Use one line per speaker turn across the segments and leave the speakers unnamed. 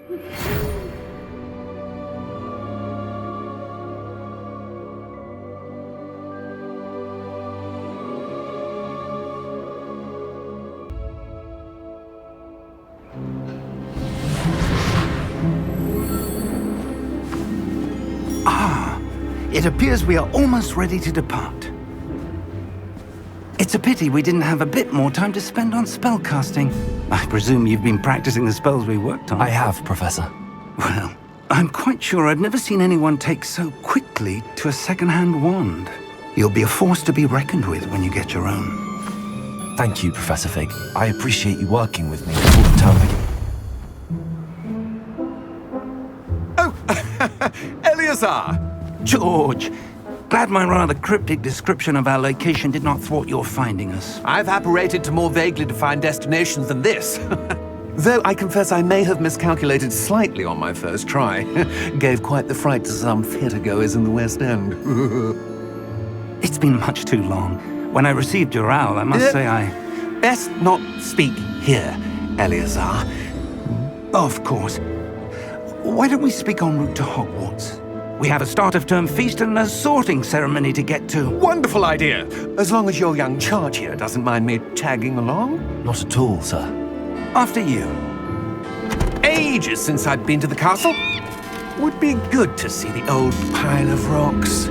It appears we are almost ready to depart. It's a pity we didn't have a bit more time to spend on spellcasting. I presume you've been practicing the spells we worked on.
I have, Professor.
Well, I'm quite sure I've never seen anyone take so quickly to a second-hand wand. You'll be a force to be reckoned with when you get your own.
Thank you, Professor Fig. I appreciate you working with me all the time.
Oh, Eleazar!
George, glad my rather cryptic description of our location did not thwart your finding us.
I've apparated to more vaguely defined destinations than this. Though I confess I may have miscalculated slightly on my first try. Gave quite the fright to some theatre-goers in the West End.
It's been much too long. When I received your owl, I must say I...
Best not speak here, Eleazar.
Of course. Why don't we speak en route to Hogwarts? We have a start-of-term feast and a sorting ceremony to get to.
Wonderful idea! As long as your young charge here doesn't mind me tagging along.
Not at all, sir.
After you.
Ages since I'd been to the castle. Would be good to see the old pile of rocks.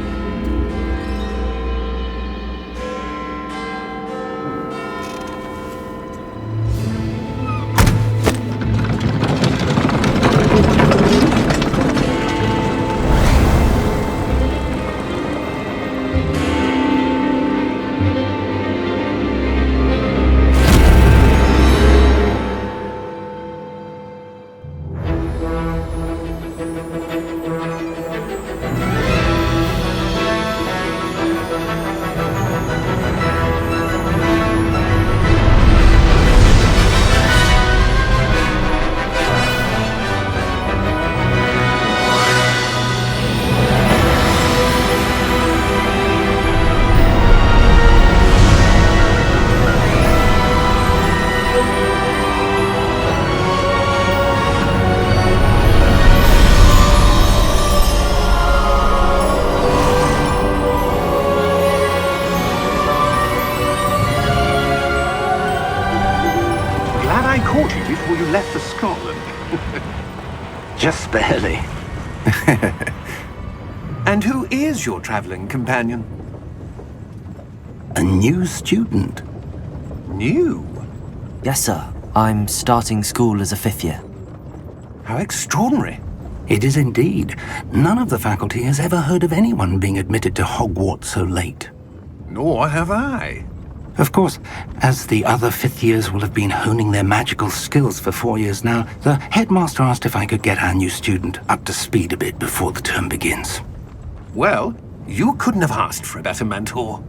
Before you left for Scotland. Just barely.
And who is your traveling companion?
A new student.
New?
Yes, sir. I'm starting school as a 5th year.
How extraordinary.
It is indeed. None of the faculty has ever heard of anyone being admitted to Hogwarts so late.
Nor have I.
Of course, as the other 5th years will have been honing their magical skills for 4 years now, the headmaster asked if I could get our new student up to speed a bit before the term begins.
Well, you couldn't have asked for a better mentor.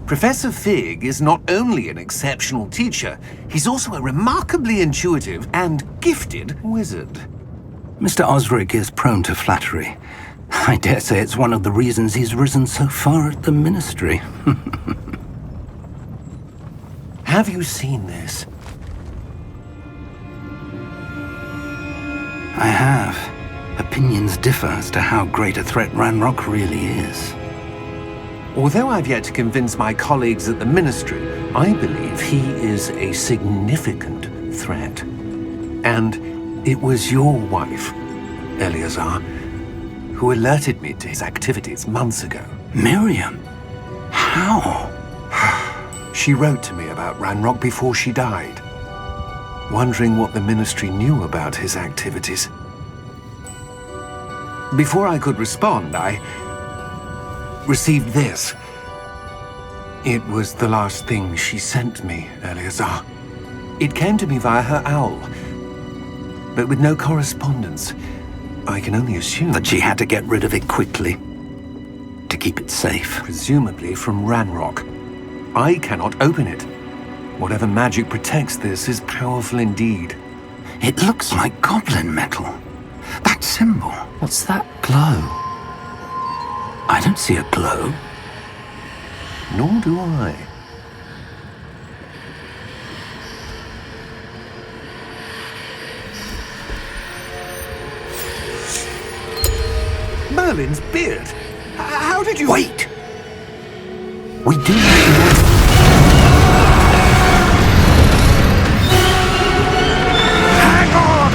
Professor Fig is not only an exceptional teacher, he's also a remarkably intuitive and gifted wizard.
Mr. Osric is prone to flattery. I dare say it's one of the reasons he's risen so far at the ministry.
Have you seen this?
I have. Opinions differ as to how great a threat Ranrok really is.
Although I've yet to convince my colleagues at the Ministry, I believe he is a significant threat. And it was your wife, Eleazar, who alerted me to his activities months ago.
Miriam? How?
She wrote to me about Ranrok before she died, wondering what the Ministry knew about his activities. Before I could respond, I received this. It was the last thing she sent me, Eleazar. It came to me via her owl, but with no correspondence. I can only assume
that she had to get rid of it quickly, to keep it safe.
Presumably from Ranrok. I cannot open it. Whatever magic protects this is powerful indeed.
It looks like goblin metal. That symbol.
What's that glow?
I don't see a glow.
Nor do I. Merlin's beard. How did you...
Wait! We do have to... Hang on!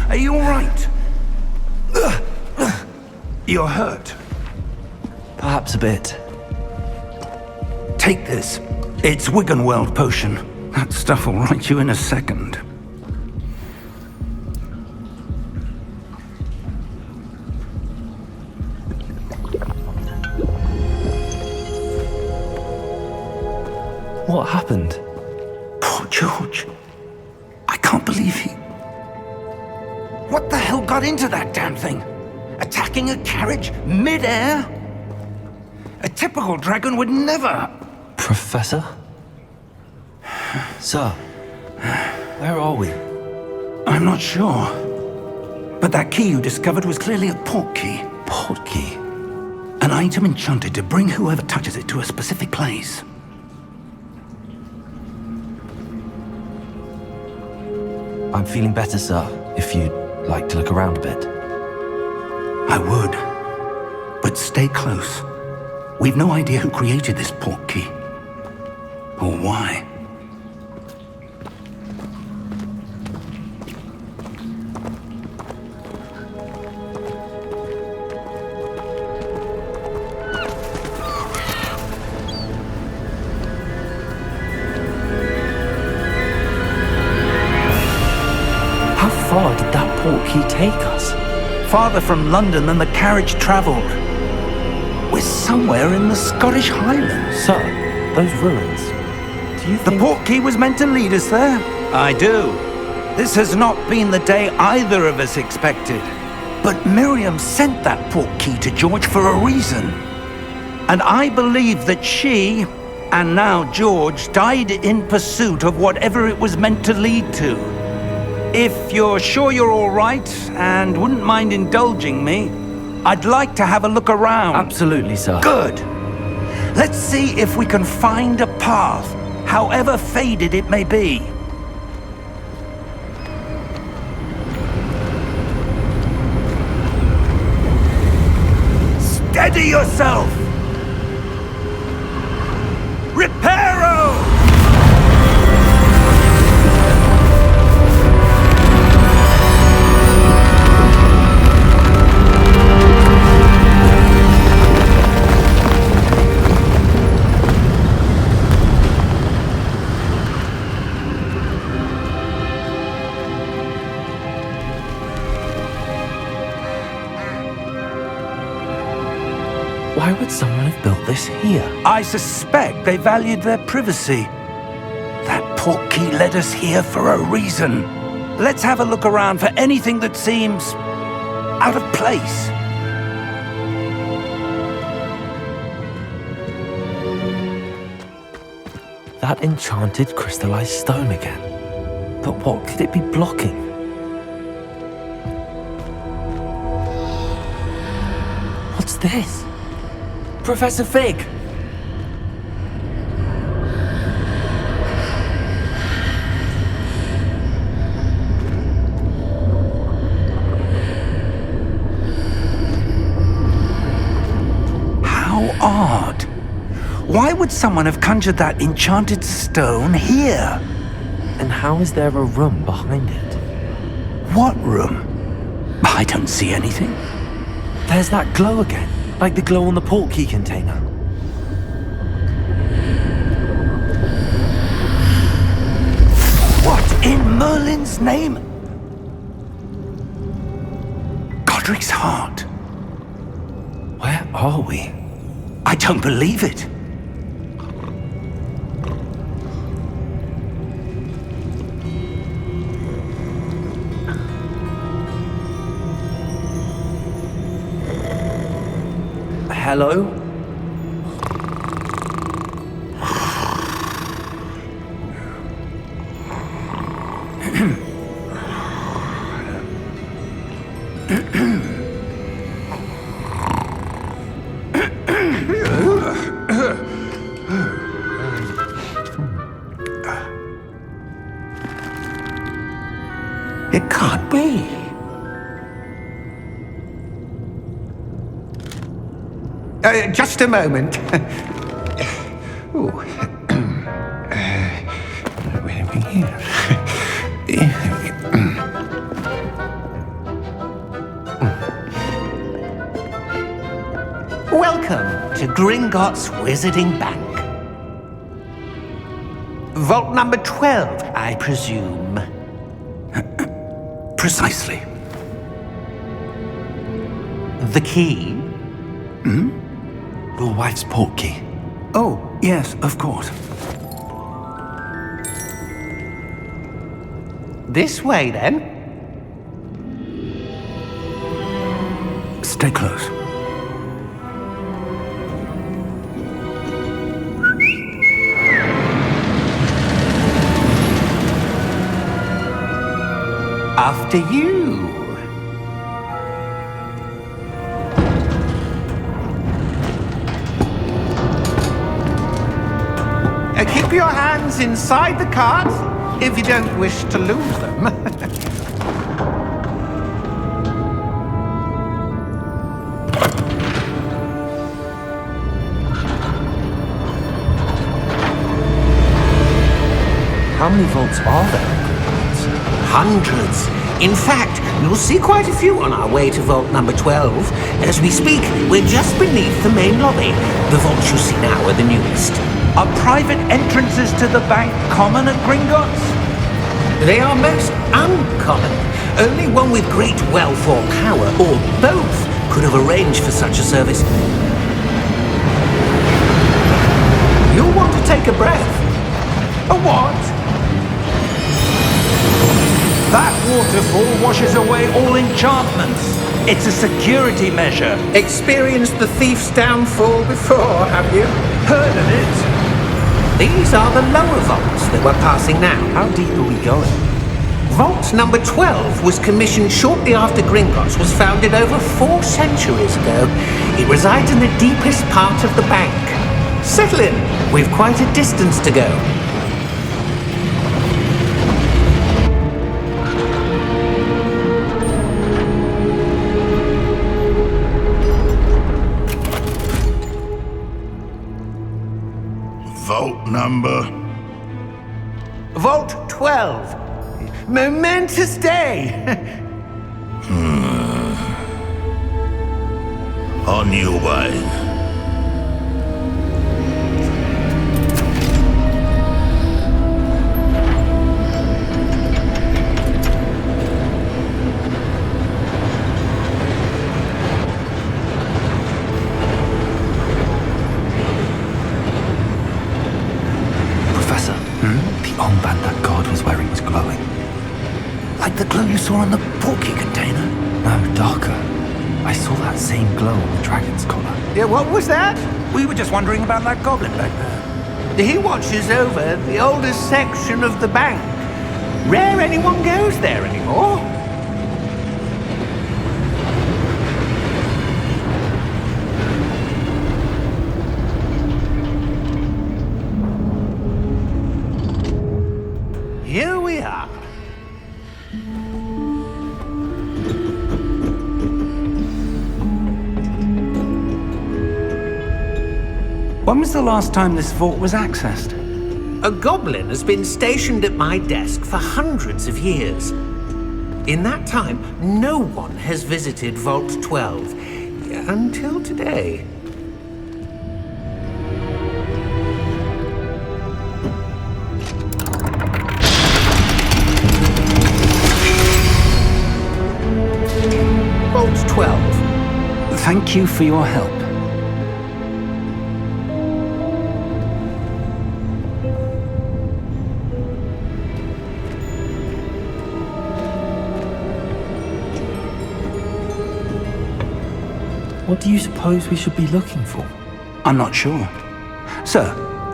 Are you all right? You're hurt.
Perhaps a bit.
Take this. It's Wiggenweld potion. That stuff will right you in a second.
What happened?
Poor George. I can't believe he... What the hell got into that damn thing? Attacking a carriage mid-air? A typical dragon would never...
Professor? Sir, where are we?
I'm not sure. But that key you discovered was clearly a port key.
Port key?
An item enchanted to bring whoever touches it to a specific place.
I'm feeling better, sir, if you'd like to look around a bit.
I would. But stay close. We've no idea who created this port key. Or why.
How far did that port key take us?
Farther from London than the carriage travelled. We're somewhere in the Scottish Highlands.
Sir, those ruins. Do you
The
think...
port key was meant to lead us there? I do. This has not been the day either of us expected. But Miriam sent that port key to George for a reason. And I believe that she, and now George, died in pursuit of whatever it was meant to lead to. If you're sure you're all right, and wouldn't mind indulging me, I'd like to have a look around.
Absolutely, sir.
Good. Let's see if we can find a path, however faded it may be. Steady yourself! Reparo!
Why would someone have built this here?
I suspect they valued their privacy. That port key led us here for a reason. Let's have a look around for anything that seems out of place.
That enchanted crystallized stone again. But what could it be blocking? What's this? Professor Fig!
How odd. Why would someone have conjured that enchanted stone here?
And how is there a room behind it?
What room? I don't see anything.
There's that glow again, like the glow on the port key container.
In Merlin's name? Godric's heart.
Where are we?
I don't believe it.
Hello?
It can't be. Just a moment. Ooh. Where are we here? Welcome to Gringotts Wizarding Bank. Vault number 12, I presume.
Precisely.
The key?
Your wife's portkey.
Oh, yes, of course.
This way, then.
Stay close.
After you. Keep your hands inside the cart if you don't wish to lose them.
How many vaults are there?
Hundreds. In fact, you'll see quite a few on our way to vault number 12. As we speak, we're just beneath the main lobby. The vaults you see now are the newest.
Are private entrances to the bank common at Gringotts?
They are most uncommon. Only one with great wealth or power, or both, could have arranged for such a service. You'll want to take a breath.
A what? That waterfall washes away all enchantments. It's a security measure.
Experienced the thief's downfall before, have you?
Heard of it?
These are the lower vaults that we're passing now.
How deep are we going?
Vault number 12 was commissioned shortly after Gringotts was founded over 4 centuries ago. It resides in the deepest part of the bank. Settle in. We've quite a distance to go.
Vault number?
Vault 12. Momentous day.
On your way.
Professor, the armband that guard was wearing was glowing.
Like the glow you saw on the portkey container?
No, darker. I saw that same glow on the dragon's collar.
Yeah, what was that?
We were just wondering about that goblin back there.
He watches over the oldest section of the bank. Rare anyone goes there anymore. Here we are.
When was the last time this vault was accessed?
A goblin has been stationed at my desk for hundreds of years. In that time, no one has visited Vault 12 until today.
Thank you for your help.
What do you suppose we should be looking for?
I'm not sure. Sir,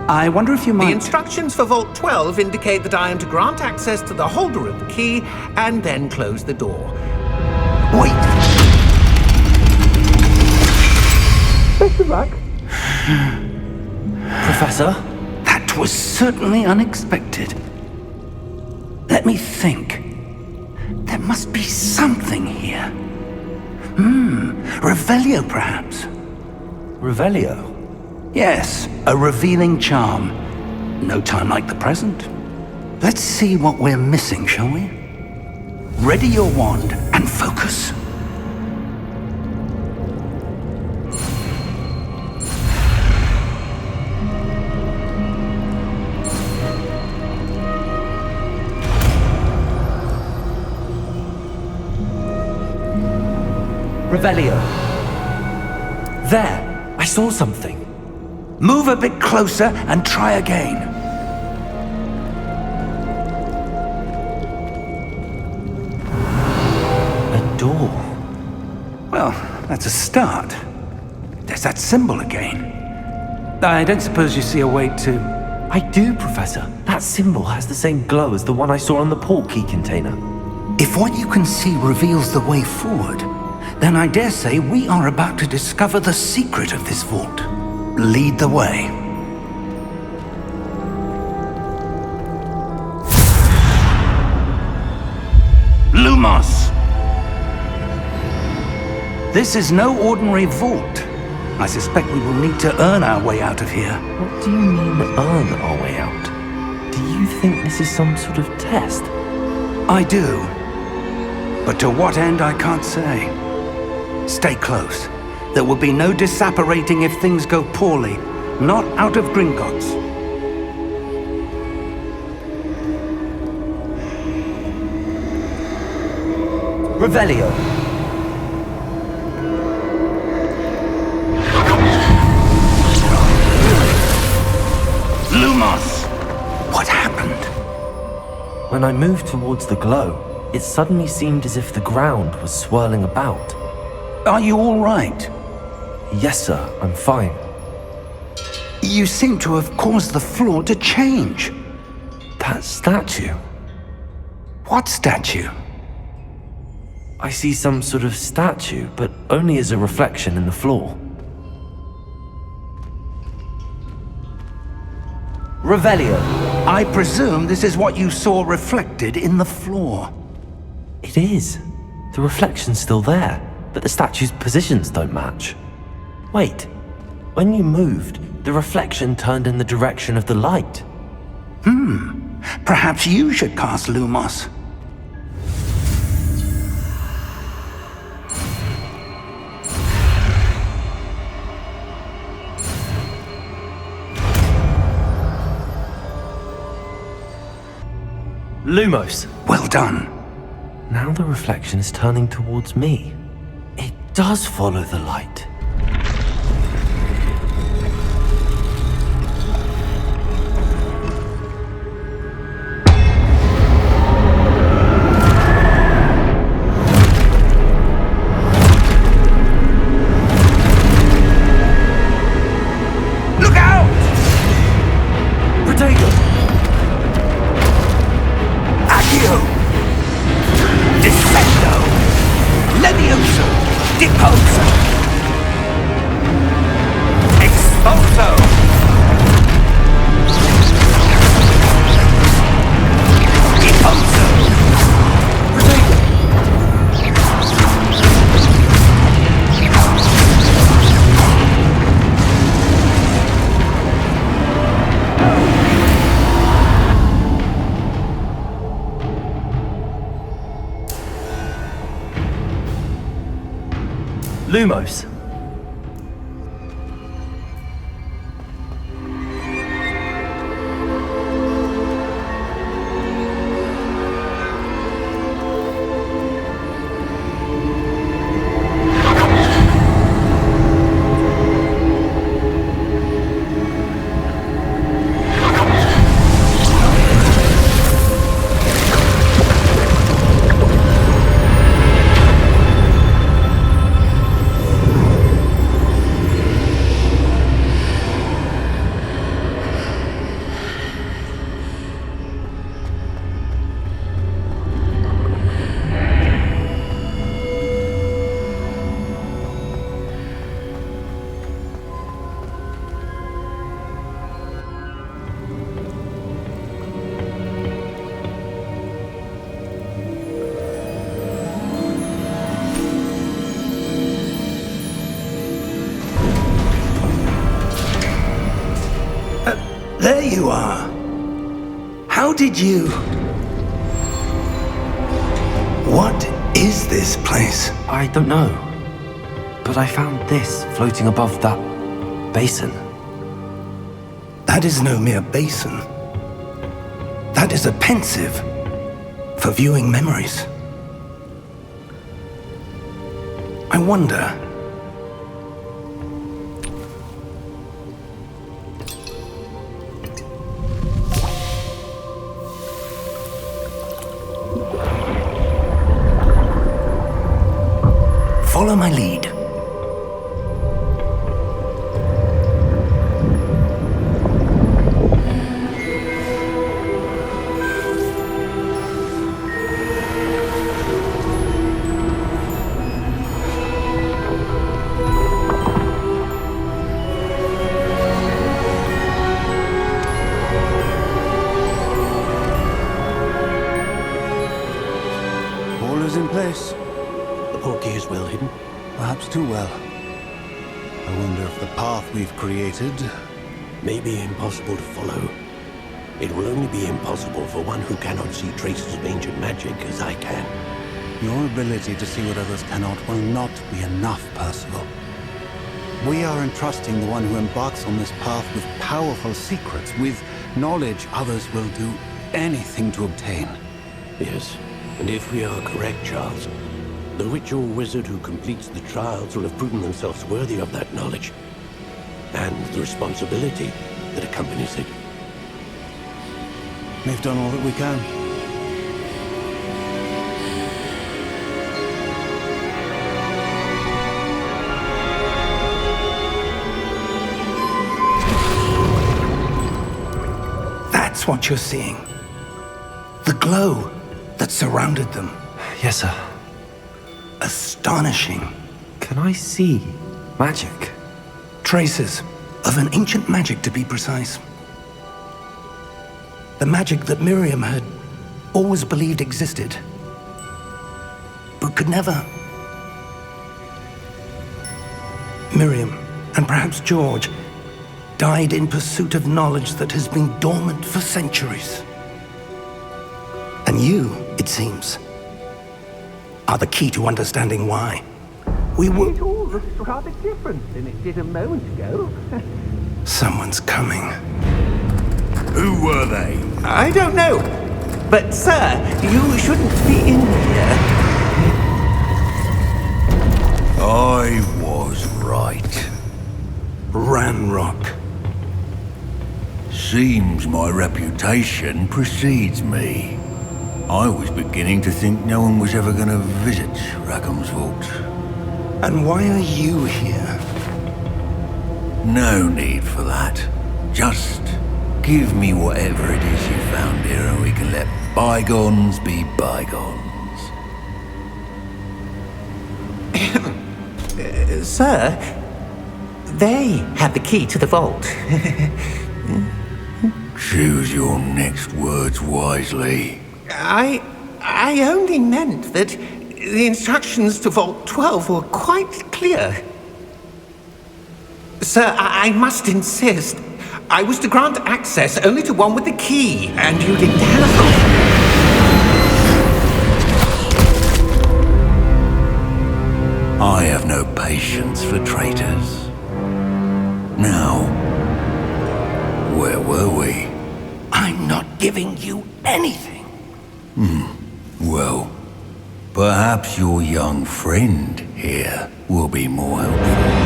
I wonder if you might...
The instructions for Vault 12 indicate that I am to grant access to the holder of the key and then close the door.
Wait!
Professor?
That was certainly unexpected. Let me think. There must be something here. Revelio, perhaps?
Revelio?
Yes, a revealing charm. No time like the present. Let's see what we're missing, shall we? Ready your wand and focus.
Revelio. There! I saw something.
Move a bit closer and try again.
A door.
Well, that's a start. There's that symbol again. I don't suppose you see a way to...
I do, Professor. That symbol has the same glow as the one I saw on the port key container.
If what you can see reveals the way forward, then I dare say we are about to discover the secret of this vault. Lead the way. Lumos! This is no ordinary vault. I suspect we will need to earn our way out of here.
What do you mean, earn our way out? Do you think this is some sort of test?
I do. But to what end, I can't say. Stay close. There will be no disapparating if things go poorly. Not out of Gringotts.
Revelio.
Lumos! What happened?
When I moved towards the glow, it suddenly seemed as if the ground was swirling about.
Are you all right?
Yes, sir, I'm fine.
You seem to have caused the floor to change.
That statue.
What statue?
I see some sort of statue, but only as a reflection in the floor. Revelio.
I presume this is what you saw reflected in the floor.
It is. The reflection's still there, but the statue's positions don't match. Wait. When you moved, the reflection turned in the direction of the light.
Perhaps you should cast Lumos.
Lumos.
Well done.
Now the reflection is turning towards me. It does follow the light.
Look out!
Potato!
Accio! Defendo! Levioso! Deposo! Exposo! Deposo!
Lumos.
you are. How did you... What is this place?
I don't know. But I found this floating above that basin.
That is no mere basin. That is a pensive for viewing memories. I wonder... Follow my lead.
All is in place.
The portkey is well hidden.
Perhaps too well. I wonder if the path we've created...
May be impossible to follow. It will only be impossible for one who cannot see traces of ancient magic as I can.
Your ability to see what others cannot will not be enough, Percival. We are entrusting the one who embarks on this path with powerful secrets, with knowledge others will do anything to obtain.
Yes, and if we are correct, Charles, the witch or wizard who completes the trials will have proven themselves worthy of that knowledge, and the responsibility that accompanies it.
We've done all that we can.
That's what you're seeing. The glow that surrounded them.
Yes, sir.
Astonishing.
Can I see magic?
Traces of an ancient magic, to be precise. The magic that Miriam had always believed existed, but could never. Miriam, and perhaps George, died in pursuit of knowledge that has been dormant for centuries. And you, it seems, are the key to understanding why. We were...
It all looks rather different than it did a moment ago.
Someone's coming.
Who were they?
I don't know. But, sir, you shouldn't be in here.
I was right.
Ranrok.
Seems my reputation precedes me. I was beginning to think no one was ever going to visit Rackham's vault.
And why are you here?
No need for that. Just give me whatever it is you found here and we can let bygones be bygones.
Sir, they have the key to the vault.
Choose your next words wisely.
I only meant that the instructions to Vault 12 were quite clear. Sir, I must insist. I was to grant access only to one with the key, and you didn't have them.
I have no patience for traitors. Now, where were we?
I'm not giving you anything.
Well, perhaps your young friend here will be more helpful.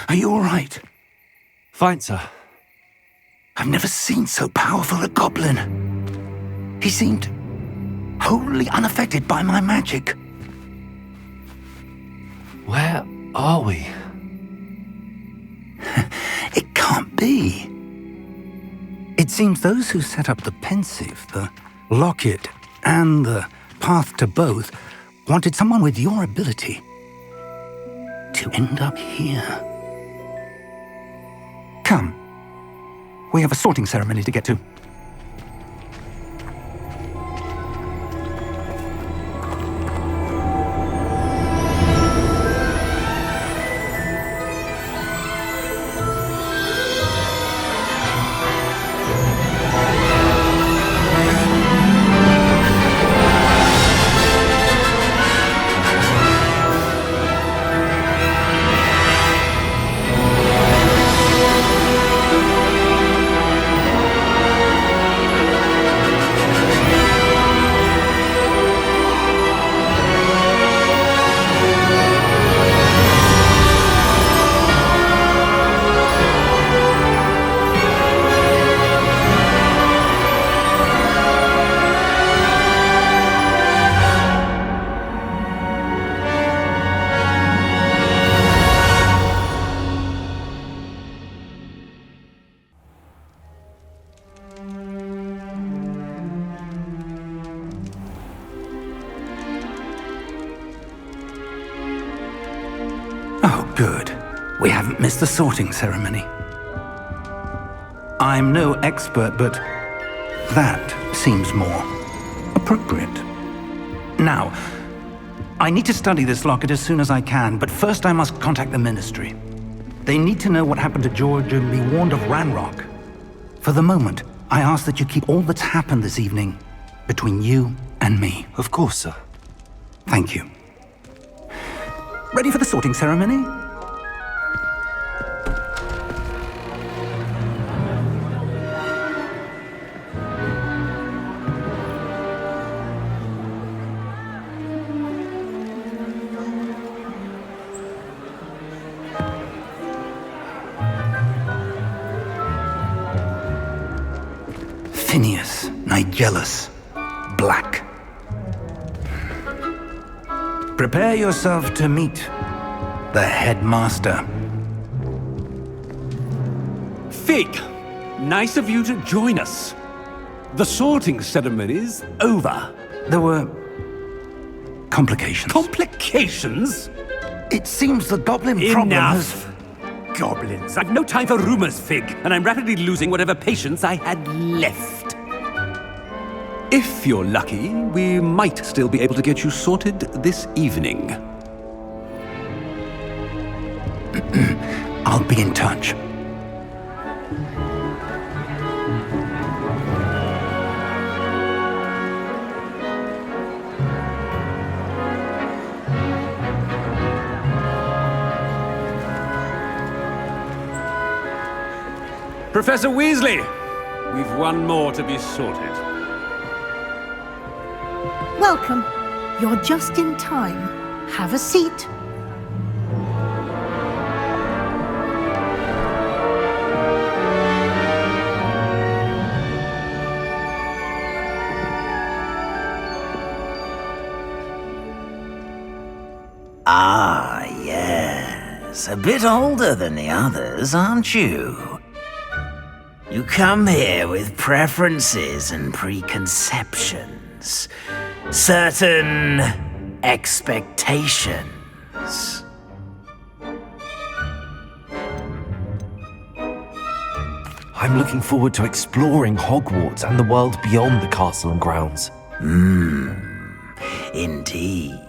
Are you all right?
Fine, sir.
I've never seen so powerful a goblin. He seemed wholly unaffected by my magic.
Where are we?
It can't be. It seems those who set up the pensive, the locket, and the path to both wanted someone with your ability to end up here. Come. We have a sorting ceremony to get to. Oh, good. We haven't missed the sorting ceremony. I'm no expert, but that seems more appropriate. Now, I need to study this locket as soon as I can, but first I must contact the Ministry. They need to know what happened to George and be warned of Ranrok. For the moment, I ask that you keep all that's happened this evening between you and me.
Of course, sir.
Thank you. Ready for the sorting ceremony? Phineas, Nigellus, Black. Prepare yourself to meet the headmaster.
Fig, nice of you to join us. The sorting ceremony's over.
There were complications.
Complications?
It seems the goblin problem has...
Enough! Goblins. I've no time for rumors, Fig, and I'm rapidly losing whatever patience I had left. If you're lucky, we might still be able to get you sorted this evening.
I'll be in touch.
Professor Weasley, we've one more to be sorted.
Welcome. You're just in time. Have a seat.
Ah, yes. A bit older than the others, aren't you? You come here with preferences and preconceptions. Certain expectations.
I'm looking forward to exploring Hogwarts and the world beyond the castle and grounds.
Indeed.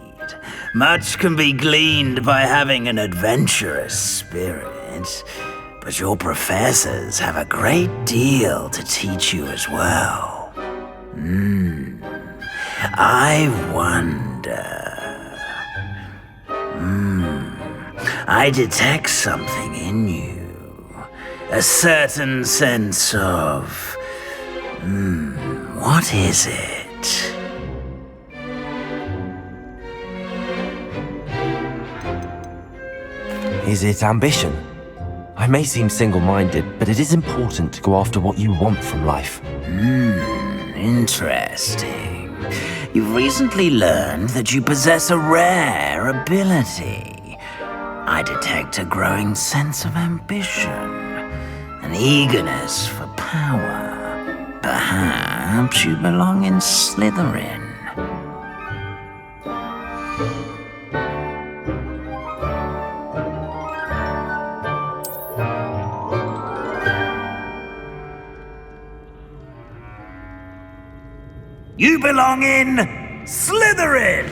Much can be gleaned by having an adventurous spirit, but your professors have a great deal to teach you as well. I wonder... I detect something in you. A certain sense of... what is it?
Is it ambition? may seem single-minded, but it is important to go after what you want from life.
Interesting. You've recently learned that you possess a rare ability. I detect a growing sense of ambition, an eagerness for power. Perhaps you belong in Slytherin. You belong in Slytherin!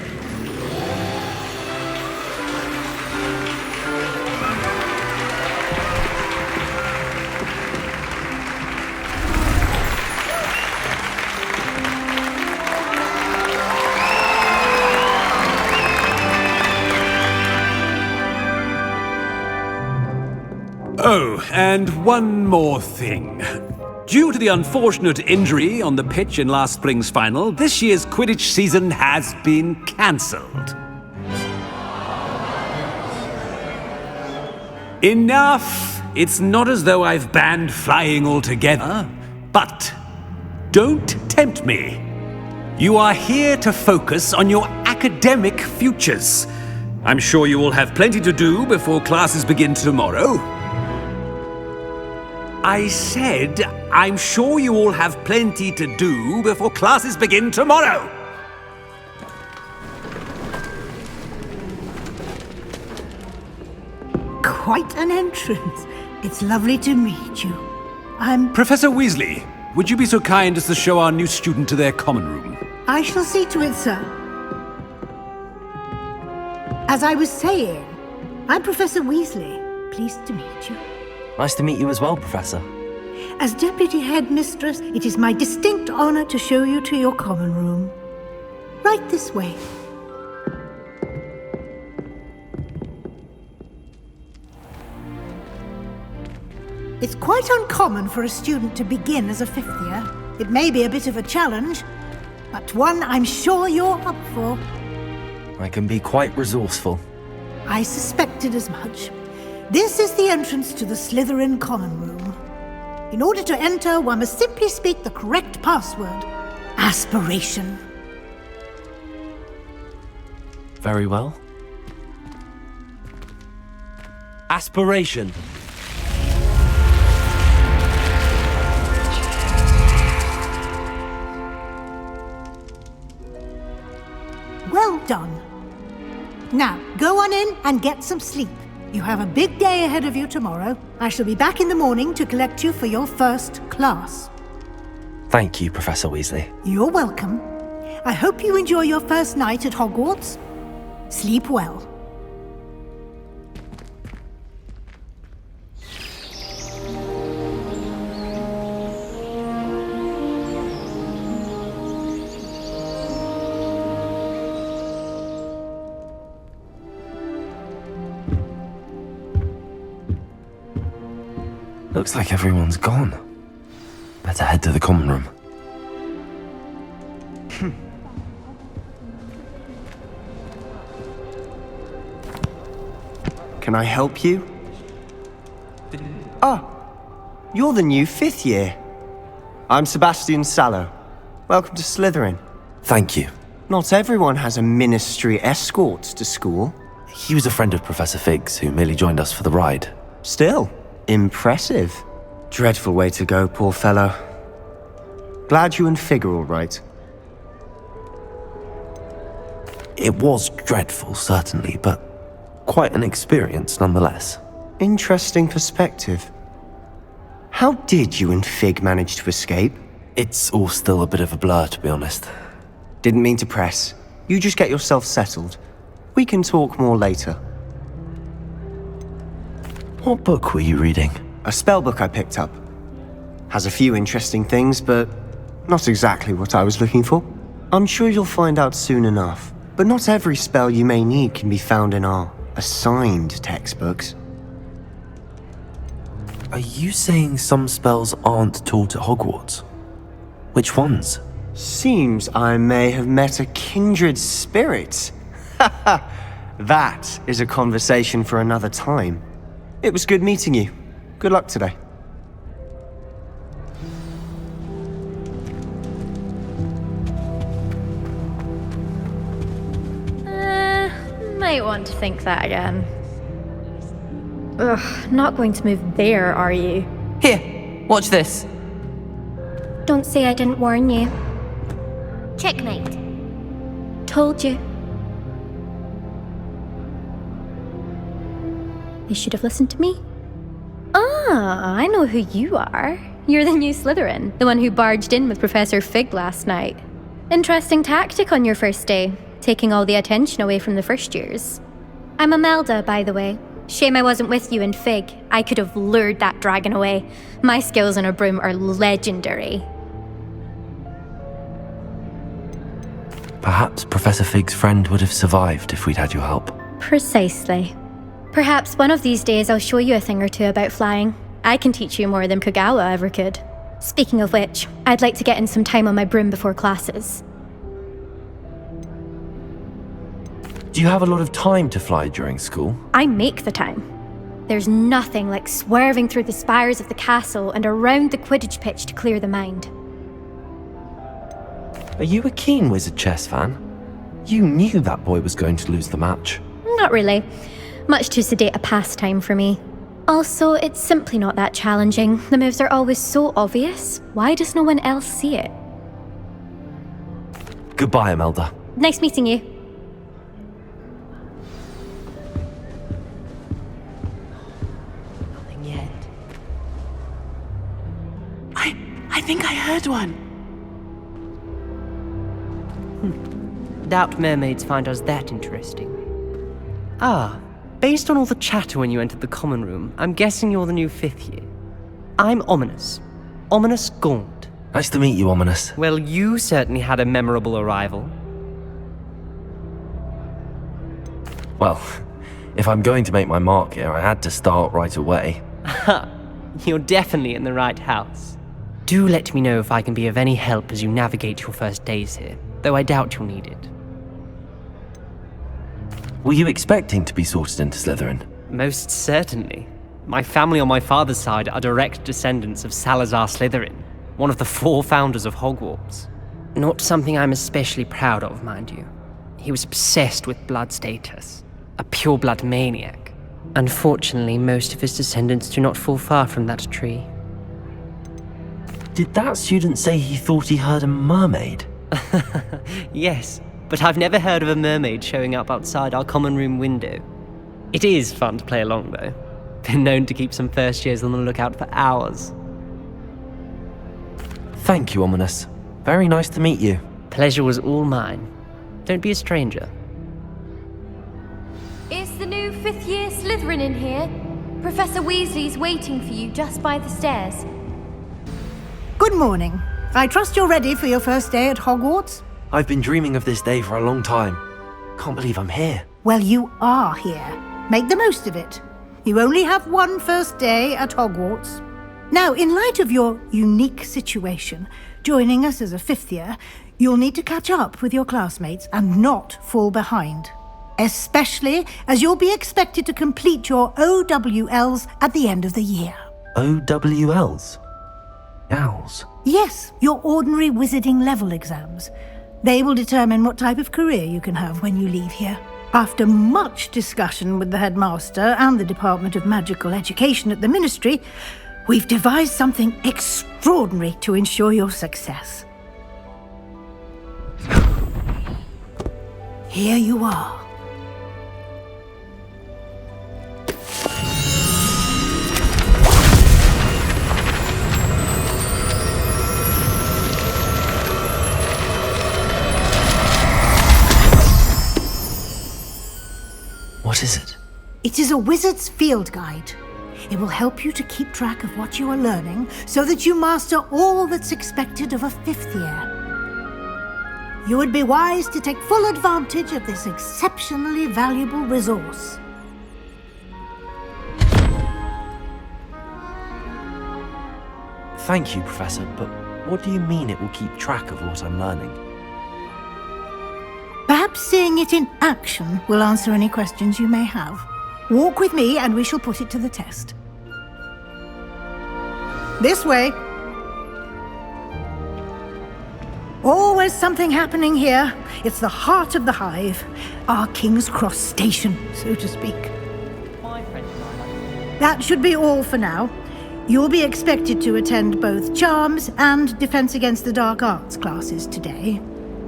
Oh, and one more thing. Due to the unfortunate injury on the pitch in last spring's final, this year's Quidditch season has been cancelled. Enough! It's not as though I've banned flying altogether, but don't tempt me. You are here to focus on your academic futures. I'm sure you will have plenty to do before classes begin tomorrow. I said, I'm sure you all have plenty to do before classes begin tomorrow.
Quite an entrance. It's lovely to meet you. I'm...
Professor Weasley, would you be so kind as to show our new student to their common room?
I shall see to it, sir. As I was saying, I'm Professor Weasley. Pleased to meet you.
Nice to meet you as well, Professor.
As Deputy Headmistress, it is my distinct honor to show you to your common room. Right this way. It's quite uncommon for a student to begin as a fifth year. It may be a bit of a challenge, but one I'm sure you're up for.
I can be quite resourceful.
I suspected as much. This is the entrance to the Slytherin common room. In order to enter, one must simply speak the correct password. Aspiration.
Very well. Aspiration.
Well done. Now, go on in and get some sleep. You have a big day ahead of you tomorrow. I shall be back in the morning to collect you for your first class.
Thank you, Professor Weasley.
You're welcome. I hope you enjoy your first night at Hogwarts. Sleep well.
Looks like everyone's gone. Better head to the common room.
Can I help you? Ah, you're the new fifth year. I'm Sebastian Sallow. Welcome to Slytherin.
Thank you.
Not everyone has a ministry escort to school.
He was a friend of Professor Fig's who merely joined us for the ride.
Still, impressive. Dreadful way to go, poor fellow. Glad you and Fig are all right.
It was dreadful, certainly, but quite an experience nonetheless.
Interesting perspective. How did you and Fig manage to escape?
It's all still a bit of a blur, to be honest.
Didn't mean to press. You just get yourself settled. We can talk more later.
What book were you reading?
A spellbook I picked up. Has a few interesting things, but not exactly what I was looking for. I'm sure you'll find out soon enough. But not every spell you may need can be found in our assigned textbooks.
Are you saying some spells aren't taught at Hogwarts? Which ones?
Seems I may have met a kindred spirit. That is a conversation for another time. It was good meeting you. Good luck today.
Might want to think that again. Ugh, not going to move there, are you?
Here, watch this.
Don't say I didn't warn you.
Checkmate.
Told you. You should have listened to me. Ah, I know who you are. You're the new Slytherin, the one who barged in with Professor Fig last night. Interesting tactic on your first day, taking all the attention away from the first years. I'm Imelda, by the way. Shame I wasn't with you in Fig. I could have lured that dragon away. My skills on a broom are legendary.
Perhaps Professor Fig's friend would have survived if we'd had your help.
Precisely. Perhaps one of these days I'll show you a thing or two about flying. I can teach you more than Kogawa ever could. Speaking of which, I'd like to get in some time on my broom before classes.
Do you have a lot of time to fly during school?
I make the time. There's nothing like swerving through the spires of the castle and around the Quidditch pitch to clear the mind.
Are you a keen Wizard chess fan? You knew that boy was going to lose the match.
Not really. Much too sedate a pastime for me. Also, it's simply not that challenging. The moves are always so obvious. Why does no one else see it?
Goodbye, Imelda.
Nice meeting you.
Nothing yet. I think I heard one. Doubt mermaids find us that interesting. Ah, based on all the chatter when you entered the common room, I'm guessing you're the new 5th year. I'm Ominous. Ominous Gaunt.
Nice to meet you, Ominous.
Well, you certainly had a memorable arrival.
Well, if I'm going to make my mark here, I had to start right away.
Ha! You're definitely in the right house. Do let me know if I can be of any help as you navigate your first days here, though I doubt you'll need it.
Were you expecting to be sorted into Slytherin?
Most certainly. My family on my father's side are direct descendants of Salazar Slytherin, one of the 4 founders of Hogwarts. Not something I'm especially proud of, mind you. He was obsessed with blood status, a pure-blood maniac. Unfortunately, most of his descendants do not fall far from that tree.
Did that student say he thought he heard a mermaid?
Yes, but I've never heard of a mermaid showing up outside our common room window. It is fun to play along, though. Been known to keep some first years on the lookout for hours.
Thank you, Ominous. Very nice to meet you.
Pleasure was all mine. Don't be a stranger.
Is the new 5th year Slytherin in here? Professor Weasley's waiting for you just by the stairs.
Good morning. I trust you're ready for your first day at Hogwarts?
I've been dreaming of this day for a long time. Can't believe I'm here.
Well, you are here. Make the most of it. You only have one first day at Hogwarts. Now, in light of your unique situation, joining us as a 5th year, you'll need to catch up with your classmates and not fall behind. Especially as you'll be expected to complete your OWLs at the end of the year.
OWLs? Owls?
Yes, your ordinary wizarding level exams. They will determine what type of career you can have when you leave here. After much discussion with the headmaster and the Department of Magical Education at the Ministry, we've devised something extraordinary to ensure your success. Here you are.
What is it?
It is a wizard's field guide. It will help you to keep track of what you are learning so that you master all that's expected of a 5th year. You would be wise to take full advantage of this exceptionally valuable resource.
Thank you, Professor, but what do you mean it will keep track of what I'm learning?
Perhaps seeing it in action will answer any questions you may have. Walk with me and we shall put it to the test. This way. Always something happening here. It's the heart of the hive. Our King's Cross station, so to speak. That should be all for now. You'll be expected to attend both Charms and Defense Against the Dark Arts classes today.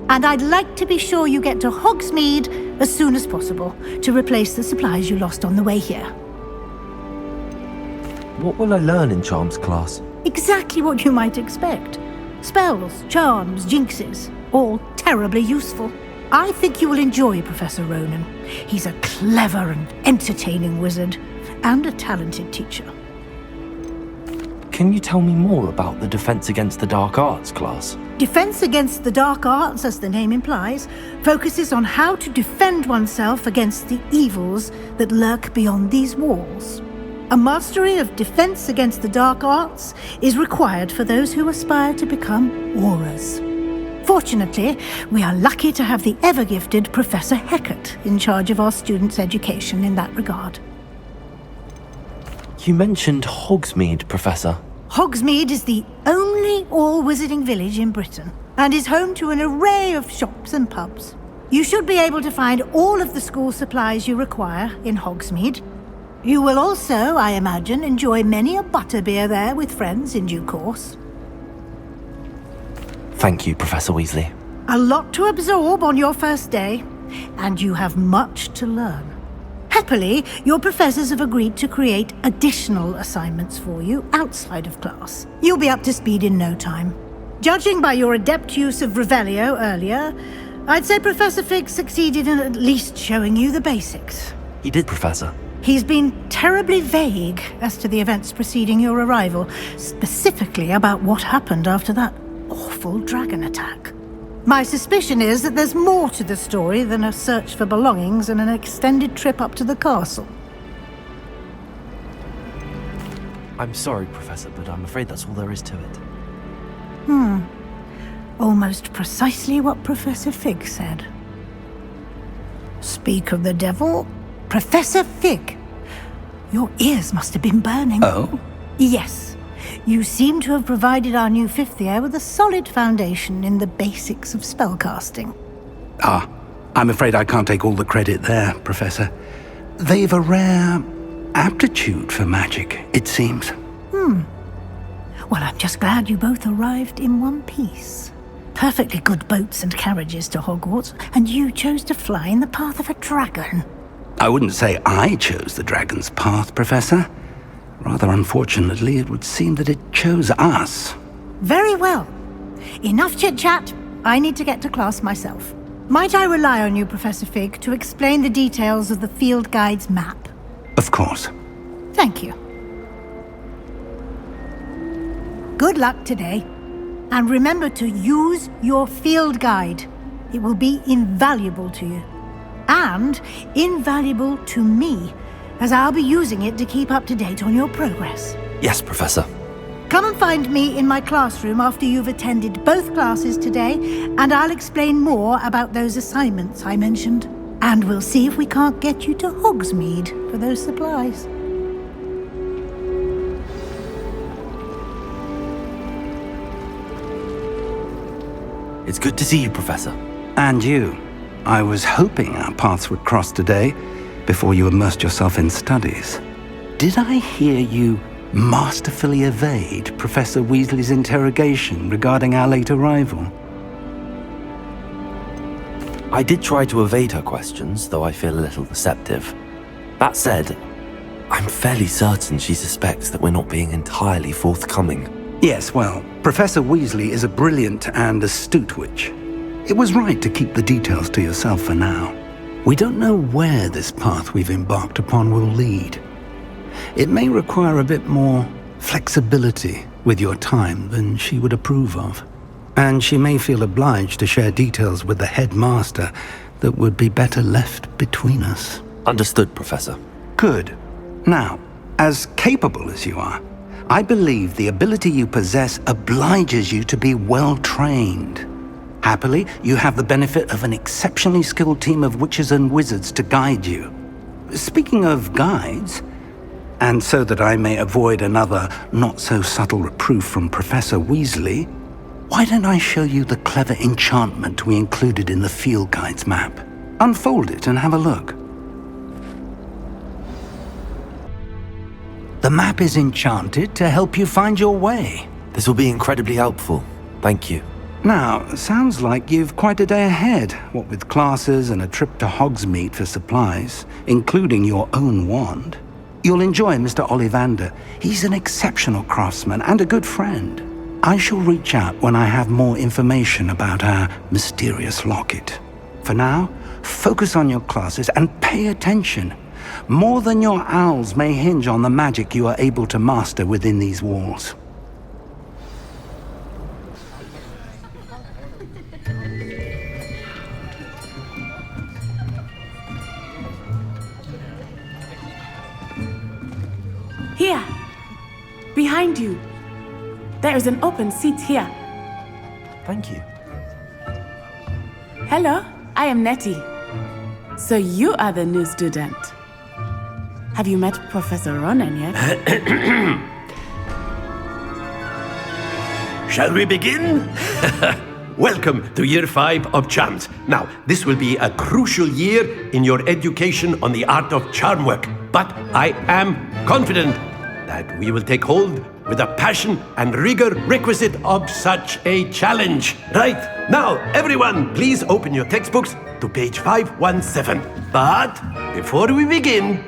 And I'd like to be sure you get to Hogsmeade as soon as possible to replace the supplies you lost on the way here.
What will I learn in Charms class?
Exactly what you might expect. Spells, charms, jinxes, all terribly useful. I think you will enjoy Professor Ronan. He's a clever and entertaining wizard, and a talented teacher.
Can you tell me more about the Defense Against the Dark Arts class?
Defense Against the Dark Arts, as the name implies, focuses on how to defend oneself against the evils that lurk beyond these walls. A mastery of Defense Against the Dark Arts is required for those who aspire to become Aurors. Fortunately, we are lucky to have the ever-gifted Professor Hecat in charge of our students' education in that regard.
You mentioned Hogsmeade, Professor.
Hogsmeade is the only all-wizarding village in Britain, and is home to an array of shops and pubs. You should be able to find all of the school supplies you require in Hogsmeade. You will also, I imagine, enjoy many a butterbeer there with friends in due course.
Thank you, Professor Weasley.
A lot to absorb on your first day, and you have much to learn. Happily, your professors have agreed to create additional assignments for you outside of class. You'll be up to speed in no time. Judging by your adept use of Revelio earlier, I'd say Professor Fig succeeded in at least showing you the basics.
He did, Professor.
He's been terribly vague as to the events preceding your arrival, specifically about what happened after that awful dragon attack. My suspicion is that there's more to the story than a search for belongings and an extended trip up to the castle.
I'm sorry, Professor, but I'm afraid that's all there is to it.
Almost precisely what Professor Fig said. Speak of the devil, Professor Fig. Your ears must have been burning.
Oh?
Yes. You seem to have provided our new fifth year with a solid foundation in the basics of spellcasting.
I'm afraid I can't take all the credit there, Professor. They've a rare aptitude for magic, it seems.
Well, I'm just glad you both arrived in one piece. Perfectly good boats and carriages to Hogwarts, and you chose to fly in the path of a dragon.
I wouldn't say I chose the dragon's path, Professor. Rather unfortunately, it would seem that it chose us.
Very well. Enough chit-chat. I need to get to class myself. Might I rely on you, Professor Fig, to explain the details of the field guide's map?
Of course.
Thank you. Good luck today. And remember to use your field guide. It will be invaluable to you. And invaluable to me, as I'll be using it to keep up to date on your progress.
Yes, Professor.
Come and find me in my classroom after you've attended both classes today, and I'll explain more about those assignments I mentioned. And we'll see if we can't get you to Hogsmeade for those supplies.
It's good to see you, Professor.
And you. I was hoping our paths would cross today, before you immersed yourself in studies. Did I hear you masterfully evade Professor Weasley's interrogation regarding our late arrival?
I did try to evade her questions, though I feel a little receptive. That said, I'm fairly certain she suspects that we're not being entirely forthcoming.
Yes, well, Professor Weasley is a brilliant and astute witch. It was right to keep the details to yourself for now. We don't know where this path we've embarked upon will lead. It may require a bit more flexibility with your time than she would approve of. And she may feel obliged to share details with the headmaster that would be better left between us.
Understood, Professor.
Good. Now, as capable as you are, I believe the ability you possess obliges you to be well-trained. Happily, you have the benefit of an exceptionally skilled team of witches and wizards to guide you. Speaking of guides, And so that I may avoid another not-so-subtle reproof from Professor Weasley, why don't I show you the clever enchantment we included in the field guide's map? Unfold it and have a look. The map is enchanted to help you find your way.
This will be incredibly helpful. Thank you.
Now, sounds like you've quite a day ahead, what with classes and a trip to Hogsmeade for supplies, including your own wand. You'll enjoy Mr. Ollivander. He's an exceptional craftsman and a good friend. I shall reach out when I have more information about our mysterious locket. For now, focus on your classes and pay attention. More than your owls may hinge on the magic you are able to master within these walls.
Here! Behind you! There is an open seat here.
Thank you.
Hello, I am Nettie. So you are the new student. Have you met Professor Ronan yet?
Shall we begin? Welcome to Year 5 of Charms. Now, this will be a crucial year in your education on the art of charm work, but I am confident that we will take hold with the passion and rigor requisite of such a challenge. Right, now, everyone, please open your textbooks to page 517. But before we begin,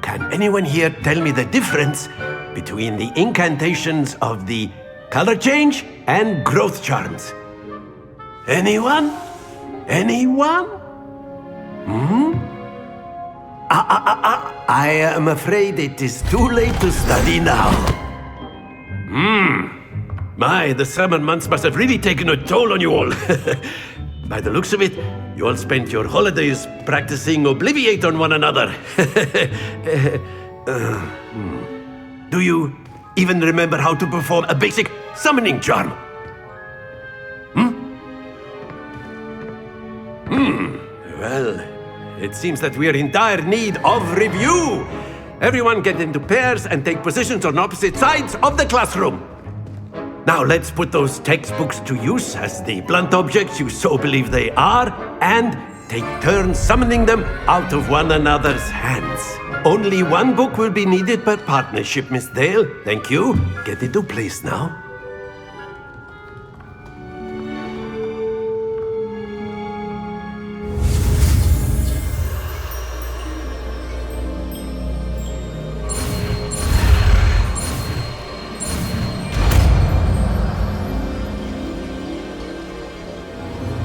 can anyone here tell me the difference between the incantations of the color change and growth charms? Anyone? Anyone? I am afraid it is too late to study now. My, the summer months must have really taken a toll on you all. By the looks of it, you all spent your holidays practicing Obliviate on one another. Do you even remember how to perform a basic summoning charm? Well, it seems that we are in dire need of review. Everyone get into pairs and take positions on opposite sides of the classroom. Now let's put those textbooks to use as the blunt objects you so believe they are, and take turns summoning them out of one another's hands. Only one book will be needed per partnership, Miss Dale. Thank you. Get into place now.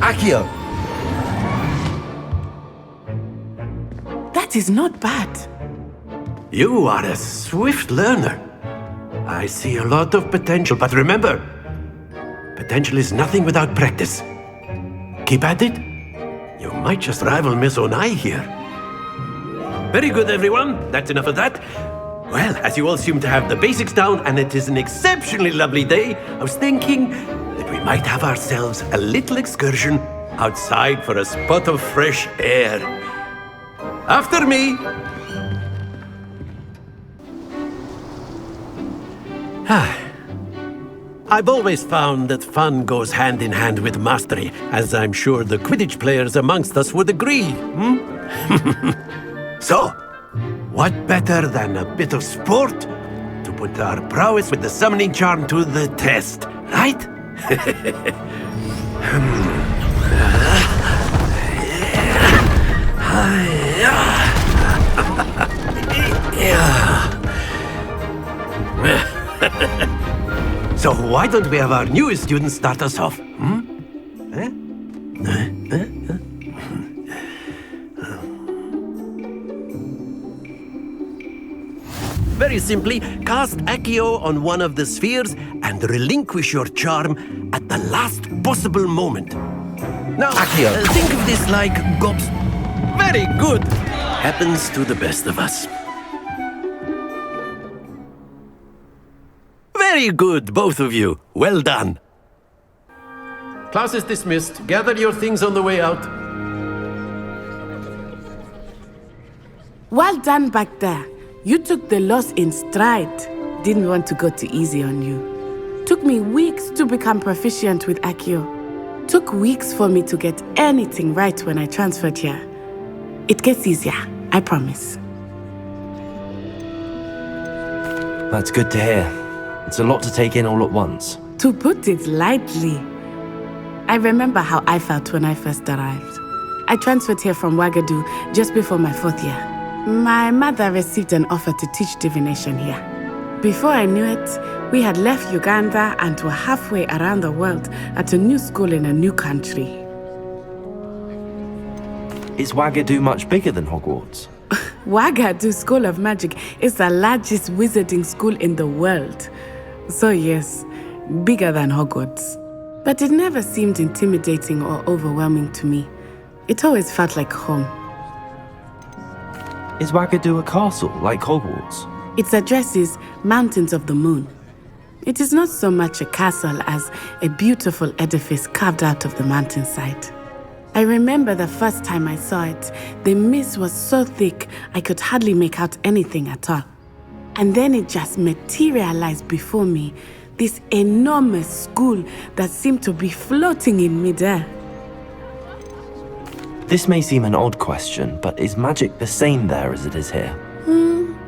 Accio!
That is not bad.
You are a swift learner. I see a lot of potential, but remember, potential is nothing without practice. Keep at it. You might just rival Miss Onai here. Very good, everyone. That's enough of that. Well, as you all seem to have the basics down, and it is an exceptionally lovely day, I was thinking that we might have ourselves a little excursion outside for a spot of fresh air. After me! I've always found that fun goes hand in hand with mastery, as I'm sure the Quidditch players amongst us would agree. So, what better than a bit of sport to put our prowess with the summoning charm to the test, right? So why don't we have our newest student start us off? Very simply, cast Accio on one of the spheres and relinquish your charm at the last possible moment. Now,
Accio.
Think of this like gobs. Very good. Happens to the best of us. Very good, both of you. Well done. Class is dismissed. Gather your things on the way out.
Well done back there. You took the loss in stride. Didn't want to go too easy on you. Took me weeks to become proficient with Accio. Took weeks for me to get anything right when I transferred here. It gets easier, I promise.
That's good to hear. It's a lot to take in all at once.
To put it lightly, I remember how I felt when I first arrived. I transferred here from Wagadu just before my 4th year. My mother received an offer to teach divination here. Before I knew it, we had left Uganda and were halfway around the world at a new school in a new country.
Is Wagadu much bigger than Hogwarts?
Wagadu School of Magic is the largest wizarding school in the world. So yes, bigger than Hogwarts. But it never seemed intimidating or overwhelming to me. It always felt like home.
Is Wagadu a castle like Hogwarts?
Its address is Mountains of the Moon. It is not so much a castle as a beautiful edifice carved out of the mountainside. I remember the first time I saw it, the mist was so thick I could hardly make out anything at all. And then it just materialized before me, this enormous school that seemed to be floating in midair.
This may seem an odd question, but is magic the same there as it is here?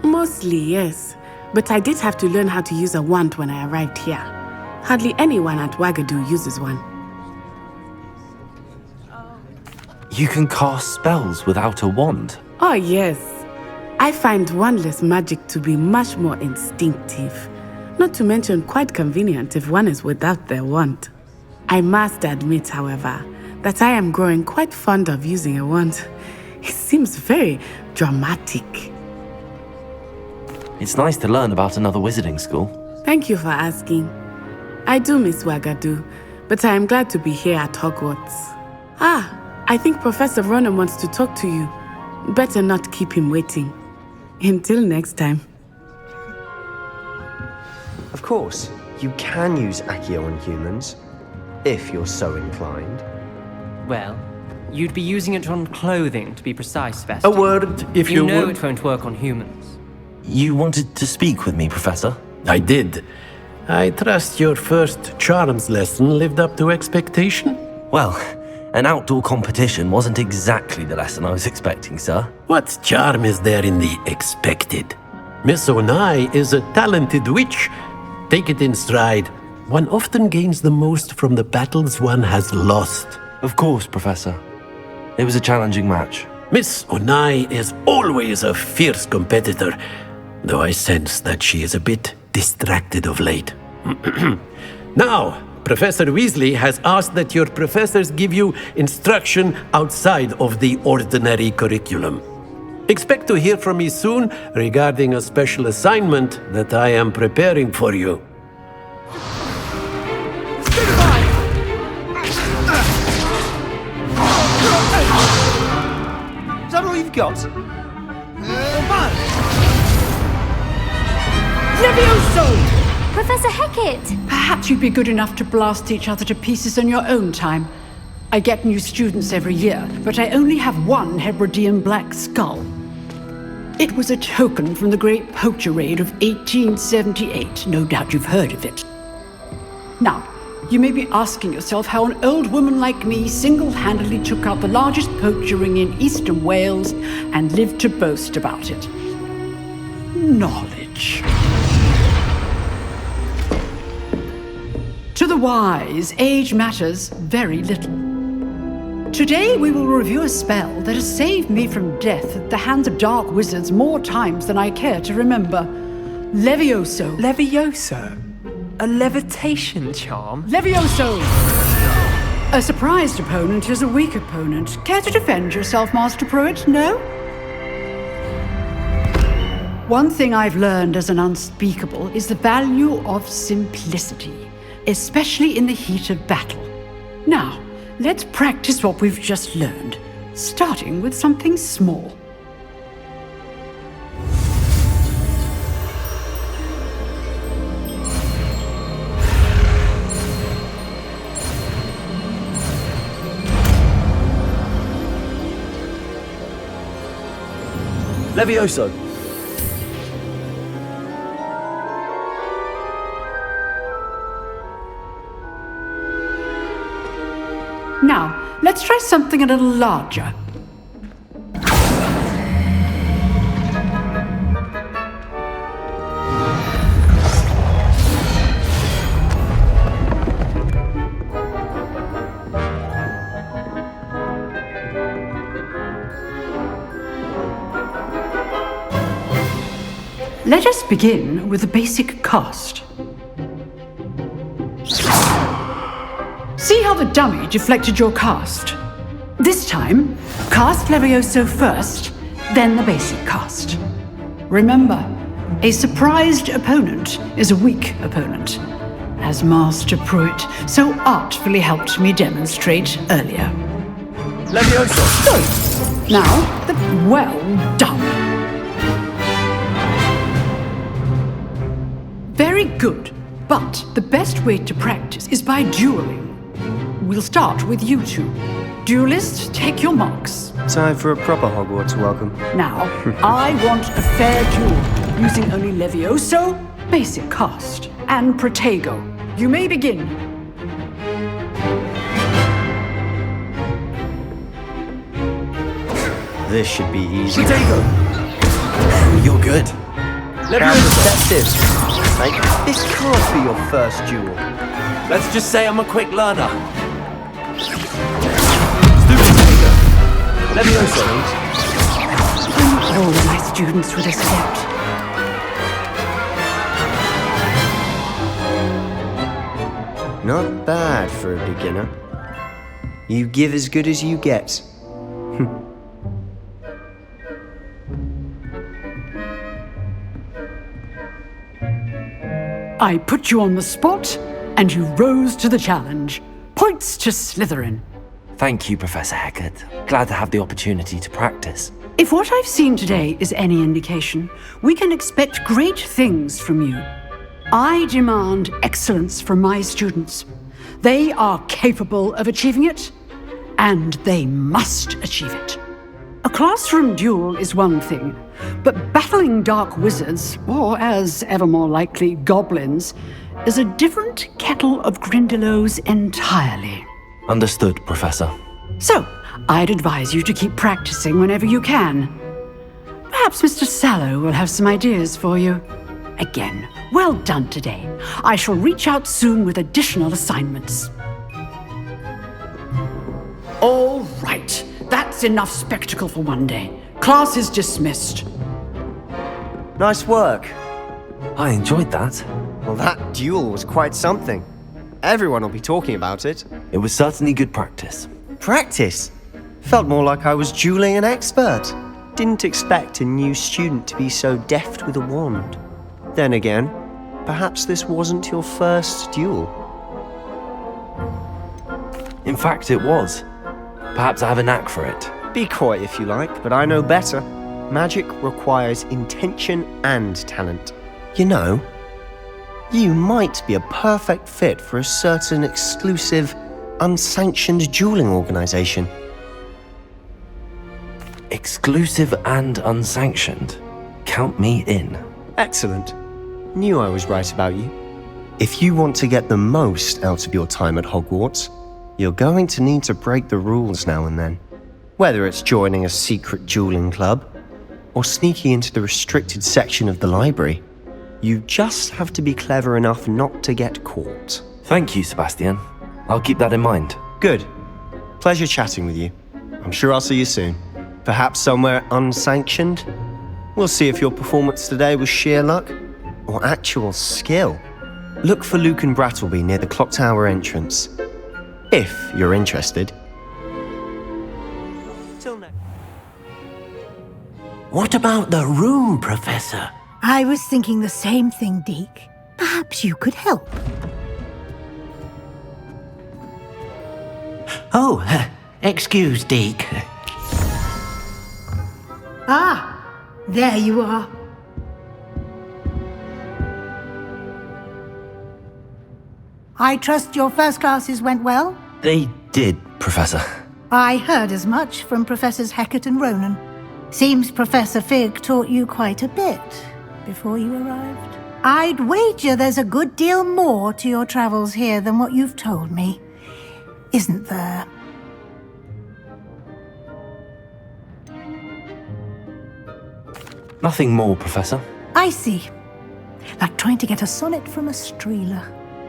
Mostly, yes. But I did have to learn how to use a wand when I arrived here. Hardly anyone at Wagadu uses one.
You can cast spells without a wand?
Oh, yes. I find wandless magic to be much more instinctive. Not to mention quite convenient if one is without their wand. I must admit, however, that I am growing quite fond of using a wand. It seems very dramatic.
It's nice to learn about another wizarding school.
Thank you for asking. I do miss Wagadu, but I am glad to be here at Hogwarts. I think Professor Ronan wants to talk to you. Better not keep him waiting. Until next time.
Of course, you can use Accio on humans, if you're so inclined.
Well, you'd be using it on clothing, to be precise, Best.
A word, if you
know
would.
it won't work on humans.
You wanted to speak with me, Professor?
I did. I trust your first charms lesson lived up to expectation?
Well, an outdoor competition wasn't exactly the lesson I was expecting, sir.
What charm is there in the expected? Miss Onai is a talented witch. Take it in stride. One often gains the most from the battles one has lost.
Of course, Professor. It was a challenging match.
Miss Onai is always a fierce competitor, though I sense that she is a bit distracted of late. Now, Professor Weasley has asked that your professors give you instruction outside of the ordinary curriculum. Expect to hear from me soon regarding a special assignment that I am preparing for you.
Is that all you've got?
Levioso!
Professor Hecat!
Perhaps you'd be good enough to blast each other to pieces in your own time. I get new students every year, but I only have one Hebridean black skull. It was a token from the great poacher raid of 1878. No doubt you've heard of it. Now, you may be asking yourself how an old woman like me single-handedly took out the largest poacher ring in eastern Wales and lived to boast about it. Knowledge. To the wise, age matters very little. Today we will review a spell that has saved me from death at the hands of dark wizards more times than I care to remember. Levioso.
Levioso? A levitation charm?
Levioso! A surprised opponent is a weak opponent. Care to defend yourself, Master Pruitt? No? One thing I've learned as an unspeakable is the value of simplicity, especially in the heat of battle. Now, let's practice what we've just learned, starting with something small.
Levioso.
try something a little larger? Let us begin with the basic cast. See how the dummy deflected your cast? This time, cast Levioso first, then the basic cast. Remember, a surprised opponent is a weak opponent, as Master Pruitt so artfully helped me demonstrate earlier.
Levioso!
Good. Now, well done. Very good, but the best way to practice is by dueling. We'll start with you two. Duelists, take your marks.
Time for a proper Hogwarts welcome.
Now, I want a fair duel, using only Levioso, basic cast, and Protego. You may begin.
This should be easy.
Protego! You're good.
How perceptive. This can't be your first duel.
Let's just say I'm a quick learner. Levioso.
All my students would accept.
Not bad for a beginner. You give as good as you get.
I put you on the spot, and you rose to the challenge. Points to Slytherin.
Thank you, Professor Hecat. Glad to have the opportunity to practice.
If what I've seen today is any indication, we can expect great things from you. I demand excellence from my students. They are capable of achieving it, and they must achieve it. A classroom duel is one thing, but battling dark wizards, or as ever more likely, goblins, is a different kettle of Grindylows entirely.
Understood, Professor.
So, I'd advise you to keep practicing whenever you can. Perhaps Mr. Sallow will have some ideas for you. Again, well done today. I shall reach out soon with additional assignments. All right. That's enough spectacle for one day. Class is dismissed.
Nice work.
I enjoyed that.
Well, that duel was quite something. Everyone will be talking about it.
It was certainly good practice.
Practice? Felt more like I was dueling an expert. Didn't expect a new student to be so deft with a wand. Then again, perhaps this wasn't your first duel.
In fact, it was. Perhaps I have a knack for it.
Be coy if you like, but I know better. Magic requires intention and talent. You know, you might be a perfect fit for a certain exclusive, unsanctioned dueling organization.
Exclusive and unsanctioned? Count me in.
Excellent. Knew I was right about you. If you want to get the most out of your time at Hogwarts, you're going to need to break the rules now and then. Whether it's joining a secret dueling club, or sneaking into the restricted section of the library, you just have to be clever enough not to get caught.
Thank you, Sebastian. I'll keep that in mind.
Good. Pleasure chatting with you. I'm sure I'll see you soon. Perhaps somewhere unsanctioned? We'll see if your performance today was sheer luck or actual skill. Look for Luke and Brattleby near the clock tower entrance. If you're interested. Till next.
What about the room, Professor?
I was thinking the same thing, Deke. Perhaps you could help.
Oh, excuse, Deke.
Ah, there you are. I trust your first classes went well?
They did, Professor.
I heard as much from Professors Hecat and Ronan. Seems Professor Fig taught you quite a bit before you arrived. I'd wager there's a good deal more to your travels here than what you've told me, isn't there?
Nothing more, Professor.
I see. Like trying to get a sonnet from a streeler.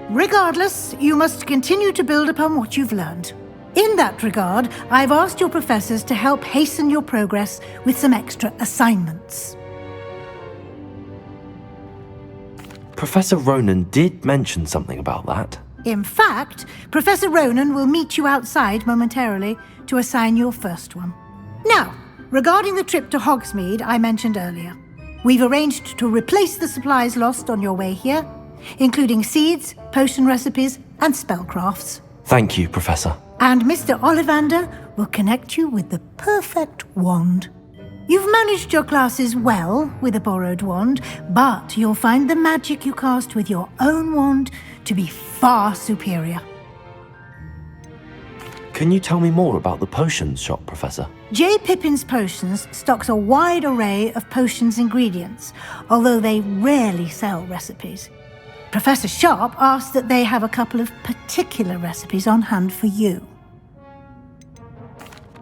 Regardless, you must continue to build upon what you've learned. In that regard, I've asked your professors to help hasten your progress with some extra assignments.
Professor Ronan did mention something about that.
In fact, Professor Ronan will meet you outside momentarily to assign your first one. Now, regarding the trip to Hogsmeade I mentioned earlier, we've arranged to replace the supplies lost on your way here, including seeds, potion recipes, and spellcrafts.
Thank you, Professor.
And Mr. Ollivander will connect you with the perfect wand. You've managed your classes well with a borrowed wand, but you'll find the magic you cast with your own wand to be far superior.
Can you tell me more about the potions shop, Professor?
J. Pippin's Potions stocks a wide array of potions ingredients, although they rarely sell recipes. Professor Sharp asked that they have a couple of particular recipes on hand for you.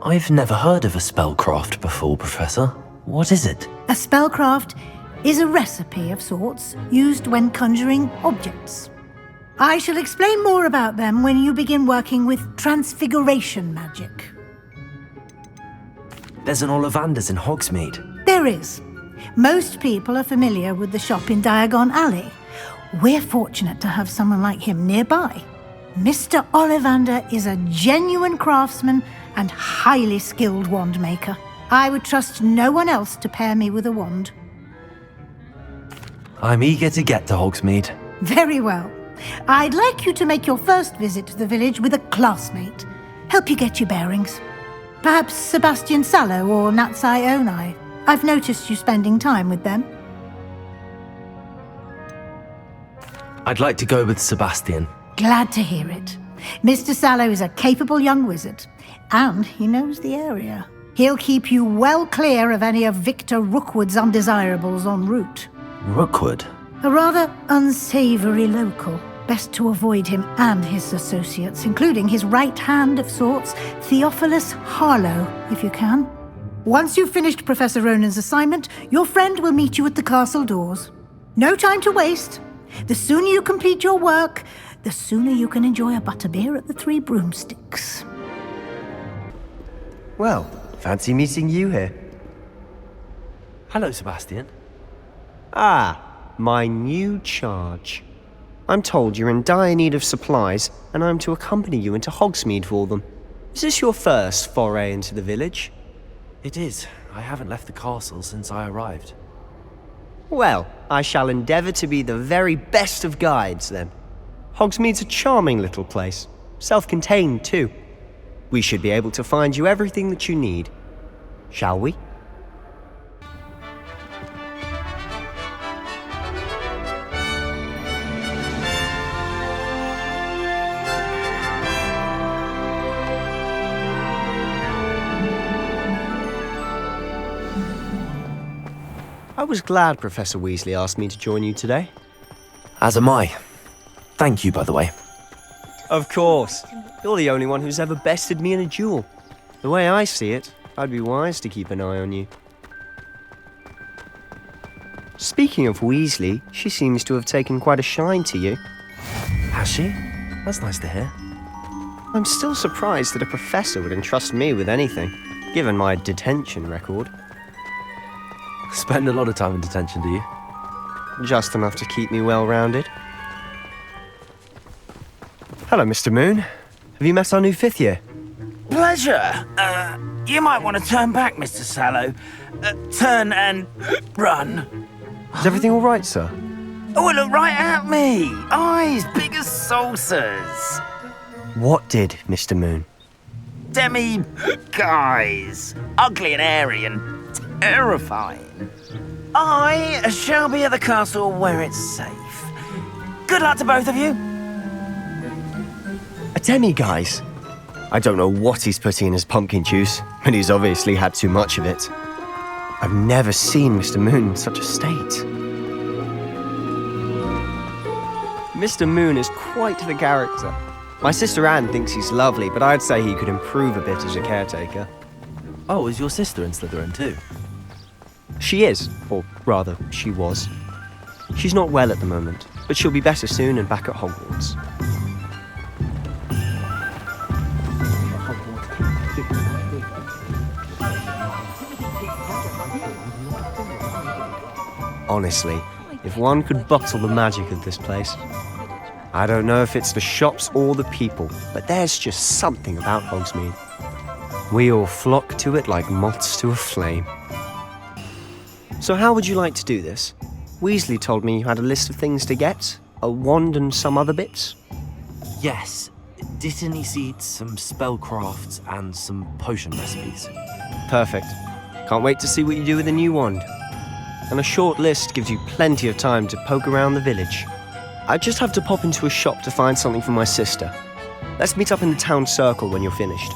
I've never heard of a spellcraft before, Professor. What is it?
A spellcraft is a recipe of sorts used when conjuring objects. I shall explain more about them when you begin working with transfiguration magic.
There's an Ollivander's in Hogsmeade.
There is. Most people are familiar with the shop in Diagon Alley. We're fortunate to have someone like him nearby. Mr. Ollivander is a genuine craftsman and highly skilled wand maker. I would trust no one else to pair me with a wand.
I'm eager to get to Hogsmeade.
Very well. I'd like you to make your first visit to the village with a classmate. Help you get your bearings. Perhaps Sebastian Sallow or Natsai Onai. I've noticed you spending time with them.
I'd like to go with Sebastian.
Glad to hear it. Mr. Sallow is a capable young wizard, and he knows the area. He'll keep you well clear of any of Victor Rookwood's undesirables en route.
Rookwood?
A rather unsavory local. Best to avoid him and his associates, including his right hand of sorts, Theophilus Harlow, if you can. Once you've finished Professor Ronan's assignment, your friend will meet you at the castle doors. No time to waste. The sooner you complete your work, the sooner you can enjoy a butterbeer at the Three Broomsticks.
Well, fancy meeting you here.
Hello, Sebastian.
Ah, my new charge. I'm told you're in dire need of supplies, and I'm to accompany you into Hogsmeade for them. Is this your first foray into the village?
It is. I haven't left the castle since I arrived.
Well, I shall endeavour to be the very best of guides, then. Hogsmeade's a charming little place. Self-contained, too. We should be able to find you everything that you need. Shall we? I was glad Professor Weasley asked me to join you today.
As am I. Thank you, by the way.
Of course. You're the only one who's ever bested me in a duel. The way I see it, I'd be wise to keep an eye on you. Speaking of Weasley, she seems to have taken quite a shine to you.
Has she? That's nice to hear.
I'm still surprised that a professor would entrust me with anything, given my detention record.
Spend a lot of time in detention, do you?
Just enough to keep me well-rounded. Hello, Mr. Moon. Have you met our new fifth year?
Pleasure. You might want to turn back, Mr. Sallow. Turn and run.
Is everything all right, sir?
Oh, look right at me. Eyes big as saucers.
What did, Mr. Moon?
Demi-guys. Ugly and airy and terrifying. I shall be at the castle where it's safe. Good luck to both of you.
A demi-guise? I don't know what he's putting in his pumpkin juice, but he's obviously had too much of it. I've never seen Mr. Moon in such a state. Mr. Moon is quite the character. My sister Anne thinks he's lovely, but I'd say he could improve a bit as a caretaker.
Oh, is your sister in Slytherin too?
She is, or rather, she was. She's not well at the moment, but she'll be better soon and back at Hogwarts. Honestly, if one could bottle the magic of this place. I don't know if it's the shops or the people, but there's just something about Hogsmeade. We all flock to it like moths to a flame. So how would you like to do this? Weasley told me you had a list of things to get, a wand and some other bits.
Yes. Didn't he seed some spellcrafts and some potion recipes?
Perfect. Can't wait to see what you do with the new wand. And a short list gives you plenty of time to poke around the village. I just have to pop into a shop to find something for my sister. Let's meet up in the town circle when you're finished.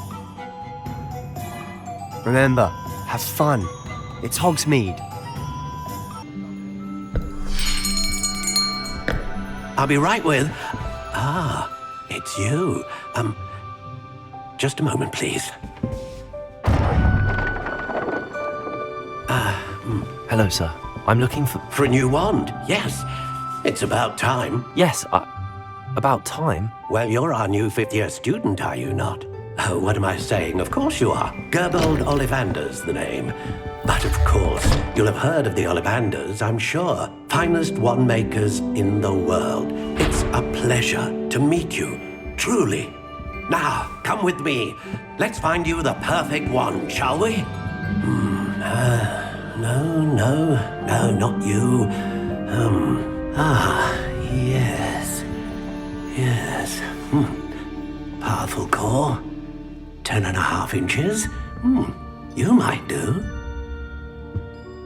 Remember, have fun. It's Hogsmeade.
I'll be right with... it's you. Just a moment, please.
Hello, sir. I'm looking for...
For a new wand, yes. It's about time.
Yes, about time?
Well, you're our new fifth-year student, are you not? Oh, what am I saying? Of course you are. Gerbold Ollivander's the name. But of course, you'll have heard of the Ollivanders, I'm sure. Finest wand makers in the world. It's a pleasure to meet you, truly. Now, come with me. Let's find you the perfect wand, shall we? No, not you. Yes. Powerful core. 10.5 inches. You might do.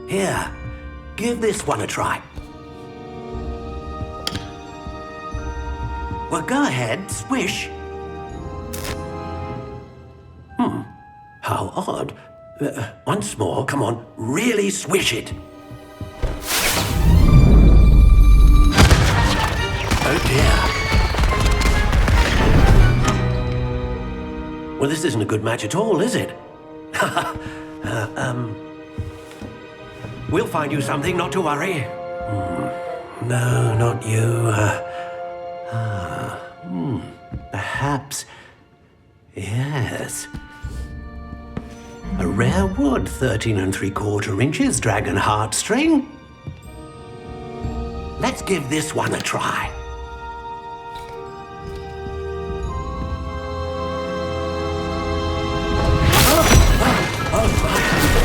Here, give this one a try. Well, go ahead, swish. How odd. Once more, come on, really swish it. Oh dear. Well, this isn't a good match at all, is it? We'll find you something, not to worry. No, not you. Perhaps... Yes. A rare wood, 13 3/4 inches, dragon heartstring. Let's give this one a try.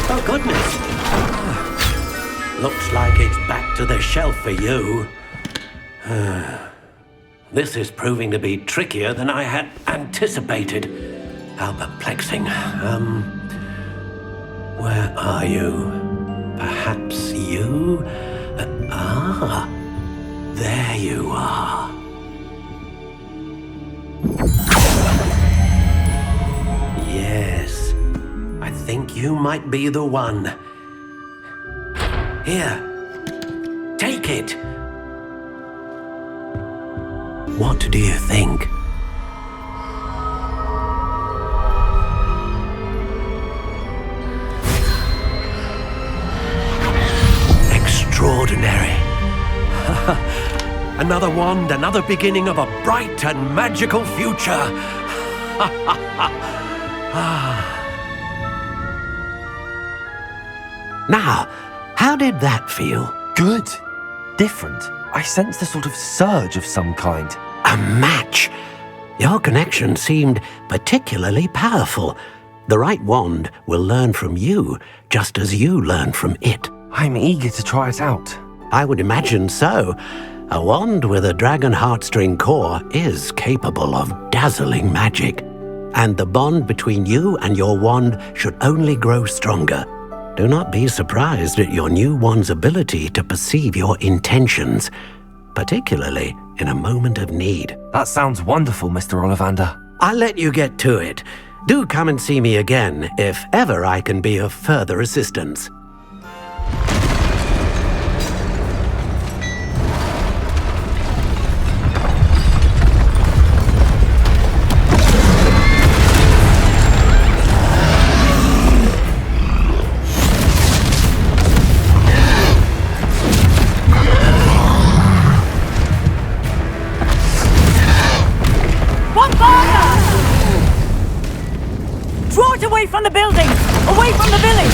Oh, goodness. Looks like it's back to the shelf for you. This is proving to be trickier than I had anticipated. How perplexing. Where are you? Perhaps you? There you are. Yes, I think you might be the one. Here, take it. What do you think? Extraordinary. Another wand, another beginning of a bright and magical future. Now, how did that feel?
Good. Different. I sensed a sort of surge of some kind.
A match. Your connection seemed particularly powerful. The right wand will learn from you, just as you learn from it.
I'm eager to try it out.
I would imagine so. A wand with a dragon heartstring core is capable of dazzling magic. And the bond between you and your wand should only grow stronger. Do not be surprised at your new wand's ability to perceive your intentions, particularly in a moment of need.
That sounds wonderful, Mr. Ollivander.
I'll let you get to it. Do come and see me again if ever I can be of further assistance.
Lily!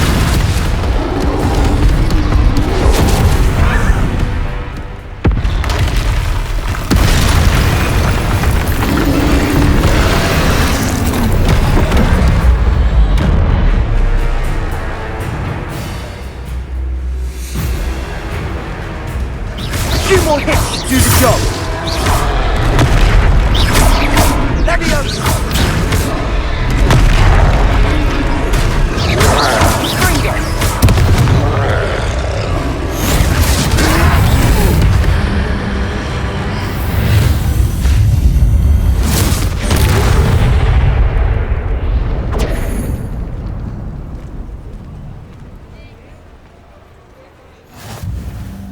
Few more hits to do the job. Leviosa! Gringotts!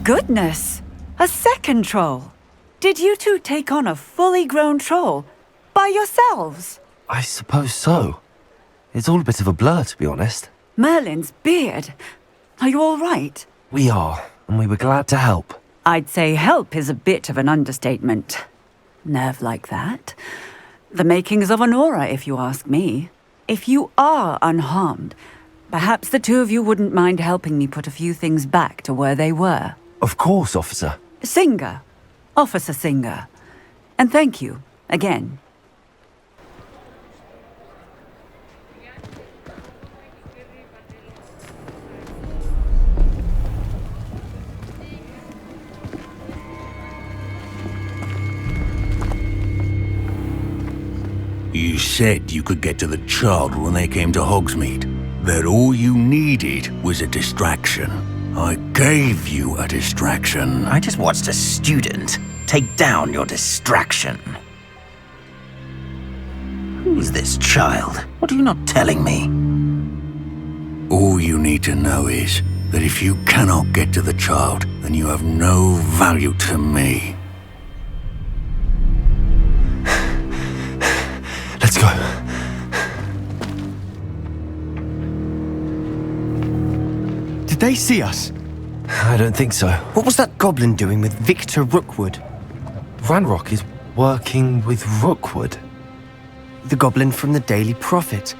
Goodness! A second troll! Did you two take on a fully grown troll? By yourselves?
I suppose so. It's all a bit of a blur, to be honest.
Merlin's beard. Are you all right?
We are, and we were glad to help.
I'd say help is a bit of an understatement. Nerve like that. The makings of an aura, if you ask me. If you are unharmed, perhaps the two of you wouldn't mind helping me put a few things back to where they were.
Of course, officer.
Singer. Officer Singer. And thank you, again.
You said you could get to the child when they came to Hogsmeade. That all you needed was a distraction. I gave you a distraction.
I just watched a student take down your distraction. Who's this child? What are you not telling me?
All you need to know is that if you cannot get to the child, then you have no value to me.
Let's go.
Did they see us?
I don't think so.
What was that goblin doing with Victor Rookwood?
Ranrok is working with Rookwood.
The goblin from the Daily Prophet.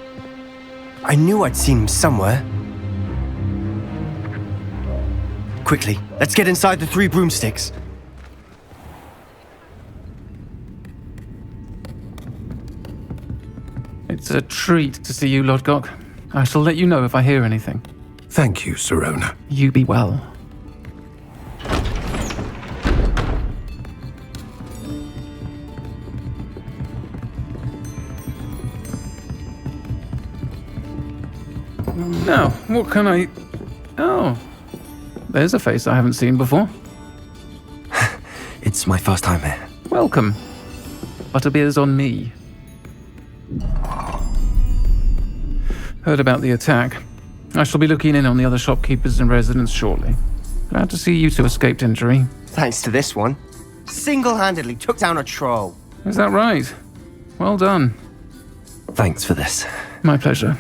I knew I'd seen him somewhere. Quickly, let's get inside the 3 broomsticks.
It's a treat to see you, Lodgok. I shall let you know if I hear anything.
Thank you, Sirona.
You be well. Now, what can I... Oh, there's a face I haven't seen before.
It's my first time here.
Welcome. Butterbeer's on me. Heard about the attack. I shall be looking in on the other shopkeepers and residents shortly. Glad to see you two escaped injury.
Thanks to this one. Single-handedly took down a troll.
Is that right? Well done.
Thanks for this.
My pleasure.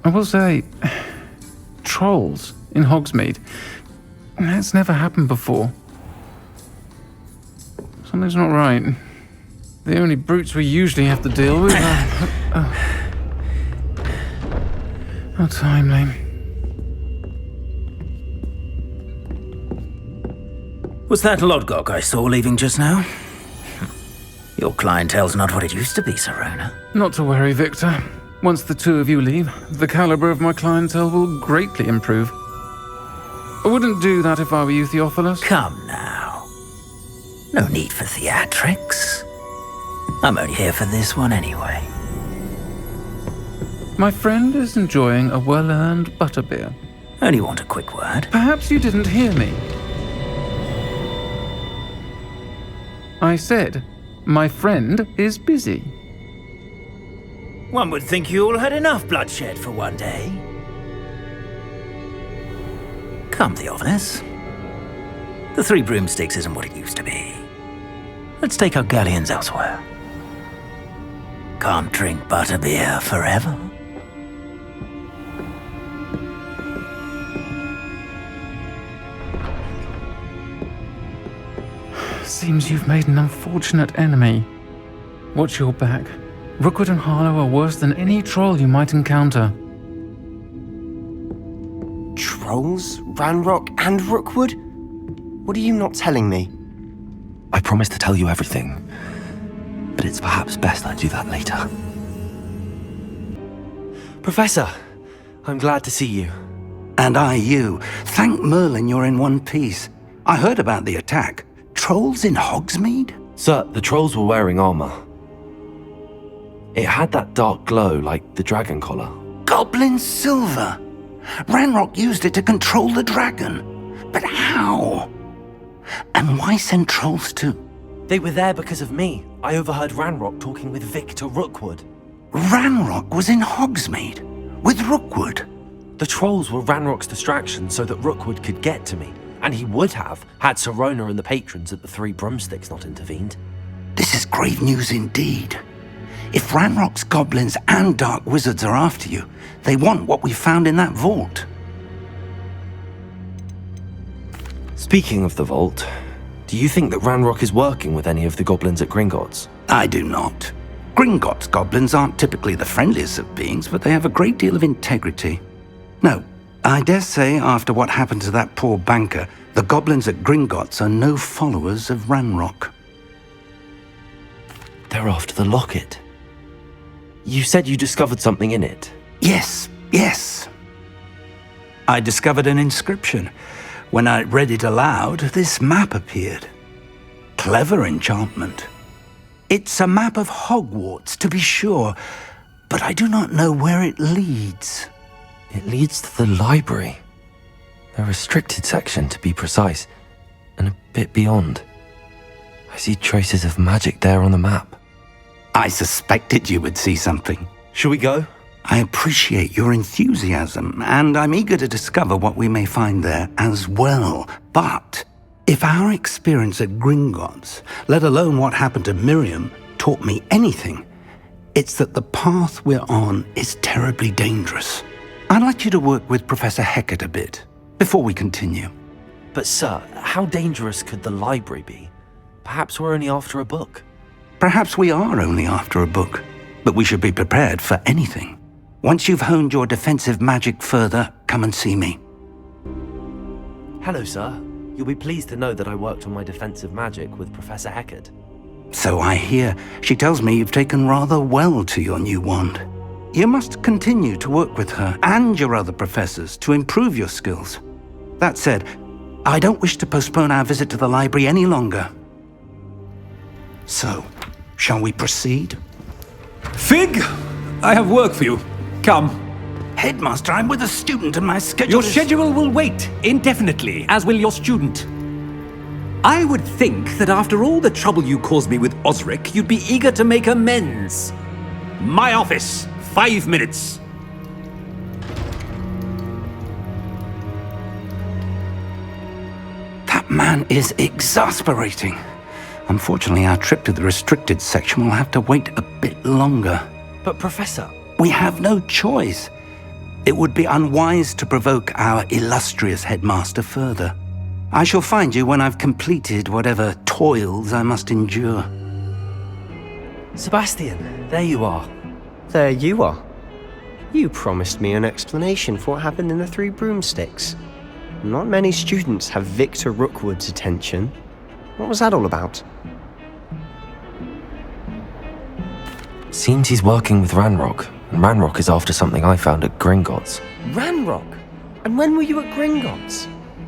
I will say, trolls in Hogsmeade. That's never happened before. Something's not right. The only brutes we usually have to deal with are... How timely.
Was that Lodgok I saw leaving just now? Your clientele's not what it used to be, Sirona.
Not to worry, Victor. Once the two of you leave, the caliber of my clientele will greatly improve. I wouldn't do that if I were you, Theophilus.
Come now. No need for theatrics. I'm only here for this one anyway.
My friend is enjoying a well-earned butterbeer.
Only want a quick word.
Perhaps you didn't hear me. I said, my friend is busy.
One would think you all had enough bloodshed for one day. Come, Theophilus. The 3 broomsticks isn't what it used to be. Let's take our galleons elsewhere. Can't drink butterbeer forever.
Seems you've made an unfortunate enemy. Watch your back. Rookwood and Harlow are worse than any troll you might encounter.
Trolls, Ranrok, and Rookwood? What are you not telling me?
I promise to tell you everything, but it's perhaps best I do that later. Professor, I'm glad to see you.
And I you. Thank Merlin you're in one piece. I heard about the attack. Trolls in Hogsmeade?
Sir, the trolls were wearing armor. It had that dark glow like the dragon collar.
Goblin silver! Ranrok used it to control the dragon. But how? And why send trolls to...
They were there because of me. I overheard Ranrok talking with Victor Rookwood.
Ranrok was in Hogsmeade? With Rookwood?
The trolls were Ranrock's distraction so that Rookwood could get to me. And he would have, had Sirona and the patrons at the Three Broomsticks not intervened.
This is grave news indeed. If Ranrock's goblins and dark wizards are after you, they want what we found in that vault.
Speaking of the vault, do you think that Ranrok is working with any of the goblins at Gringotts?
I do not. Gringotts goblins aren't typically the friendliest of beings, but they have a great deal of integrity. No, I dare say after what happened to that poor banker, the goblins at Gringotts are no followers of Ranrok.
They're after the locket. You said you discovered something in it.
Yes. I discovered an inscription. When I read it aloud, this map appeared. Clever enchantment. It's a map of Hogwarts, to be sure, but I do not know where it leads.
It leads to the library. The restricted section, to be precise, and a bit beyond. I see traces of magic there on the map.
I suspected you would see something.
Shall we go?
I appreciate your enthusiasm, and I'm eager to discover what we may find there as well. But if our experience at Gringotts, let alone what happened to Miriam, taught me anything, it's that the path we're on is terribly dangerous. I'd like you to work with Professor Hecat a bit, before we continue.
But sir, how dangerous could the library be? Perhaps we're only after a book.
Perhaps we are only after a book, but we should be prepared for anything. Once you've honed your defensive magic further, come and see me.
Hello, sir. You'll be pleased to know that I worked on my defensive magic with Professor Hecat.
So I hear. She tells me you've taken rather well to your new wand. You must continue to work with her and your other professors to improve your skills. That said, I don't wish to postpone our visit to the library any longer. So, shall we proceed?
Fig, I have work for you. Come.
Headmaster, I'm with a student and my schedule
Your schedule will wait indefinitely, as will your student. I would think that after all the trouble you caused me with Osric, you'd be eager to make amends. My office, 5 minutes.
That man is exasperating. Unfortunately, our trip to the restricted section will have to wait a bit longer.
But Professor...
We have no choice. It would be unwise to provoke our illustrious headmaster further. I shall find you when I've completed whatever toils I must endure.
Sebastian, there you are.
There you are. You promised me an explanation for what happened in the Three Broomsticks. Not many students have Victor Rookwood's attention. What was that all about?
Seems he's working with Ranrok, and Ranrok is after something I found at Gringotts.
Ranrok? And when were you at Gringotts?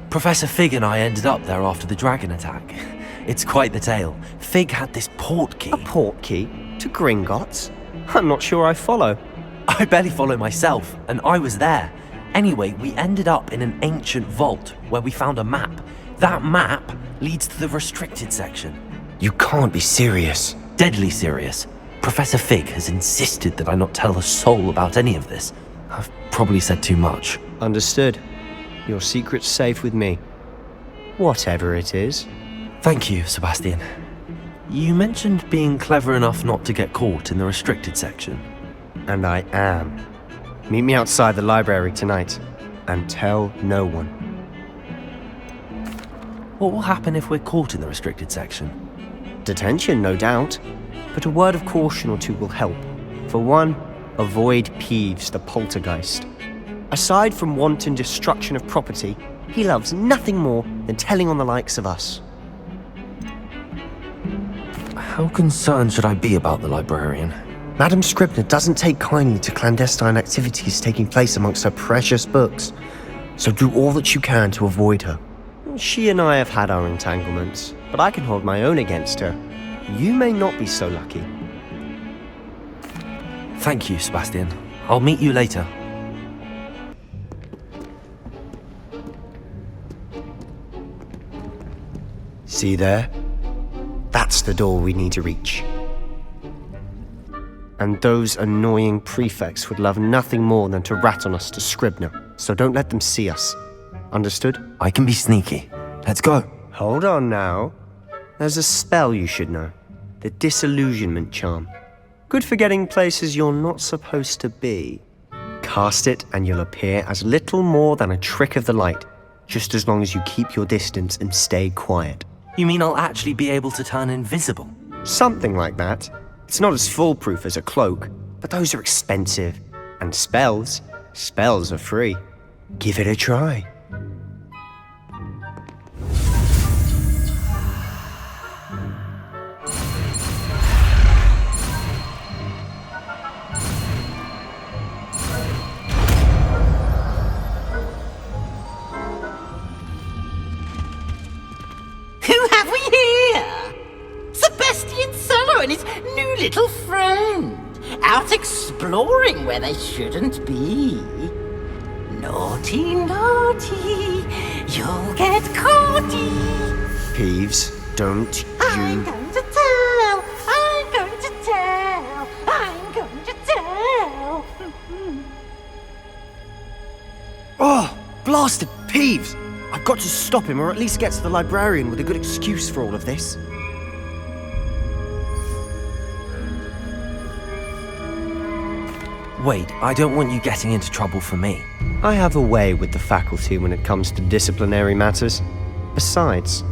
Professor Fig and I ended up there after the dragon attack. It's quite the tale. Fig had this port key.
A port key? To Gringotts? I'm not sure I follow.
I barely follow myself, and I was there. Anyway, we ended up in an ancient vault where we found a map. That map leads to the restricted section.
You can't be serious.
Deadly serious. Professor Fig has insisted that I not tell a soul about any of this. I've probably said too much.
Understood. Your secret's safe with me. Whatever it is.
Thank you, Sebastian. You mentioned being clever enough not to get caught in the restricted section.
And I am. Meet me outside the library tonight, and tell no one.
What will happen if we're caught in the restricted section?
Detention, no doubt. But a word of caution or two will help. For one, avoid Peeves the poltergeist. Aside from wanton destruction of property, he loves nothing more than telling on the likes of us.
How concerned should I be about the librarian?
Madame Scribner doesn't take kindly to clandestine activities taking place amongst her precious books, so do all that you can to avoid her. She and I have had our entanglements, but I can hold my own against her. You may not be so lucky.
Thank you, Sebastian. I'll meet you later.
See there? That's the door we need to reach. And those annoying prefects would love nothing more than to rat on us to Scribner, so don't let them see us. Understood?
I can be sneaky. Let's go.
Hold on now. There's a spell you should know. The Disillusionment Charm. Good for getting places you're not supposed to be. Cast it and you'll appear as little more than a trick of the light, just as long as you keep your distance and stay quiet.
You mean I'll actually be able to turn invisible?
Something like that. It's not as foolproof as a cloak, but those are expensive. And spells are free. Give it a try.
Who have we here? Sebastian Suller and his new little friend, out exploring where they shouldn't be. Naughty, naughty, you'll get caughty.
Peeves, don't
I'm
you...
going to tell, I'm going to tell, I'm going to tell.
Oh, blasted Peeves! I've got to stop him, or at least get to the librarian with a good excuse for all of this.
Wait, I don't want you getting into trouble for me.
I have a way with the faculty when it comes to disciplinary matters. Besides,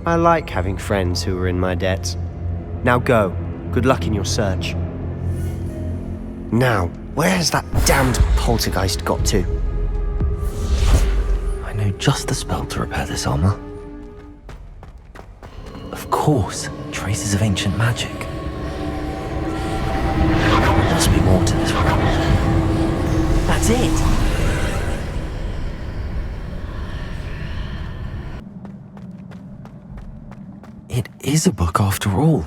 I like having friends who are in my debt. Now go. Good luck in your search. Now, where has that damned poltergeist got to?
I know just the spell to repair this armor. Of course, traces of ancient magic. There must be more to this one. That's it! It is a book after all.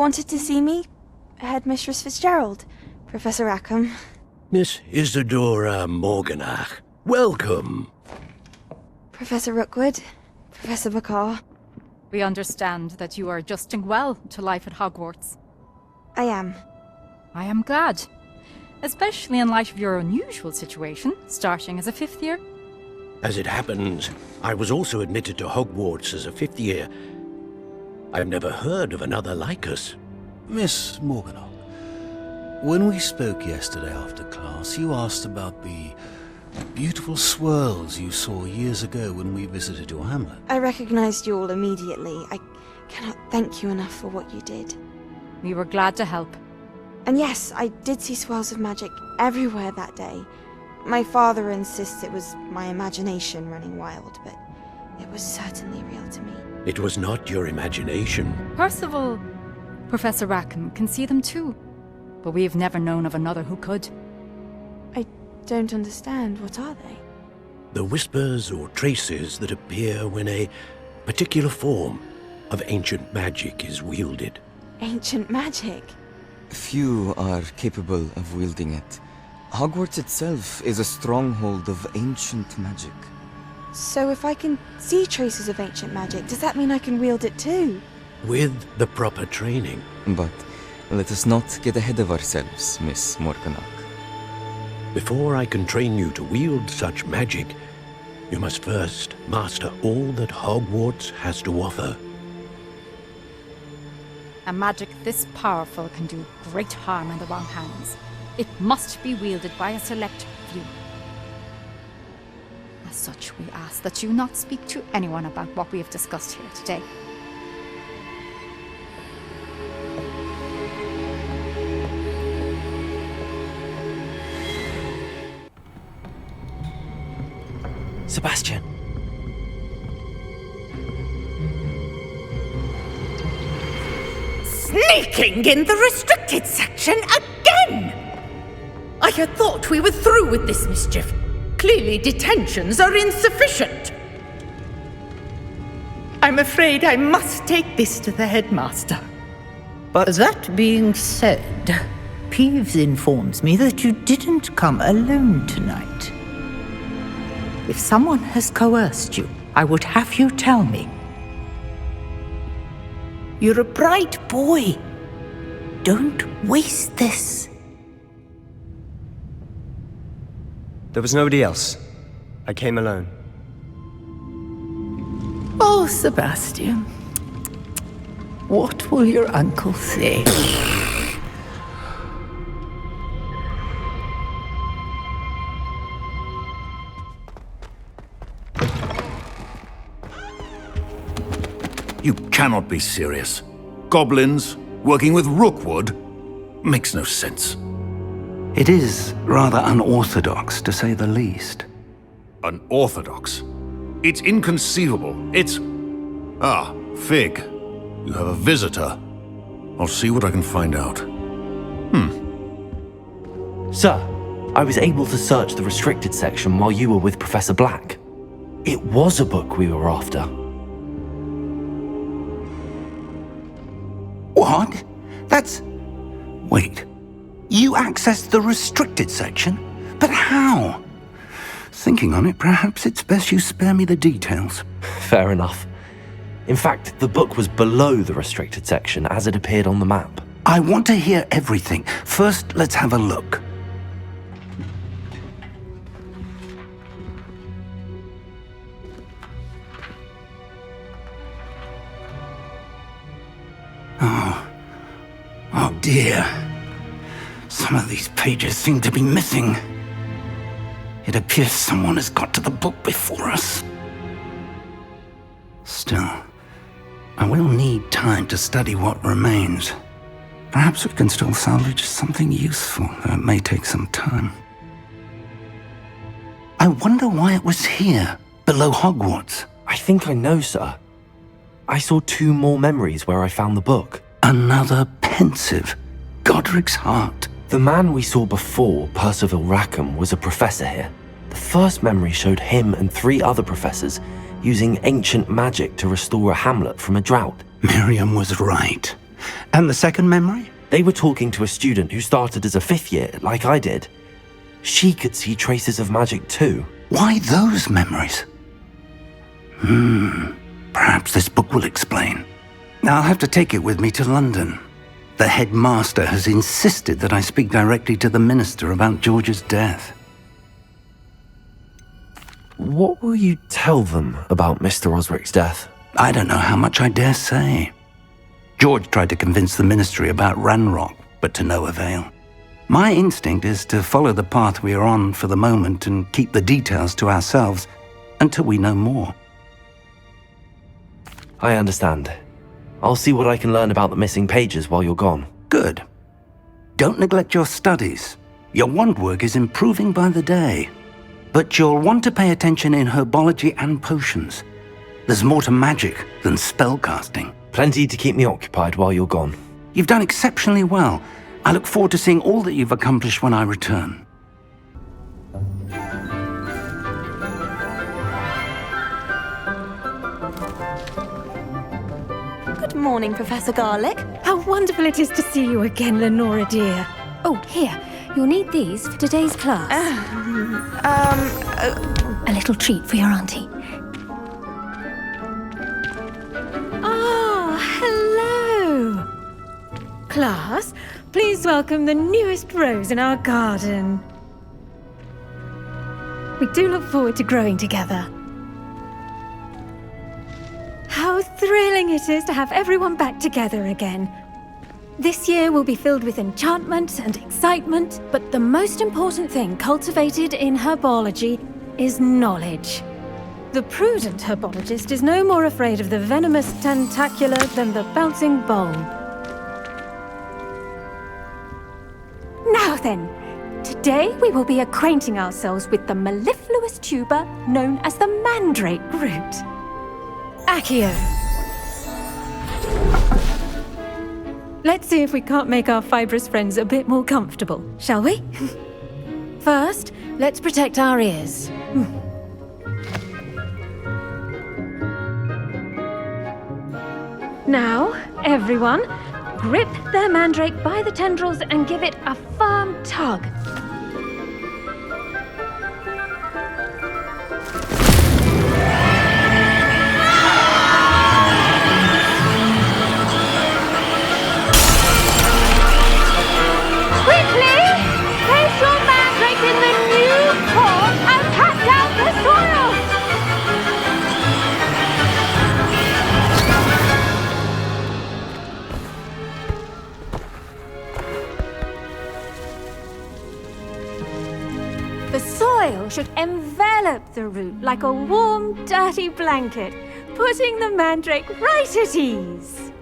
wanted to see me? Headmistress Fitzgerald, Professor Rackham.
Miss Isadora Morganach, welcome.
Professor Rookwood, Professor Bakar.
We understand that you are adjusting well to life at Hogwarts.
I am.
I am glad. Especially in light of your unusual situation, starting as a 5th year.
As it happens, I was also admitted to Hogwarts as a 5th year. I've never heard of another like us.
Miss Morganach, when we spoke yesterday after class, you asked about the beautiful swirls you saw years ago when we visited your hamlet.
I recognized you all immediately. I cannot thank you enough for what you did.
We were glad to help.
And yes, I did see swirls of magic everywhere that day. My father insists it was my imagination running wild, but it was certainly real to me.
It was not your imagination.
Percival, Professor Rackham can see them too. But we've never known of another who could.
I don't understand. What are they?
The whispers or traces that appear when a particular form of ancient magic is wielded.
Ancient magic?
Few are capable of wielding it. Hogwarts itself is a stronghold of ancient magic.
So if I can see traces of ancient magic, does that mean I can wield it too?
With the proper training.
But let us not get ahead of ourselves, Miss Morganach.
Before I can train you to wield such magic, you must first master all that Hogwarts has to offer.
A magic this powerful can do great harm in the wrong hands. It must be wielded by a select few. As such, we ask that you not speak to anyone about what we have discussed here today.
Sebastian.
Sneaking in the restricted section again! I had thought we were through with this mischief. Clearly detentions are insufficient. I'm afraid I must take this to the headmaster.
But that being said, Peeves informs me that you didn't come alone tonight. If someone has coerced you, I would have you tell me. You're a bright boy. Don't waste this.
There was nobody else. I came alone.
Oh, Sebastian. What will your uncle say?
You cannot be serious. Goblins working with Rookwood makes no sense.
It is rather unorthodox, to say the least.
Unorthodox? It's inconceivable. It's... Ah, Fig. You have a visitor. I'll see what I can find out.
Sir, I was able to search the restricted section while you were with Professor Black. It was a book we were after.
What? That's... Wait. You accessed the restricted section? But how? Thinking on it, perhaps it's best you spare me the details.
Fair enough. In fact, the book was below the restricted section as it appeared on the map.
I want to hear everything. First, let's have a look. Oh dear. Some of these pages seem to be missing. It appears someone has got to the book before us. Still, I will need time to study what remains. Perhaps we can still salvage something useful, though it may take some time. I wonder why it was here, below Hogwarts.
I think I know, sir. I saw 2 more memories where I found the book.
Another pensive. Godric's heart.
The man we saw before, Percival Rackham, was a professor here. The first memory showed him and 3 other professors using ancient magic to restore a hamlet from a drought.
Miriam was right. And the second memory?
They were talking to a student who started as a 5th year, like I did. She could see traces of magic too.
Why those memories? Perhaps this book will explain. I'll have to take it with me to London. The headmaster has insisted that I speak directly to the minister about George's death.
What will you tell them about Mr. Osric's death?
I don't know how much I dare say. George tried to convince the ministry about Ranrok, but to no avail. My instinct is to follow the path we are on for the moment and keep the details to ourselves until we know more.
I understand. I'll see what I can learn about the missing pages while you're gone.
Good. Don't neglect your studies. Your wand work is improving by the day. But you'll want to pay attention in herbology and potions. There's more to magic than spellcasting.
Plenty to keep me occupied while you're gone.
You've done exceptionally well. I look forward to seeing all that you've accomplished when I return.
Good morning, Professor Garlick.
How wonderful it is to see you again, Lenora dear.
Oh, here. You'll need these for today's class. A little treat for your auntie.
Oh, hello. Class, please welcome the newest rose in our garden. We do look forward to growing together. How thrilling it is to have everyone back together again. This year will be filled with enchantment and excitement, but the most important thing cultivated in herbology is knowledge. The prudent herbologist is no more afraid of the venomous tentacular than the bouncing bulb. Now then, today we will be acquainting ourselves with the mellifluous tuber known as the mandrake root. Accio. Let's see if we can't make our fibrous friends a bit more comfortable, shall we? First, let's protect our ears. Now, everyone, grip their mandrake by the tendrils and give it a firm tug. The soil should envelop the root like a warm, dirty blanket, putting the mandrake right at ease.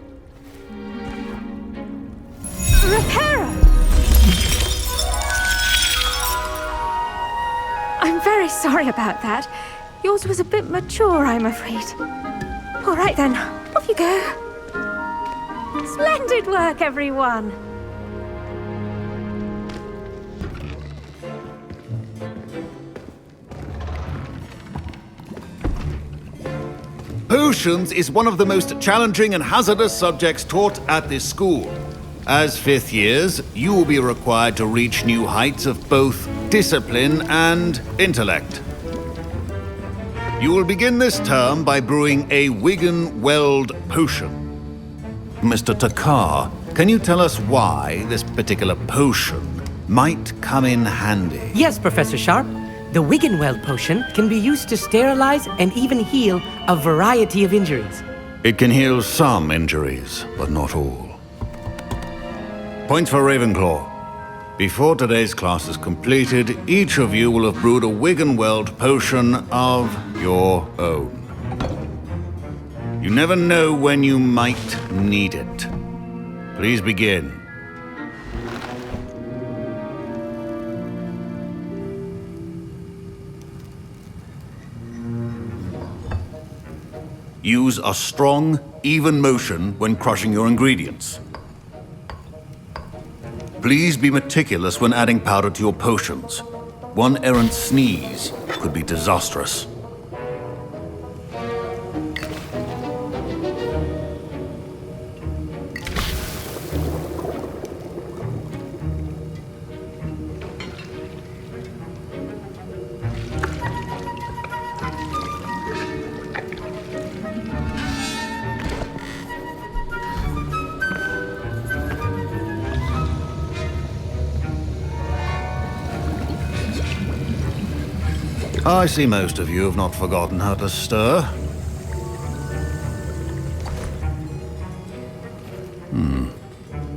Reparo! I'm very sorry about that. Yours was a bit mature, I'm afraid. All right then, off you go. Splendid work, everyone.
Potions is one of the most challenging and hazardous subjects taught at this school. As 5th years, you will be required to reach new heights of both discipline and intellect. You will begin this term by brewing a Wiggenweld potion. Mr. Takar, can you tell us why this particular potion might come in handy?
Yes, Professor Sharp. The Wiggenweld potion can be used to sterilize and even heal a variety of injuries.
It can heal some injuries, but not all. Points for Ravenclaw. Before today's class is completed, each of you will have brewed a Wiggenweld potion of your own. You never know when you might need it. Please begin. Use a strong, even motion when crushing your ingredients. Please be meticulous when adding powder to your potions. One errant sneeze could be disastrous. I see most of you have not forgotten how to stir.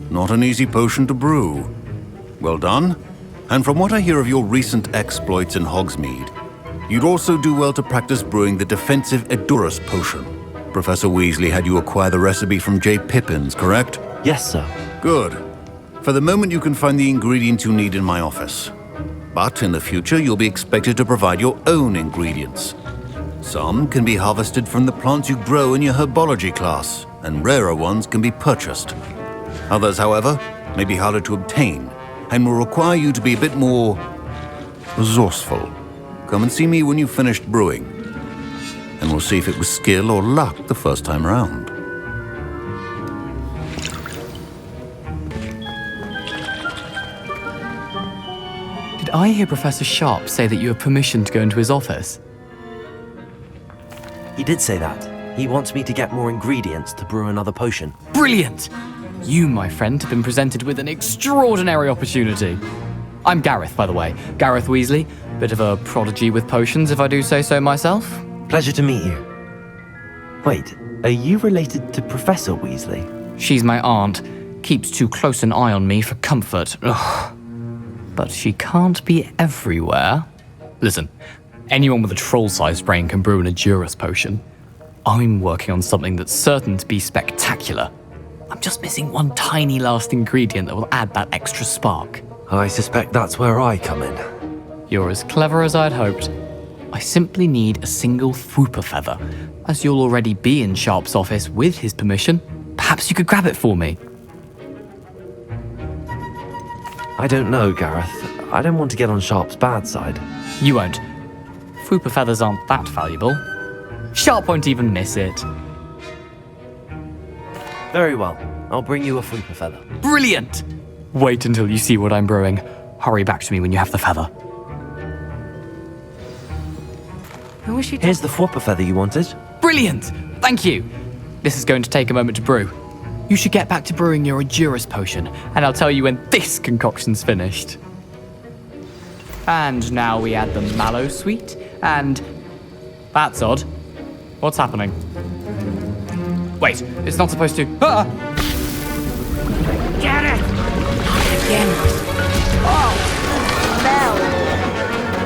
Not an easy potion to brew. Well done. And from what I hear of your recent exploits in Hogsmeade, you'd also do well to practice brewing the defensive Edurus potion. Professor Weasley had you acquire the recipe from J. Pippin's, correct?
Yes, sir.
Good. For the moment, you can find the ingredients you need in my office. But in the future, you'll be expected to provide your own ingredients. Some can be harvested from the plants you grow in your Herbology class, and rarer ones can be purchased. Others, however, may be harder to obtain, and will require you to be a bit more resourceful. Come and see me when you've finished brewing, and we'll see if it was skill or luck the first time around.
Did I hear Professor Sharp say that you have permission to go into his office?
He did say that. He wants me to get more ingredients to brew another potion.
Brilliant! You, my friend, have been presented with an extraordinary opportunity. I'm Gareth, by the way. Gareth Weasley. Bit of a prodigy with potions, if I do say so myself.
Pleasure to meet you. Wait, are you related to Professor Weasley?
She's my aunt. Keeps too close an eye on me for comfort. Ugh. But she can't be everywhere. Listen, anyone with a troll-sized brain can brew an Edurus potion. I'm working on something that's certain to be spectacular. I'm just missing one tiny last ingredient that will add that extra spark.
I suspect that's where I come in.
You're as clever as I'd hoped. I simply need a single Fwooper feather. As you'll already be in Sharp's office with his permission, perhaps you could grab it for me.
I don't know, Gareth. I don't want to get on Sharp's bad side.
You won't. Fwooper feathers aren't that valuable. Sharp won't even miss it.
Very well. I'll bring you a Fwooper feather.
Brilliant! Wait until you see what I'm brewing. Hurry back to me when you have the feather.
Who is she? Here's the Fwooper feather you wanted.
Brilliant! Thank you! This is going to take a moment to brew. You should get back to brewing your Edurus potion, and I'll tell you when this concoction's finished. And now we add the mallow sweet, and... That's odd. What's happening? Wait, it's not supposed to... Ah!
Get it! Again.
Oh, Mel.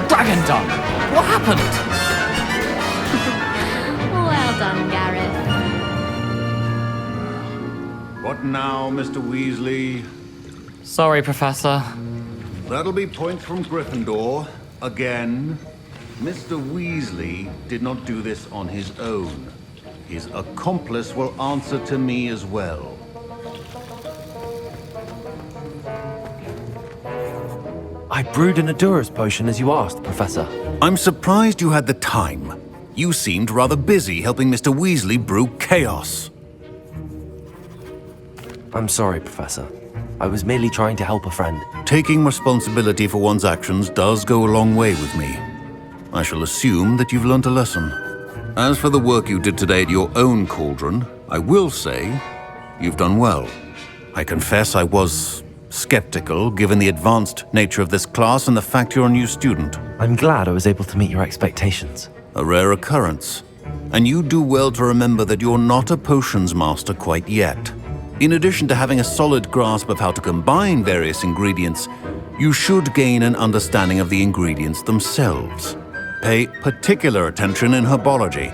Dragon Dung! What happened?
Well done, Gareth.
What now, Mr. Weasley?
Sorry, Professor.
That'll be points from Gryffindor. Again. Mr. Weasley did not do this on his own. His accomplice will answer to me as well.
I brewed an Edurus potion as you asked, Professor.
I'm surprised you had the time. You seemed rather busy helping Mr. Weasley brew chaos.
I'm sorry, Professor. I was merely trying to help a friend.
Taking responsibility for one's actions does go a long way with me. I shall assume that you've learnt a lesson. As for the work you did today at your own cauldron, I will say you've done well. I confess I was skeptical given the advanced nature of this class and the fact you're a new student.
I'm glad I was able to meet your expectations.
A rare occurrence. And you do well to remember that you're not a potions master quite yet. In addition to having a solid grasp of how to combine various ingredients, you should gain an understanding of the ingredients themselves. Pay particular attention in herbology.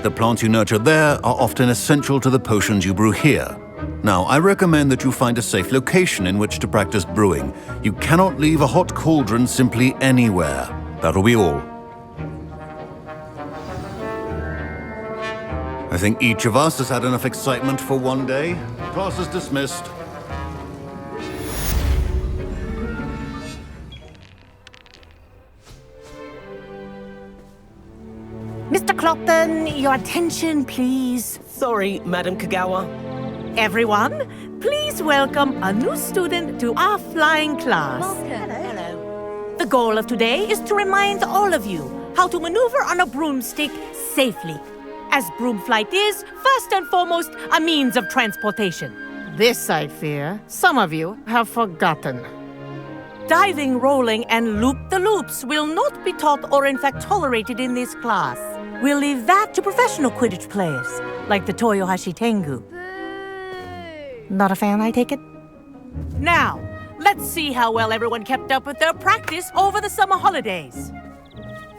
The plants you nurture there are often essential to the potions you brew here. Now, I recommend that you find a safe location in which to practice brewing. You cannot leave a hot cauldron simply anywhere. That'll be all. I think each of us has had enough excitement for one day. Class is dismissed.
Mr. Clopton, your attention, please.
Sorry, Madam Kagawa.
Everyone, please welcome a new student to our flying class.
Hello.
The goal of today is to remind all of you how to maneuver on a broomstick safely, as broom flight is, first and foremost, a means of transportation. This, I fear, some of you have forgotten.
diving, rolling, and loop-the-loops will not be taught or in fact tolerated in this class. We'll leave that to professional Quidditch players, like the Toyohashi Tengu. Not a fan, I take it? Now, let's see how well everyone kept up with their practice over the summer holidays.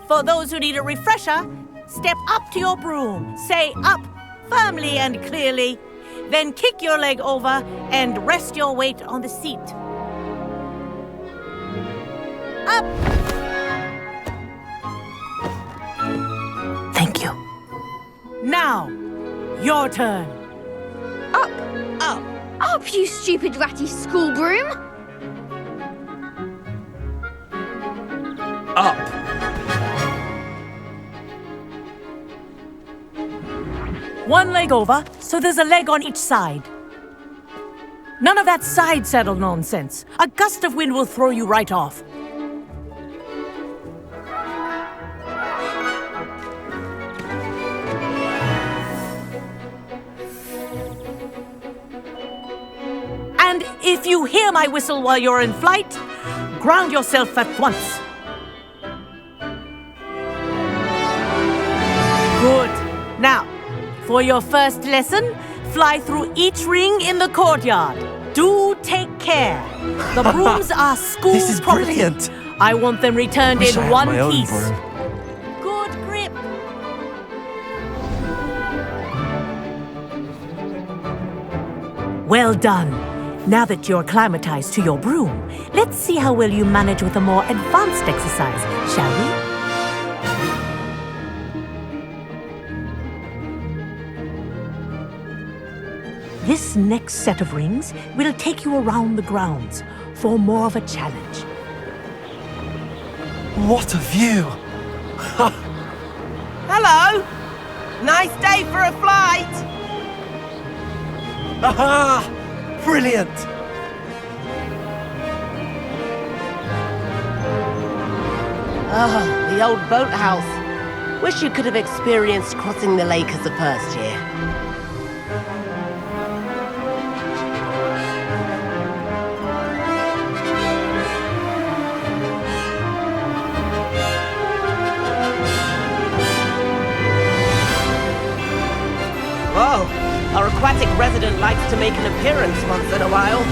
For those who need a refresher, step up to your broom, say up firmly and clearly, then kick your leg over and rest your weight on the seat. Up! Thank you. Now, your turn.
Up! Up! Up, you stupid ratty school broom!
Up!
One leg over, so there's a leg on each side. None of that side saddle nonsense. A gust of wind will throw you right off. And if you hear my whistle while you're in flight, ground yourself at once. Good. Now, for your first lesson, fly through each ring in the courtyard. Do take care. The brooms are school
This is
property.
brilliant.
I want them returned
Wish I
in
had
one
my own
piece.
broom.
Good grip. Well done. Now that you're acclimatized to your broom, let's see how well you manage with a more advanced exercise, shall we? This next set of rings will take you around the grounds for more of a challenge.
What a view!
Hello! Nice day for a flight!
Aha! Brilliant!
Oh, the old boathouse. Wish you could have experienced crossing the lake as a first year. Whoa, our aquatic resident likes to make an appearance once in a while.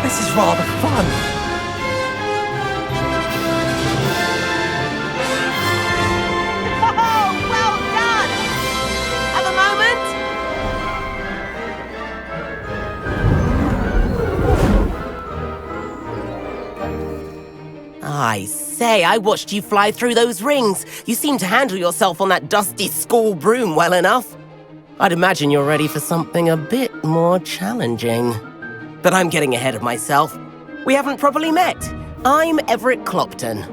This is rather fun.
Oh, well done! Have a moment? I say, I watched you fly through those rings. You seem to handle yourself on that dusty school broom well enough. I'd imagine you're ready for something a bit more challenging. But I'm getting ahead of myself. We haven't properly met. I'm Everett Clopton.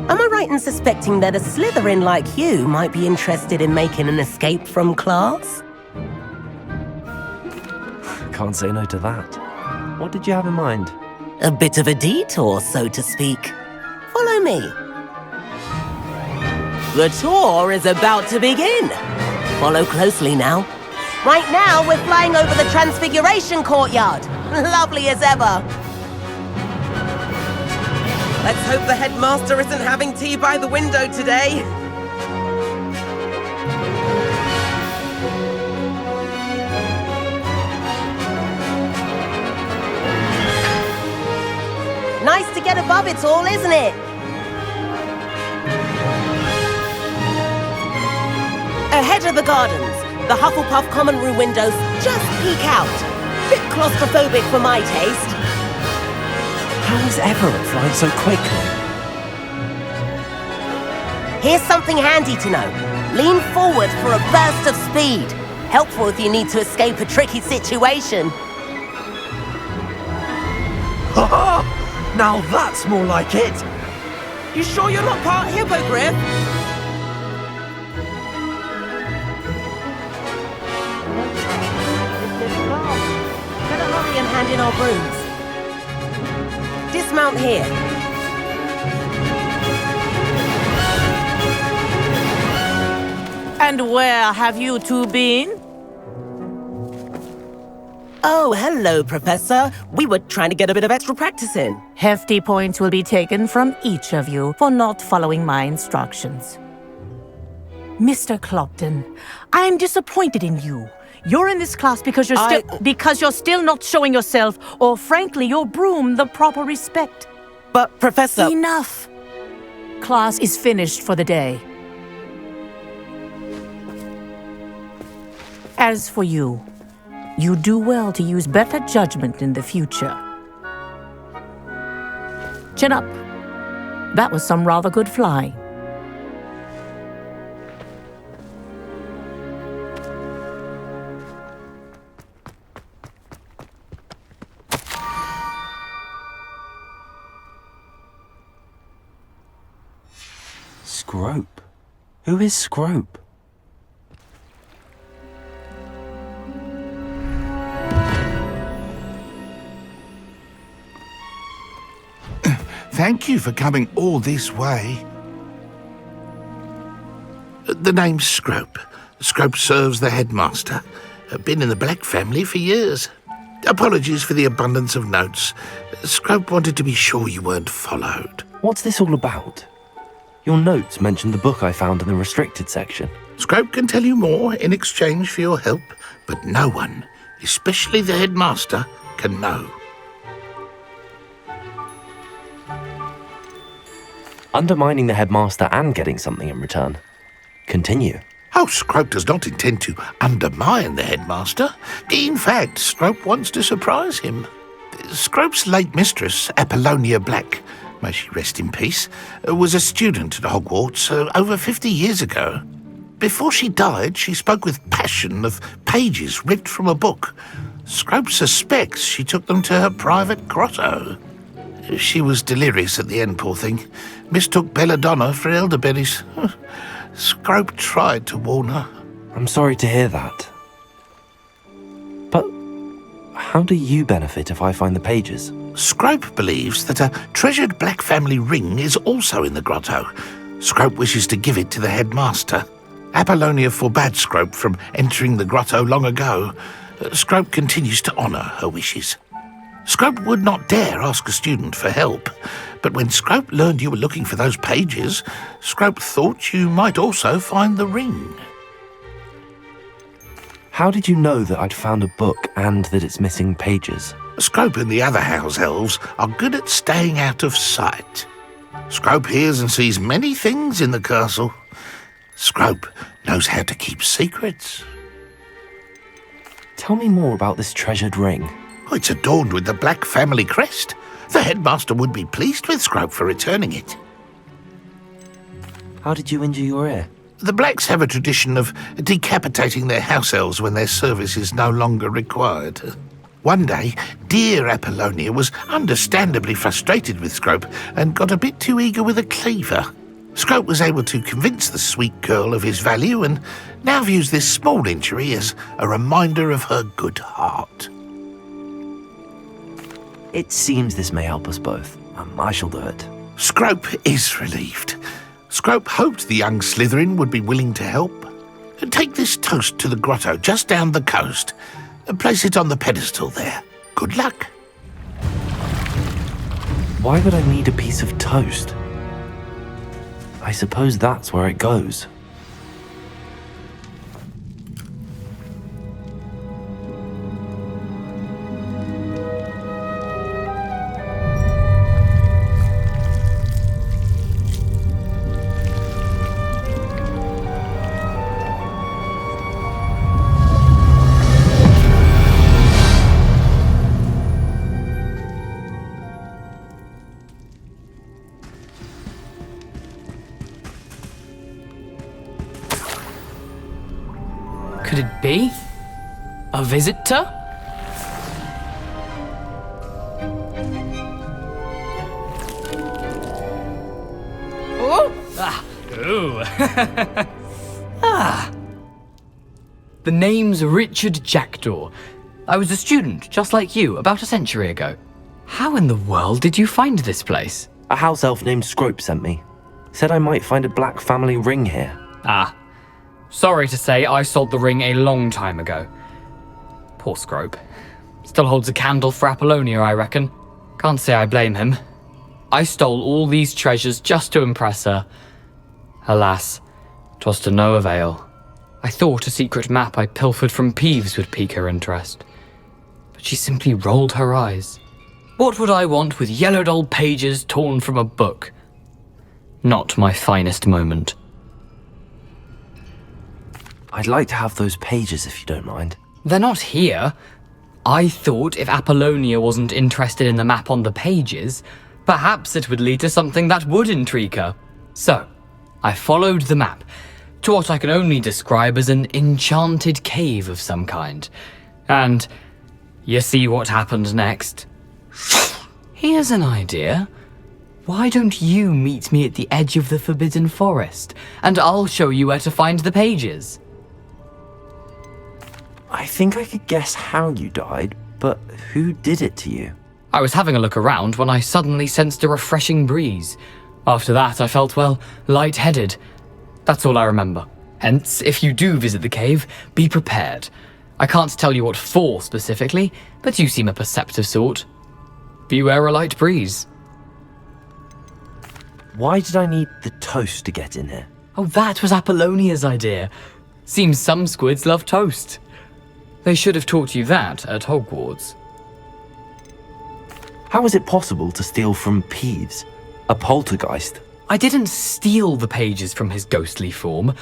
Am I right in suspecting that a Slytherin like you might be interested in making an escape from class?
Can't say no to that. What did you have in mind?
A bit of a detour, so to speak. Follow me. The tour is about to begin. Follow closely now. Right now, we're flying over the Transfiguration Courtyard. Lovely as ever. Let's hope the headmaster isn't having tea by the window today. Nice to get above it all, isn't it? Ahead of the gardens, the Hufflepuff common room windows just peek out. Bit claustrophobic for my taste.
How is Everett flying so quickly?
Here's something handy to know. Lean forward for a burst of speed. Helpful if you need to escape a tricky situation.
Now that's more like it!
You sure you're not part hippogriff? Better hurry and hand in our brooms. dismount here.
And where have you two been?
Oh, hello, Professor. We were trying to get a bit of extra practice in.
Hefty points will be taken from each of you for not following my instructions. Mr. Clopton, I am disappointed in you. You're in this class because you're still not showing yourself, or frankly, your broom the proper respect.
But, Professor...
Enough! Class is finished for the day. As for you, you do well to use better judgment in the future. Chin up. That was some rather good flying.
Scrope? Who is Scrope?
Thank you for coming all this way. The name's Scrope. Scrope serves the headmaster. Been in the Black family for years. Apologies for the abundance of notes. Scrope wanted to be sure you weren't followed.
What's this all about? Your notes mentioned the book I found in the restricted section.
Scrope can tell you more in exchange for your help, but no one, especially the headmaster, can know.
Undermining the headmaster and getting something in return. Continue.
Oh, Scrope does not intend to undermine the headmaster. In fact, Scrope wants to surprise him. Scrope's late mistress, Apollonia Black, may she rest in peace, was a student at Hogwarts over 50 years ago. Before she died, she spoke with passion of pages ripped from a book. Scrope suspects she took them to her private grotto. She was delirious at the end, poor thing. Mistook belladonna for elderberries. Scrope tried to warn her.
I'm sorry to hear that. But how do you benefit if I find the pages?
Scrope believes that a treasured Black family ring is also in the grotto. Scrope wishes to give it to the headmaster. Apollonia forbade Scrope from entering the grotto long ago. Scrope continues to honour her wishes. Scrope would not dare ask a student for help, but when Scrope learned you were looking for those pages, Scrope thought you might also find the ring.
How did you know that I'd found a book and that it's missing pages?
Scrope and the other house elves are good at staying out of sight. Scrope hears and sees many things in the castle. Scrope knows how to keep secrets.
Tell me more about this treasured ring.
It's adorned with the Black family crest. The headmaster would be pleased with Scrope for returning it.
How did you injure your ear?
The Blacks have a tradition of decapitating their house elves when their service is no longer required. One day, dear Apollonia was understandably frustrated with Scrope and got a bit too eager with a cleaver. Scrope was able to convince the sweet girl of his value and now views this small injury as a reminder of her good heart.
It seems this may help us both. I shall do it.
Scrope is relieved. Scrope hoped the young Slytherin would be willing to help. Take this toast to the grotto just down the coast and place it on the pedestal there. Good luck.
Why would I need a piece of toast? I suppose that's where it goes.
Could it be? A visitor? Oh! Ah! Ooh! Ah! The name's Richard Jackdaw. I was a student, just like you, about a century ago.
How in the world did you find this place?
A house elf named Scrope sent me. Said I might find a black family ring here.
Ah. Sorry to say, I sold the ring a long time ago. Poor Scrope. Still holds a candle for Apollonia, I reckon. Can't say I blame him. I stole all these treasures just to impress her. Alas, 'twas to no avail. I thought a secret map I pilfered from Peeves would pique her interest. But she simply rolled her eyes. What would I want with yellowed old pages torn from a book? Not my finest moment.
I'd like to have those pages if you don't mind.
They're not here. I thought if Apollonia wasn't interested in the map on the pages, perhaps it would lead to something that would intrigue her. So, I followed the map to what I can only describe as an enchanted cave of some kind. And you see what happened next? Here's an idea. Why don't you meet me at the edge of the Forbidden Forest, and I'll show you where to find the pages?
I think I could guess how you died, but who did it to you?
I was having a look around when I suddenly sensed a refreshing breeze. After that, I felt, well, lightheaded. That's all I remember. Hence, if you do visit the cave, be prepared. I can't tell you what for specifically, but you seem a perceptive sort. Beware a light breeze.
Why did I need the toast to get in here?
Oh, that was Apollonia's idea. Seems some squids love toast. They should have taught you that at Hogwarts.
How is it possible to steal from Peeves, a poltergeist?
I didn't steal the pages from his ghostly form.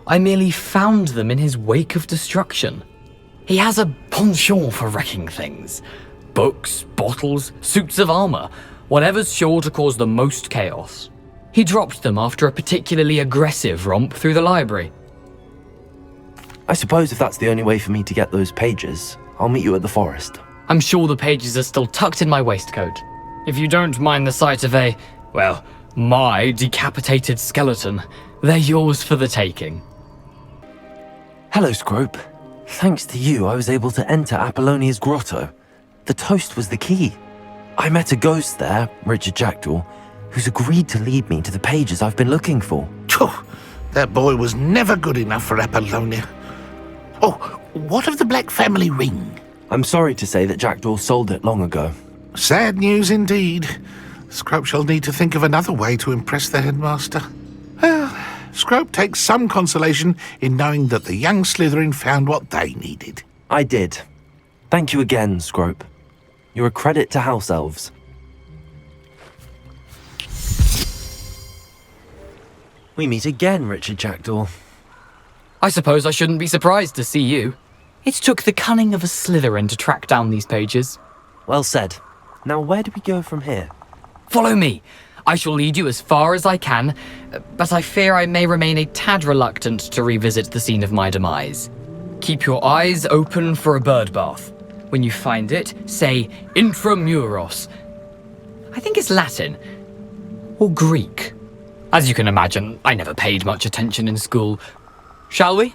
I merely found them in his wake of destruction. He has a penchant for wrecking things. Books, bottles, suits of armor, whatever's sure to cause the most chaos. He dropped them after a particularly aggressive romp through the library.
I suppose if that's the only way for me to get those pages, I'll meet you at the forest.
I'm sure the pages are still tucked in my waistcoat. If you don't mind the sight of my decapitated skeleton, they're yours for the taking.
Hello, Scrope. Thanks to you, I was able to enter Apollonia's grotto. The toast was the key. I met a ghost there, Richard Jackdaw, who's agreed to lead me to the pages I've been looking for.
That boy was never good enough for Apollonia. Oh, what of the Black family ring?
I'm sorry to say that Jackdaw sold it long ago.
Sad news indeed. Scrope shall need to think of another way to impress the headmaster. Well, Scrope takes some consolation in knowing that the young Slytherin found what they needed.
I did. Thank you again, Scrope. You're a credit to house elves. We meet again, Richard Jackdaw.
I suppose I shouldn't be surprised to see you. It took the cunning of a Slytherin to track down these pages.
Well said. Now where do we go from here?
Follow me. I shall lead you as far as I can, but I fear I may remain a tad reluctant to revisit the scene of my demise. Keep your eyes open for a bird bath. When you find it, say intramuros. I think it's Latin. Or Greek. As you can imagine, I never paid much attention in school. Shall we?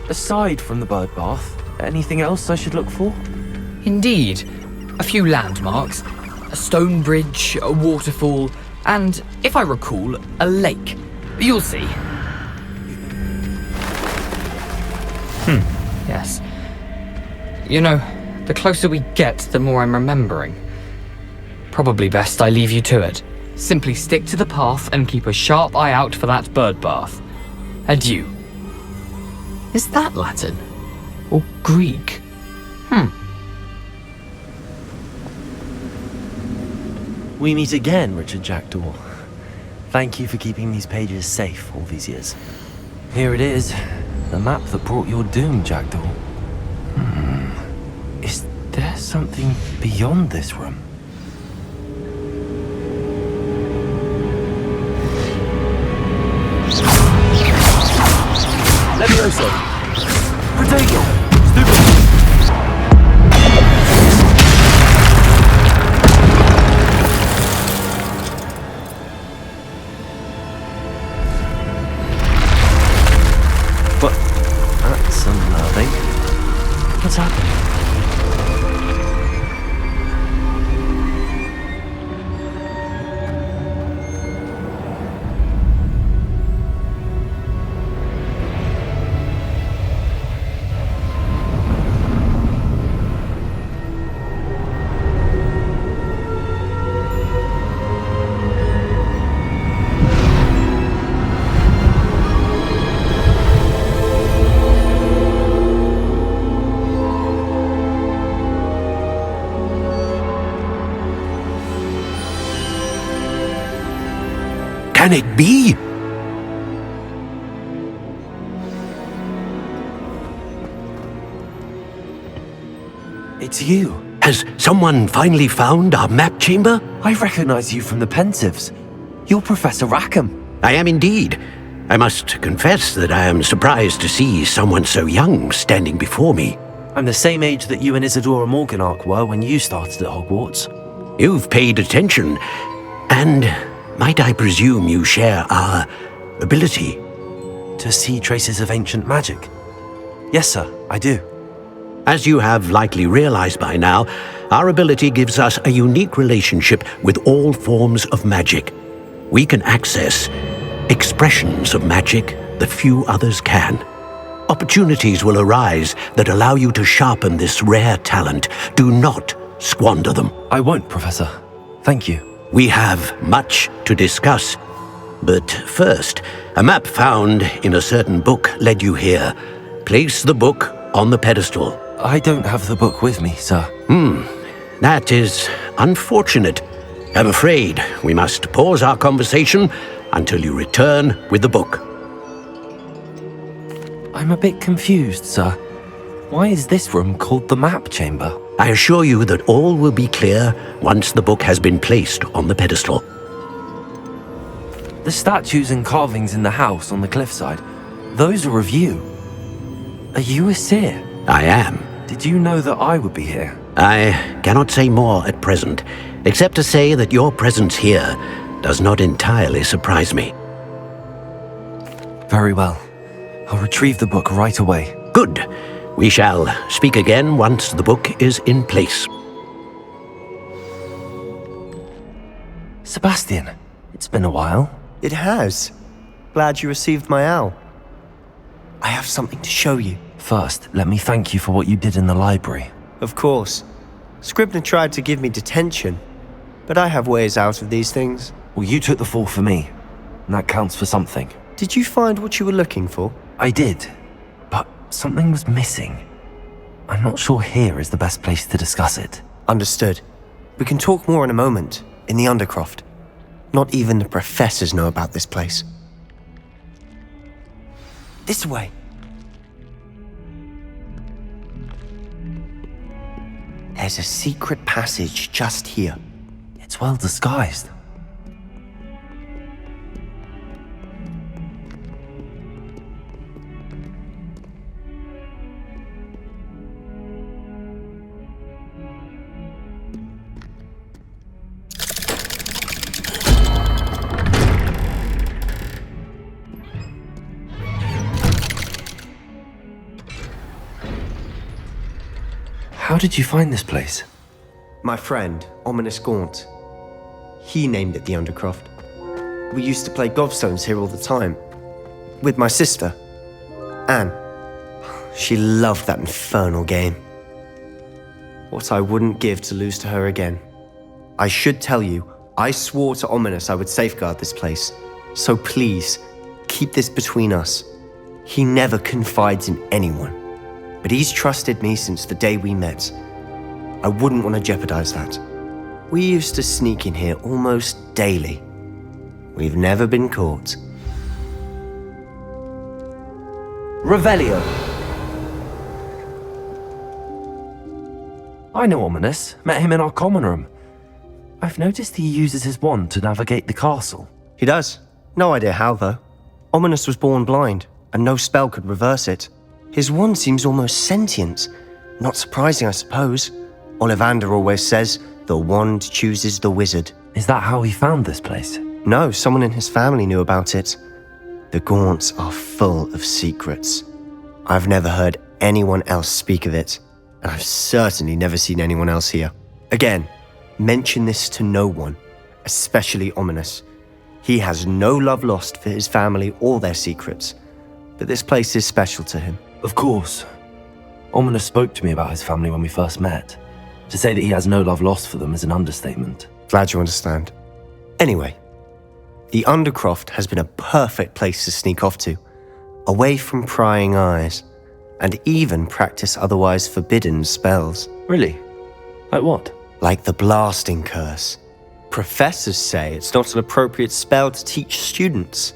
Aside from the bird bath, anything else I should look for?
Indeed. A few landmarks. A stone bridge, a waterfall, and, if I recall, a lake. You'll see. Yes. You know, the closer we get, the more I'm remembering. Probably best I leave you to it. Simply stick to the path and keep a sharp eye out for that bird bath. Adieu. Is that Latin? Or Greek?
We meet again, Richard Jackdaw. Thank you for keeping these pages safe all these years. Here it is, the map that brought your doom, Jackdaw. Is there something beyond this room? Levioso! Protego! Stupid! But that's unnerving. What's happening?
Can it be?
It's you.
Has someone finally found our map chamber?
I recognize you from the Pensieves. You're Professor Rackham.
I am indeed. I must confess that I am surprised to see someone so young standing before me.
I'm the same age that you and Isadora Morganach were when you started at Hogwarts.
You've paid attention, and might I presume you share our ability?
To see traces of ancient magic? Yes, sir, I do.
As you have likely realized by now, our ability gives us a unique relationship with all forms of magic. We can access expressions of magic that few others can. Opportunities will arise that allow you to sharpen this rare talent. Do not squander them.
I won't, Professor. Thank you.
We have much to discuss. But first, a map found in a certain book led you here. Place the book on the pedestal.
I don't have the book with me, sir.
That is unfortunate. I'm afraid we must pause our conversation until you return with the book.
I'm a bit confused, sir. Why is this room called the map chamber?
I assure you that all will be clear once the book has been placed on the pedestal.
The statues and carvings in the house on the cliffside, those are of you. Are you a seer?
I am.
Did you know that I would be here?
I cannot say more at present, except to say that your presence here does not entirely surprise me.
Very well. I'll retrieve the book right away.
Good. We shall speak again once the book is in place.
Sebastian, it's been a while.
It has. Glad you received my owl. I have something to show you.
First, let me thank you for what you did in the library.
Of course. Scribner tried to give me detention, but I have ways out of these things.
Well, you took the fall for me, and that counts for something.
Did you find what you were looking for?
I did, but something was missing. I'm not sure here is the best place to discuss it.
Understood. We can talk more in a moment, in the undercroft. Not even the professors know about this place. This way. There's a secret passage just here.
It's well disguised. How did you find this place?
My friend, Ominous Gaunt. He named it the Undercroft. We used to play gobstones here all the time. With my sister, Anne. She loved that infernal game. What I wouldn't give to lose to her again. I should tell you, I swore to Ominous I would safeguard this place. So please, keep this between us. He never confides in anyone. But he's trusted me since the day we met. I wouldn't want to jeopardize that. We used to sneak in here almost daily. We've never been caught.
Revelio. I know Ominous. Met him in our common room. I've noticed he uses his wand to navigate the castle.
He does. No idea how, though. Ominous was born blind, and no spell could reverse it. His wand seems almost sentient. Not surprising, I suppose. Ollivander always says, the wand chooses the wizard.
Is that how he found this place?
No, someone in his family knew about it. The Gaunts are full of secrets. I've never heard anyone else speak of it. and I've certainly never seen anyone else here. Again, mention this to no one, especially Ominous. He has no love lost for his family or their secrets, but this place is special to him.
Of course. Ominous spoke to me about his family when we first met. To say that he has no love lost for them is an understatement.
Glad you understand. Anyway, the undercroft has been a perfect place to sneak off to, away from prying eyes, and even practice otherwise forbidden spells.
Really? Like what?
Like the blasting curse. Professors say it's not an appropriate spell to teach students.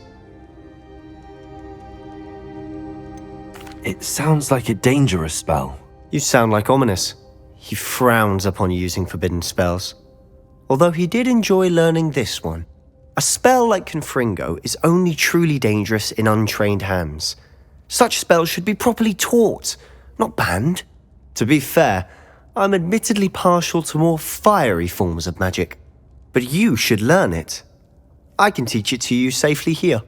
It sounds like a dangerous spell.
You sound like Ominous. He frowns upon using forbidden spells. Although he did enjoy learning this one. A spell like Confringo is only truly dangerous in untrained hands. Such spells should be properly taught, not banned. To be fair, I'm admittedly partial to more fiery forms of magic. But you should learn it. I can teach it to you safely here.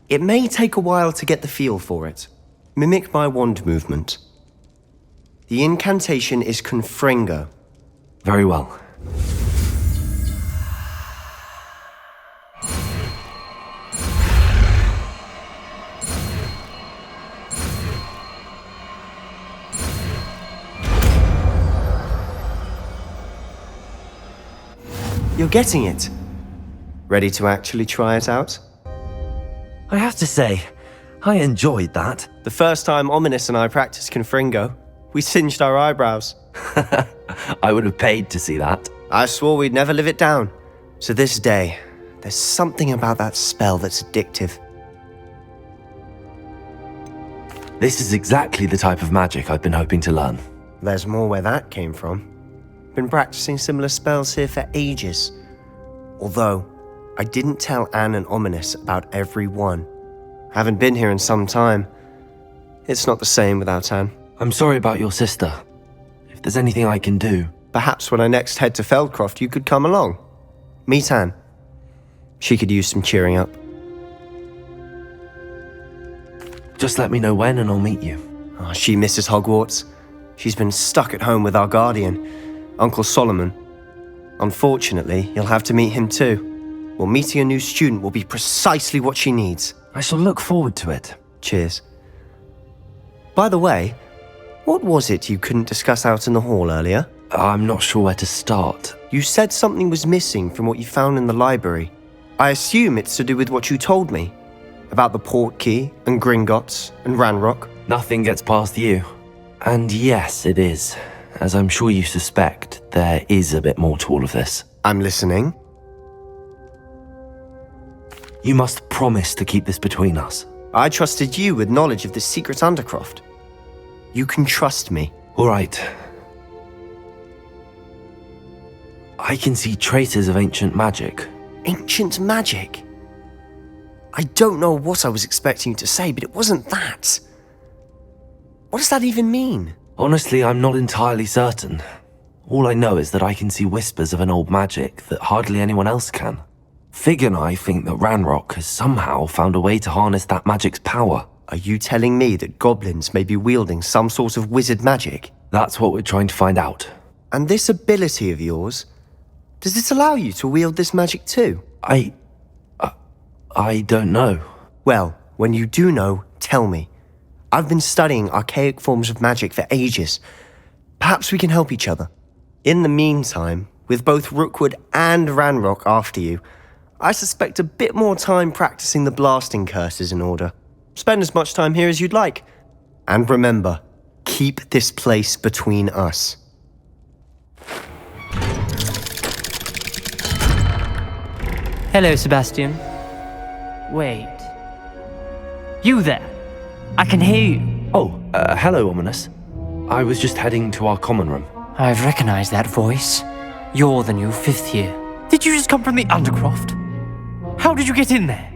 It may take a while to get the feel for it. Mimic my wand movement. The incantation is Confringo.
Very well.
You're getting it. Ready to actually try it out?
I have to say, I enjoyed that.
The first time Ominous and I practiced Confringo, we singed our eyebrows.
I would have paid to see that.
I swore we'd never live it down. To this day, there's something about that spell that's addictive.
This is exactly the type of magic I've been hoping to learn.
There's more where that came from. Been practicing similar spells here for ages. Although, I didn't tell Anne and Ominous about every one. Haven't been here in some time. It's not the same without Anne.
I'm sorry about your sister. If there's anything I can do...
Perhaps when I next head to Feldcroft, you could come along. Meet Anne. She could use some cheering up.
Just let me know when and I'll meet you.
Oh, she misses Hogwarts. She's been stuck at home with our guardian, Uncle Solomon. Unfortunately, you'll have to meet him too. Well, meeting a new student will be precisely what she needs.
I shall look forward to it.
Cheers. By the way, what was it you couldn't discuss out in the hall earlier?
I'm not sure where to start.
You said something was missing from what you found in the library. I assume it's to do with what you told me. About the port key, and Gringotts, and Ranrok.
Nothing gets past you. And yes, it is. As I'm sure you suspect, there is a bit more to all of this.
I'm listening.
You must promise to keep this between us.
I trusted you with knowledge of this secret undercroft. You can trust me.
All right. I can see traces of ancient magic.
Ancient magic? I don't know what I was expecting you to say, but it wasn't that. What does that even mean?
Honestly, I'm not entirely certain. All I know is that I can see whispers of an old magic that hardly anyone else can. Fig and I think that Ranrok has somehow found a way to harness that magic's power.
Are you telling me that goblins may be wielding some sort of wizard magic?
That's what we're trying to find out.
And this ability of yours, does it allow you to wield this magic too?
I don't know.
Well, when you do know, tell me. I've been studying archaic forms of magic for ages. Perhaps we can help each other. In the meantime, with both Rookwood and Ranrok after you, I suspect a bit more time practicing the blasting curse is in order. Spend as much time here as you'd like. And remember, keep this place between us.
Hello, Sebastian. Wait. You there? I can hear you.
Oh, hello, Ominous. I was just heading to our common room.
I've recognized that voice. You're the new 5th year. Did you just come from the undercroft? How did you get in there?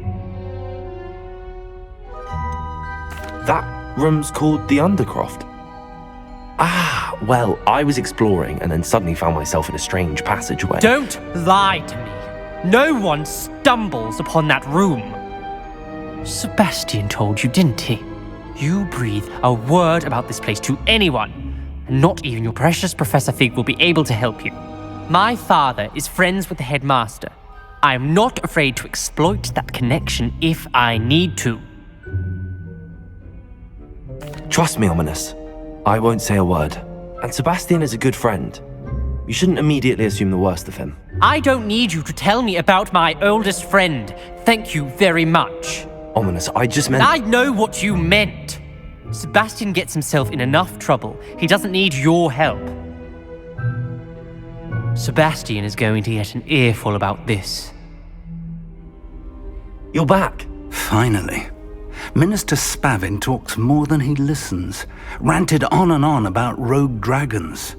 That room's called the Undercroft. Ah, well, I was exploring and then suddenly found myself in a strange passageway.
Don't lie to me. No one stumbles upon that room. Sebastian told you, didn't he? you breathe a word about this place to anyone, and not even your precious Professor Fig will be able to help you. My father is friends with the headmaster. I am not afraid to exploit that connection if I need to.
Trust me, Ominous. I won't say a word. And Sebastian is a good friend. You shouldn't immediately assume the worst of him.
I don't need you to tell me about my oldest friend. Thank you very much.
Ominous, I just meant...
I know what you meant. Sebastian gets himself in enough trouble. He doesn't need your help. Sebastian is going to get an earful about this.
You're back.
Finally. Minister Spavin talks more than he listens. Ranted on and on about rogue dragons.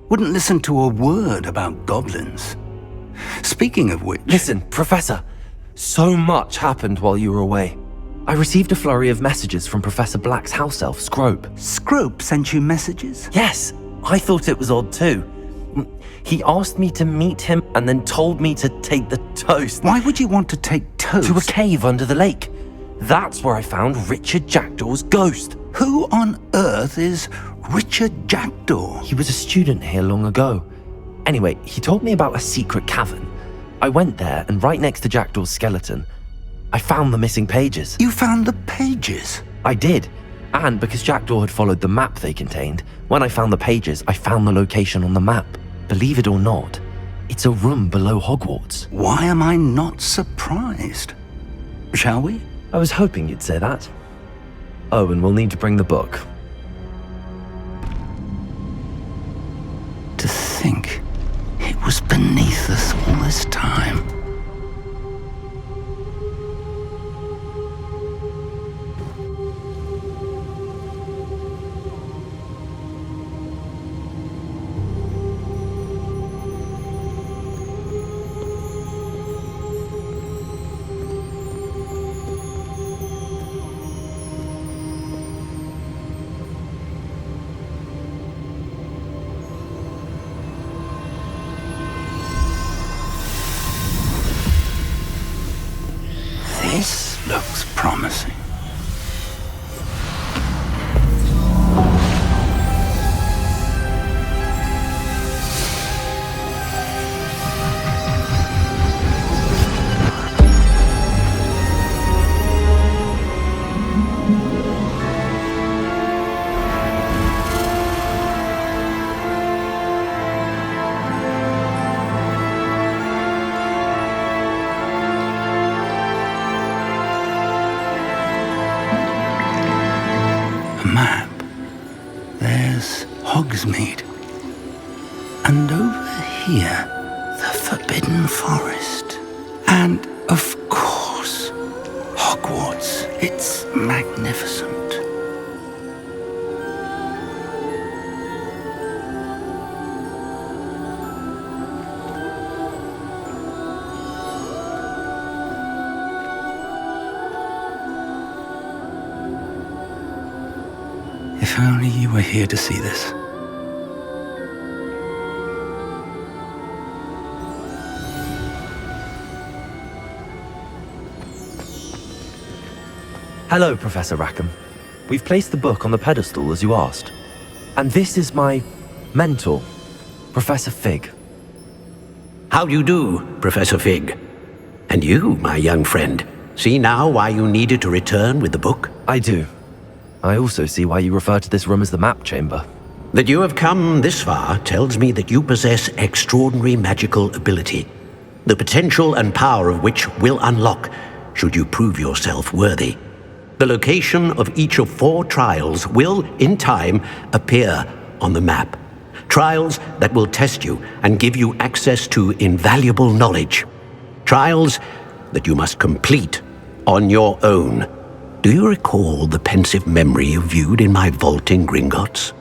Wouldn't listen to a word about goblins. Speaking of which...
Listen, Professor. So much happened while you were away. I received a flurry of messages from Professor Black's house elf, Scrope.
Scrope sent you messages?
Yes. I thought it was odd too. He asked me to meet him and then told me to take the toast.
Why would you want to take toast?
To a cave under the lake. That's where I found Richard Jackdaw's ghost.
Who on earth is Richard Jackdaw?
He was a student here long ago. Anyway, he told me about a secret cavern. I went there, and right next to Jackdaw's skeleton, I found the missing pages.
You found the pages?
I did. And because Jackdaw had followed the map they contained, when I found the pages, I found the location on the map. Believe it or not, it's a room below Hogwarts.
Why am I not surprised? Shall we?
I was hoping you'd say that. Oh, and we'll need to bring the book.
To think it was beneath us all this time. This looks promising. Map. There's Hogsmeade. And over here, the Forbidden Forest. And, of course, Hogwarts. It's magnificent. If only you were here to see this.
Hello, Professor Rackham. We've placed the book on the pedestal as you asked. And this is my mentor, Professor Fig.
How do you do, Professor Fig? And you, my young friend, see now why you needed to return with the book?
I do. I also see why you refer to this room as the map chamber.
That you have come this far tells me that you possess extraordinary magical ability, the potential and power of which will unlock should you prove yourself worthy. The location of each of 4 trials will, in time, appear on the map. Trials that will test you and give you access to invaluable knowledge. Trials that you must complete on your own. Do you recall the pensive memory you viewed in my vault in Gringotts?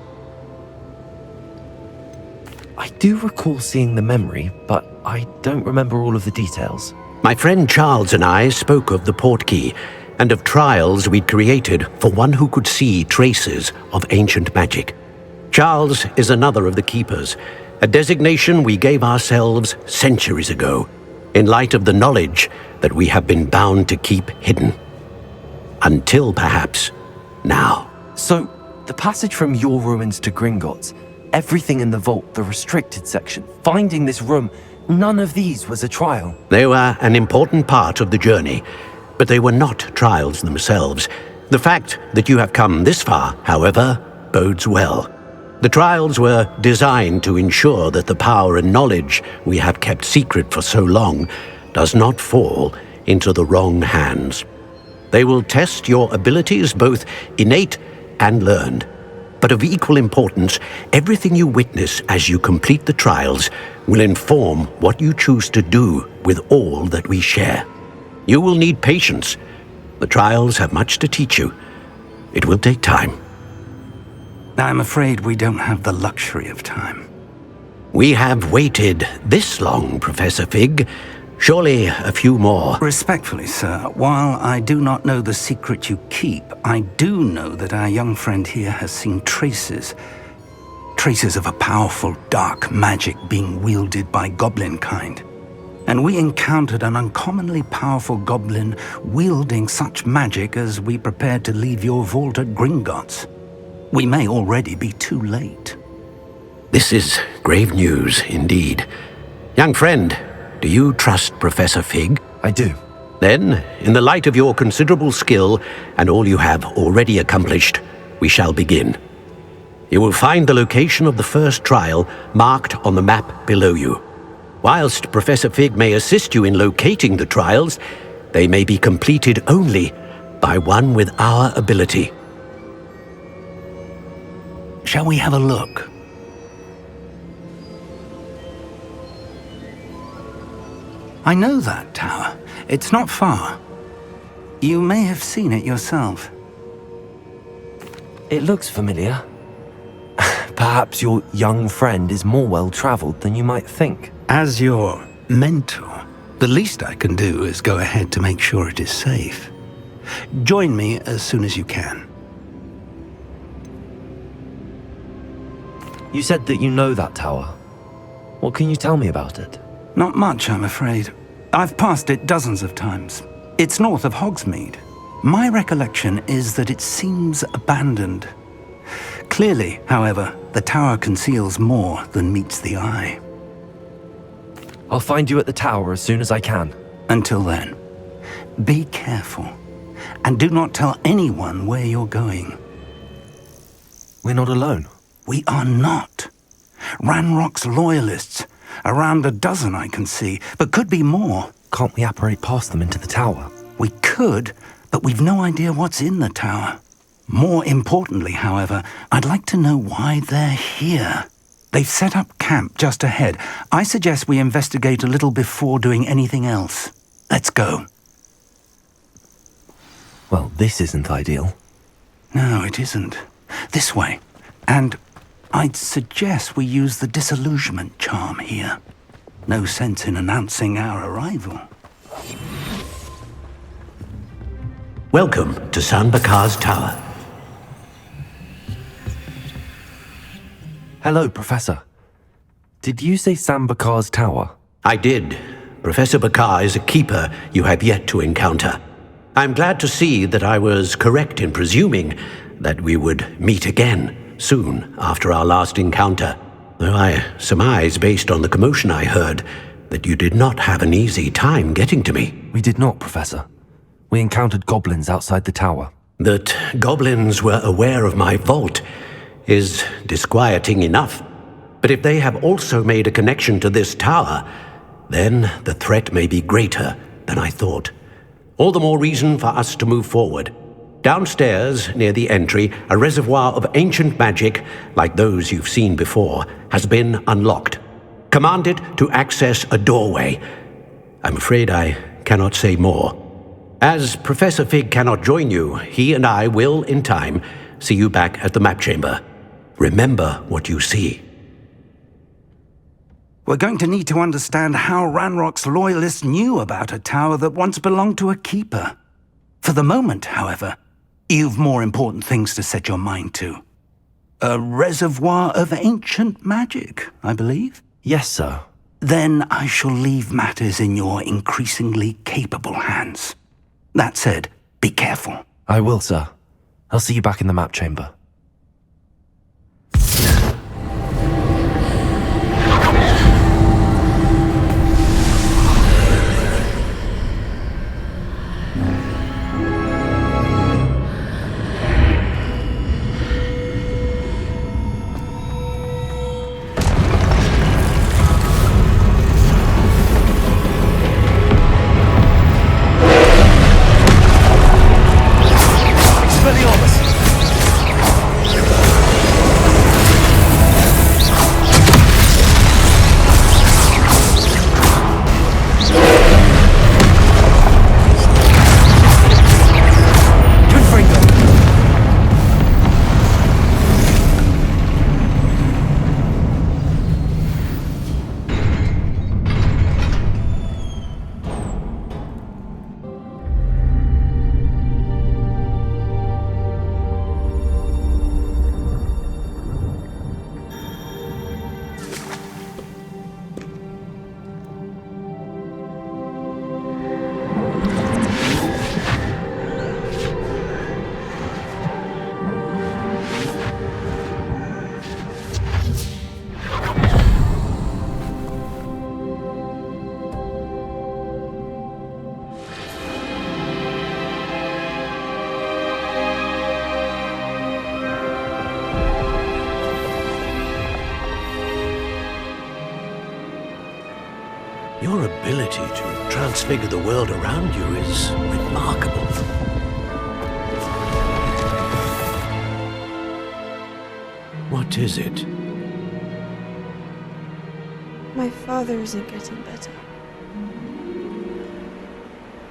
I do recall seeing the memory, but I don't remember all of the details.
My friend Charles and I spoke of the portkey and of trials we'd created for one who could see traces of ancient magic. Charles is another of the keepers, a designation we gave ourselves centuries ago, in light of the knowledge that we have been bound to keep hidden. Until perhaps now.
So, the passage from your ruins to Gringotts, everything in the vault, the restricted section, finding this room, none of these was a trial.
They were an important part of the journey, but they were not trials themselves. The fact that you have come this far, however, bodes well. The trials were designed to ensure that the power and knowledge we have kept secret for so long does not fall into the wrong hands. They will test your abilities, both innate and learned. But of equal importance, everything you witness as you complete the trials will inform what you choose to do with all that we share. You will need patience. The trials have much to teach you. It will take time.
I'm afraid we don't have the luxury of time.
We have waited this long, Professor Fig. Surely a few more.
Respectfully, sir, while I do not know the secret you keep, I do know that our young friend here has seen traces of a powerful dark magic being wielded by goblin kind. And we encountered an uncommonly powerful goblin wielding such magic as we prepared to leave your vault at Gringotts. We may already be too late.
This is grave news indeed. Young friend, do you trust Professor Fig?
I do.
Then, in the light of your considerable skill and all you have already accomplished, we shall begin. You will find the location of the first trial marked on the map below you. Whilst Professor Fig may assist you in locating the trials, they may be completed only by one with our ability.
Shall we have a look? I know that tower. It's not far. You may have seen it yourself.
It looks familiar. Perhaps your young friend is more well-traveled than you might think.
As your mentor, the least I can do is go ahead to make sure it is safe. Join me as soon as you can.
You said that you know that tower. What can you tell me about it?
Not much, I'm afraid. I've passed it dozens of times. It's north of Hogsmeade. My recollection is that it seems abandoned. Clearly, however, the tower conceals more than meets the eye.
I'll find you at the tower as soon as I can.
Until then, be careful, and do not tell anyone where you're going.
We're not alone.
We are not. Ranrok's loyalists. Around a dozen I can see, but could be more.
Can't we apparate past them into the tower?
We could, but we've no idea what's in the tower. More importantly, however, I'd like to know why they're here. They've set up camp just ahead. I suggest we investigate a little before doing anything else. Let's go.
Well, this isn't ideal.
No, it isn't. This way. And I'd suggest we use the disillusionment charm here. No sense in announcing our arrival.
Welcome to Sanbakar's Tower.
Hello, Professor. Did you say Sanbakar's Tower?
I did. Professor Bakar is a keeper you have yet to encounter. I'm glad to see that I was correct in presuming that we would meet again soon after our last encounter, though I surmise, based on the commotion I heard, that you did not have an easy time getting to me.
We did not, Professor. We encountered goblins outside the tower.
That goblins were aware of my vault is disquieting enough. But if they have also made a connection to this tower, then the threat may be greater than I thought. All the more reason for us to move forward. Downstairs, near the entry, a reservoir of ancient magic, like those you've seen before, has been unlocked. Command it to access a doorway. I'm afraid I cannot say more. As Professor Fig cannot join you, he and I will, in time, see you back at the map chamber. Remember what you see.
We're going to need to understand how Ranrok's loyalists knew about a tower that once belonged to a keeper. For the moment, however, you've more important things to set your mind to. A reservoir of ancient magic, I believe?
Yes, sir.
Then I shall leave matters in your increasingly capable hands. That said, be careful.
I will, sir. I'll see you back in the map chamber.
Your ability to transfigure the world around you is remarkable. What is it?
My father isn't getting better.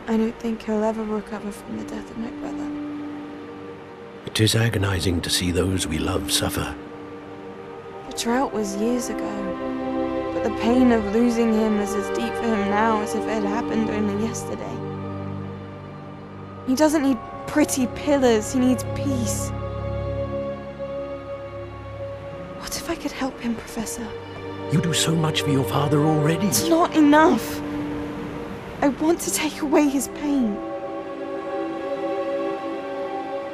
I don't think he'll ever recover from the death of my brother.
It is agonizing to see those we love suffer.
The drought was years ago, but the pain of losing him is as deep for him now as if it had happened only yesterday. He doesn't need pretty pillars, he needs peace. What if I could help him, Professor?
You do so much for your father already.
It's not enough. I want to take away his pain.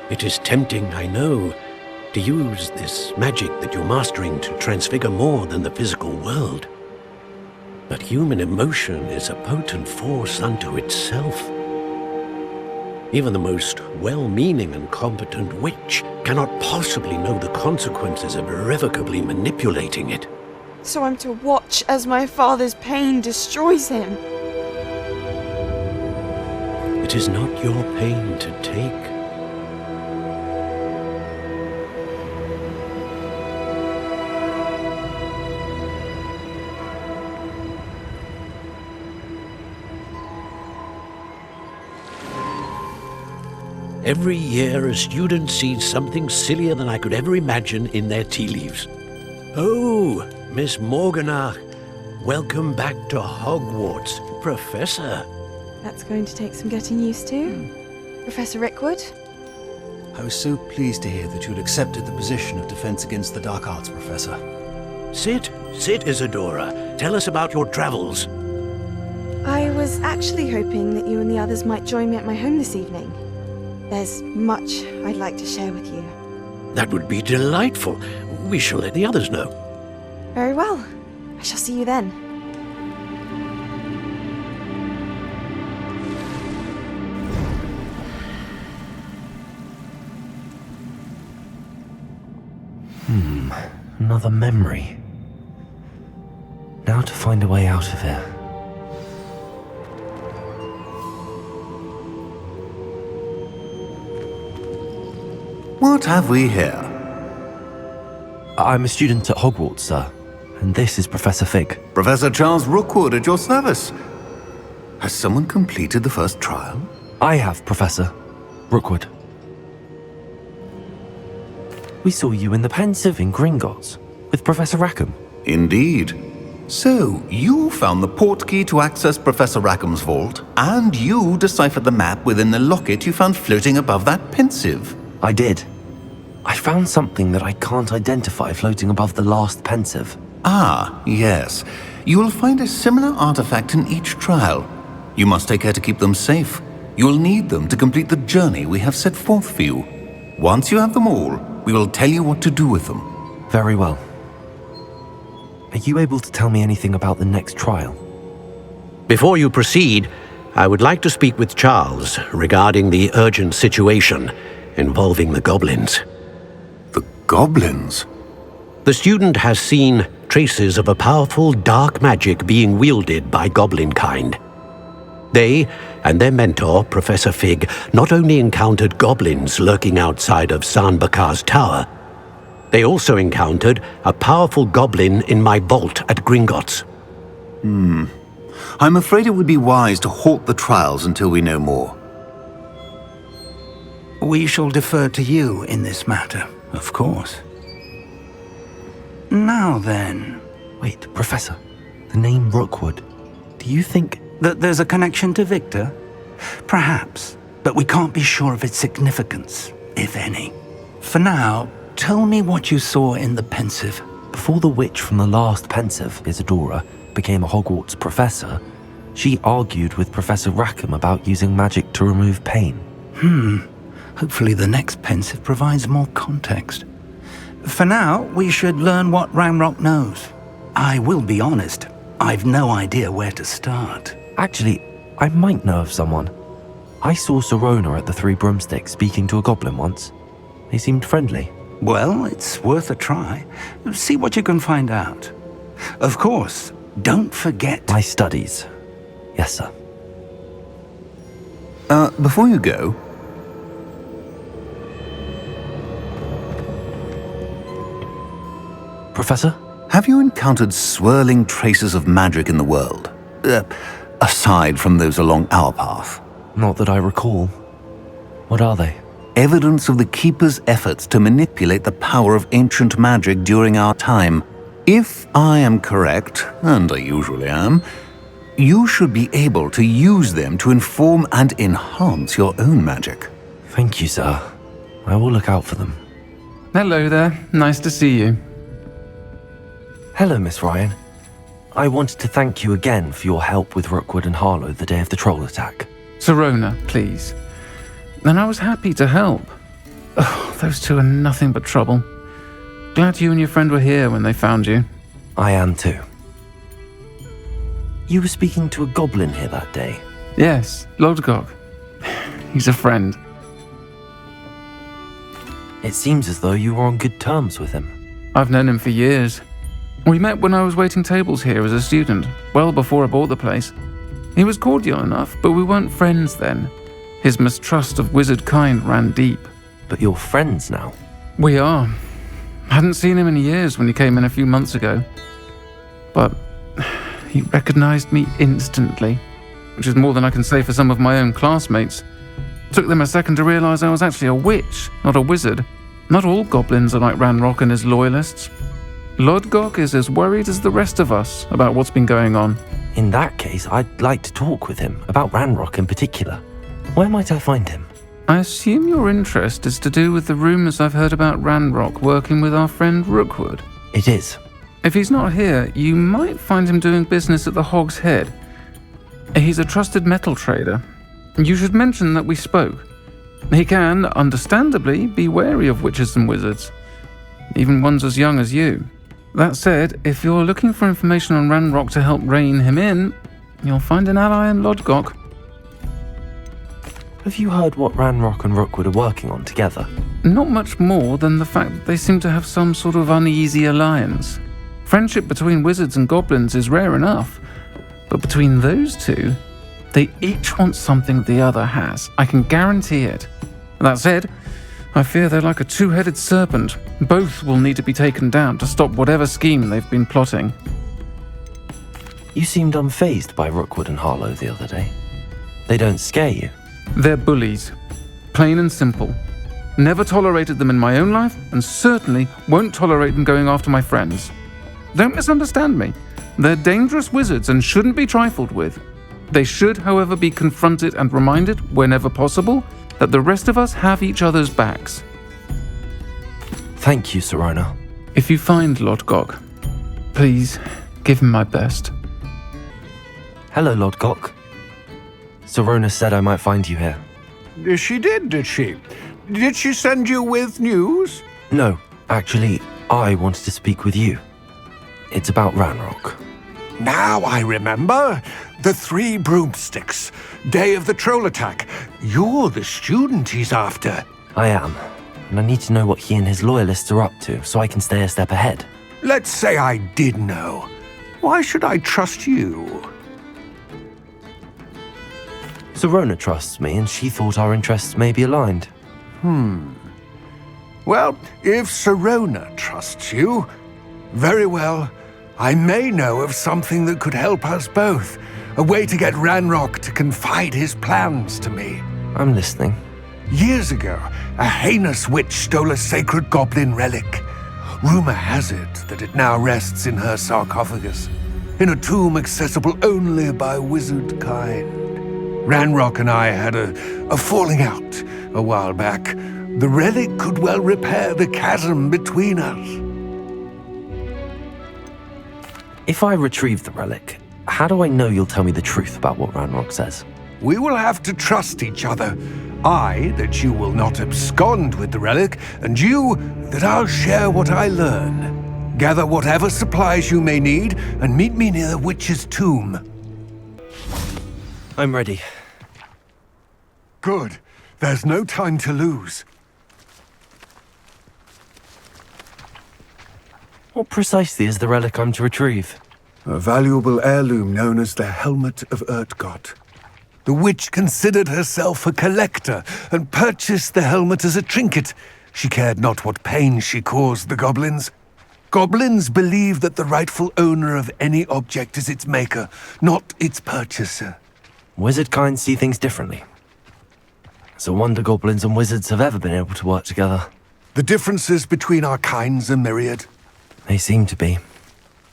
It is tempting, I know, to use this magic that you're mastering to transfigure more than the physical world. But human emotion is a potent force unto itself. Even the most well-meaning and competent witch cannot possibly know the consequences of irrevocably manipulating it.
So I'm to watch as my father's pain destroys him.
It is not your pain to take. Every year, a student sees something sillier than I could ever imagine in their tea leaves. Oh, Miss Morganach, welcome back to Hogwarts, Professor.
That's going to take some getting used to. Professor Rickwood?
I was so pleased to hear that you'd accepted the position of Defense Against the Dark Arts, Professor.
Sit, Isadora. Tell us about your travels.
I was actually hoping that you and the others might join me at my home this evening. There's much I'd like to share with you.
That would be delightful. We shall let the others know.
Very well. I shall see you then.
Another memory. Now to find a way out of here.
What have we here?
I'm a student at Hogwarts, sir. And this is Professor Fig.
Professor Charles Rookwood at your service. Has someone completed the first trial?
I have, Professor Rookwood. We saw you in the Pensive in Gringotts with Professor Rackham.
Indeed. So, you found the portkey to access Professor Rackham's vault, and you deciphered the map within the locket you found floating above that Pensive.
I did. I found something that I can't identify floating above the last Pensive.
Ah, yes. You will find a similar artifact in each trial. You must take care to keep them safe. You'll need them to complete the journey we have set forth for you. Once you have them all, we will tell you what to do with them.
Very well. Are you able to tell me anything about the next trial?
Before you proceed, I would like to speak with Charles regarding the urgent situation involving the goblins.
The goblins?
The student has seen traces of a powerful dark magic being wielded by goblin kind. They and their mentor, Professor Fig, not only encountered goblins lurking outside of Sanbakar's tower, they also encountered a powerful goblin in my vault at Gringotts.
I'm afraid it would be wise to halt the trials until we know more.
We shall defer to you in this matter, of course. Now then...
Wait, Professor. The name Rookwood. Do you think...
that there's a connection to Victor? Perhaps, but we can't be sure of its significance, if any. For now, tell me what you saw in the pensive.
Before the witch from the last pensive, Isadora, became a Hogwarts professor, she argued with Professor Rackham about using magic to remove pain.
Hopefully the next pensive provides more context. For now, we should learn what Ranrok knows. I will be honest, I've no idea where to start.
Actually, I might know of someone. I saw Sirona at the Three Broomsticks speaking to a goblin once. They seemed friendly.
Well, it's worth a try. See what you can find out. Of course, don't forget...
my studies. Yes, sir.
Before you go...
Professor?
Have you encountered swirling traces of magic in the world? Aside from those along our path?
Not that I recall. What are they?
Evidence of the Keeper's efforts to manipulate the power of ancient magic during our time. If I am correct, and I usually am, you should be able to use them to inform and enhance your own magic.
Thank you, sir. I will look out for them.
Hello there. Nice to see you.
Hello, Miss Ryan. I wanted to thank you again for your help with Rookwood and Harlow the day of the troll attack.
Sirona, please. And I was happy to help. Oh, those two are nothing but trouble. Glad you and your friend were here when they found you.
I am too. You were speaking to a goblin here that day?
Yes, Lodgok. He's a friend.
It seems as though you were on good terms with him.
I've known him for years. We met when I was waiting tables here as a student, well before I bought the place. He was cordial enough, but we weren't friends then. His mistrust of wizard kind ran deep.
But you're friends now?
We are. Hadn't seen him in years when he came in a few months ago. But he recognized me instantly, which is more than I can say for some of my own classmates. Took them a second to realize I was actually a witch, not a wizard. Not all goblins are like Ranrok and his loyalists. Lodgok is as worried as the rest of us about what's been going on.
In that case, I'd like to talk with him, about Ranrok in particular. Where might I find him?
I assume your interest is to do with the rumors I've heard about Ranrok working with our friend Rookwood.
It is.
If he's not here, you might find him doing business at the Hog's Head. He's a trusted metal trader. You should mention that we spoke. He can, understandably, be wary of witches and wizards, even ones as young as you. That said, if you're looking for information on Ranrok to help rein him in, you'll find an ally in Lodgok.
Have you heard what Ranrok and Rookwood are working on together?
Not much more than the fact that they seem to have some sort of uneasy alliance. Friendship between wizards and goblins is rare enough, but between those two, they each want something the other has. I can guarantee it. That said, I fear they're like a two-headed serpent. Both will need to be taken down to stop whatever scheme they've been plotting.
You seemed unfazed by Rookwood and Harlow the other day. They don't scare you?
They're bullies. Plain and simple. Never tolerated them in my own life, and certainly won't tolerate them going after my friends. Don't misunderstand me. They're dangerous wizards and shouldn't be trifled with. They should, however, be confronted and reminded, whenever possible, that the rest of us have each other's backs.
Thank you, Sirona.
If you find Lodgok, please give him my best.
Hello, Lodgok. Sirona said I might find you here.
She did she? Did she send you with news?
No, actually, I wanted to speak with you. It's about Ranrok.
Now I remember. The 3 broomsticks. Day of the troll attack. You're the student he's after.
I am, and I need to know what he and his loyalists are up to so I can stay a step ahead.
Let's say I did know. Why should I trust you?
Sirona trusts me, and she thought our interests may be aligned.
Well, if Sirona trusts you, very well. I may know of something that could help us both. A way to get Ranrok to confide his plans to me.
I'm listening.
Years ago, a heinous witch stole a sacred goblin relic. Rumor has it that it now rests in her sarcophagus, in a tomb accessible only by wizard kind. Ranrok and I had a falling out a while back. The relic could well repair the chasm between us.
If I retrieve the relic, how do I know you'll tell me the truth about what Ranrok says?
We will have to trust each other. I, that you will not abscond with the relic, and you, that I'll share what I learn. Gather whatever supplies you may need, and meet me near the witch's tomb.
I'm ready.
Good. There's no time to lose.
What precisely is the relic I'm to retrieve?
A valuable heirloom known as the Helmet of Urtkot. The witch considered herself a collector and purchased the helmet as a trinket. She cared not what pain she caused the goblins. Goblins believe that the rightful owner of any object is its maker, not its purchaser.
Wizard kind see things differently. It's a wonder goblins and wizards have ever been able to work together.
The differences between our kinds are myriad.
They seem to be.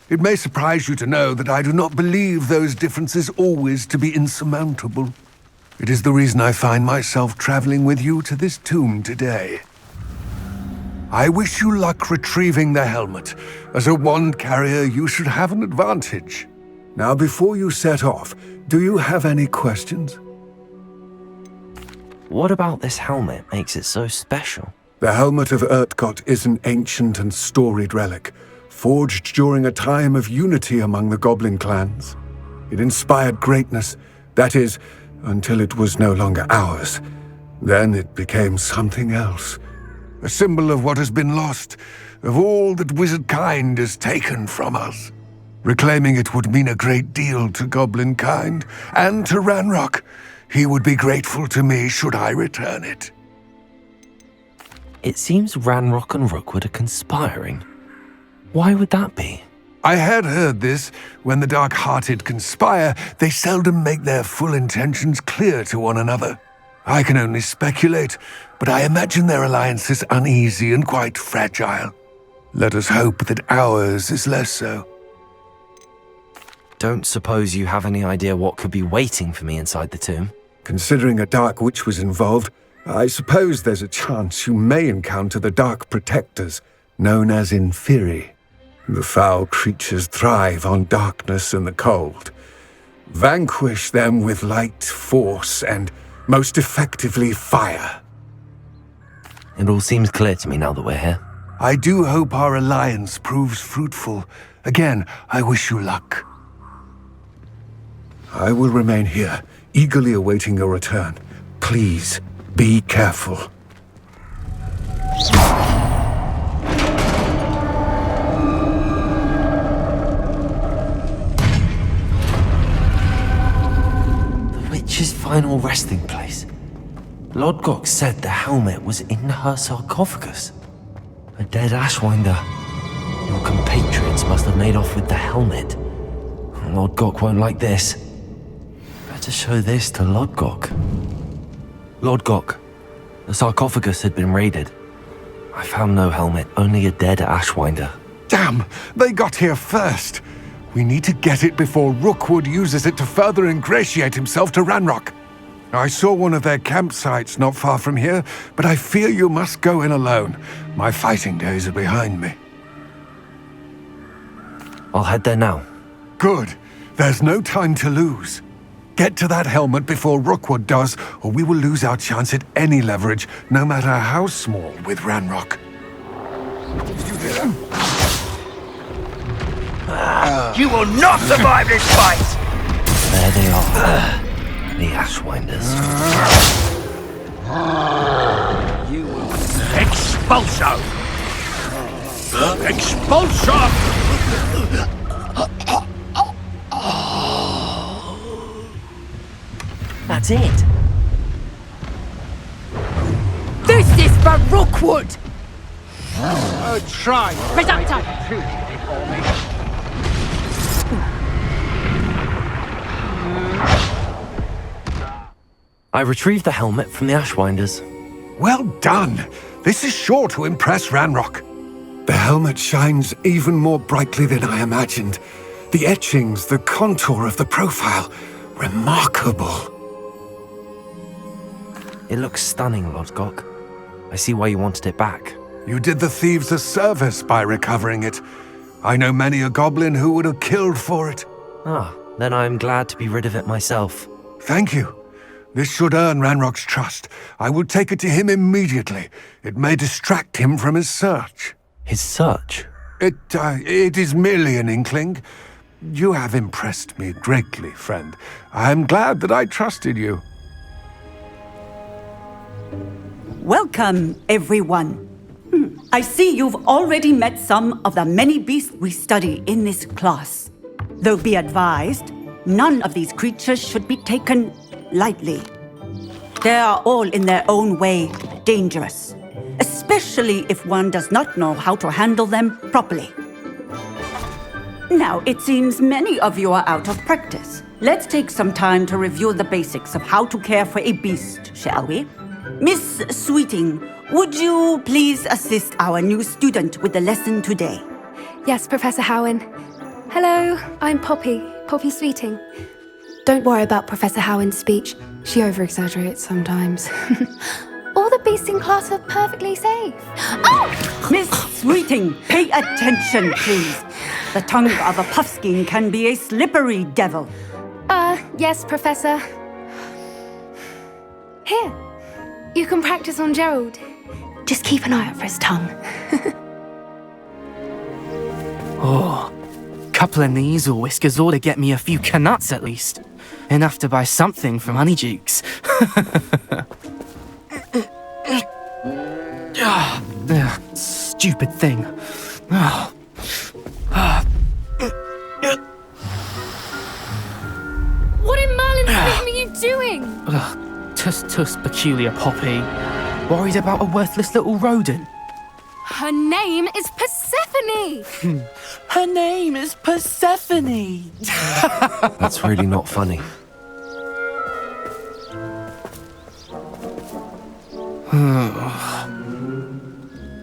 It may surprise you to know that I do not believe those differences always to be insurmountable. It is the reason I find myself traveling with you to this tomb today. I wish you luck retrieving the helmet. As a wand carrier, you should have an advantage. Now, before you set off, do you have any questions?
What about this helmet makes it so special?
The Helmet of Urtkot is an ancient and storied relic, forged during a time of unity among the goblin clans. It inspired greatness, that is, until it was no longer ours. Then it became something else. A symbol of what has been lost, of all that wizard kind has taken from us. Reclaiming it would mean a great deal to goblin kind, and to Ranrok. He would be grateful to me should I return it.
It seems Ranrok and Rookwood are conspiring. Why would that be?
I had heard this. When the dark-hearted conspire, they seldom make their full intentions clear to one another. I can only speculate, but I imagine their alliance is uneasy and quite fragile. Let us hope that ours is less so.
Don't suppose you have any idea what could be waiting for me inside the tomb?
Considering a dark witch was involved, I suppose there's a chance you may encounter the Dark Protectors, known as Inferi. The foul creatures thrive on darkness and the cold. Vanquish them with light, force, and most effectively fire.
It all seems clear to me now that we're here.
I do hope our alliance proves fruitful. Again, I wish you luck. I will remain here, eagerly awaiting your return. Please, be careful.
The witch's final resting place. Lodgok said the helmet was in her sarcophagus. A dead Ashwinder. Your compatriots must have made off with the helmet. Lodgok won't like this. Better show this to Lodgok. Lodgok, the sarcophagus had been raided. I found no helmet, only a dead Ashwinder.
Damn! They got here first! We need to get it before Rookwood uses it to further ingratiate himself to Ranrok. I saw one of their campsites not far from here, but I fear you must go in alone. My fighting days are behind me.
I'll head there now.
Good. There's no time to lose.
Get to that helmet before Rookwood does, or we will lose our chance at any leverage, no matter how small, with Ranrok.
You will not survive this fight!
There they are. The Ashwinders.
You will... Expulso! Expulso!
That's it.
This is for Rookwood!
Try.
Reductor!
I retrieved the helmet from the Ashwinders.
Well done! This is sure to impress Ranrok. The helmet shines even more brightly than I imagined. The etchings, the contour of the profile, remarkable.
It looks stunning, Lodgok. I see why you wanted it back.
You did the thieves a service by recovering it. I know many a goblin who would have killed for it.
Ah, then I am glad to be rid of it myself.
Thank you. This should earn Ranrock's trust. I will take it to him immediately. It may distract him from his search.
His search?
It is merely an inkling. You have impressed me greatly, friend. I am glad that I trusted you.
Welcome, everyone. I see you've already met some of the many beasts we study in this class. Though be advised, none of these creatures should be taken lightly. They are all in their own way dangerous, especially if one does not know how to handle them properly. Now, it seems many of you are out of practice. Let's take some time to review the basics of how to care for a beast, shall we? Miss Sweeting, would you please assist our new student with the lesson today?
Yes, Professor Howen. Hello, I'm Poppy Sweeting. Don't worry about Professor Howen's speech. She over-exaggerates sometimes. All the beasts in class are perfectly safe. Oh!
Miss Sweeting, pay attention, please. The tongue of a puffskein can be a slippery devil.
Yes, Professor. Here, you can practice on Gerald. Just keep an eye out for his tongue.
Oh, couple of these or whiskers ought to get me a few Gringotts at least. Enough to buy something from Honeydukes. Stupid thing.
What in Merlin's name are you doing?
Tuss, peculiar Poppy. Worried about a worthless little rodent.
Her name is Persephone!
Her name is Persephone!
That's really not funny.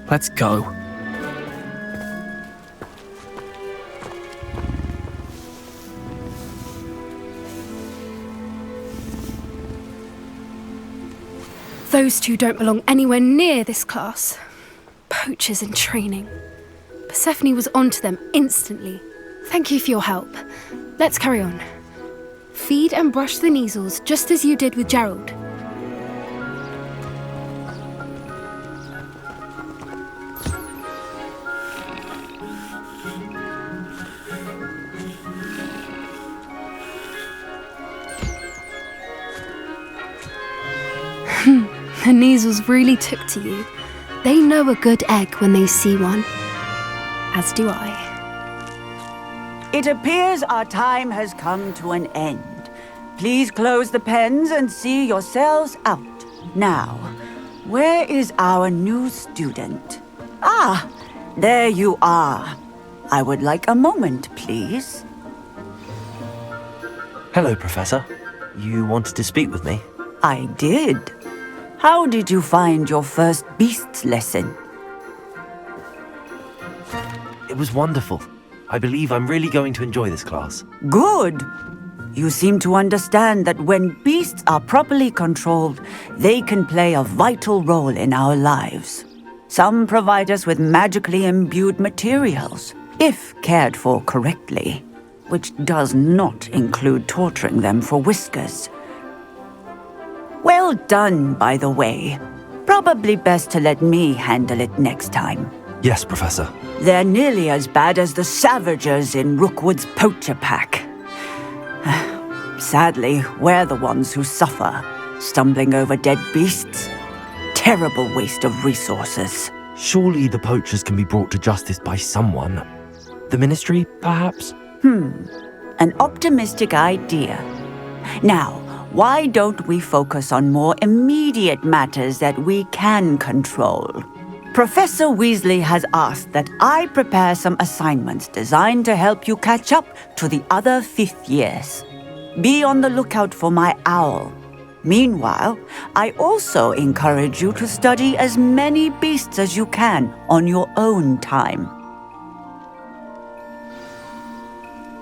Let's go.
Those two don't belong anywhere near this class. Poachers in training. Persephone was onto them instantly. Thank you for your help. Let's carry on. Feed and brush the measles just as you did with Gerald. The Neasels really took to you. They know a good egg when they see one. As do I.
It appears our time has come to an end. Please close the pens and see yourselves out. Now, where is our new student? Ah, there you are. I would like a moment, please.
Hello, Professor. You wanted to speak with me?
I did. How did you find your first beasts lesson?
It was wonderful. I believe I'm really going to enjoy this class.
Good. You seem to understand that when beasts are properly controlled, they can play a vital role in our lives. Some provide us with magically imbued materials, if cared for correctly.
which does not include torturing them for whiskers. Well done, by the way. Probably best to let me handle it next time.
Yes, Professor.
They're nearly as bad as the Savagers in Rookwood's poacher pack. Sadly, we're the ones who suffer, stumbling over dead beasts. Terrible waste of resources.
Surely the poachers can be brought to justice by someone. The Ministry, perhaps?
An optimistic idea. Now, why don't we focus on more immediate matters that we can control? Professor Weasley has asked that I prepare some assignments designed to help you catch up to the other 5th years. Be on the lookout for my owl. Meanwhile, I also encourage you to study as many beasts as you can on your own time.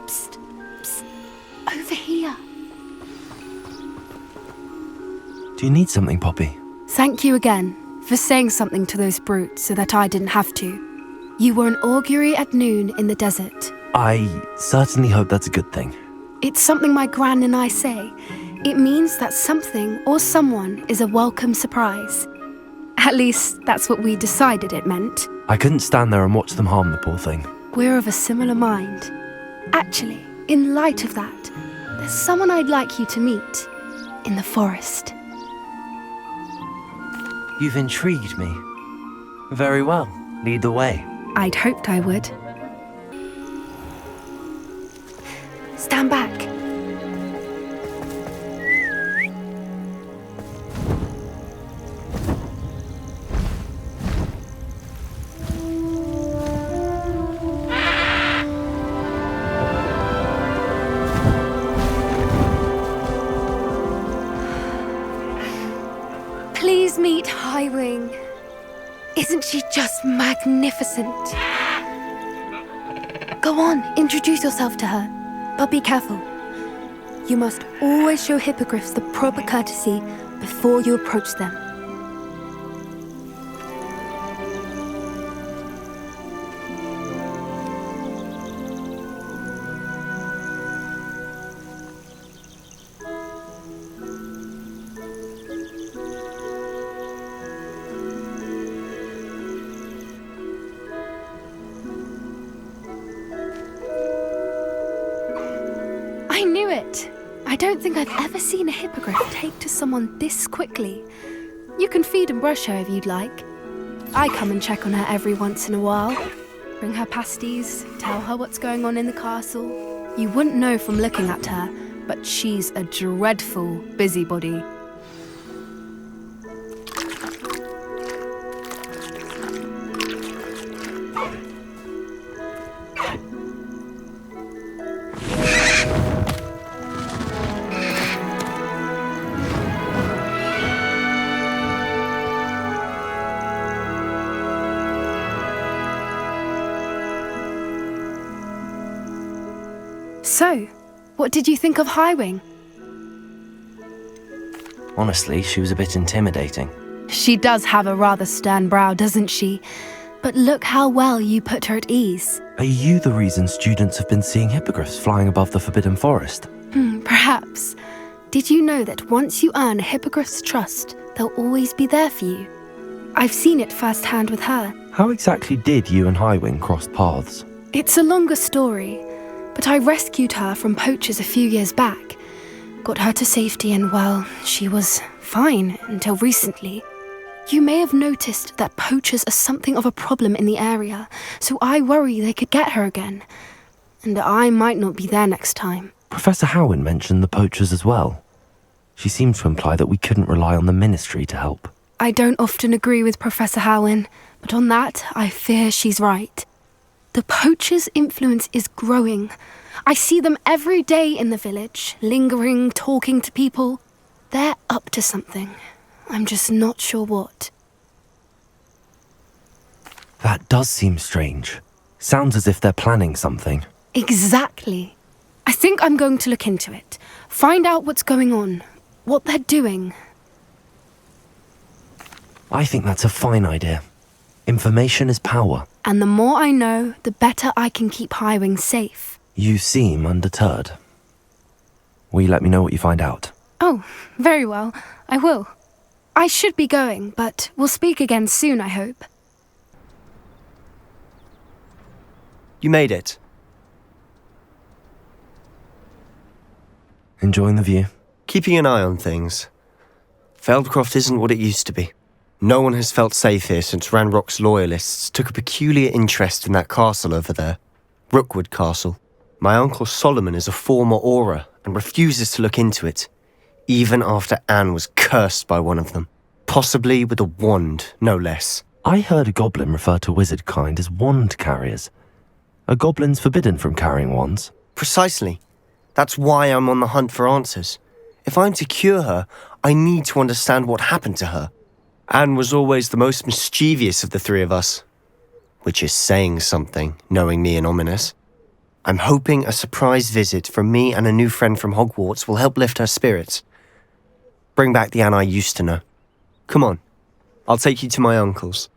Psst, psst. Over here.
Do you need something, Poppy?
Thank you again for saying something to those brutes so that I didn't have to. You were an augury at noon in the desert.
I certainly hope that's a good thing.
It's something my gran and I say. It means that something or someone is a welcome surprise. At least, that's what we decided it meant.
I couldn't stand there and watch them harm the poor thing.
We're of a similar mind. Actually, in light of that, there's someone I'd like you to meet in the forest.
You've intrigued me. Very well. Lead the way.
I'd hoped I would. Stand back. Please meet Highwing. Isn't she just magnificent? Go on, introduce yourself to her. But be careful. You must always show hippogriffs the proper courtesy before you approach them. I knew it! I don't think I've ever seen a hippogriff take to someone this quickly. You can feed and brush her if you'd like. I come and check on her every once in a while. Bring her pasties, tell her what's going on in the castle. You wouldn't know from looking at her, but she's a dreadful busybody. So, what did you think of Highwing?
Honestly, she was a bit intimidating.
She does have a rather stern brow, doesn't she? But look how well you put her at ease.
Are you the reason students have been seeing hippogriffs flying above the Forbidden Forest?
Perhaps. Did you know that once you earn a hippogriff's trust, they'll always be there for you? I've seen it firsthand with her.
How exactly did you and Highwing cross paths?
It's a longer story, but I rescued her from poachers a few years back. Got her to safety and, well, she was fine until recently. You may have noticed that poachers are something of a problem in the area, so I worry they could get her again. And I might not be there next time.
Professor Howin mentioned the poachers as well. She seemed to imply that we couldn't rely on the Ministry to help.
I don't often agree with Professor Howin, but on that, I fear she's right. The poachers' influence is growing. I see them every day in the village, lingering, talking to people. They're up to something. I'm just not sure what.
That does seem strange. Sounds as if they're planning something.
Exactly. I think I'm going to look into it. Find out what's going on, what they're doing.
I think that's a fine idea. Information is power.
And the more I know, the better I can keep Highwing safe.
You seem undeterred. Will you let me know what you find out?
Oh, very well. I will. I should be going, but we'll speak again soon, I hope.
You made it.
Enjoying the view?
Keeping an eye on things. Feldcroft isn't what it used to be. No one has felt safe here since Ranrok's loyalists took a peculiar interest in that castle over there. Rookwood Castle. My uncle Solomon is a former Auror and refuses to look into it, even after Anne was cursed by one of them. Possibly with a wand, no less.
I heard a goblin refer to wizard kind as wand carriers. Are goblins forbidden from carrying wands?
Precisely. That's why I'm on the hunt for answers. If I'm to cure her, I need to understand what happened to her. Anne was always the most mischievous of the three of us. Which is saying something, knowing me and Ominous. I'm hoping a surprise visit from me and a new friend from Hogwarts will help lift her spirits. Bring back the Anne I used to know. Come on, I'll take you to my uncle's.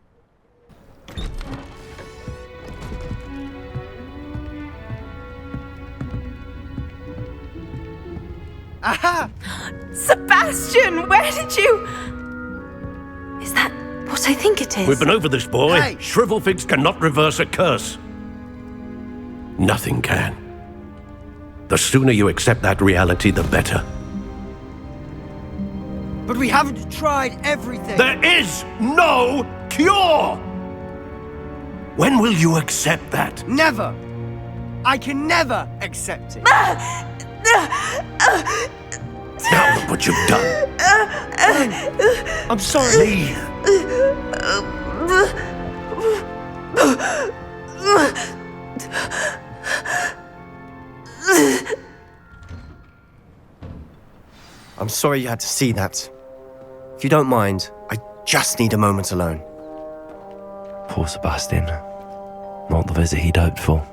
Aha! Sebastian, where did you...
Is that what I think it is?
We've been over this, boy.
Hey.
Shrivelfigs cannot reverse a curse. Nothing can. The sooner you accept that reality, the better.
But we haven't tried everything.
There is no cure! When will you accept that?
Never. I can never accept it.
Now look what you've done.
I'm sorry.
Leave.
I'm sorry you had to see that. If you don't mind, I just need a moment alone.
Poor Sebastian. Not the visit he'd hoped for.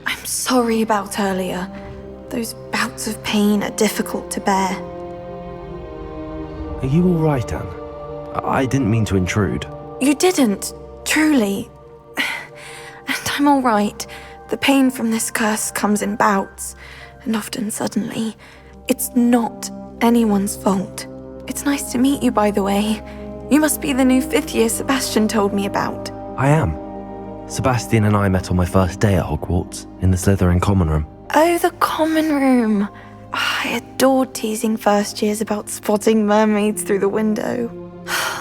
I'm sorry about earlier. Those bouts of pain are difficult to bear.
Are you all right, Anne? I didn't mean to intrude.
You didn't, truly. And I'm all right. The pain from this curse comes in bouts, and often suddenly. It's not anyone's fault. It's nice to meet you, by the way. You must be the new 5th year Sebastian told me about.
I am. Sebastian and I met on my first day at Hogwarts, in the Slytherin common room.
Oh, the common room. I adored teasing first years about spotting mermaids through the window.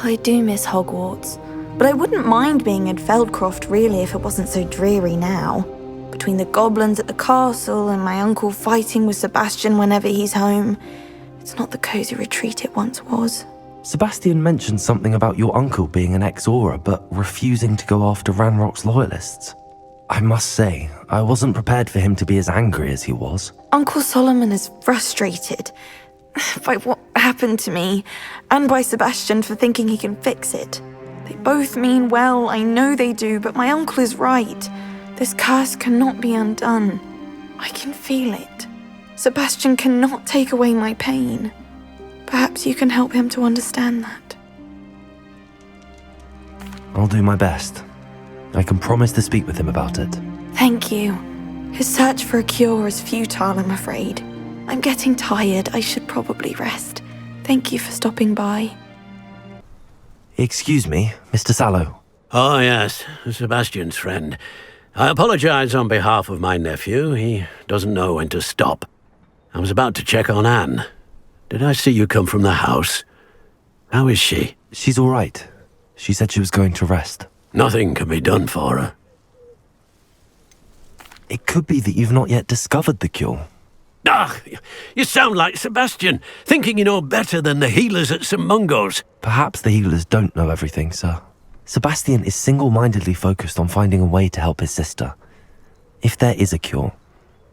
I do miss Hogwarts, but I wouldn't mind being in Feldcroft really if it wasn't so dreary now. Between the goblins at the castle and my uncle fighting with Sebastian whenever he's home, it's not the cosy retreat it once was.
Sebastian mentioned something about your uncle being an ex-Auror, but refusing to go after Ranrok's loyalists. I must say, I wasn't prepared for him to be as angry as he was.
Uncle Solomon is frustrated by what happened to me, and by Sebastian for thinking he can fix it. They both mean well, I know they do, but my uncle is right. This curse cannot be undone. I can feel it. Sebastian cannot take away my pain. Perhaps you can help him to understand that.
I'll do my best. I can promise to speak with him about it.
Thank you. His search for a cure is futile, I'm afraid. I'm getting tired. I should probably rest. Thank you for stopping by.
Excuse me, Mr. Sallow.
Oh, yes, Sebastian's friend. I apologize on behalf of my nephew. He doesn't know when to stop. I was about to check on Anne. Did I see you come from the house? How is she?
She's all right. She said she was going to rest.
Nothing can be done for her.
It could be that you've not yet discovered the cure.
Ah, you sound like Sebastian, thinking you know better than the healers at St. Mungo's.
Perhaps the healers don't know everything, sir. Sebastian is single-mindedly focused on finding a way to help his sister. If there is a cure,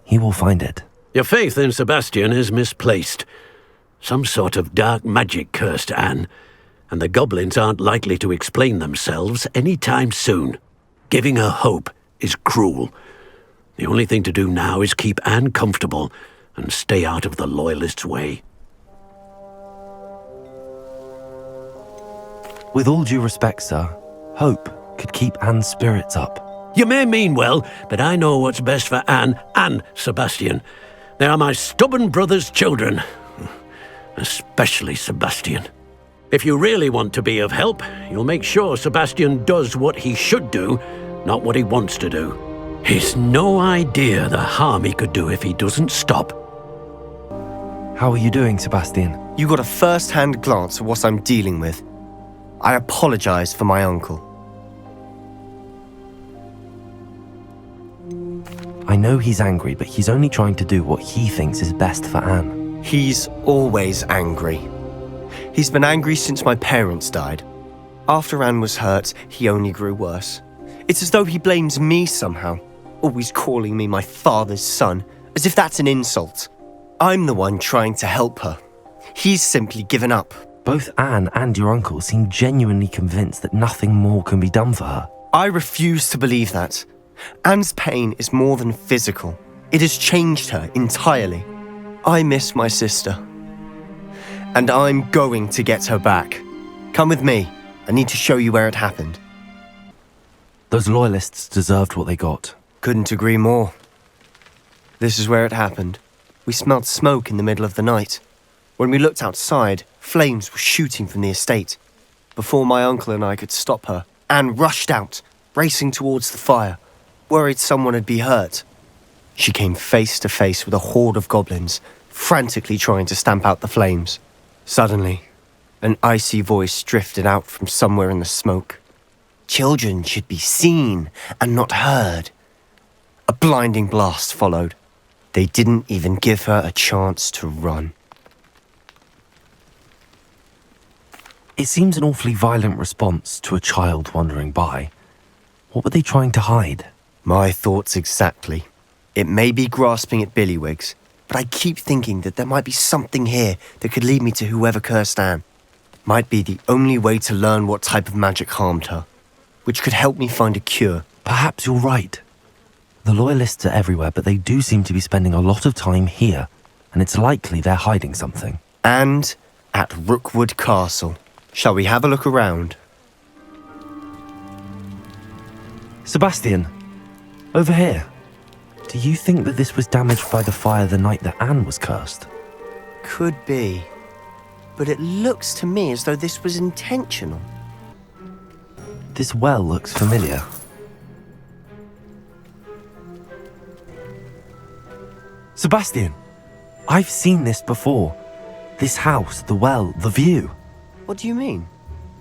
he will find it.
Your faith in Sebastian is misplaced. Some sort of dark magic cursed Anne, and the goblins aren't likely to explain themselves any time soon. Giving her hope is cruel. The only thing to do now is keep Anne comfortable and stay out of the Loyalists' way.
With all due respect, sir, hope could keep Anne's spirits up.
You may mean well, but I know what's best for Anne and Sebastian. They are my stubborn brother's children. Especially Sebastian. If you really want to be of help, you'll make sure Sebastian does what he should do, not what he wants to do. He's no idea the harm he could do if he doesn't stop.
How are you doing, Sebastian?
You got a first-hand glance at what I'm dealing with. I apologize for my uncle.
I know he's angry, but he's only trying to do what he thinks is best for Anne.
He's always angry. He's been angry since my parents died. After Anne was hurt, he only grew worse. It's as though he blames me somehow, always calling me my father's son, as if that's an insult. I'm the one trying to help her. He's simply given up.
Both Anne and your uncle seem genuinely convinced that nothing more can be done for her.
I refuse to believe that. Anne's pain is more than physical. It has changed her entirely. I miss my sister. And I'm going to get her back. Come with me. I need to show you where it happened.
Those loyalists deserved what they got.
Couldn't agree more. This is where it happened. We smelled smoke in the middle of the night. When we looked outside, flames were shooting from the estate. Before my uncle and I could stop her, Anne rushed out, racing towards the fire, worried someone had been hurt. She came face to face with a horde of goblins, frantically trying to stamp out the flames. Suddenly, an icy voice drifted out from somewhere in the smoke. Children should be seen and not heard. A blinding blast followed. They didn't even give her a chance to run.
It seems an awfully violent response to a child wandering by. What were they trying to hide?
My thoughts exactly. It may be grasping at billywhigs, but I keep thinking that there might be something here that could lead me to whoever cursed Anne. Might be the only way to learn what type of magic harmed her, which could help me find a cure.
Perhaps you're right. The loyalists are everywhere, but they do seem to be spending a lot of time here, and it's likely they're hiding something.
And at Rookwood Castle. Shall we have a look around?
Sebastian, over here. Do you think that this was damaged by the fire the night that Anne was cursed?
Could be. But it looks to me as though this was intentional.
This well looks familiar. Sebastian, I've seen this before. This house, the well, the view.
What do you mean?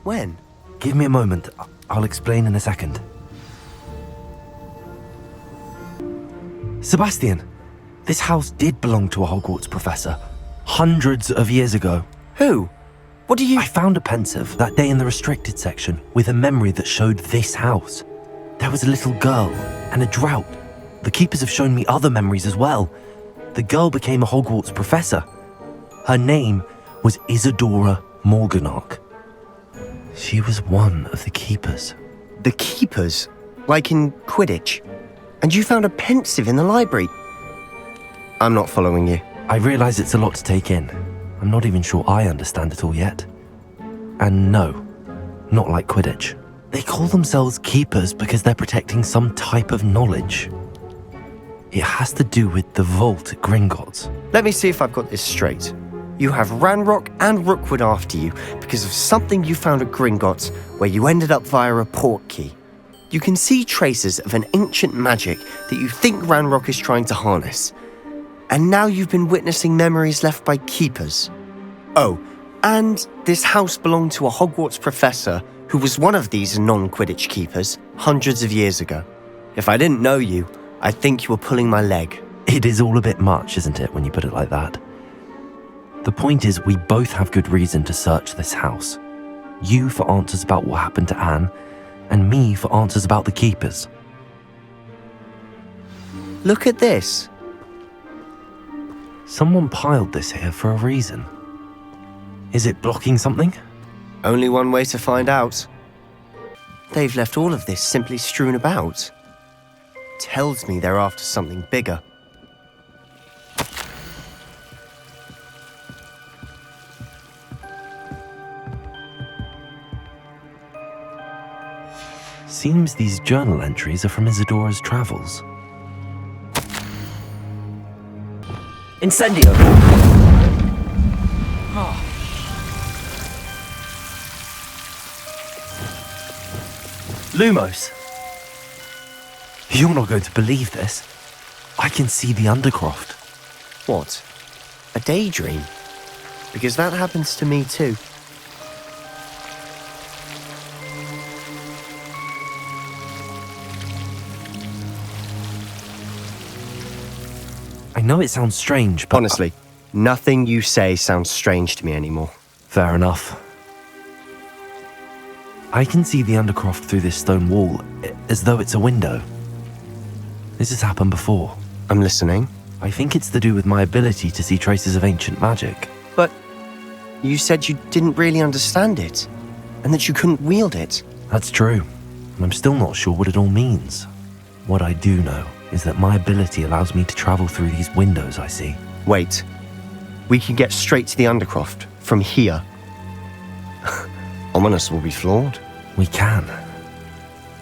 When?
Give me a moment. I'll explain in a second. Sebastian, this house did belong to a Hogwarts professor. Hundreds of years ago.
Who? What do you...
I found a pensive that day in the restricted section with a memory that showed this house. There was a little girl and a drought. The keepers have shown me other memories as well. The girl became a Hogwarts professor. Her name was Isadora Morganach. She was one of the keepers.
The keepers? Like in Quidditch? And you found a pensive in the library? I'm not following you.
I realise it's a lot to take in. I'm not even sure I understand it all yet. And no, not like Quidditch. They call themselves keepers because they're protecting some type of knowledge. It has to do with the vault at Gringotts.
Let me see if I've got this straight. You have Ranrok and Rookwood after you because of something you found at Gringotts where you ended up via a portkey. You can see traces of an ancient magic that you think Ranrok is trying to harness. And now you've been witnessing memories left by keepers. Oh, and this house belonged to a Hogwarts professor who was one of these non-Quidditch keepers hundreds of years ago. If I didn't know you, I'd think you were pulling my leg.
It is all a bit much, isn't it, when you put it like that? The point is, we both have good reason to search this house. You for answers about what happened to Anne, and me for answers about the keepers.
Look at this.
Someone piled this here for a reason. Is it blocking something?
Only one way to find out. They've left all of this simply strewn about. Tells me they're after something bigger.
Seems these journal entries are from Isadora's travels.
Incendio! Lumos!
You're not going to believe this. I can see the undercroft.
What? A daydream? Because that happens to me too.
I know it sounds strange, but...
Honestly, nothing you say sounds strange to me anymore.
Fair enough. I can see the undercroft through this stone wall, as though it's a window. This has happened before.
I'm listening.
I think it's to do with my ability to see traces of ancient magic.
But you said you didn't really understand it, and that you couldn't wield it.
That's true, and I'm still not sure what it all means. What I do know is that my ability allows me to travel through these windows I see.
Wait. We can get straight to the undercroft from here. Ominous will be flawed.
We can.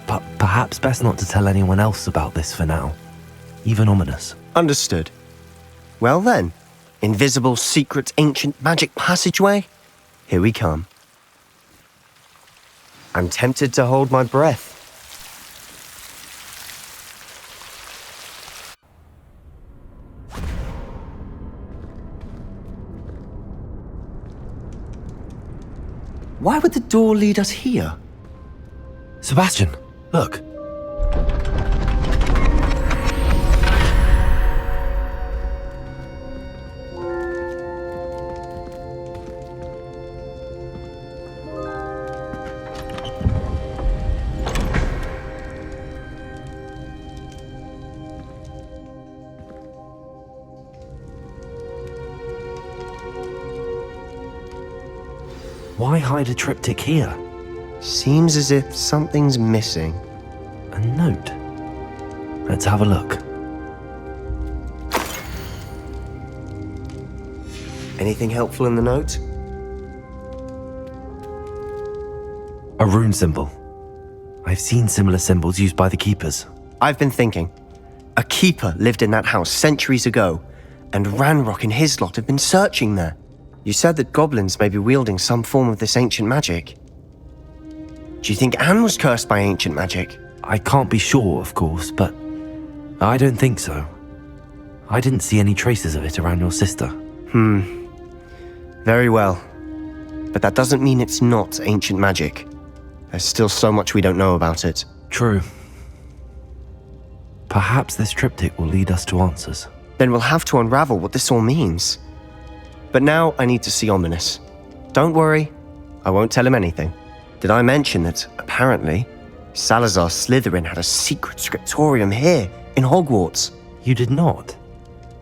But perhaps best not to tell anyone else about this for now. Even Ominous.
Understood. Well then, invisible, secret, ancient magic passageway? Here we come. I'm tempted to hold my breath. Why would the door lead us here?
Sebastian, look. Why hide a triptych here?
Seems as if something's missing.
A note. Let's have a look.
Anything helpful in the note?
A rune symbol. I've seen similar symbols used by the keepers.
I've been thinking. A keeper lived in that house centuries ago, and Ranrok and his lot have been searching there. You said that goblins may be wielding some form of this ancient magic. Do you think Anne was cursed by ancient magic?
I can't be sure, of course, but I don't think so. I didn't see any traces of it around your sister.
Very well. But that doesn't mean it's not ancient magic. There's still so much we don't know about it.
True. Perhaps this triptych will lead us to answers.
Then we'll have to unravel what this all means. But now I need to see Ominous. Don't worry, I won't tell him anything. Did I mention that, apparently, Salazar Slytherin had a secret scriptorium here, in Hogwarts?
You did not?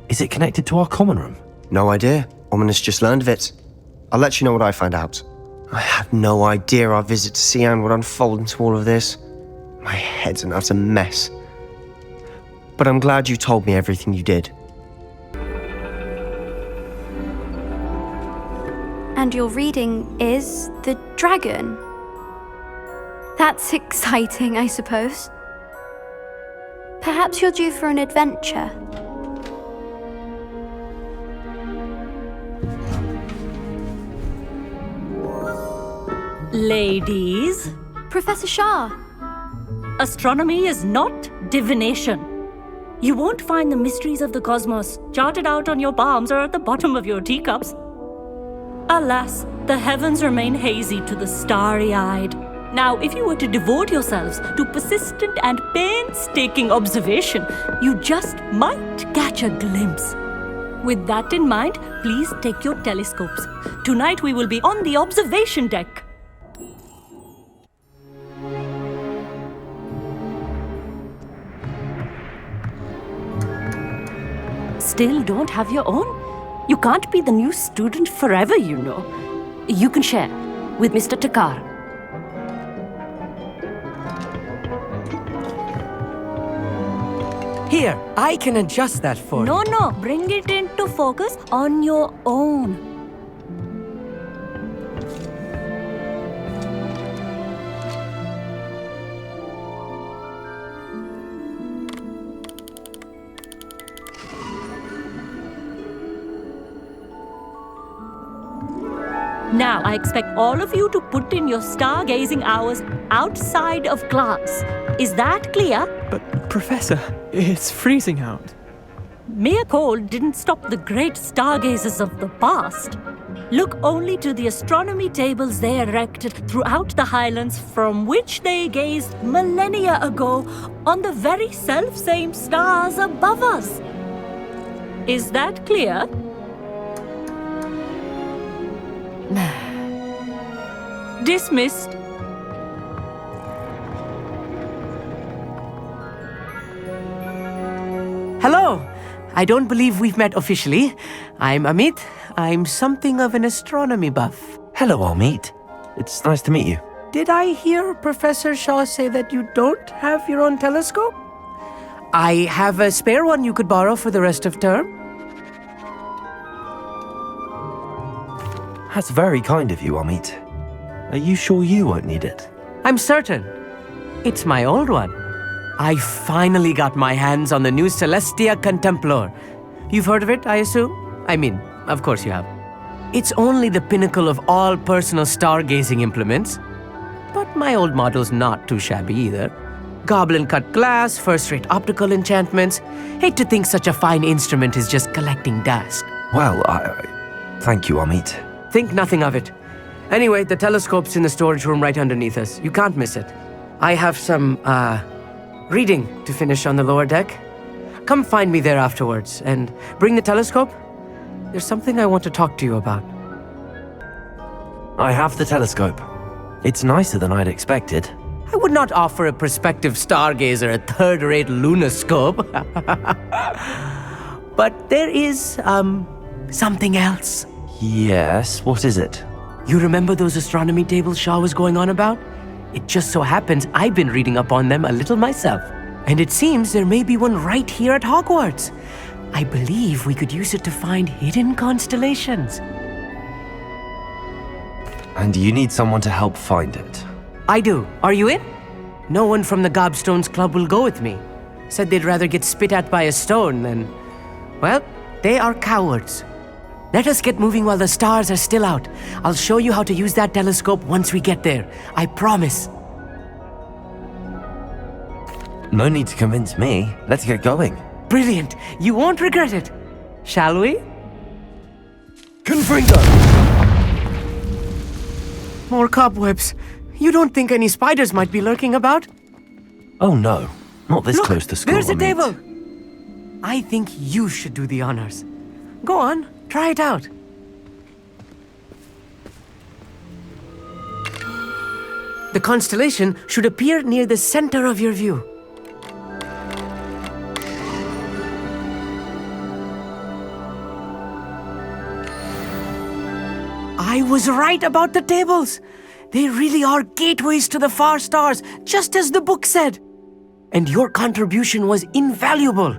Is it connected to our common room?
No idea. Ominous just learned of it. I'll let you know what I find out. I had no idea our visit to see Anne would unfold into all of this. My head's an utter mess. But I'm glad you told me everything you did.
And your reading is The Dragon. That's exciting, I suppose. Perhaps you're due for an adventure.
Ladies.
Professor Shah.
Astronomy is not divination. You won't find the mysteries of the cosmos charted out on your palms or at the bottom of your teacups. Alas, the heavens remain hazy to the starry-eyed. Now, if you were to devote yourselves to persistent and painstaking observation, you just might catch a glimpse. With that in mind, please take your telescopes. Tonight we will be on the observation deck. Still don't have your own? You can't be the new student forever, you know. You can share with Mr. Takar.
Here, I can adjust that for you.
No, bring it into focus on your own. Now, I expect all of you to put in your stargazing hours outside of class. Is that clear?
But, Professor, it's freezing out.
Mere cold didn't stop the great stargazers of the past. Look only to the astronomy tables they erected throughout the Highlands from which they gazed millennia ago on the very self-same stars above us. Is that clear? Dismissed.
Hello! I don't believe we've met officially. I'm Amit. I'm something of an astronomy buff.
Hello, Amit. It's nice to meet you.
Did I hear Professor Shaw say that you don't have your own telescope? I have a spare one you could borrow for the rest of term.
That's very kind of you, Amit. Are you sure you won't need it?
I'm certain. It's my old one. I finally got my hands on the new Celestia Contemplar. You've heard of it, I assume? I mean, of course you have. It's only the pinnacle of all personal stargazing implements. But my old model's not too shabby either. Goblin-cut glass, first-rate optical enchantments. Hate to think such a fine instrument is just collecting dust.
Well, thank you, Amit.
Think nothing of it. Anyway, the telescope's in the storage room right underneath us. You can't miss it. I have some, reading to finish on the lower deck. Come find me there afterwards, and bring the telescope. There's something I want to talk to you about.
I have the telescope. It's nicer than I'd expected.
I would not offer a prospective stargazer a third-rate lunoscope. But there is, something else.
Yes, what is it?
You remember those astronomy tables Shaw was going on about? It just so happens I've been reading up on them a little myself. And it seems there may be one right here at Hogwarts. I believe we could use it to find hidden constellations.
And you need someone to help find it?
I do. Are you in? No one from the Gobstones Club will go with me. Said they'd rather get spit at by a stone than... Well, they are cowards. Let us get moving while the stars are still out. I'll show you how to use that telescope once we get there. I promise.
No need to convince me. Let's get going.
Brilliant. You won't regret it. Shall we?
Confringo!
More cobwebs. You don't think any spiders might be lurking about?
Oh no. Not this
Look,
close to school.
There's a
Amit.
table. I think you should do the honors. Go on. Try it out. The constellation should appear near the center of your view. I was right about the tables. They really are gateways to the far stars, just as the book said. And your contribution was invaluable.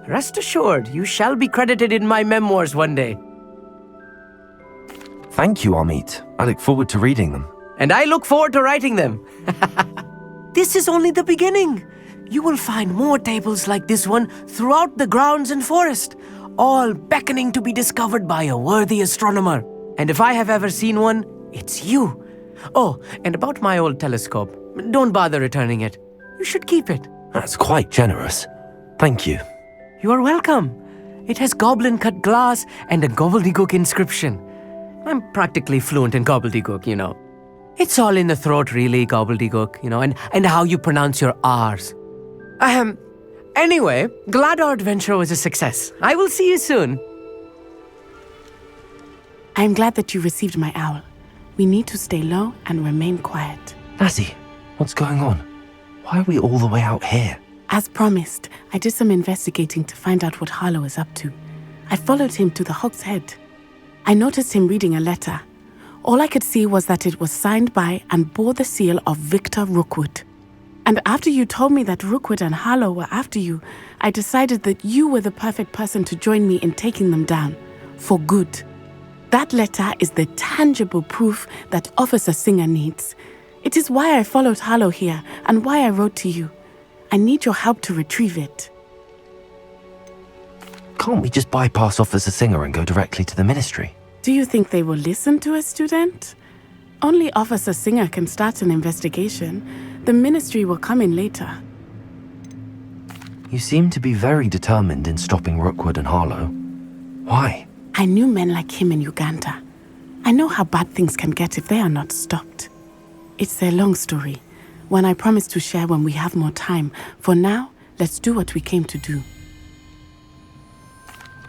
Rest assured, you shall be credited in my memoirs one day.
Thank you, Amit. I look forward to reading them.
And I look forward to writing them. This is only the beginning. You will find more tables like this one throughout the grounds and forest, all beckoning to be discovered by a worthy astronomer. And if I have ever seen one, it's you. Oh, and about my old telescope, don't bother returning it. You should keep it.
That's quite generous. Thank you.
You are welcome. It has goblin-cut glass and a gobbledygook inscription. I'm practically fluent in gobbledygook, you know. It's all in the throat, really, gobbledygook, you know, and how you pronounce your R's. Anyway, glad our adventure was a success. I will see you soon.
I'm glad that you received my owl. We need to stay low and remain quiet.
Lassie, what's going on? Why are we all the way out here?
As promised, I did some investigating to find out what Harlow is up to. I followed him to the Hog's Head. I noticed him reading a letter. All I could see was that it was signed by and bore the seal of Victor Rookwood. And after you told me that Rookwood and Harlow were after you, I decided that you were the perfect person to join me in taking them down. For good. That letter is the tangible proof that Officer Singer needs. It is why I followed Harlow here and why I wrote to you. I need your help to retrieve it.
Can't we just bypass Officer Singer and go directly to the Ministry?
Do you think they will listen to a student? Only Officer Singer can start an investigation. The ministry will come in later.
You seem to be very determined in stopping Rookwood and Harlow. Why?
I knew men like him in Uganda. I know how bad things can get if they are not stopped. It's a long story, one I promise to share when we have more time. For now, let's do what we came to do.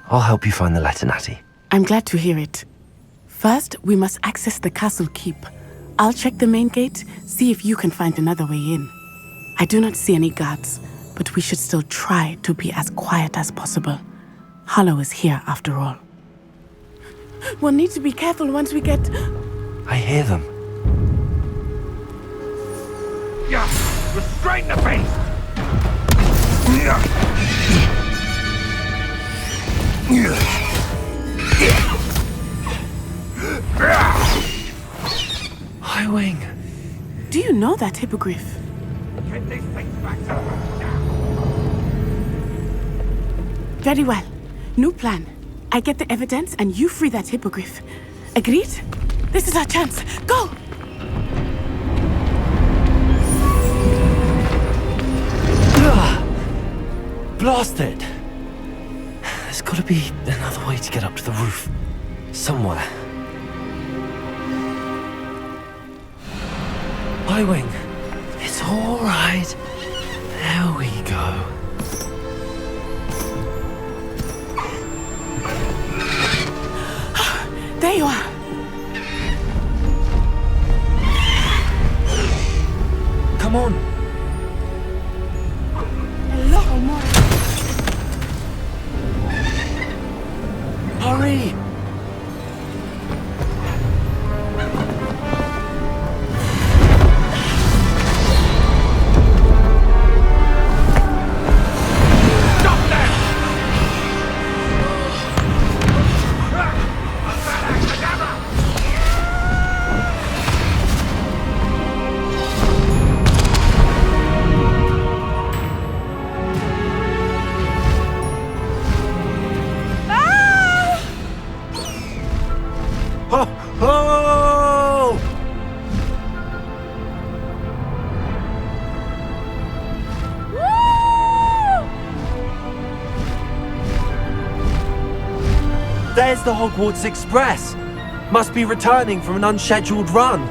I'll help you find the letter, Natty.
I'm glad to hear it. First, we must access the castle keep. I'll check the main gate, see if you can find another way in. I do not see any guards, but we should still try to be as quiet as possible. Harlow is here after all. We'll need to be careful once we get...
I hear them.
Yeah, restrain the beast!
Highwing.
Do you know that hippogriff?
Get these things back to
Very well. New plan. I get the evidence and you free that hippogriff. Agreed? This is our chance. Go!
Blasted! There's gotta be another way to get up to the roof. Somewhere. Highwing. It's alright. There we go.
There you are.
Come on.
Hello, more.
Hurry! There's the Hogwarts Express! Must be returning from an unscheduled run.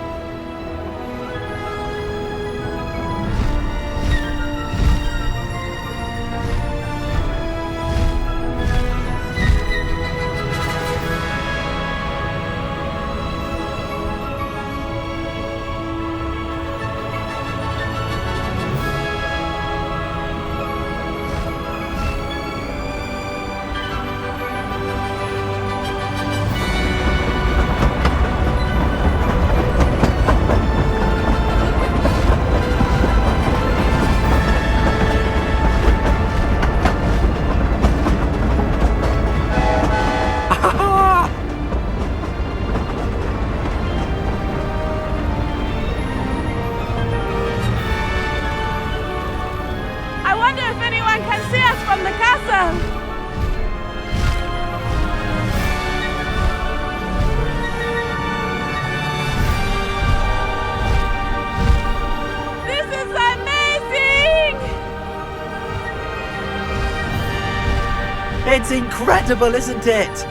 It's incredible, isn't it?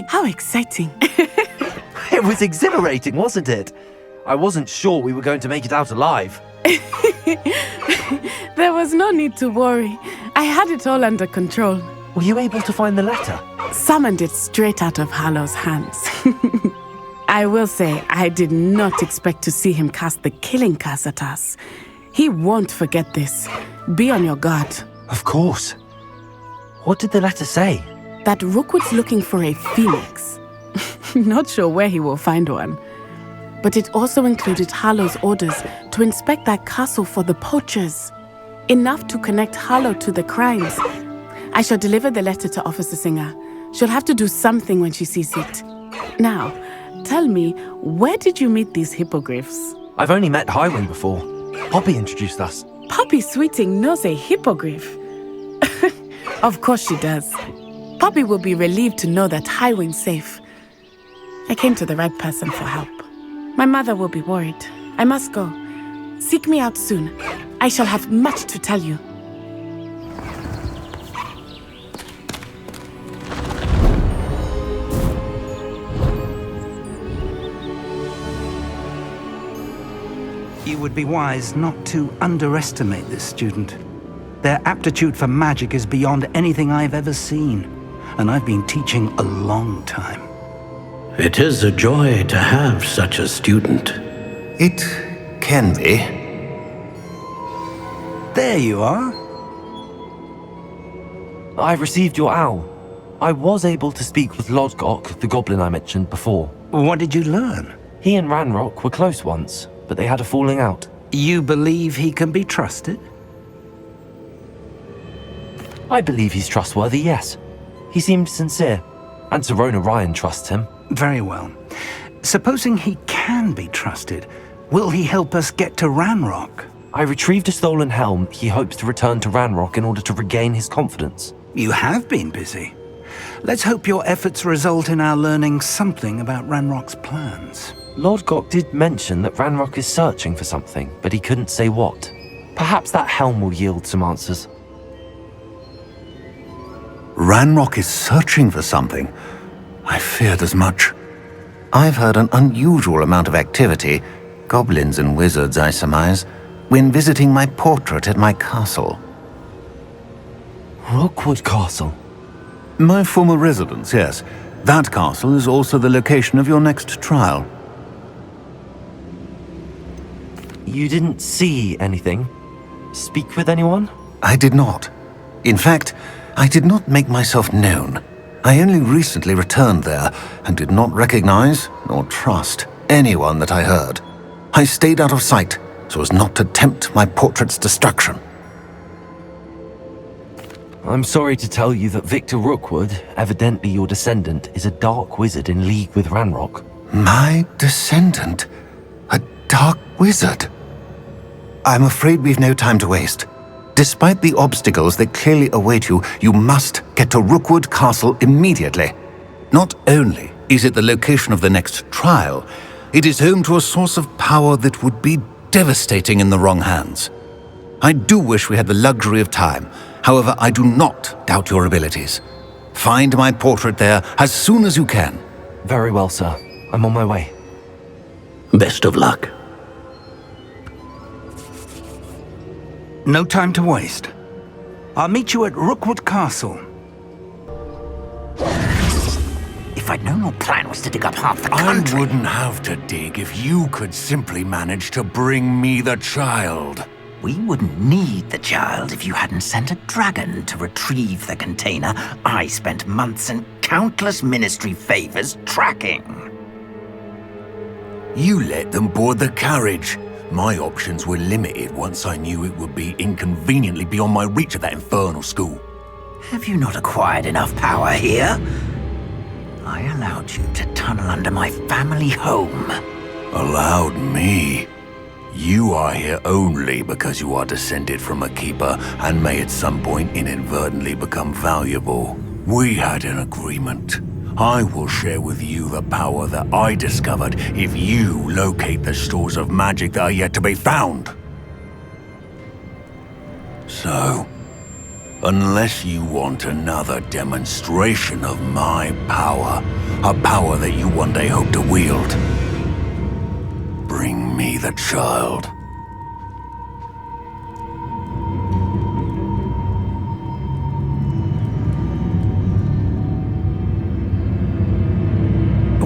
How exciting.
It was exhilarating, wasn't it? I wasn't sure we were going to make it out alive.
There was no need to worry. I had it all under control.
Were you able to find the letter?
Summoned it straight out of Harlow's hands. I will say, I did not expect to see him cast the killing curse at us. He won't forget this. Be on your guard.
Of course. What did the letter say?
that Rookwood's looking for a phoenix. Not sure where he will find one. But it also included Harlow's orders to inspect that castle for the poachers. Enough to connect Harlow to the crimes. I shall deliver the letter to Officer Singer. She'll have to do something when she sees it. Now, tell me, where did you meet these hippogriffs?
I've only met Highwing before. Poppy introduced us.
Poppy Sweeting knows a hippogriff. Of course she does. Poppy will be relieved to know that Highwing's safe. I came to the right person for help. My mother will be worried. I must go. Seek me out soon. I shall have much to tell you.
You would be wise not to underestimate this student. Their aptitude for magic is beyond anything I've ever seen, and I've been teaching a long time.
It is a joy to have such a student.
It can be.
There you are.
I've received your owl. I was able to speak with Lodgok, the goblin I mentioned before.
What did you learn?
He and Ranrok were close once, but they had a falling out.
You believe he can be trusted?
I believe he's trustworthy, yes. He seemed sincere, and Serona Ryan trusts him.
Very well. Supposing he can be trusted, will he help us get to Ranrok?
I retrieved a stolen helm. He hopes to return to Ranrok in order to regain his confidence.
You have been busy. Let's hope your efforts result in our learning something about Ranrock's plans.
Lord Gok did mention that Ranrok is searching for something, but he couldn't say what. Perhaps that helm will yield some answers.
Ranrok is searching for something. I feared as much. I've heard an unusual amount of activity, goblins and wizards, I surmise, when visiting my portrait at my castle.
Rookwood Castle?
My former residence, yes. That castle is also the location of your next trial.
You didn't see anything? Speak with anyone?
I did not. In fact, I did not make myself known. I only recently returned there and did not recognize nor trust anyone that I heard. I stayed out of sight so as not to tempt my portrait's destruction.
I'm sorry to tell you that Victor Rookwood, evidently your descendant, is a dark wizard in league with Ranrok.
My descendant? A dark wizard? I'm afraid we've no time to waste. Despite the obstacles that clearly await you, you must get to Rookwood Castle immediately. Not only is it the location of the next trial, it is home to a source of power that would be devastating in the wrong hands. I do wish we had the luxury of time. However, I do not doubt your abilities. Find my portrait there as soon as you can.
Very well, sir. I'm on my way.
Best of luck.
No time to waste. I'll meet you at Rookwood Castle.
If I'd known your plan was to dig up half the country...
I wouldn't have to dig if you could simply manage to bring me the child.
We wouldn't need the child if you hadn't sent a dragon to retrieve the container I spent months and countless ministry favors tracking.
You let them board the carriage. My options were limited once I knew it would be inconveniently beyond my reach at that infernal school.
Have you not acquired enough power here? I allowed you to tunnel under my family home.
Allowed me? You are here only because you are descended from a keeper and may at some point inadvertently become valuable. We had an agreement. I will share with you the power that I discovered if you locate the stores of magic that are yet to be found. So, unless you want another demonstration of my power, a power that you one day hope to wield, bring me the child.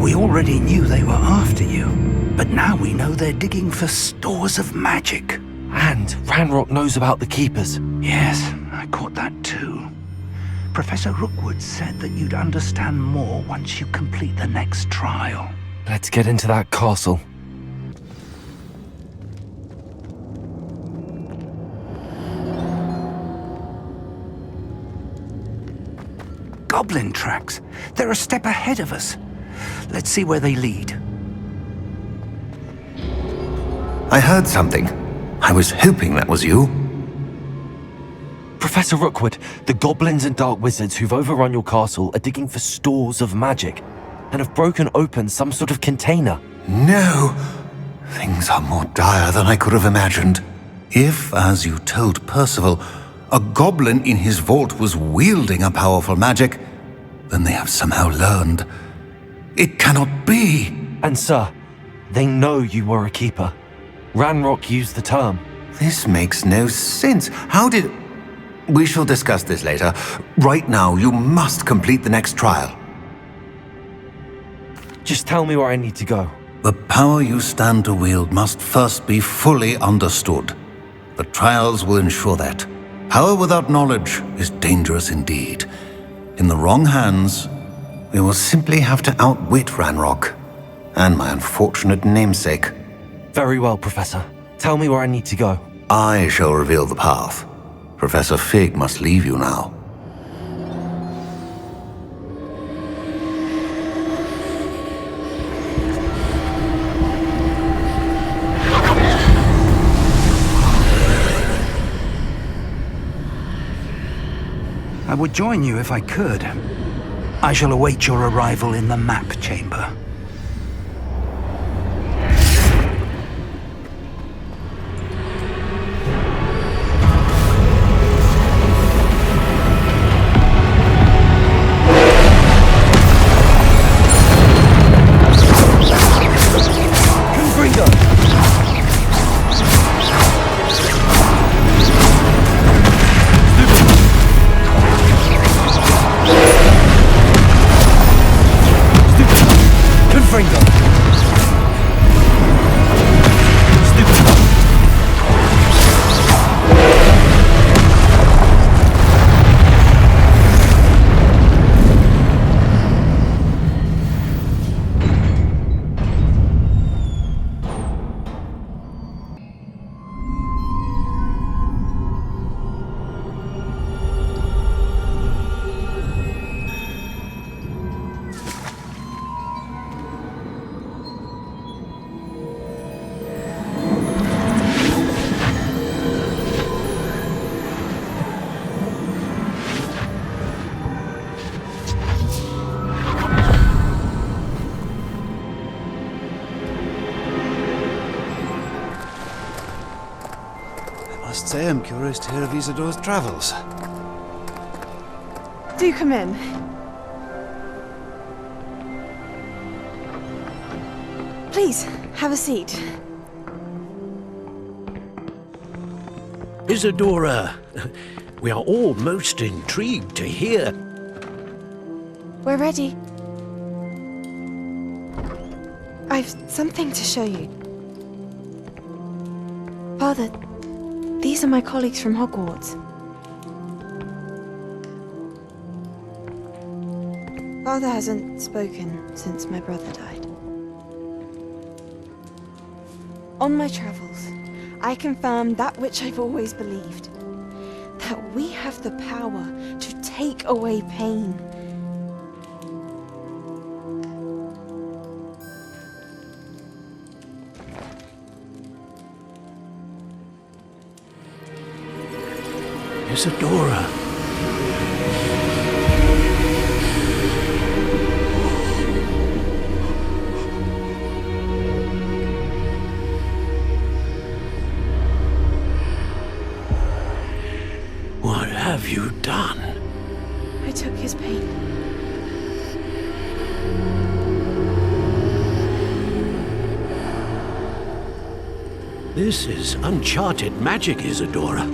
We already knew they were after you, but now we know they're digging for stores of magic.
And Ranrok knows about the Keepers.
Yes, I caught that too. Professor Rookwood said that you'd understand more once you complete the next trial.
Let's get into that castle.
Goblin tracks. They're a step ahead of us. Let's see where they lead.
I heard something. I was hoping that was you.
Professor Rookwood, the goblins and dark wizards who've overrun your castle are digging for stores of magic and have broken open some sort of container.
No! Things are more dire than I could have imagined. If, as you told Percival, a goblin in his vault was wielding a powerful magic, then they have somehow learned. It cannot be!
And sir, they know you were a keeper. Ranrok used the term.
This makes no sense. How did... We shall discuss this later. Right now, you must complete the next trial.
Just tell me where I need to go.
The power you stand to wield must first be fully understood. The trials will ensure that. Power without knowledge is dangerous indeed. In the wrong hands, we will simply have to outwit Ranrok and my unfortunate namesake.
Very well, Professor. Tell me where I need to go.
I shall reveal the path. Professor Fig must leave you now.
I would join you if I could. I shall await your arrival in the map chamber.
I must say I'm curious to hear of Isadora's travels.
Do come in. Please, have a seat.
Isadora, we are all most intrigued to hear.
We're ready. I've something to show you. Father, these are my colleagues from Hogwarts. Father hasn't spoken since my brother died. On my travels, I confirmed that which I've always believed. That we have the power to take away pain.
Isadora. What have you done?
I took his pain.
This is uncharted magic, Isadora.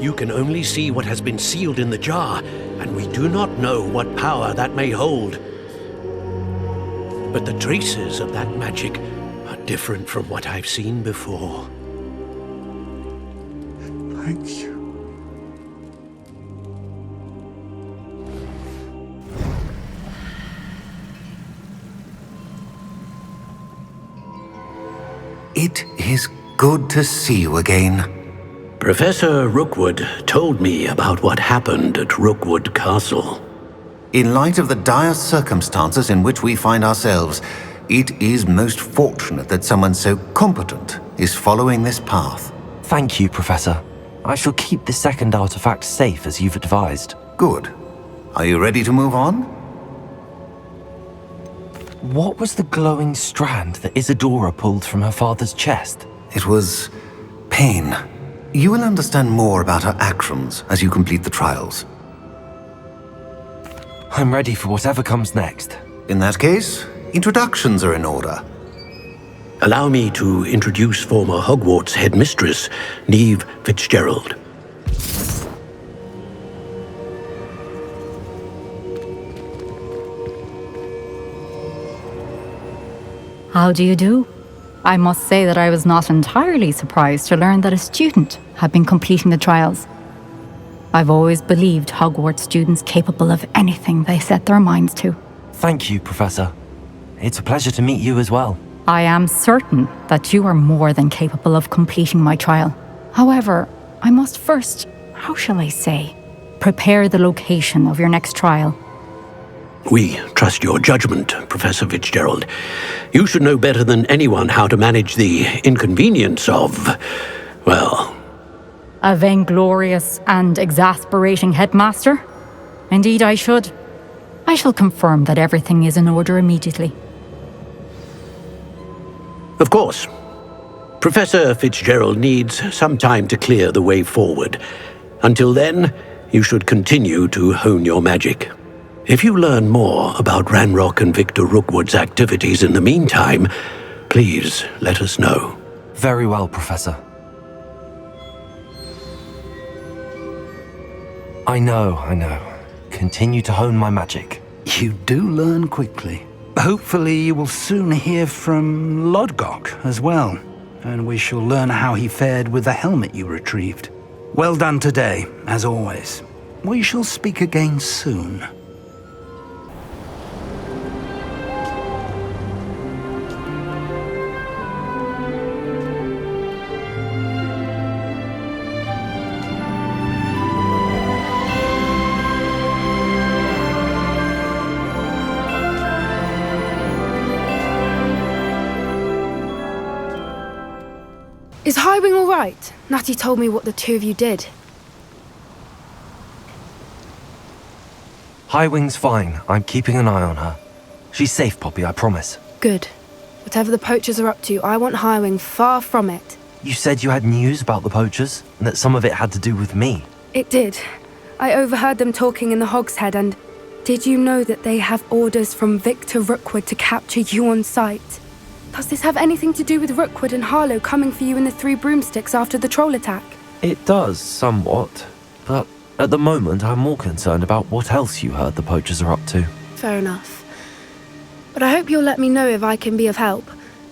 You can only see what has been sealed in the jar, and we do not know what power that may hold. But the traces of that magic are different from what I've seen before.
Thank you.
It is good to see you again.
Professor Rookwood told me about what happened at Rookwood Castle.
In light of the dire circumstances in which we find ourselves, it is most fortunate that someone so competent is following this path.
Thank you, Professor. I shall keep the second artifact safe as you've advised.
Good. Are you ready to move on?
What was the glowing strand that Isadora pulled from her father's chest?
It was pain. You will understand more about her actions as you complete the trials.
I'm ready for whatever comes next.
In that case, introductions are in order.
Allow me to introduce former Hogwarts headmistress, Neve Fitzgerald.
How do you do? I must say that I was not entirely surprised to learn that a student had been completing the trials. I've always believed Hogwarts students capable of anything they set their minds to.
Thank you, Professor. It's a pleasure to meet you as well.
I am certain that you are more than capable of completing my trial. However, I must first, how shall I say, prepare the location of your next trial.
We trust your judgment, Professor Fitzgerald. You should know better than anyone how to manage the inconvenience of, well...
A vainglorious and exasperating headmaster? Indeed I should. I shall confirm that everything is in order immediately.
Of course. Professor Fitzgerald needs some time to clear the way forward. Until then, you should continue to hone your magic. If you learn more about Ranrok and Victor Rookwood's activities in the meantime, please let us know.
Very well, Professor. I know. Continue to hone my magic.
You do learn quickly. Hopefully you will soon hear from Lodgok as well, and we shall learn how he fared with the helmet you retrieved. Well done today, as always. We shall speak again soon.
Is Highwing all right? Natty told me what the two of you did.
Highwing's fine. I'm keeping an eye on her. She's safe, Poppy, I promise.
Good. Whatever the poachers are up to, I want Highwing far from it.
You said you had news about the poachers, and that some of it had to do with me.
It did. I overheard them talking in the Hogshead, and did you know that they have orders from Victor Rookwood to capture you on sight? Does this have anything to do with Rookwood and Harlow coming for you in the Three Broomsticks after the troll attack?
It does, somewhat. But at the moment, I'm more concerned about what else you heard the poachers are up to.
Fair enough. But I hope you'll let me know if I can be of help,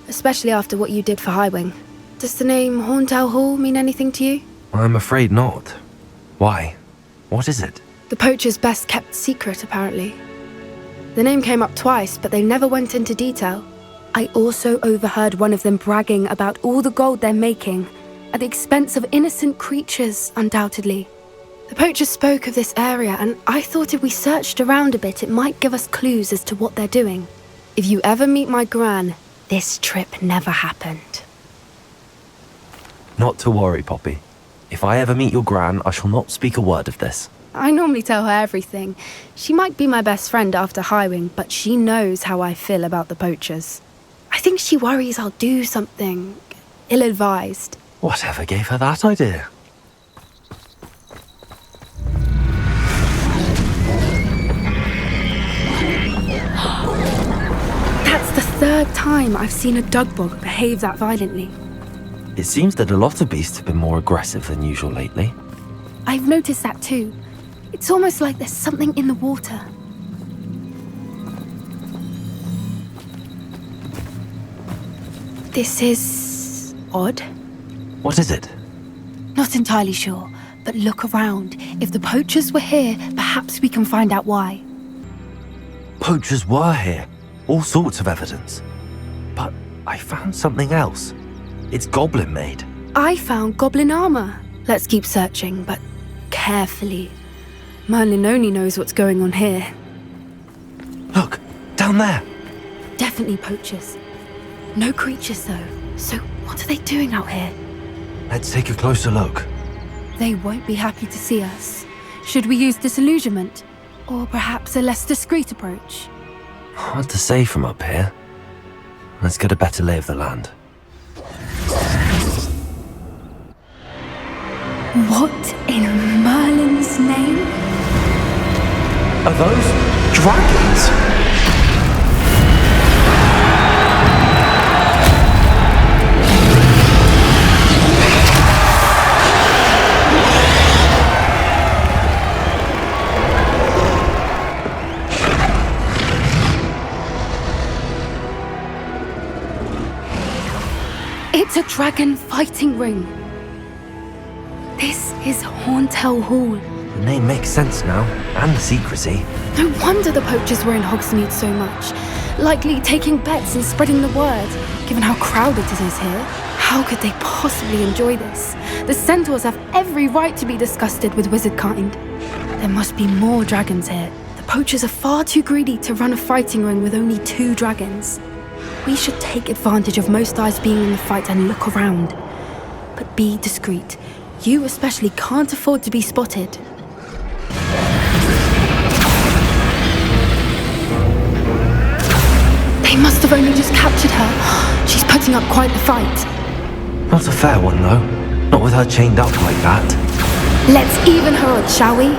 especially after what you did for Highwing. Does the name Horntail Hall mean anything to you?
I'm afraid not. Why? What is it?
The poachers' best-kept secret, apparently. The name came up twice, but they never went into detail. I also overheard one of them bragging about all the gold they're making, at the expense of innocent creatures, undoubtedly. The poachers spoke of this area, and I thought if we searched around a bit, it might give us clues as to what they're doing. If you ever meet my gran, this trip never happened.
Not to worry, Poppy. If I ever meet your gran, I shall not speak a word of this.
I normally tell her everything. She might be my best friend after Highwing, but she knows how I feel about the poachers. I think she worries I'll do something ill-advised.
Whatever gave her that idea?
That's the third time I've seen a Dugbog behave that violently.
It seems that a lot of beasts have been more aggressive than usual lately.
I've noticed that too. It's almost like there's something in the water. This is odd.
What is it?
Not entirely sure, but look around. If the poachers were here, perhaps we can find out why.
Poachers were here. All sorts of evidence. But I found something else. It's goblin made.
I found goblin armor. Let's keep searching, but carefully. Merlin only knows what's going on here.
Look, down there.
Definitely poachers. No creatures, though. So what are they doing out here?
Let's take a closer look.
They won't be happy to see us. Should we use disillusionment? Or perhaps a less discreet approach?
Hard to say from up here. Let's get a better lay of the land.
What in Merlin's name?
Are those dragons?
It's a dragon fighting ring. This is Horntail Hall.
The name makes sense now, and the secrecy.
No wonder the poachers were in Hogsmeade so much. Likely taking bets and spreading the word, given how crowded it is here. How could they possibly enjoy this? The centaurs have every right to be disgusted with wizard kind. There must be more dragons here. The poachers are far too greedy to run a fighting ring with only 2 dragons. We should take advantage of most eyes being in the fight and look around. But be discreet. You especially can't afford to be spotted. They must have only just captured her. She's putting up quite the fight.
Not a fair one, though. Not with her chained up like that.
Let's even her odds, shall we?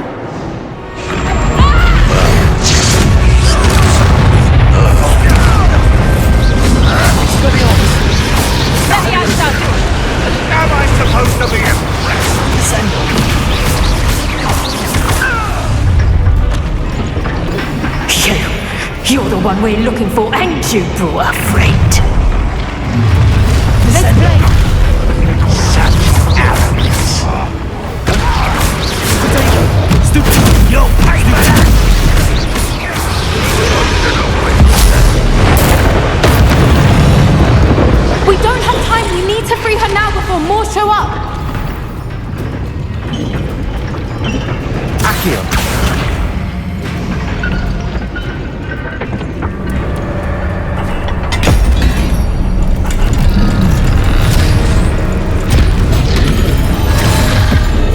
Am I supposed to be
You're the one we're looking for, ain't you, poor friend? Let's play.
Stupid! You'll pay for that!
We don't have time. We need to free her now before more show up.
Accio.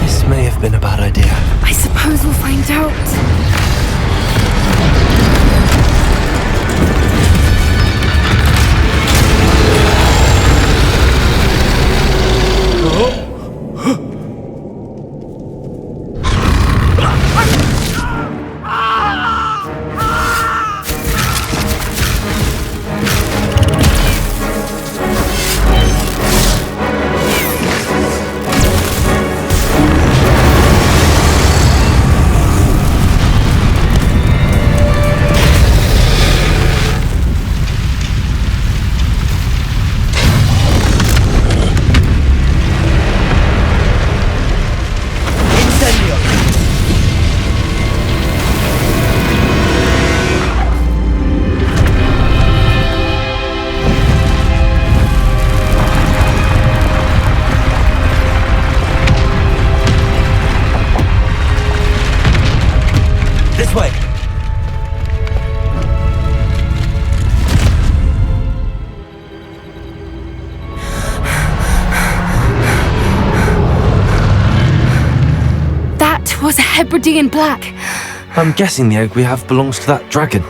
This may have been a bad idea.
I suppose we'll find out. Was a Herbology black.
I'm guessing the egg we have belongs to that dragon.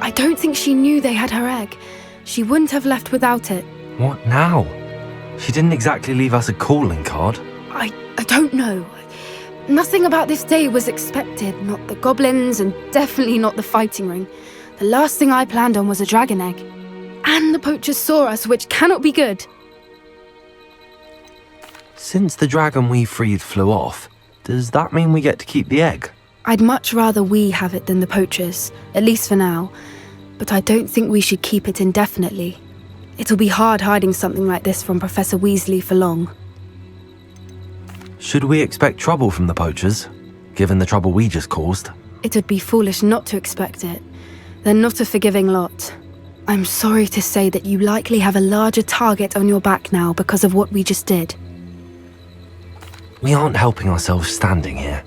I don't think she knew they had her egg. She wouldn't have left without it.
What now? She didn't exactly leave us a calling card.
I don't know. Nothing about this day was expected. Not the goblins, and definitely not the fighting ring. The last thing I planned on was a dragon egg. And the poachers saw us, which cannot be good.
Since the dragon we freed flew off, does that mean we get to keep the egg?
I'd much rather we have it than the poachers, at least for now. But I don't think we should keep it indefinitely. It'll be hard hiding something like this from Professor Weasley for long.
Should we expect trouble from the poachers, given the trouble we just caused?
It would be foolish not to expect it. They're not a forgiving lot. I'm sorry to say that you likely have a larger target on your back now because of what we just did.
We aren't helping ourselves standing here.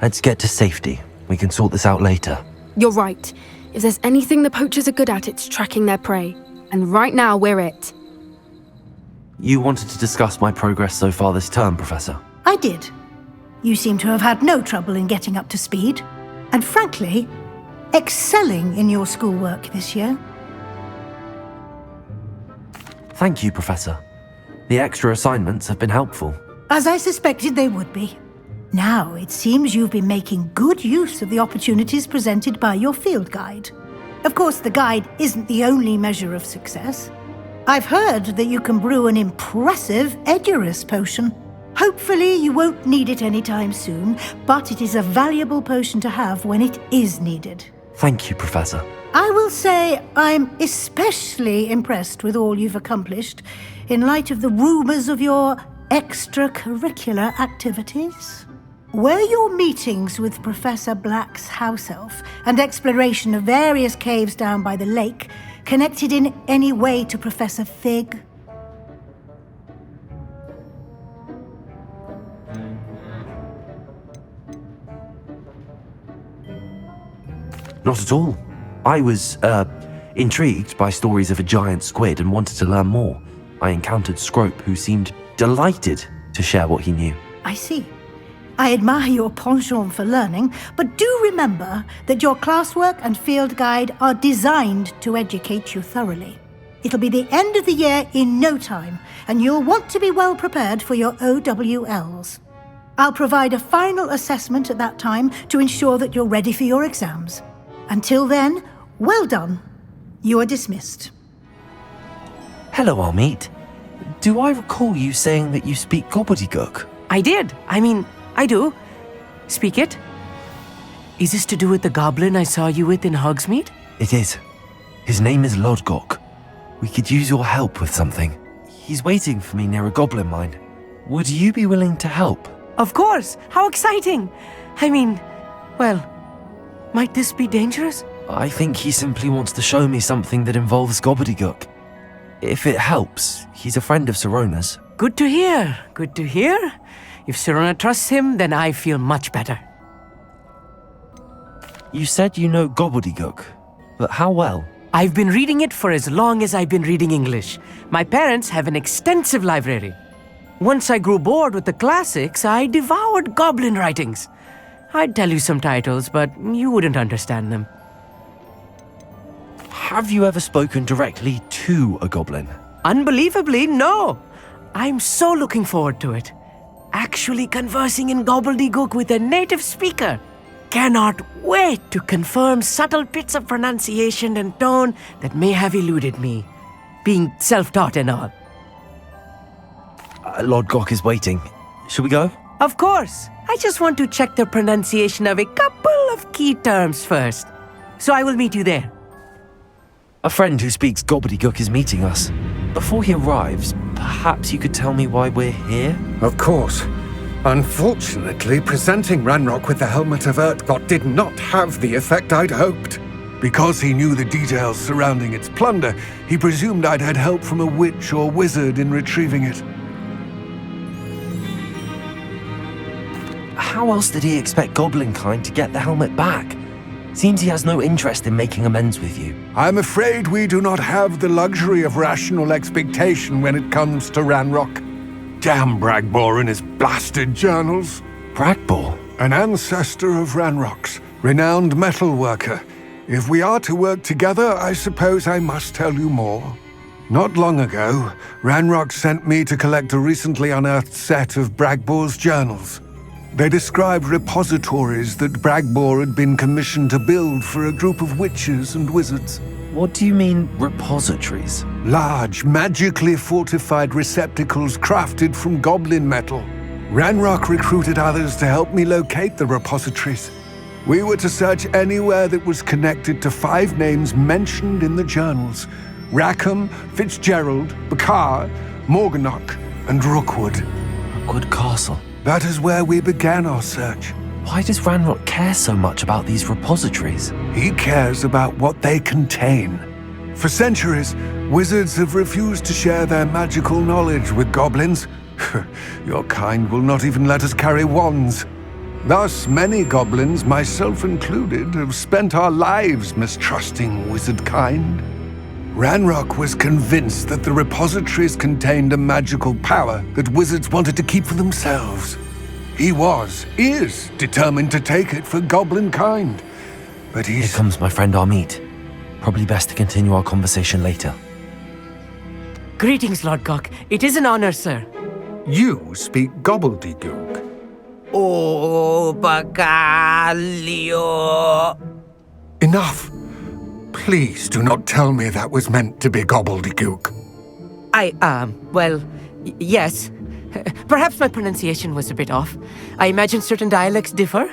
Let's get to safety. We can sort this out later.
You're right. If there's anything the poachers are good at, it's tracking their prey. And right now, we're it.
You wanted to discuss my progress so far this term, Professor?
I did. You seem to have had no trouble in getting up to speed. And frankly, excelling in your schoolwork this year.
Thank you, Professor. The extra assignments have been helpful.
As I suspected they would be. Now, it seems you've been making good use of the opportunities presented by your field guide. Of course, the guide isn't the only measure of success. I've heard that you can brew an impressive Edurus potion. Hopefully, you won't need it anytime soon, but it is a valuable potion to have when it is needed.
Thank you, Professor.
I will say I'm especially impressed with all you've accomplished in light of the rumors of your extracurricular activities. Were your meetings with Professor Black's house elf and exploration of various caves down by the lake connected in any way to Professor Fig?
Not at all. I was, intrigued by stories of a giant squid and wanted to learn more. I encountered Scrope, who seemed delighted to share what he knew.
I see. I admire your penchant for learning, but do remember that your classwork and field guide are designed to educate you thoroughly. It'll be the end of the year in no time, and you'll want to be well prepared for your OWLs. I'll provide a final assessment at that time to ensure that you're ready for your exams. Until then, well done. You are dismissed.
Hello, Hogsmeade. Do I recall you saying that you speak gobbledygook?
I did. I do. Speak it. Is this to do with the goblin I saw you with in Hogsmeade?
It is. His name is Lodgok. We could use your help with something. He's waiting for me near a goblin mine. Would you be willing to help?
Of course. How exciting. Might this be dangerous?
I think he simply wants to show me something that involves gobbledygook. If it helps, he's a friend of Sirona's.
Good to hear. Good to hear. If Sirona trusts him, then I feel much better.
You said you know gobbledygook, but how well?
I've been reading it for as long as I've been reading English. My parents have an extensive library. Once I grew bored with the classics, I devoured goblin writings. I'd tell you some titles, but you wouldn't understand them.
Have you ever spoken directly to a goblin?
Unbelievably, no. I'm so looking forward to it. Actually conversing in gobbledygook with a native speaker. Cannot wait to confirm subtle bits of pronunciation and tone that may have eluded me, being self-taught and all.
Lodgok is waiting. Shall we go?
Of course. I just want to check the pronunciation of a couple of key terms first. So I will meet you there.
A friend who speaks gobbledygook is meeting us. Before he arrives, perhaps you could tell me why we're here?
Of course. Unfortunately, presenting Ranrok with the Helmet of Urtkot did not have the effect I'd hoped. Because he knew the details surrounding its plunder, he presumed I'd had help from a witch or wizard in retrieving it.
How else did he expect Goblinkind to get the helmet back? Seems he has no interest in making amends with you.
I'm afraid we do not have the luxury of rational expectation when it comes to Ranrok. Damn Bragbor and his blasted journals.
Bragbor?
An ancestor of Ranrok's, renowned metal worker. If we are to work together, I suppose I must tell you more. Not long ago, Ranrok sent me to collect a recently unearthed set of Bragbor's journals. They described repositories that Bragbor had been commissioned to build for a group of witches and wizards.
What do you mean, repositories?
Large, magically fortified receptacles crafted from goblin metal. Ranrok recruited others to help me locate the repositories. We were to search anywhere that was connected to 5 names mentioned in the journals: Rackham, Fitzgerald, Bakar, Morganach, and Rookwood.
Rookwood Castle.
That is where we began our search.
Why does Ranrok care so much about these repositories?
He cares about what they contain. For centuries, wizards have refused to share their magical knowledge with goblins. Your kind will not even let us carry wands. Thus, many goblins, myself included, have spent our lives mistrusting wizard kind. Ranrok was convinced that the repositories contained a magical power that wizards wanted to keep for themselves. He is determined to take it for goblin kind. But
Here comes my friend Armid. Probably best to continue our conversation later.
Greetings, Lord Gok. It is an honor, sir.
You speak gobbledygook.
Oh, Bacalio.
Enough. Please do not tell me that was meant to be gobbledygook.
Yes. Perhaps my pronunciation was a bit off. I imagine certain dialects differ.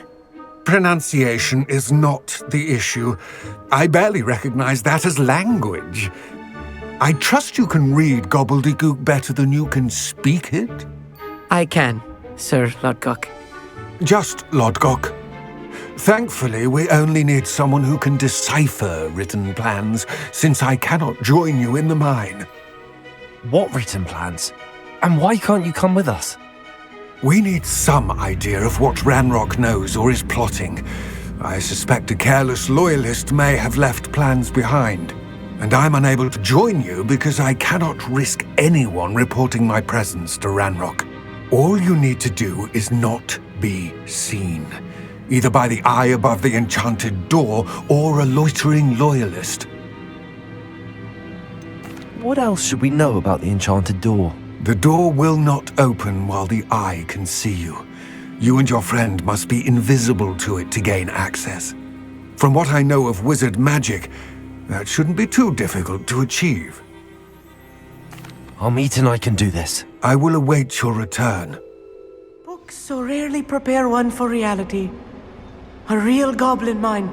Pronunciation is not the issue. I barely recognize that as language. I trust you can read gobbledygook better than you can speak it?
I can, Sir Lord Gok.
Just Lord Gok. Thankfully, we only need someone who can decipher written plans, since I cannot join you in the mine.
What written plans? And why can't you come with us?
We need some idea of what Ranrok knows or is plotting. I suspect a careless loyalist may have left plans behind. And I'm unable to join you because I cannot risk anyone reporting my presence to Ranrok. All you need to do is not be seen, either by the eye above the enchanted door or a loitering loyalist.
What else should we know about the enchanted door?
The door will not open while the eye can see you. You and your friend must be invisible to it to gain access. From what I know of wizard magic, that shouldn't be too difficult to achieve.
Armid and I can do this.
I will await your return.
Books so rarely prepare one for reality. A real goblin mine.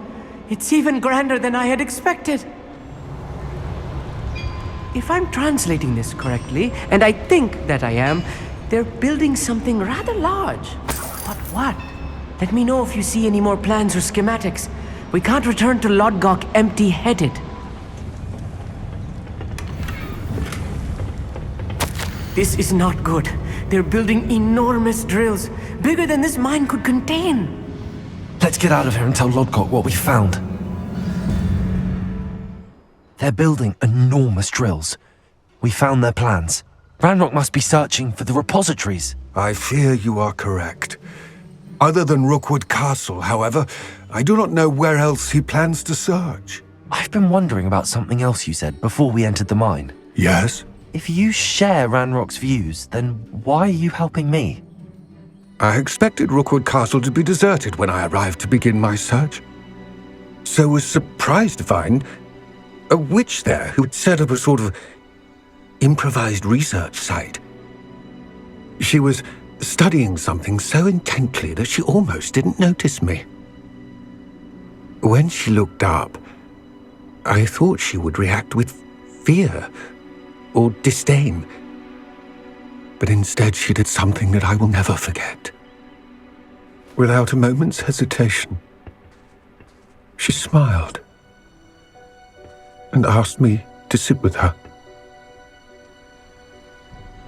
It's even grander than I had expected. If I'm translating this correctly, and I think that I am, they're building something rather large. But what? Let me know if you see any more plans or schematics. We can't return to Lodgok empty-headed. This is not good. They're building enormous drills, bigger than this mine could contain.
Let's get out of here and tell Lodgok what we found. They're building enormous drills. We found their plans. Ranrok must be searching for the repositories.
I fear you are correct. Other than Rookwood Castle, however, I do not know where else he plans to search.
I've been wondering about something else you said before we entered the mine.
Yes?
If you share Ranrock's views, then why are you helping me?
I expected Rookwood Castle to be deserted when I arrived to begin my search. So was surprised to find a witch there who had set up a sort of improvised research site. She was studying something so intently that she almost didn't notice me. When she looked up, I thought she would react with fear or disdain. But instead she did something that I will never forget. Without a moment's hesitation, she smiled and asked me to sit with her.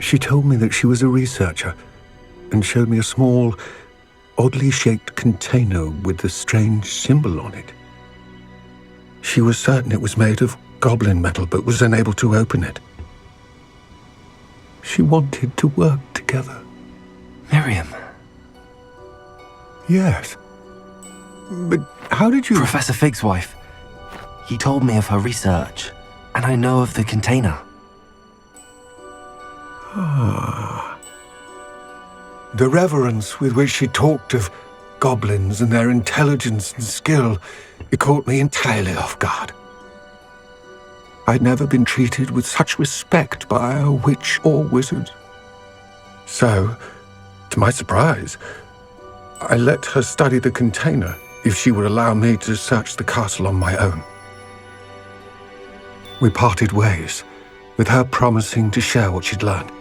She told me that she was a researcher and showed me a small, oddly shaped container with a strange symbol on it. She was certain it was made of goblin metal, but was unable to open it. She wanted to work together.
Miriam.
Yes. But how did you...
Professor Fig's wife. He told me of her research, and I know of the container.
Ah. The reverence with which she talked of goblins and their intelligence and skill, it caught me entirely off guard. I'd never been treated with such respect by a witch or wizard. So, to my surprise, I let her study the container if she would allow me to search the castle on my own. We parted ways, with her promising to share what she'd learned.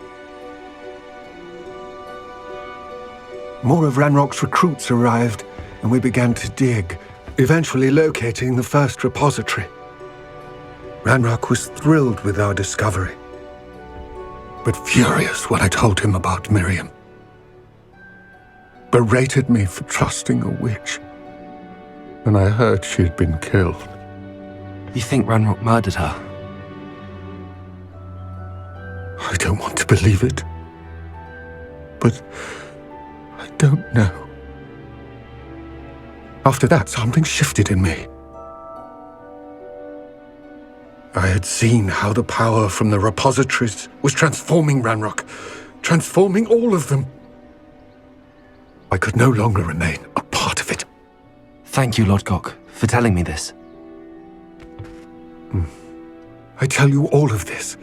More of Ranrock's recruits arrived, and we began to dig, eventually locating the first repository. Ranrok was thrilled with our discovery, but furious when I told him about Miriam. Berated me for trusting a witch when I heard she had been killed.
You think Ranrok murdered her?
I don't want to believe it, but I don't know. After that, something shifted in me. I had seen how the power from the repositories was transforming Ranrok, transforming all of them. I could no longer remain a part of it.
Thank you, Lodgok, for telling me this.
I tell you all of this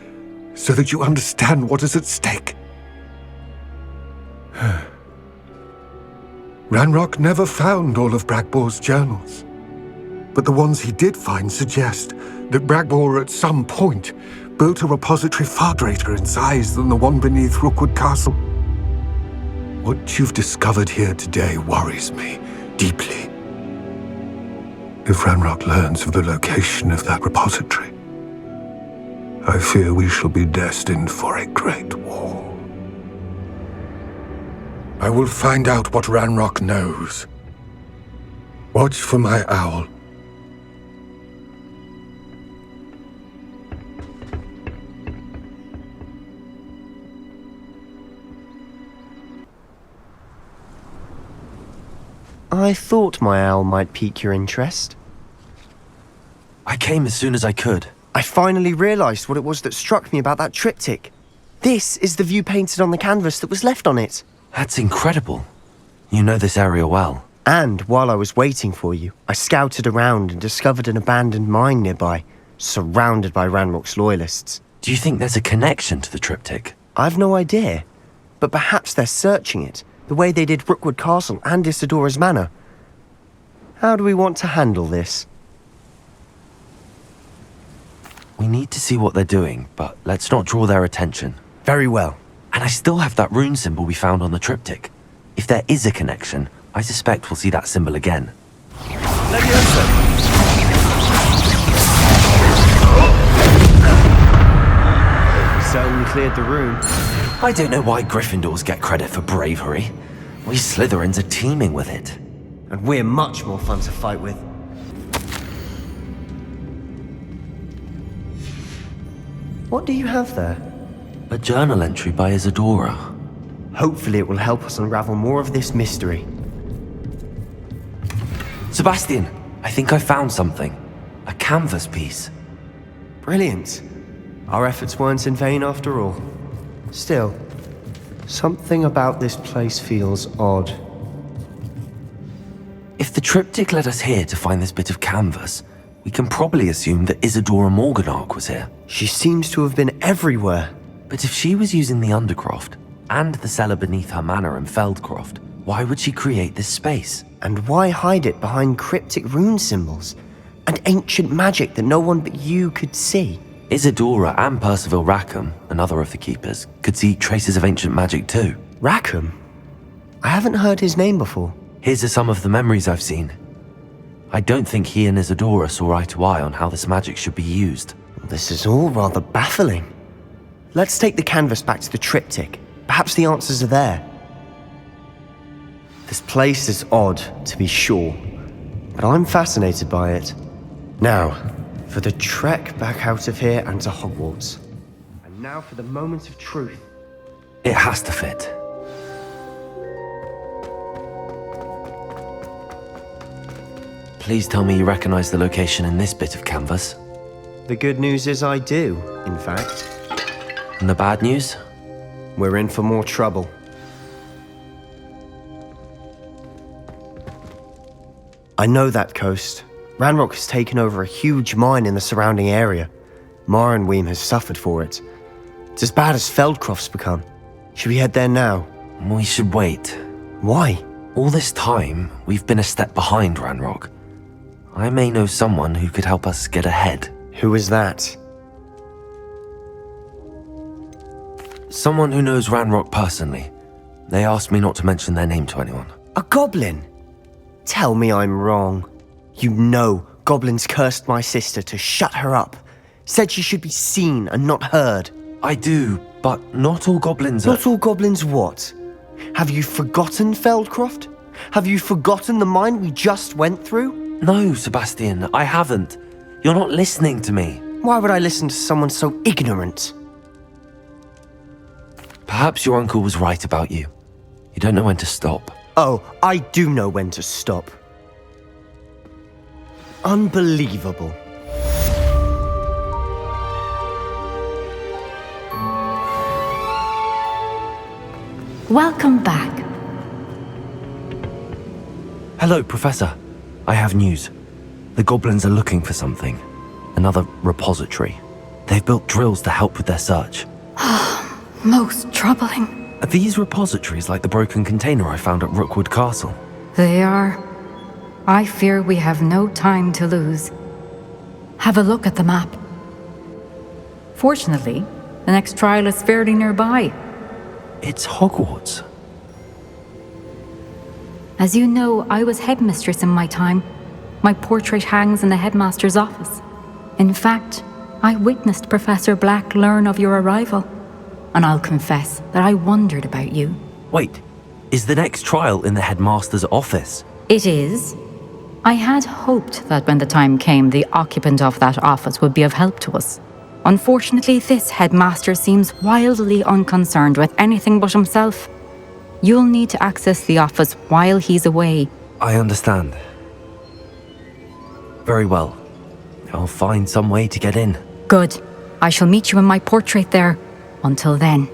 so that you understand what is at stake. Ranrok never found all of Bragbor's journals, but the ones he did find suggest that Bragbor at some point built a repository far greater in size than the one beneath Rookwood Castle. What you've discovered here today worries me deeply. If Ranrok learns of the location of that repository, I fear we shall be destined for a great war. I will find out what Ranrok knows. Watch for my owl.
I thought my owl might pique your interest.
I came as soon as I could.
I finally realised what it was that struck me about that triptych. This is the view painted on the canvas that was left on it.
That's incredible. You know this area well.
And while I was waiting for you, I scouted around and discovered an abandoned mine nearby, surrounded by Ranrock's loyalists.
Do you think there's a connection to the triptych?
I've no idea, but perhaps they're searching it, the way they did Rookwood Castle and Isadora's Manor. How do we want to handle this?
We need to see what they're doing, but let's not draw their attention.
Very well.
And I still have that rune symbol we found on the triptych. If there is a connection, I suspect we'll see that symbol again.
Certainly cleared the room.
I don't know why Gryffindors get credit for bravery. We Slytherins are teeming with it.
And we're much more fun to fight with. What do you have there?
A journal entry by Isadora.
Hopefully it will help us unravel more of this mystery.
Sebastian, I think I found something. A canvas piece.
Brilliant. Our efforts weren't in vain after all. Still, something about this place feels odd.
If the triptych led us here to find this bit of canvas, we can probably assume that Isadora Morganach was here.
She seems to have been everywhere.
But if she was using the undercroft, and the cellar beneath her manor in Feldcroft, why would she create this space?
And why hide it behind cryptic rune symbols? And ancient magic that no one but you could see?
Isadora and Percival Rackham, another of the keepers, could see traces of ancient magic too.
Rackham? I haven't heard his name before.
Here's some of the memories I've seen. I don't think he and Isadora saw eye to eye on how this magic should be used.
This is all rather baffling. Let's take the canvas back to the triptych. Perhaps the answers are there. This place is odd, to be sure, but I'm fascinated by it. Now, for the trek back out of here and to Hogwarts. And now for the moment of truth.
It has to fit. Please tell me you recognize the location in this bit of canvas.
The good news is I do, in fact.
And the bad news?
We're in for more trouble. I know that coast. Ranrok has taken over a huge mine in the surrounding area. Marrenweem has suffered for it. It's as bad as Feldcroft's become. Should we head there now?
We should wait.
Why?
All this time, we've been a step behind Ranrok. I may know someone who could help us get ahead.
Who is that?
Someone who knows Ranrok personally. They asked me not to mention their name to anyone.
A goblin? Tell me I'm wrong. You know goblins cursed my sister to shut her up, Said she should be seen and not heard.
I do, but not all goblins are...
Not all goblins what? Have you forgotten Feldcroft? Have you forgotten the mine we just went through?
No, Sebastian, I haven't. You're not listening to me.
Why would I listen to someone so ignorant?
Perhaps your uncle was right about you. You don't know when to stop.
Oh, I do know when to stop. Unbelievable.
Welcome back.
Hello, Professor. I have news. The goblins are looking for something. Another repository. They've built drills to help with their search.
Most troubling.
Are these repositories like the broken container I found at Rookwood Castle?
They are. I fear we have no time to lose. Have a look at the map. Fortunately, the next trial is fairly nearby.
It's Hogwarts.
As you know, I was headmistress in my time. My portrait hangs in the headmaster's office. In fact, I witnessed Professor Black learn of your arrival. And I'll confess that I wondered about you.
Wait, is the next trial in the headmaster's office?
It is. I had hoped that when the time came, the occupant of that office would be of help to us. Unfortunately, this headmaster seems wildly unconcerned with anything but himself. You'll need to access the office while he's away.
I understand. Very well. I'll find some way to get in.
Good. I shall meet you in my portrait there. Until then.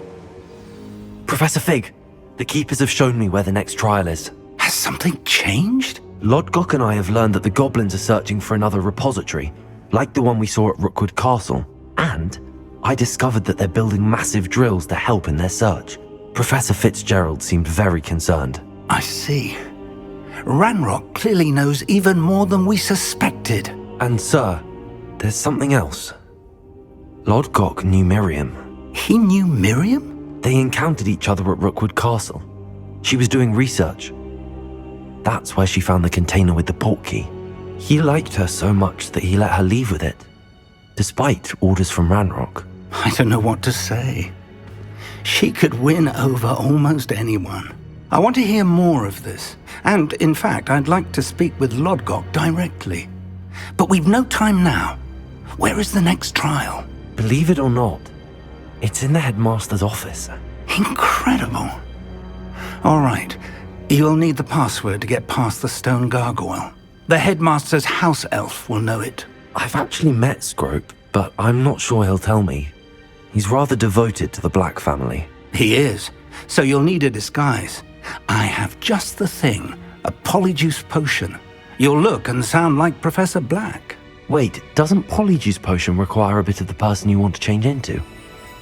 Professor Fig, the keepers have shown me where the next trial is.
Has something changed?
Lodgok and I have learned that the goblins are searching for another repository, like the one we saw at Rookwood Castle. And I discovered that they're building massive drills to help in their search. Professor Fitzgerald seemed very concerned.
I see. Ranrok clearly knows even more than we suspected.
And sir, there's something else. Lodgok knew Miriam.
He knew Miriam?
They encountered each other at Rookwood Castle. She was doing research. That's where she found the container with the portkey. He liked her so much that he let her leave with it, despite orders from Ranrok.
I don't know what to say. She could win over almost anyone. I want to hear more of this. And, in fact, I'd like to speak with Lodgok directly. But we've no time now. Where is the next trial?
Believe it or not, it's in the headmaster's office.
Incredible. All right. You'll need the password to get past the stone gargoyle. The headmaster's house elf will know it.
I've actually met Scrope, but I'm not sure he'll tell me. He's rather devoted to the Black family.
He is. So you'll need a disguise. I have just the thing. A polyjuice potion. You'll look and sound like Professor Black.
Wait, doesn't polyjuice potion require a bit of the person you want to change into?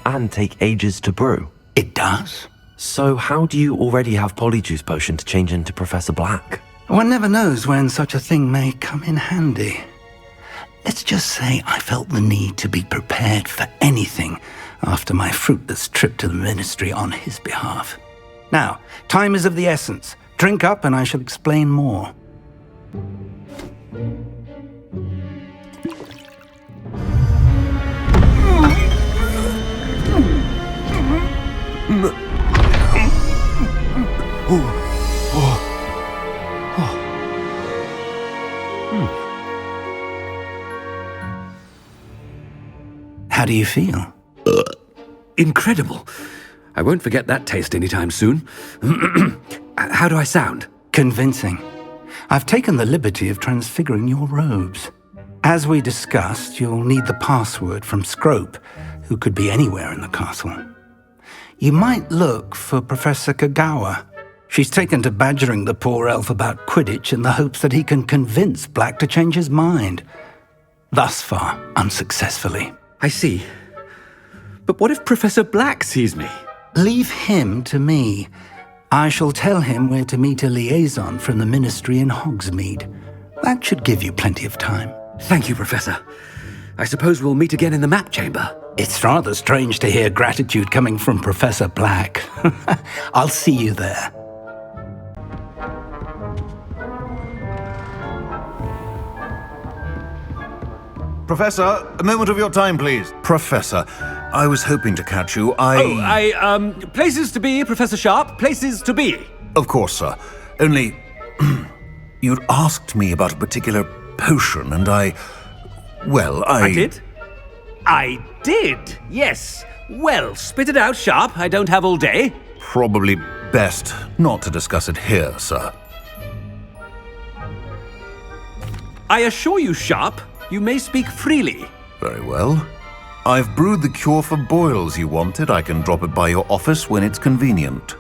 And take ages to brew?
It does.
So how do you already have polyjuice potion to change into Professor Black?
One never knows when such a thing may come in handy. Let's just say I felt the need to be prepared for anything after my fruitless trip to the ministry on his behalf. Now, time is of the essence. Drink up and I shall explain more. How do you feel?
Incredible. I won't forget that taste anytime soon. How do I sound?
Convincing. I've taken the liberty of transfiguring your robes. As we discussed, you'll need the password from Scrope, who could be anywhere in the castle. You might look for Professor Kagawa. She's taken to badgering the poor elf about Quidditch in the hopes that he can convince Black to change his mind. Thus far, unsuccessfully.
I see. But what if Professor Black sees me?
Leave him to me. I shall tell him where to meet a liaison from the ministry in Hogsmeade. That should give you plenty of time.
Thank you, Professor. I suppose we'll meet again in the map chamber.
It's rather strange to hear gratitude coming from Professor Black. I'll see you there.
Professor, a moment of your time, please. Professor, I was hoping to catch you.
Places to be, Professor Sharp, places to be.
Of course, sir. Only, you'd asked me about a particular potion, and I
did? I did, yes. Well, spit it out, Sharp. I don't have all day.
Probably best not to discuss it here, sir.
I assure you, Sharp, you may speak freely.
Very well. I've brewed the cure for boils you wanted. I can drop it by your office when it's convenient.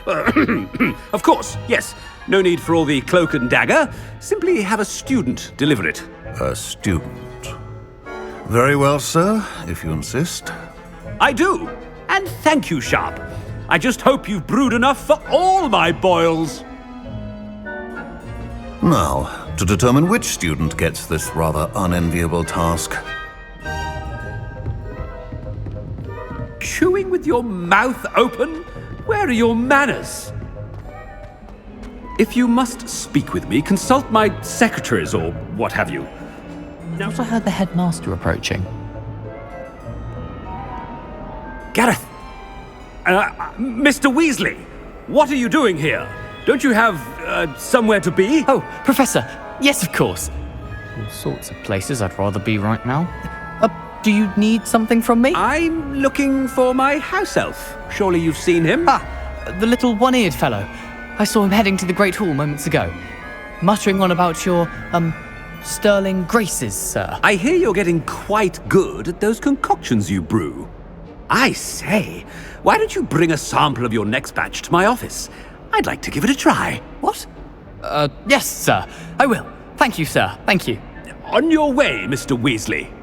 Of course, yes. No need for all the cloak and dagger. Simply have a student deliver it.
A student? Very well, sir, if you insist.
I do. And thank you, Sharp. I just hope you've brewed enough for all my boils.
Now, to determine which student gets this rather unenviable task.
Chewing with your mouth open? Where are your manners? If you must speak with me, consult my secretaries or what have you.
I thought I heard the headmaster approaching.
Gareth! Mr. Weasley, what are you doing here? Don't you have somewhere to be?
Oh, Professor, yes, of course. All sorts of places I'd rather be right now. Do you need something from me?
I'm looking for my house elf. Surely you've seen him?
The little one-eared fellow. I saw him heading to the Great Hall moments ago, muttering on about your, sterling graces, sir.
I hear you're getting quite good at those concoctions you brew. I say, why don't you bring a sample of your next batch to my office? I'd like to give it a try.
What? Yes, sir. I will. Thank you, sir. Thank you.
On your way, Mr. Weasley.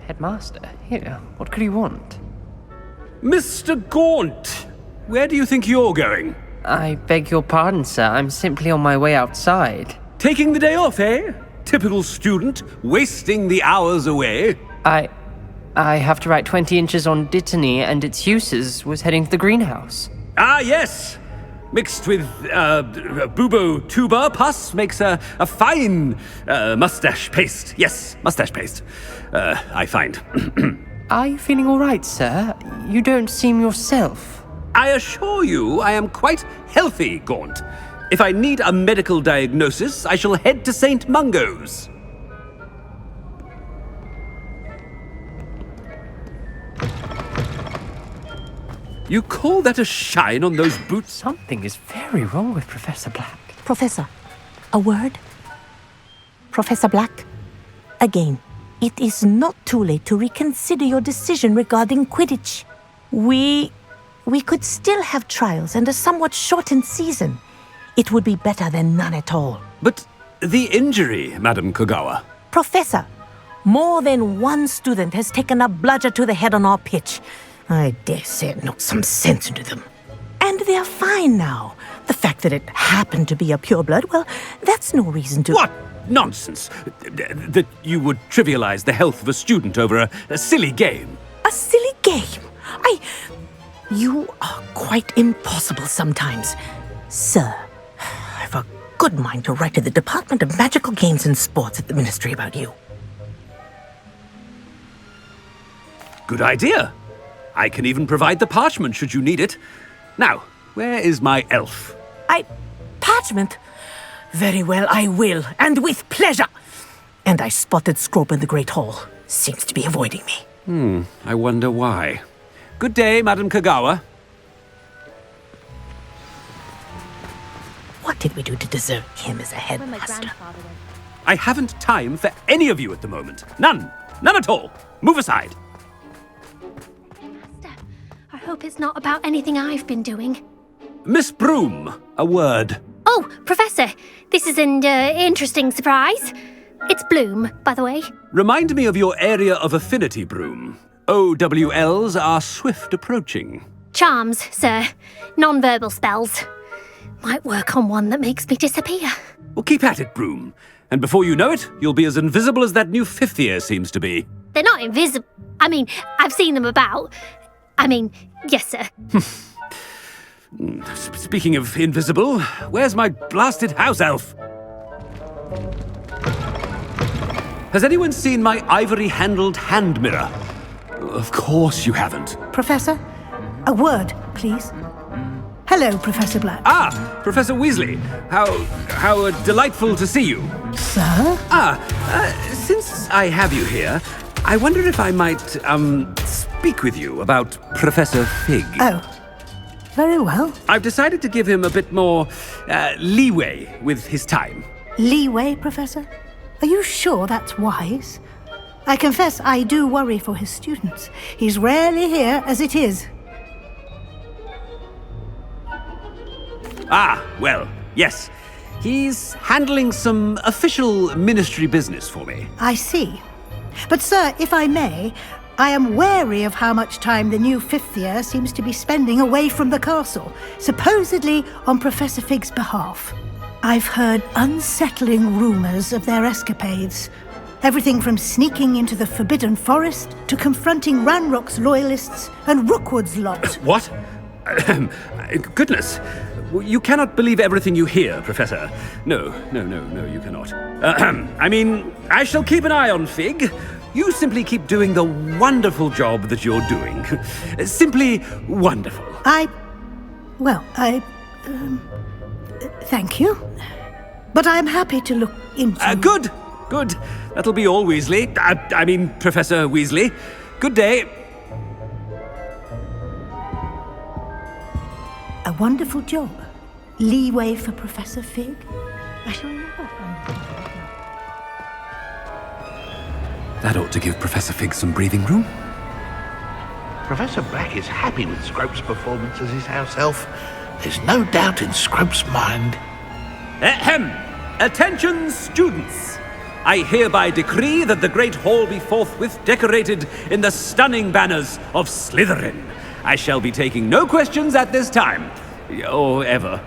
Headmaster, here. What could he want?
Mr. Gaunt, where do you think you're going?
I beg your pardon, sir. I'm simply on my way outside.
Taking the day off, eh? Typical student, wasting the hours away.
I have to write 20 inches on Dittany and its uses. Was heading to the greenhouse.
Ah, yes. Mixed with bubo tuber pus makes a fine mustache paste. Yes, mustache paste. I find.
Are you feeling all right, sir? You don't seem yourself.
I assure you I am quite healthy, Gaunt. If I need a medical diagnosis, I shall head to St. Mungo's. You call that a shine on those boots?
Something is very wrong with Professor Black.
Professor, a word? Professor Black, again, it is not too late to reconsider your decision regarding Quidditch. We could still have trials and a somewhat shortened season. It would be better than none at all.
But the injury, Madam Kogawa.
Professor, more than one student has taken a bludger to the head on our pitch. I dare say it knocked some sense into them. And they're fine now. The fact that it happened to be a pureblood, well, that's no reason to...
What nonsense! That you would trivialize the health of a student over a silly game.
A silly game? You are quite impossible sometimes. Sir, I've a good mind to write to the Department of Magical Games and Sports at the Ministry about you.
Good idea. I can even provide the parchment should you need it. Now, where is my elf?
Parchment? Very well, I will, and with pleasure. And I spotted Scrope in the Great Hall. Seems to be avoiding me.
I wonder why. Good day, Madam Kogawa.
What did we do to deserve him as a headmaster?
I haven't time for any of you at the moment. None. None at all. Move aside.
I hope it's not about anything I've been doing.
Miss Broom, a word.
Oh, Professor, this is an interesting surprise. It's Bloom, by the way.
Remind me of your area of affinity, Broom. OWLs are swift approaching.
Charms, sir. Non-verbal spells. Might work on one that makes me disappear.
Well, keep at it, Broom. And before you know it, you'll be as invisible as that new fifth year seems to be.
They're not invisible. I mean, I've seen them about. Yes, sir.
Speaking of invisible, where's my blasted house elf? Has anyone seen my ivory-handled hand mirror? Of course you haven't.
Professor, a word, please. Hello, Professor Black.
Ah, Professor Weasley. How delightful to see you.
Sir?
Since I have you here, I wonder if I might, speak with you about Professor Fig.
Oh, very well.
I've decided to give him a bit more, leeway with his time.
Leeway, Professor? Are you sure that's wise? I confess I do worry for his students. He's rarely here as it is.
Ah, well, yes. He's handling some official ministry business for me.
I see. But, sir, if I may, I am wary of how much time the new fifth year seems to be spending away from the castle, supposedly on Professor Fig's behalf. I've heard unsettling rumors of their escapades. Everything from sneaking into the Forbidden Forest to confronting Ranrock's loyalists and Rookwood's lot.
What? Goodness. You cannot believe everything you hear, Professor. No, you cannot. I mean, I shall keep an eye on Fig. You simply keep doing the wonderful job that you're doing. Simply wonderful.
Thank you. But I'm happy to look into...
Good. That'll be all, Weasley. I mean, Professor Weasley. Good day.
A wonderful job. Leeway for Professor Fig?
That ought to give Professor Fig some breathing room.
Professor Black is happy with Scrope's performance as his house elf. There's no doubt in Scrope's mind.
Ahem! Attention, students! I hereby decree that the Great Hall be forthwith decorated in the stunning banners of Slytherin. I shall be taking no questions at this time. Or ever.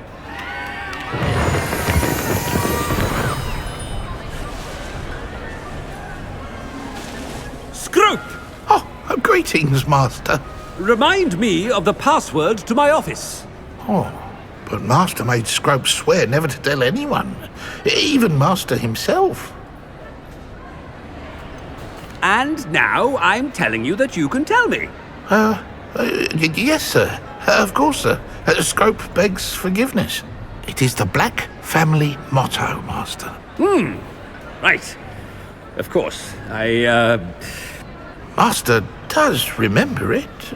Scrope!
Oh, greetings, Master.
Remind me of the password to my office.
Oh, but Master made Scrope swear never to tell anyone. Even Master himself.
And now I'm telling you that you can tell me.
Yes, sir. Of course, sir. Scrope begs forgiveness. It is the Black family motto, Master.
Right. Of course.
Master does remember it.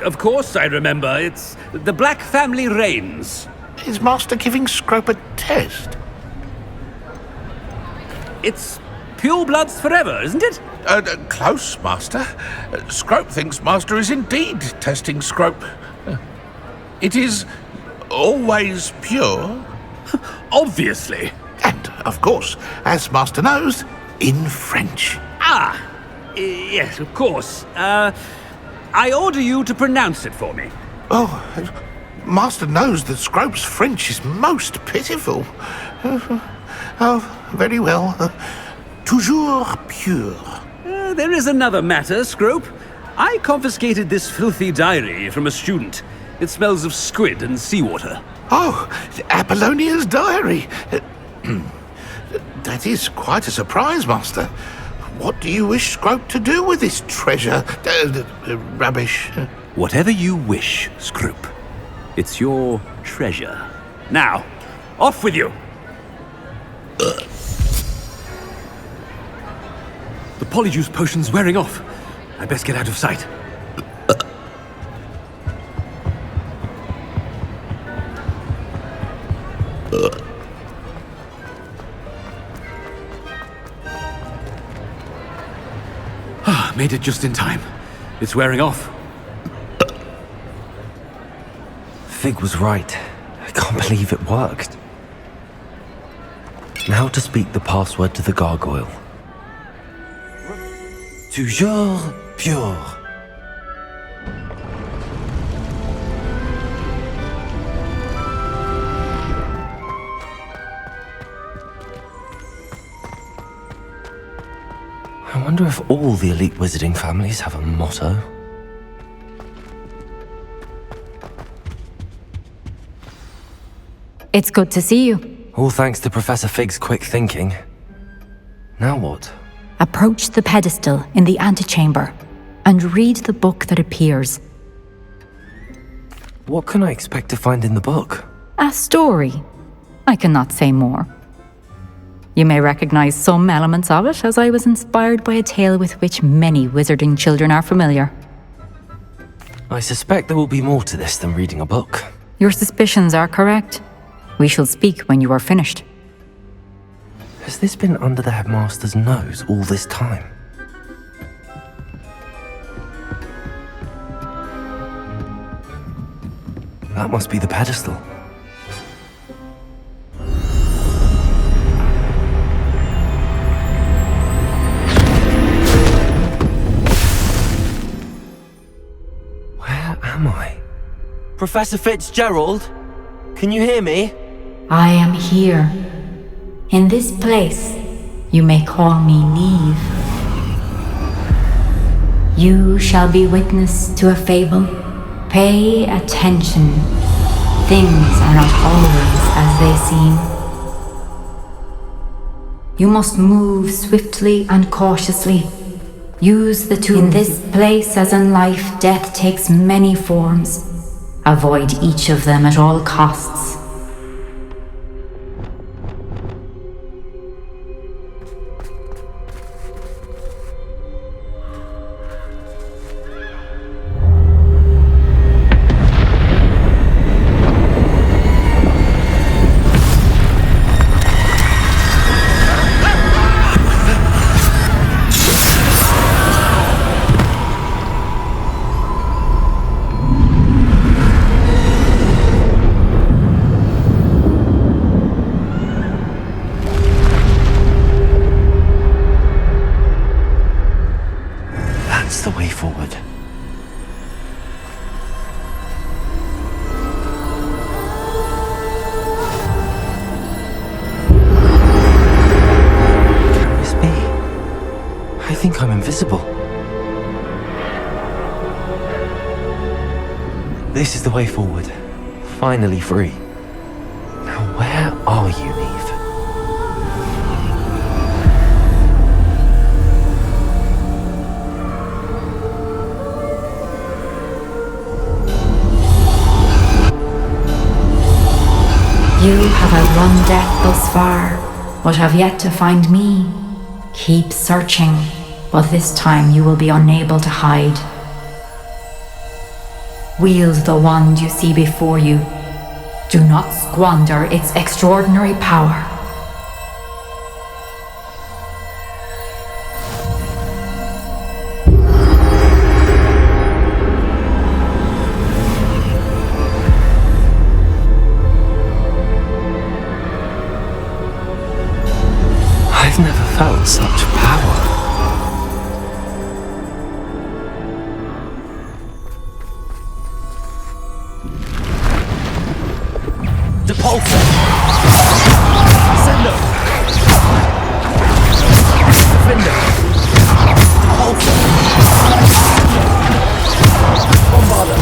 Of course I remember. It's the Black family reigns.
Is Master giving Scrope a test?
It's pure bloods forever, isn't it?
Close, Master. Scrope thinks Master is indeed testing Scrope. It is always pure.
Obviously.
And, of course, as Master knows, in French.
Yes, of course. I order you to pronounce it for me.
Oh, Master knows that Scrope's French is most pitiful. Very well. Toujours pure.
There is another matter, Scrope. I confiscated this filthy diary from a student. It smells of squid and seawater.
Oh, Apollonia's diary. That is quite a surprise, Master. What do you wish Scrope to do with this treasure? Rubbish.
Whatever you wish, Scrope. It's your treasure. Now, off with you! The polyjuice potion's wearing off. I best get out of sight. Made it just in time. It's wearing off.
Fig was right. I can't believe it worked. Now to speak the password to the gargoyle. Toujours pure. I Wonder if all the elite wizarding families have a motto.
It's good to see you.
All thanks to Professor Fig's quick thinking. Now what?
Approach the pedestal in the antechamber and read the book that appears.
What can I expect to find in the book?
A story. I cannot say more. You may recognize some elements of it, as I was inspired by a tale with which many wizarding children are familiar.
I suspect there will be more to this than reading a book.
Your suspicions are correct. We shall speak when you are finished.
Has this been under the headmaster's nose all this time? That must be the pedestal. Where am I? Professor Fitzgerald? Can you hear me?
I am here. In this place, you may call me Neve. You shall be witness to a fable. Pay attention. Things are not always as they seem. You must move swiftly and cautiously. Use the tools. In this place, as in life, death takes many forms. Avoid each of them at all costs.
I'm invisible. This is the way forward. Finally free. Now where are you, Neve?
You have outrun death thus far, but have yet to find me. Keep searching, but this time you will be unable to hide. Wield the wand you see before you. Do not squander its extraordinary power.
I've never felt such power. Poacher! Sender! Defender! Poacher! Bombarder!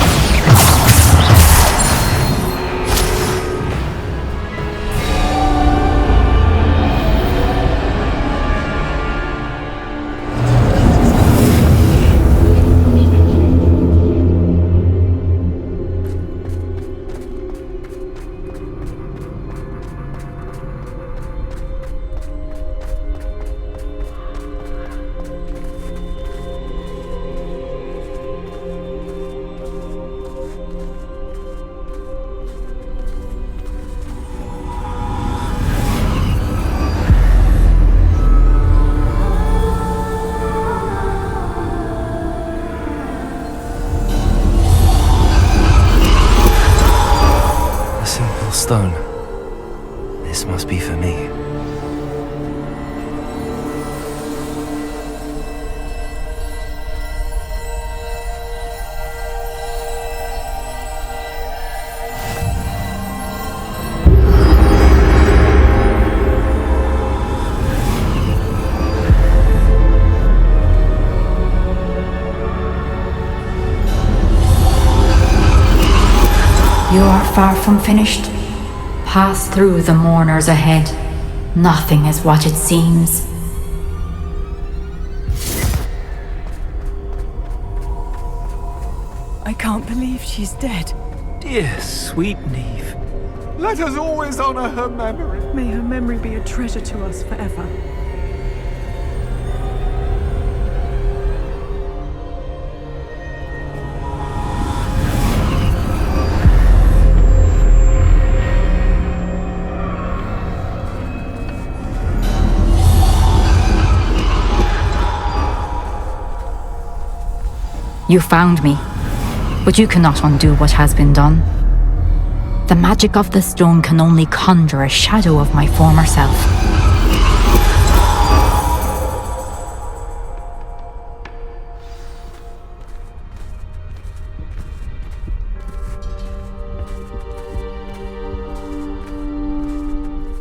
Stone. This must be for me.
You are far from finished. Pass through the mourners ahead. Nothing is what it seems.
I can't believe she's dead.
Dear, sweet Neve.
Let us always honor her memory.
May her memory be a treasure to us forever.
You found me, but you cannot undo what has been done. The magic of the stone can only conjure a shadow of my former self.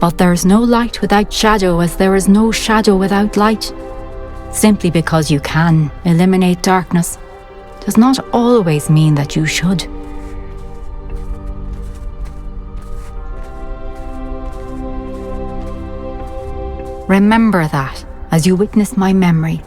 But there is no light without shadow, as there is no shadow without light. Simply because you can eliminate darkness does not always mean that you should. Remember that as you witness my memory.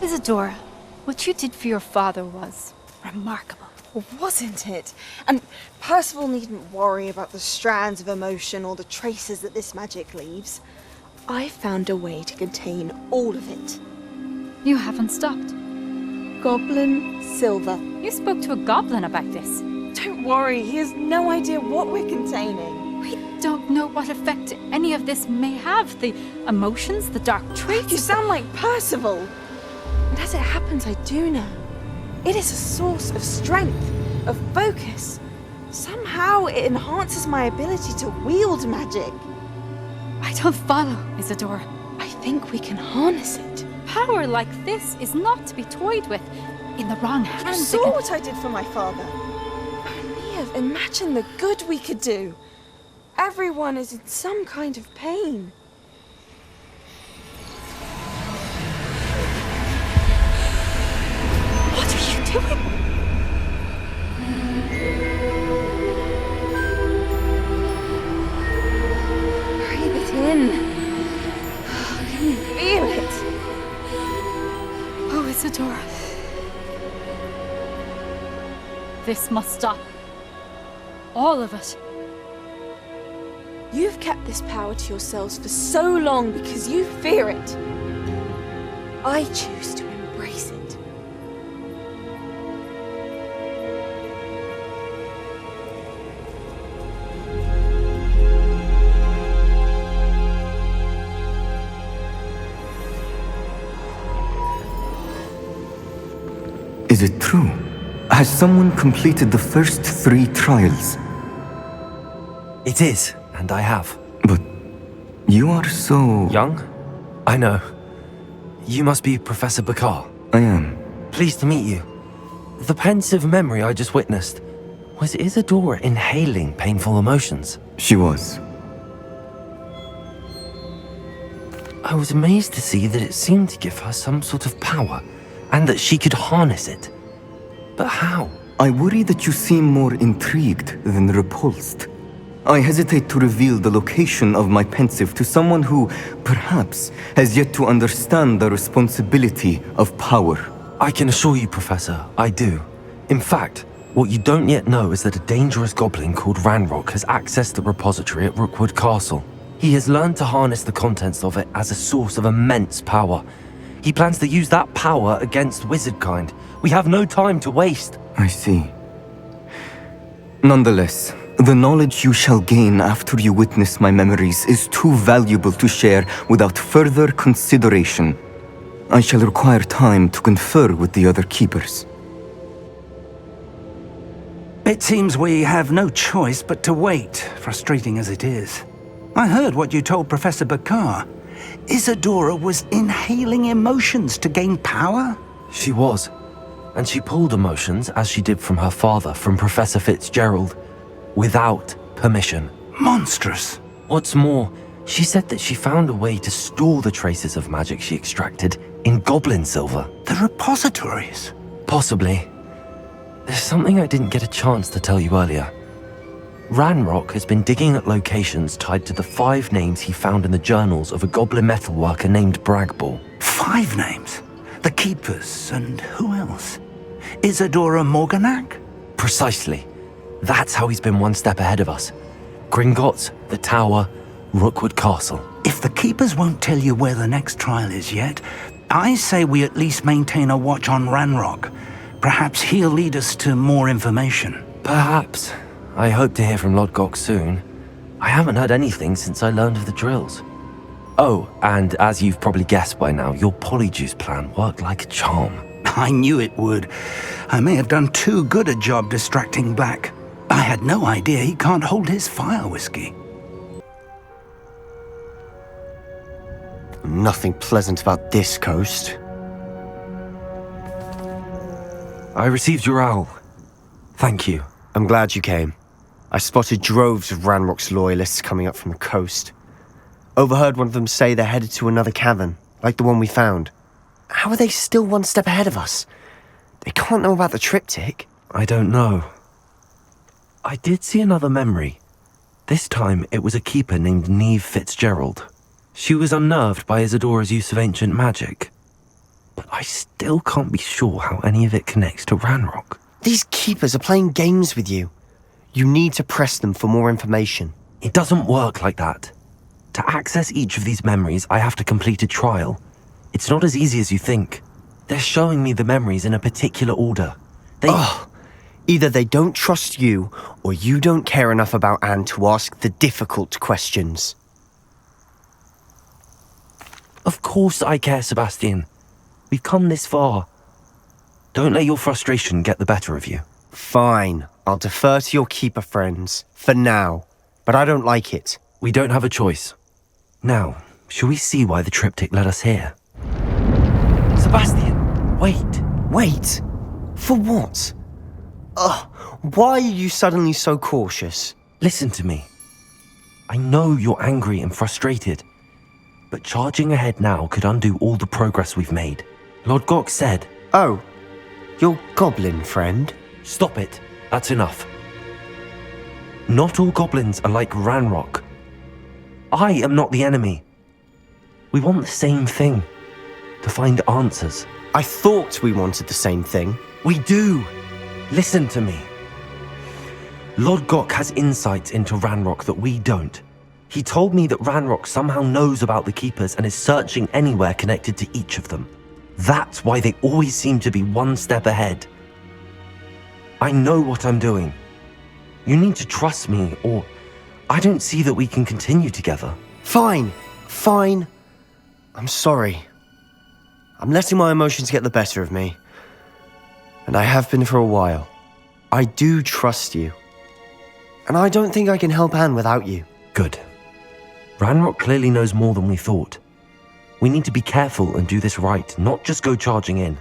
Isadora, what you did for your father was remarkable.
Well, wasn't it? And Percival needn't worry about the strands of emotion or the traces that this magic leaves. I found a way to contain all of it.
You haven't stopped.
Goblin Silver.
You spoke to a goblin about this.
Don't worry, he has no idea what we're containing.
We don't know what effect any of this may have. The emotions, the dark traits.
You sound like Percival. And as it happens, I do know. It is a source of strength, of focus. Somehow it enhances my ability to wield magic.
I don't follow, Isadora.
I think we can harness it.
Power like this is not to be toyed with. In the wrong hands.
You saw what I did for my father. Only imagine the good we could do. Everyone is in some kind of pain.
What are you doing?
Breathe it in. Can you feel it?
Oh, Isadora. This must stop. All of it.
You've kept this power to yourselves for so long because you fear it. I choose to embrace it.
Is it true? Has someone completed the first 3 trials?
It is, and I have.
But you are so...
Young? I know. You must be Professor Bakar.
I am.
Pleased to meet you. The pensive memory I just witnessed, was Isadora inhaling painful emotions?
She was.
I was amazed to see that it seemed to give her some sort of power, and that she could harness it. But how?
I worry that you seem more intrigued than repulsed. I hesitate to reveal the location of my pensive to someone who, perhaps, has yet to understand the responsibility of power.
I can assure you, Professor, I do. In fact, what you don't yet know is that a dangerous goblin called Ranrok has accessed the repository at Rookwood Castle. He has learned to harness the contents of it as a source of immense power. He plans to use that power against wizardkind. We have no time to waste.
I see. Nonetheless, The knowledge you shall gain after you witness my memories is too valuable to share without further consideration. I shall require time to confer with the other keepers.
It seems we have no choice but to wait, frustrating as it is. I heard what you told Professor Bakar. Isadora was inhaling emotions to gain power?
She was. And she pulled emotions, as she did from her father, from Professor Fitzgerald, without permission.
Monstrous.
What's more, she said that she found a way to store the traces of magic she extracted in goblin silver.
The repositories?
Possibly. There's something I didn't get a chance to tell you earlier. Ranrok has been digging at locations tied to the 5 names he found in the journals of a goblin metalworker named Bragball.
5 names? The Keepers, and who else? Isadora Morganac?
Precisely. That's how he's been one step ahead of us. Gringotts, the Tower, Rookwood Castle.
If the Keepers won't tell you where the next trial is yet, I say we at least maintain a watch on Ranrok. Perhaps he'll lead us to more information.
Perhaps. I hope to hear from Lodgok soon. I haven't heard anything since I learned of the drills. Oh, and as you've probably guessed by now, your polyjuice plan worked like a charm.
I knew it would. I may have done too good a job distracting Black. I had no idea he can't hold his fire whiskey.
Nothing pleasant about this coast.
I received your owl. Thank you.
I'm glad you came. I spotted droves of Ranrock's loyalists coming up from the coast. Overheard one of them say they're headed to another cavern, like the one we found. How are they still one step ahead of us? They can't know about the triptych.
I don't know. I did see another memory. This time it was a keeper named Neve Fitzgerald. She was unnerved by Isadora's use of ancient magic. But I still can't be sure how any of it connects to Ranrok.
These keepers are playing games with you. You need to press them for more information.
It doesn't work like that. To access each of these memories, I have to complete a trial. It's not as easy as you think. They're showing me the memories in a particular order.
Either they don't trust you, or you don't care enough about Anne to ask the difficult questions.
Of course I care, Sebastian. We've come this far. Don't let your frustration get the better of you.
Fine. I'll defer to your keeper friends, for now. But I don't like it.
We don't have a choice. Now, shall we see why the triptych led us here? Sebastian, wait.
Wait? For what? Why are you suddenly so cautious?
Listen to me. I know you're angry and frustrated, but charging ahead now could undo all the progress we've made. Lord Gok said...
Oh, your goblin friend?
Stop it. That's enough. Not all goblins are like Ranrok. I am not the enemy. We want the same thing. To find answers.
I thought we wanted the same thing.
We do. Listen to me. Lord Gok has insights into Ranrok that we don't. He told me that Ranrok somehow knows about the Keepers and is searching anywhere connected to each of them. That's why they always seem to be one step ahead. I know what I'm doing. You need to trust me, or I don't see that we can continue together.
Fine. I'm sorry. I'm letting my emotions get the better of me. And I have been for a while. I do trust you. And I don't think I can help Anne without you.
Good. Ranrok clearly knows more than we thought. We need to be careful and do this right, not just go charging in.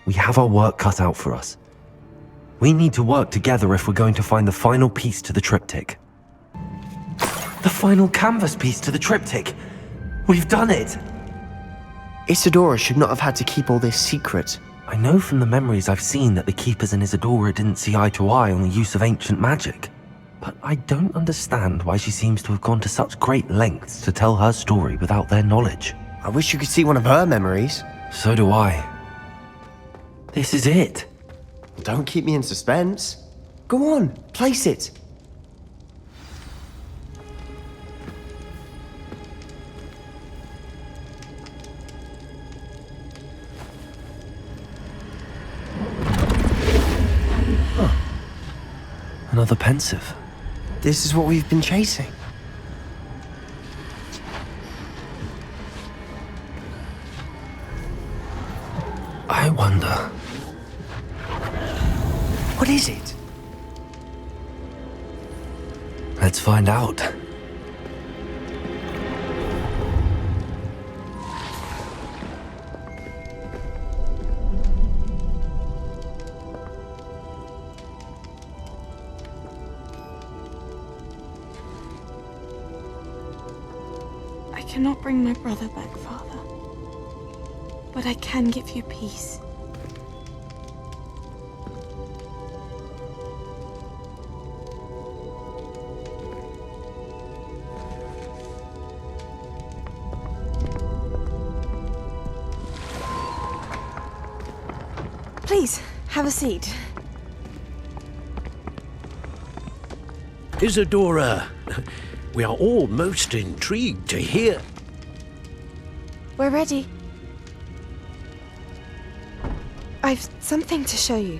We have our work cut out for us. We need to work together if we're going to find the final piece to the triptych. The final canvas piece to the triptych! We've done it!
Isadora should not have had to keep all this secret.
I know from the memories I've seen that the Keepers and Isadora didn't see eye to eye on the use of ancient magic. But I don't understand why she seems to have gone to such great lengths to tell her story without their knowledge.
I wish you could see one of her memories.
So do I. This is it.
Don't keep me in suspense. Go on, place it.
Another pensive.
This is what we've been chasing.
I wonder.
What is it?
Let's find out.
I cannot bring my brother back, Father. But I can give you peace. Please, have a seat.
Isadora, we are all most intrigued to hear.
We're ready. I've something to show you.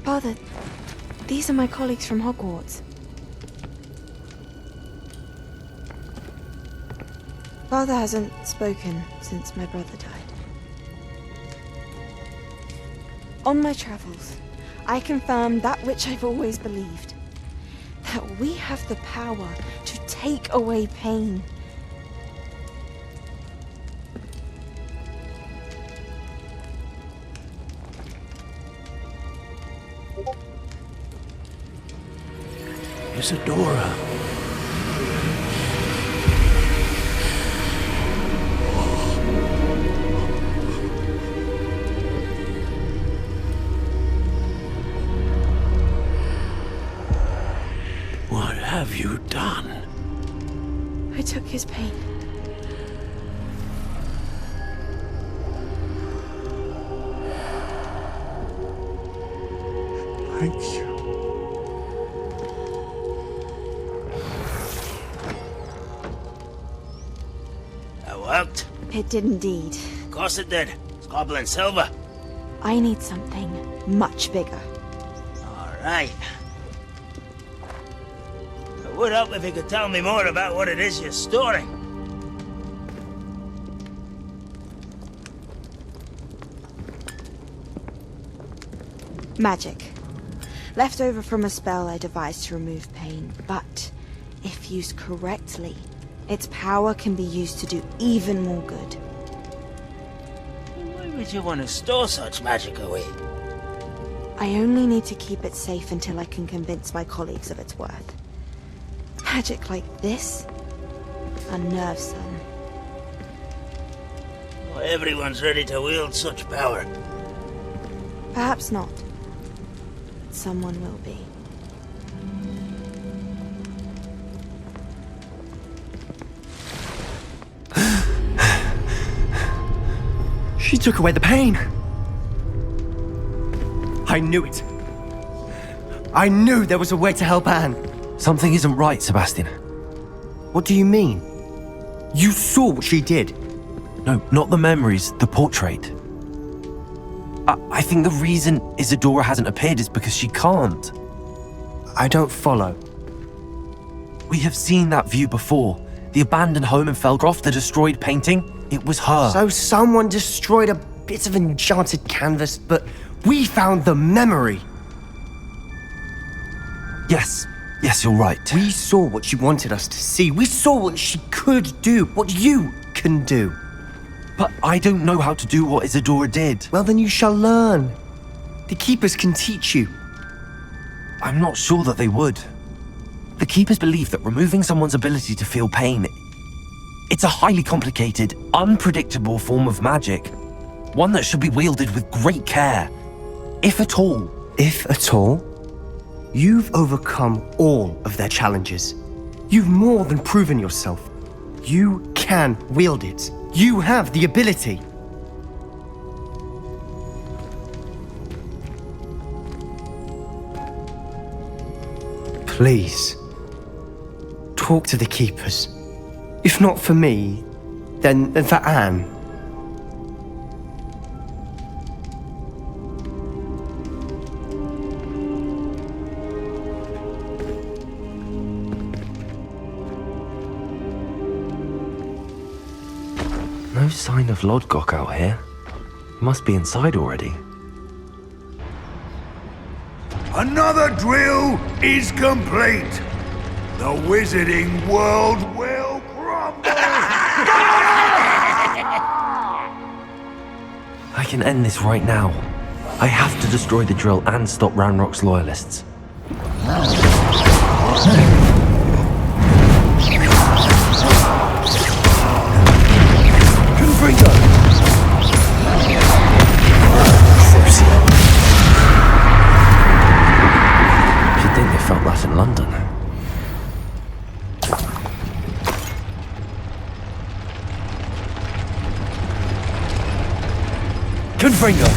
Father, these are my colleagues from Hogwarts. Father hasn't spoken since my brother died. On my travels, I confirmed that which I've always believed. That we have the power to take away pain.
Isadora. What have you done?
I took his pain.
Thank you.
That worked?
It did indeed.
Of course it did. It's goblin silver.
I need something much bigger.
All right. It would help if you could tell me more about what it is you're storing.
Magic. Left over from a spell I devised to remove pain, but if used correctly, its power can be used to do even more good.
Why would you want to store such magic away?
I only need to keep it safe until I can convince my colleagues of its worth. Magic like this unnerves some.
Not everyone's ready to wield such power.
Perhaps not. Someone will be.
She took away the pain. I knew it. I knew there was a way to help Anne.
Something isn't right, Sebastian.
What do you mean? You saw what she did.
No, not the memories, the portrait. I think the reason Isadora hasn't appeared is because she can't.
I don't follow.
We have seen that view before. The abandoned home in Feldcroft, the destroyed painting. It was her.
So someone destroyed a bit of enchanted canvas, but we found the memory.
Yes, you're right.
We saw what she wanted us to see. We saw what she could do, what you can do.
But I don't know how to do what Isadora did.
Well, then you shall learn. The Keepers can teach you.
I'm not sure that they would. The Keepers believe that removing someone's ability to feel pain, it's a highly complicated, unpredictable form of magic. One that should be wielded with great care. If at all.
If at all? You've overcome all of their challenges. You've more than proven yourself. You can wield it. You have the ability. Please, talk to the Keepers. If not for me, then for Anne.
No sign of Lodgok out here. He must be inside already.
Another drill is complete. The wizarding world will crumble.
I can end this right now. I have to destroy the drill and stop Ranrock's loyalists. You'd think they felt that in London. Confringo!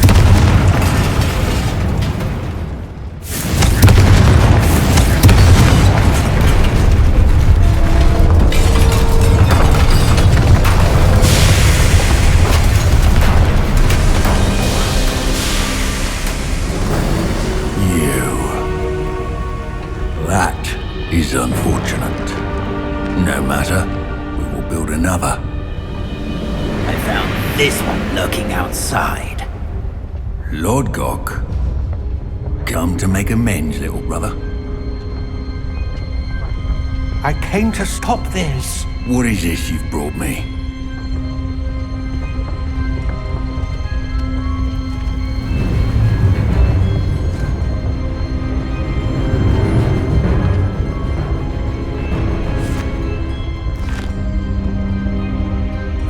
That is unfortunate. No matter, we will build another.
I found this one lurking outside.
Lodgok, come to make amends, little brother.
I came to stop this.
What is this you've brought me?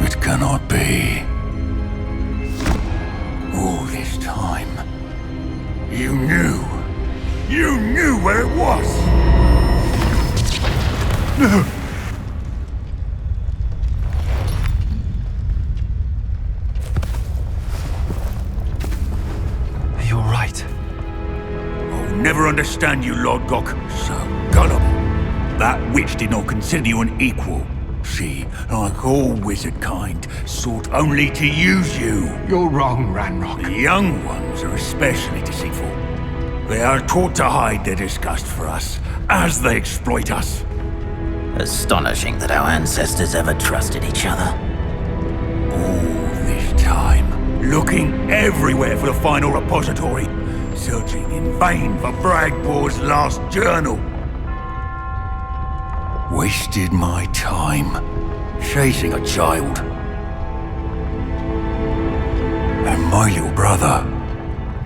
It cannot be. All this time, you knew where it was. No.
Are you all right?
I'll never understand you, Lodgok. So gullible. That witch did not consider you an equal. She, like all wizard kind, sought only to use you.
You're wrong, Ranrok.
The young ones are especially deceitful. They are taught to hide their disgust for us, as they exploit us.
Astonishing that our ancestors ever trusted each other.
All this time, looking everywhere for the final repository, searching in vain for Bragbor's last journal. Wasted my time, chasing a child. And my little brother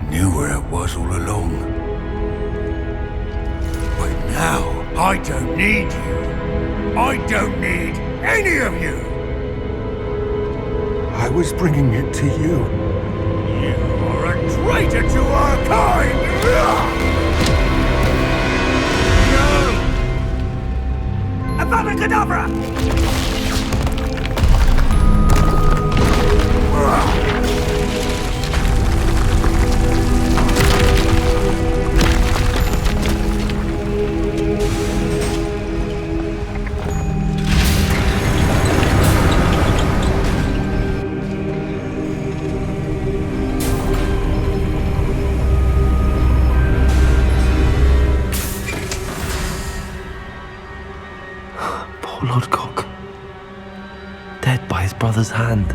knew where it was all along. But now, I don't need you. I don't need any of you!
I was bringing it to you.
You are a traitor to our kind! Avada Kedavra!
Lodgok. Dead by his brother's hand.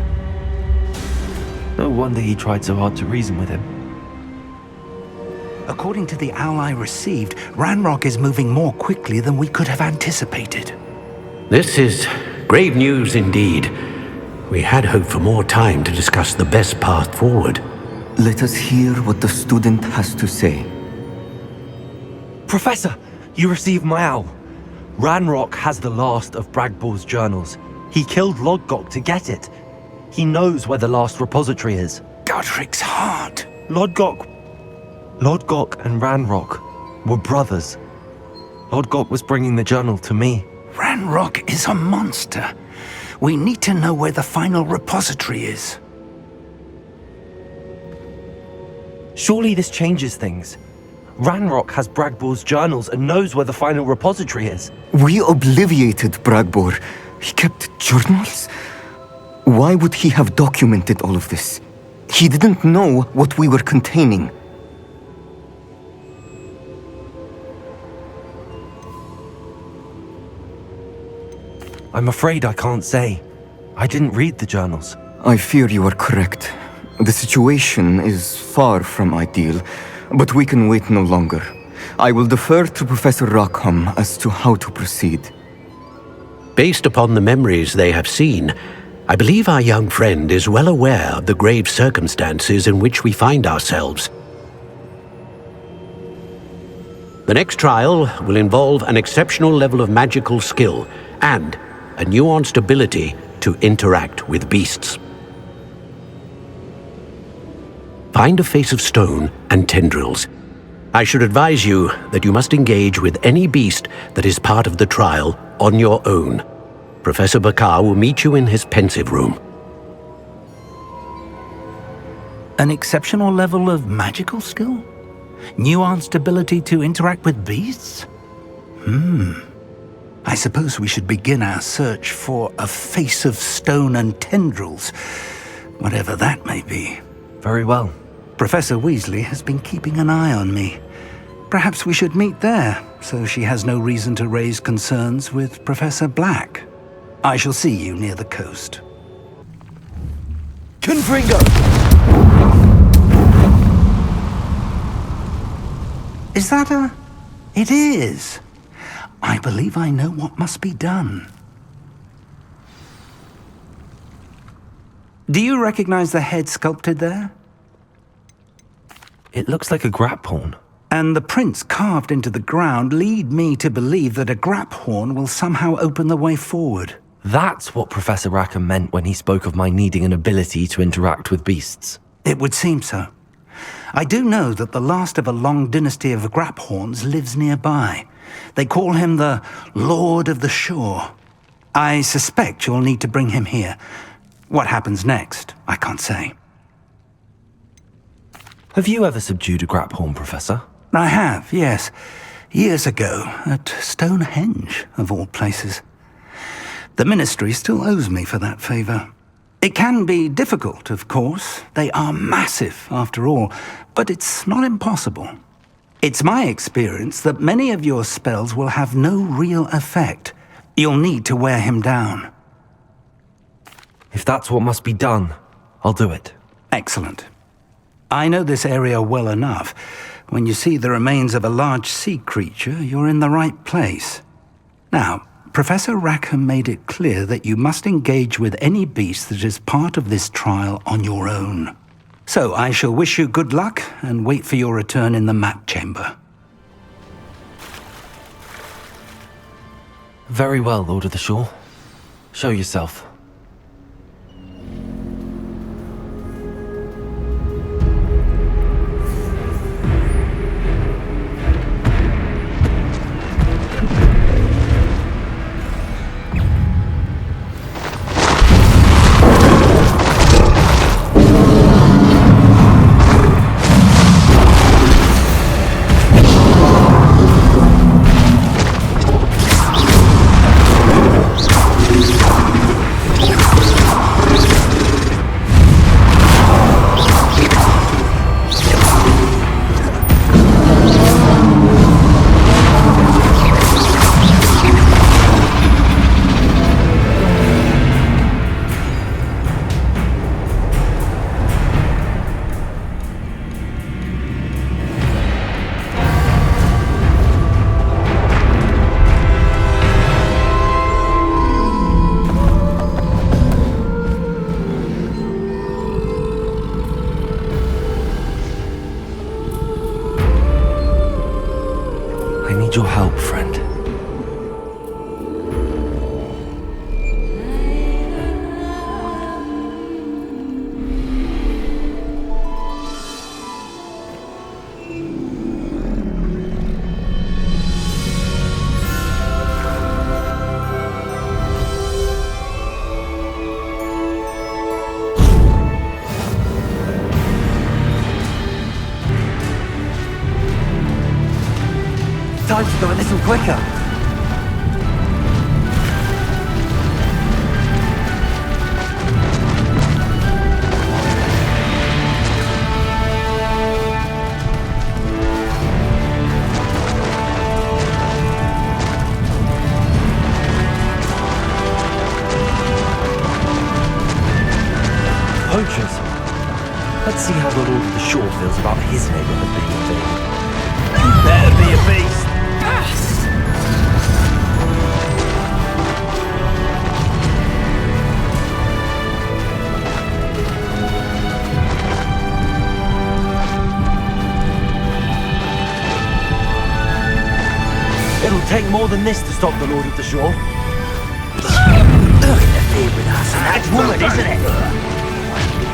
No wonder he tried so hard to reason with him.
According to the owl I received, Ranrok is moving more quickly than we could have anticipated.
This is grave news indeed. We had hoped for more time to discuss the best path forward.
Let us hear what the student has to say.
Professor, you received my owl. Ranrok has the last of Bragbor's journals. He killed Lodgok to get it. He knows where the last repository is.
Godric's heart.
Lodgok and Ranrok were brothers. Lodgok was bringing the journal to me.
Ranrok is a monster. We need to know where the final repository is.
Surely this changes things. Ranrok has Bragbor's journals and knows where the final repository is.
We obliviated Bragbor. He kept journals? Why would he have documented all of this? He didn't know what we were containing.
I'm afraid I can't say. I didn't read the journals.
I fear you are correct. The situation is far from ideal, but we can wait no longer. I will defer to Professor Rockham as to how to proceed.
Based upon the memories they have seen, I believe our young friend is well aware of the grave circumstances in which we find ourselves. The next trial will involve an exceptional level of magical skill and a nuanced ability to interact with beasts. Find a face of stone and tendrils. I should advise you that you must engage with any beast that is part of the trial on your own. Professor Bakar will meet you in his pensive room.
An exceptional level of magical skill? Nuanced ability to interact with beasts? I suppose we should begin our search for a face of stone and tendrils, whatever that may be.
Very well.
Professor Weasley has been keeping an eye on me. Perhaps we should meet there, so she has no reason to raise concerns with Professor Black. I shall see you near the coast.
Confringo!
Is that a... It is. I believe I know what must be done. Do you recognize the head sculpted there?
It looks like a graphorn.
And the prints carved into the ground lead me to believe that a graphorn will somehow open the way forward.
That's what Professor Rackham meant when he spoke of my needing an ability to interact with beasts.
It would seem so. I do know that the last of a long dynasty of graphorns lives nearby. They call him the Lord of the Shore. I suspect you'll need to bring him here. What happens next, I can't say.
Have you ever subdued a graphorn, Professor?
I have, yes. Years ago, at Stonehenge, of all places. The Ministry still owes me for that favor. It can be difficult, of course. They are massive, after all, but it's not impossible. It's my experience that many of your spells will have no real effect. You'll need to wear him down.
If that's what must be done, I'll do it.
Excellent. I know this area well enough. When you see the remains of a large sea creature, you're in the right place. Now, Professor Rackham made it clear that you must engage with any beast that is part of this trial on your own. So I shall wish you good luck and wait for your return in the map chamber.
Very well, Lord of the Shore. Show yourself. Your help, friend. Time to go a little quicker. see how the Lord of the Shore feels about his neighborhood being invaded.
You better be a beast.
It'll take more than this to stop the Lord of the Shore.
With us and that woman, isn't it?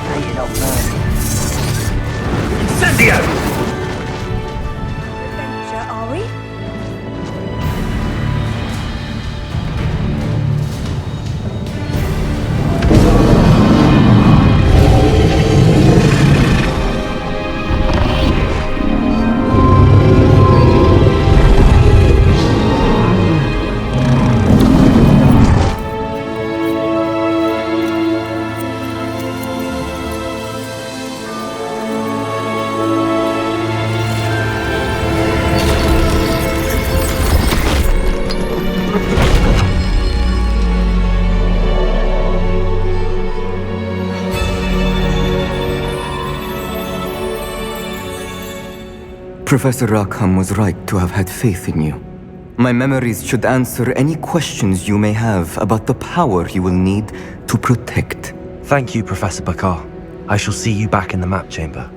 Lay it on her. Incendio!
Adventure, are we?
Professor Rackham was right to have had faith in you. My memories should answer any questions you may have about the power you will need to protect.
Thank you, Professor Bakar. I shall see you back in the map chamber.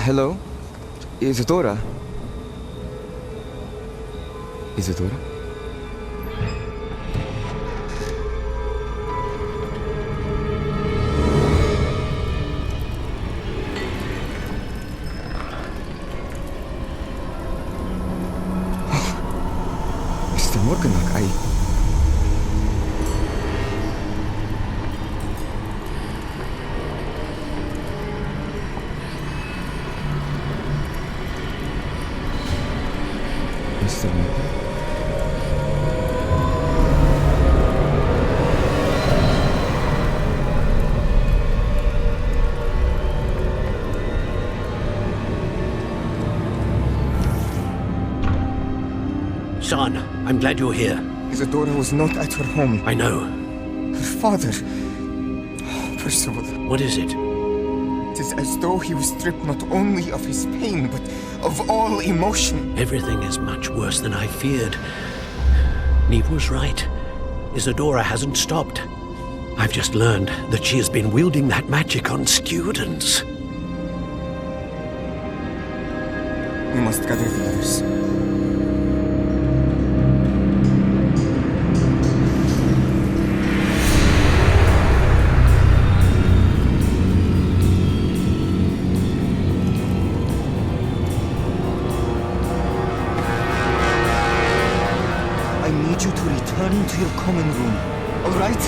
Hello? Isadora? Isadora? Mr. Morganach,
Son, I'm glad you're here.
Isadora was not at her home.
I know.
Her father. Oh, Percival.
What is it?
It is as though he was stripped not only of his pain, but of all emotion.
Everything is much worse than I feared. Neve was right. Isadora hasn't stopped. I've just learned that she has been wielding that magic on students.
We must gather the others. Return to your common room, all right?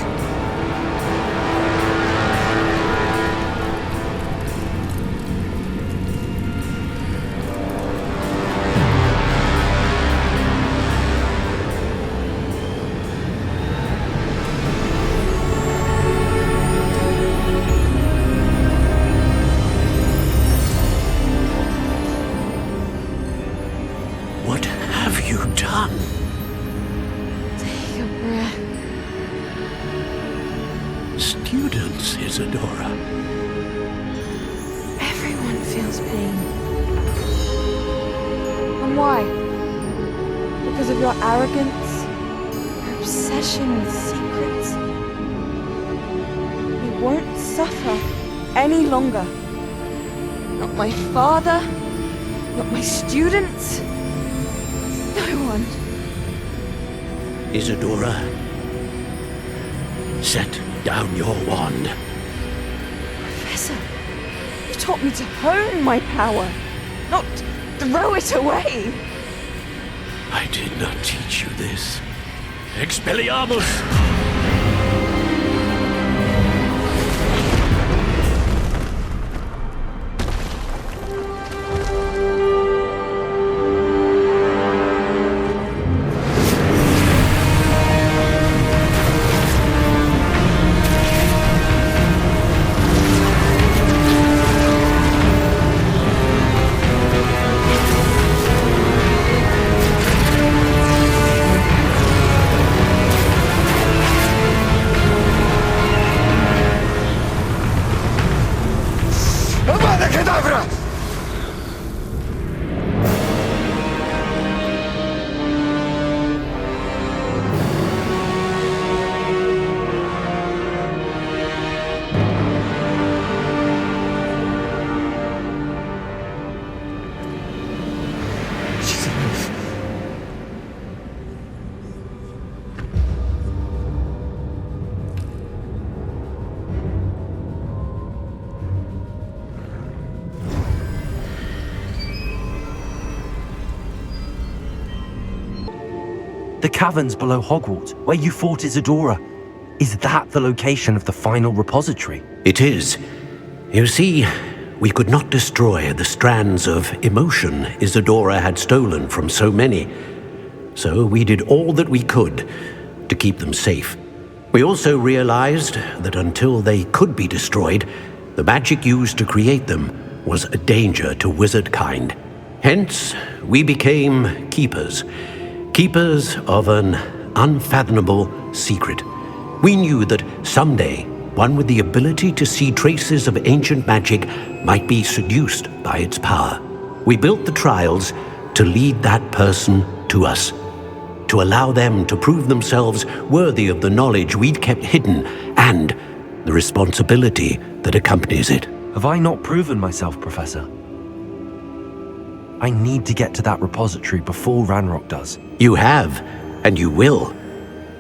What have you done? Students, Isadora.
Everyone feels pain. And why? Because of your arrogance? Your obsession with secrets? We won't suffer any longer. Not my father, not my students, no one.
Isadora. Set down your wand.
Professor, you taught me to hone my power, not throw it away.
I did not teach you this. Expelliarmus!
The caverns below Hogwarts, where you fought Isadora. Is that the location of the final repository?
It is. You see, we could not destroy the strands of emotion Isadora had stolen from so many. So we did all that we could to keep them safe. We also realized that until they could be destroyed, the magic used to create them was a danger to wizard kind. Hence, we became keepers. Keepers of an unfathomable secret. We knew that someday, one with the ability to see traces of ancient magic might be seduced by its power. We built the trials to lead that person to us, to allow them to prove themselves worthy of the knowledge we'd kept hidden and the responsibility that accompanies it.
Have I not proven myself, Professor? I need to get to that repository before Ranrok does.
You have, and you will.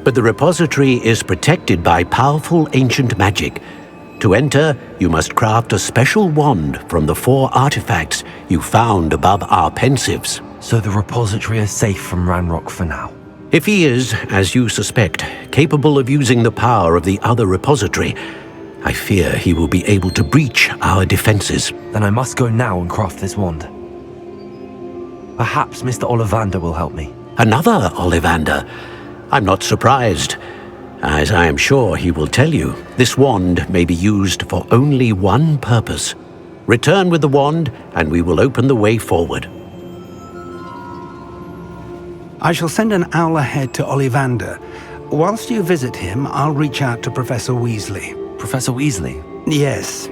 But the repository is protected by powerful ancient magic. To enter, you must craft a special wand from the 4 artifacts you found above our pensives.
So the repository is safe from Ranrok for now?
If he is, as you suspect, capable of using the power of the other repository, I fear he will be able to breach our defenses.
Then I must go now and craft this wand. Perhaps Mr. Ollivander will help me.
Another Ollivander? I'm not surprised. As I am sure he will tell you, this wand may be used for only one purpose. Return with the wand, and we will open the way forward.
I shall send an owl ahead to Ollivander. Whilst you visit him, I'll reach out to Professor Weasley.
Professor Weasley?
Yes.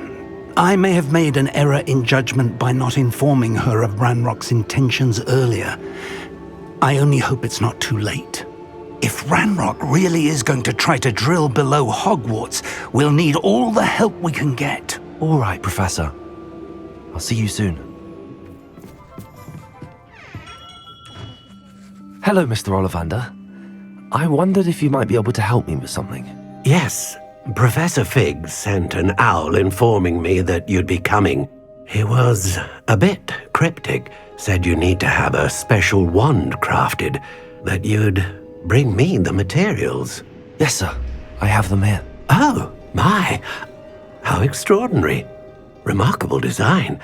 I may have made an error in judgment by not informing her of Ranrock's intentions earlier. I only hope it's not too late.
If Ranrok really is going to try to drill below Hogwarts, we'll need all the help we can get.
All right, Professor. I'll see you soon. Hello, Mr. Ollivander. I wondered if you might be able to help me with something.
Yes. Professor Fig sent an owl informing me that you'd be coming. He was a bit cryptic, said you need to have a special wand crafted, that you'd bring me the materials.
Yes, sir. I have them here.
Oh, my. How extraordinary. Remarkable design.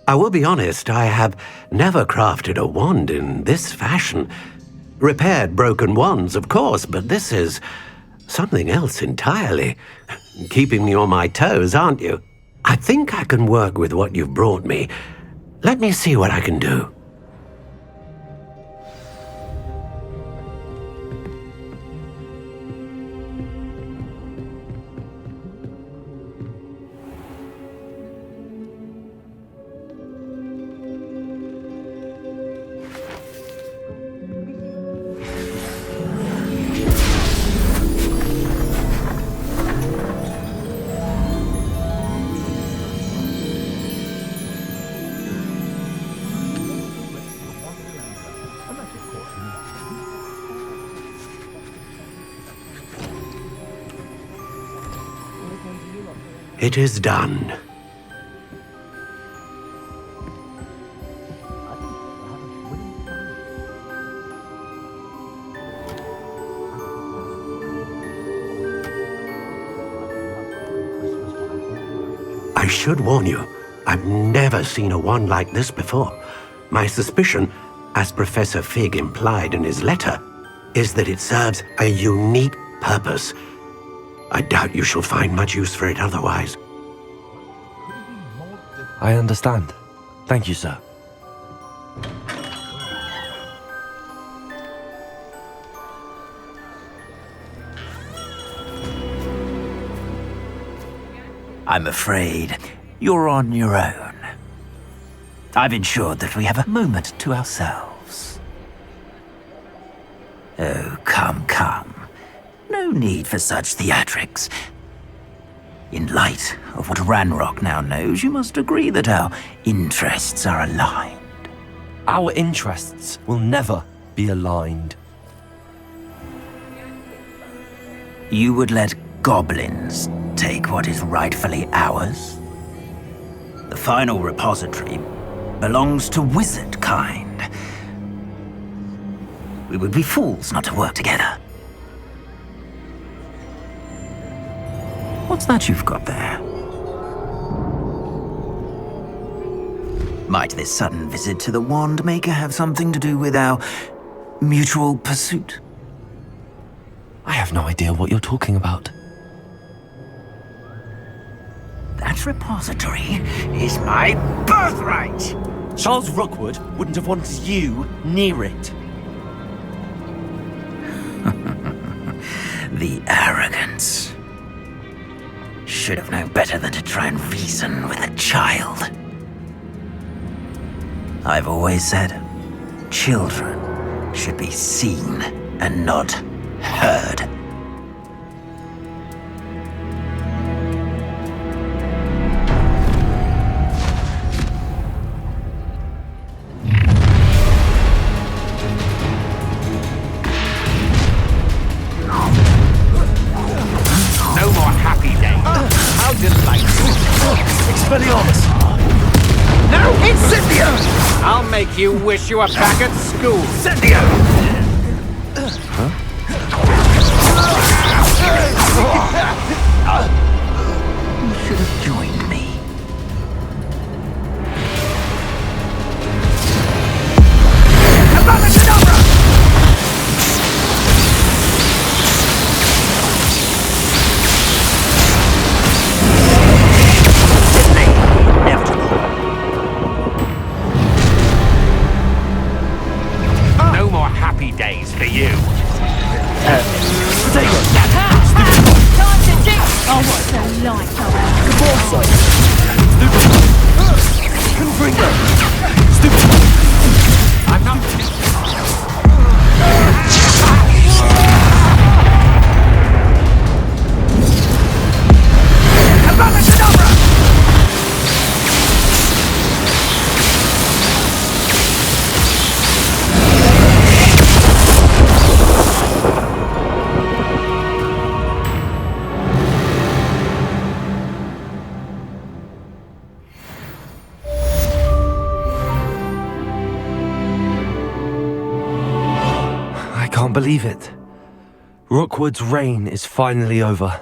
I will be honest, I have never crafted a wand in this fashion. Repaired broken wands, of course, but this is something else entirely. Keeping me on my toes, aren't you? I think I can work with what you've brought me. Let me see what I can do. It is done. I should warn you, I've never seen a wand like this before. My suspicion, as Professor Fig implied in his letter, is that it serves a unique purpose. I doubt you shall find much use for it otherwise.
I understand. Thank you, sir.
I'm afraid you're on your own. I've ensured that we have a moment to ourselves. Oh, come, come. No need for such theatrics. In light of what Ranrok now knows, you must agree that our interests are aligned.
Our interests will never be aligned.
You would let goblins take what is rightfully ours? The final repository belongs to wizard kind. We would be fools not to work together. What's that you've got there? Might this sudden visit to the Wand Maker have something to do with our mutual pursuit?
I have no idea what you're talking about.
That repository is my birthright!
Charles Rookwood wouldn't have wanted you near it.
The arrogance. Should have known better than to try and reason with a child. I've always said, children should be seen and not heard.
I'll make you wish you were back at school.
Incendio! You should have joined me.
Days for you.
Time to dig! Oh, what's the light?
I'm not.
Can't believe it. Rookwood's reign is finally over.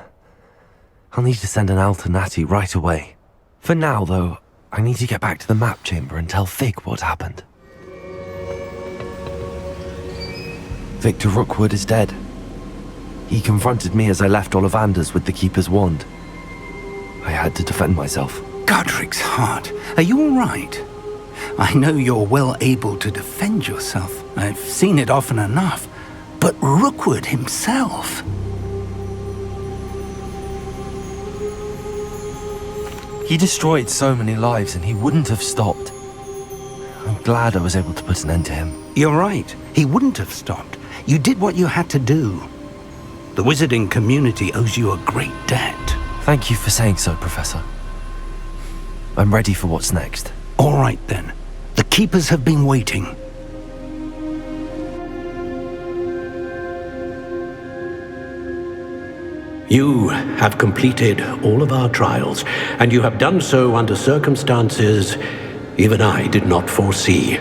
I'll need to send an Alternati right away. For now, though, I need to get back to the map chamber and tell Fig what happened. Victor Rookwood is dead. He confronted me as I left Ollivanders with the Keeper's wand. I had to defend myself.
Godric's heart, are you all right? I know you're well able to defend yourself. I've seen it often enough. But Rookwood himself...
He destroyed so many lives and he wouldn't have stopped. I'm glad I was able to put an end to him.
You're right. He wouldn't have stopped. You did what you had to do. The wizarding community owes you a great debt.
Thank you for saying so, Professor. I'm ready for what's next.
All right, then. The Keepers have been waiting.
You have completed all of our trials, and you have done so under circumstances even I did not foresee.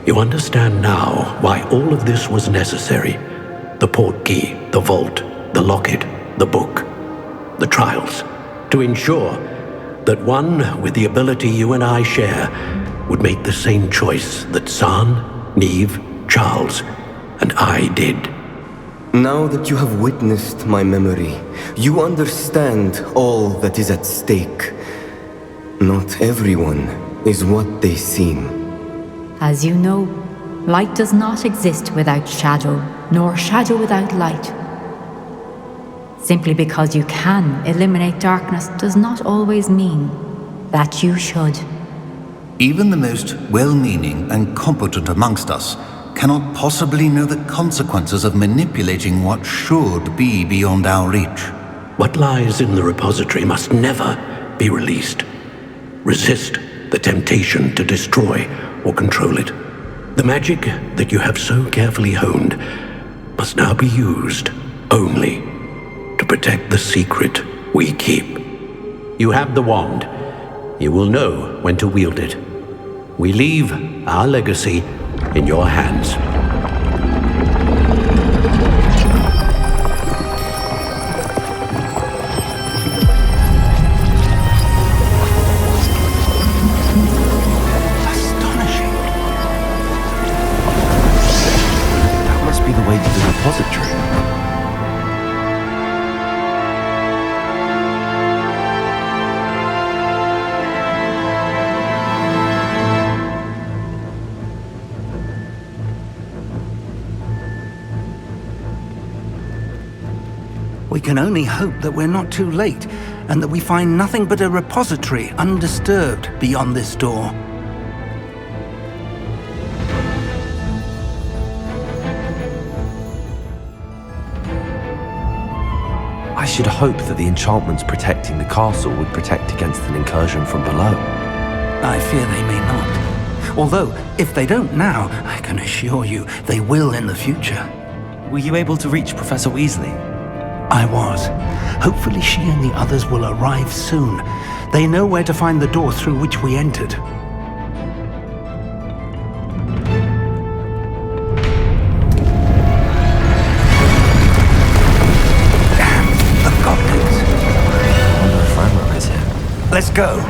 You understand now why all of this was necessary. The portkey, the vault, the locket, the book, the trials. To ensure that one with the ability you and I share would make the same choice that San, Neve, Charles, and I did.
Now that you have witnessed my memory, you understand all that is at stake. Not everyone is what they seem.
As you know, light does not exist without shadow, nor shadow without light. Simply because you can eliminate darkness does not always mean that you should.
Even the most well-meaning and competent amongst us cannot possibly know the consequences of manipulating what should be beyond our reach.
What lies in the repository must never be released. Resist the temptation to destroy or control it. The magic that you have so carefully honed must now be used only to protect the secret we keep. You have the wand. You will know when to wield it. We leave our legacy in your hands.
That must be the way to the repository.
We can only hope that we're not too late, and that we find nothing but a repository undisturbed beyond this door.
I should hope that the enchantments protecting the castle would protect against an incursion from below.
I fear they may not. Although, if they don't now, I can assure you they will in the future.
Were you able to reach Professor Weasley?
I was. Hopefully she and the others will arrive soon. They know where to find the door through which we entered. Damn, the goblins.
I wonder if Ranrok is here.
Let's go.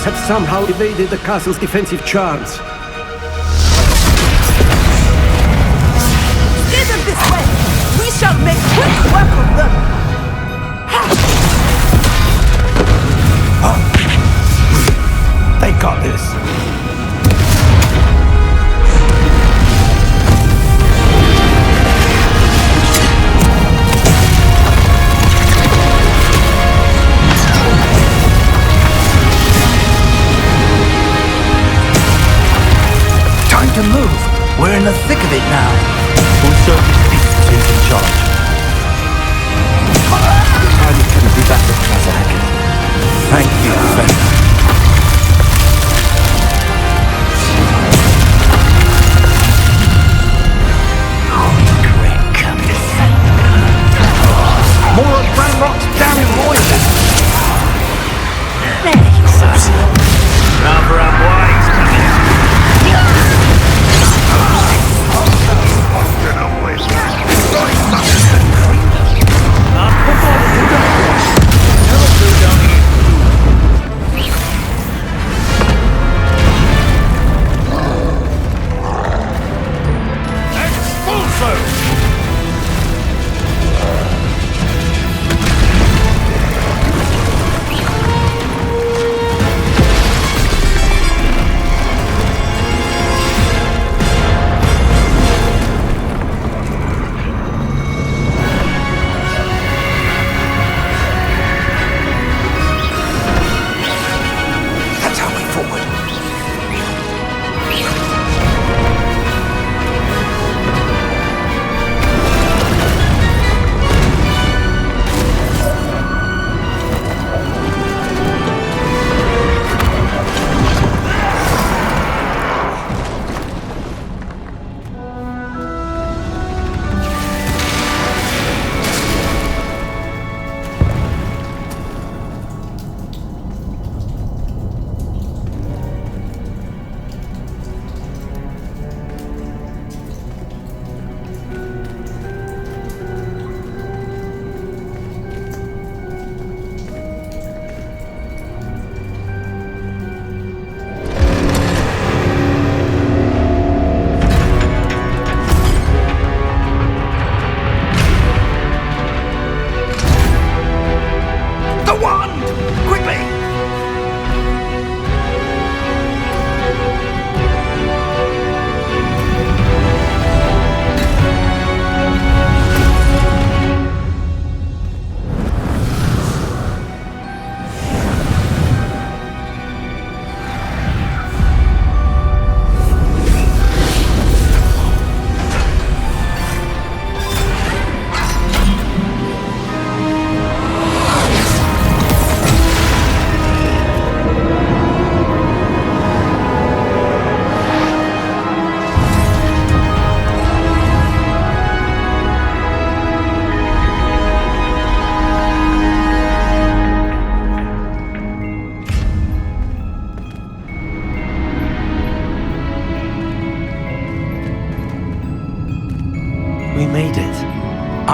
Have somehow evaded the castle's defensive charms.
Steer them this way! We shall make quick work of them!
They got this. To move. We're in the thick of it now.
We'll show these beasts who's in charge. Time couldn't be better, Professor Hackett.
Thank you, Professor.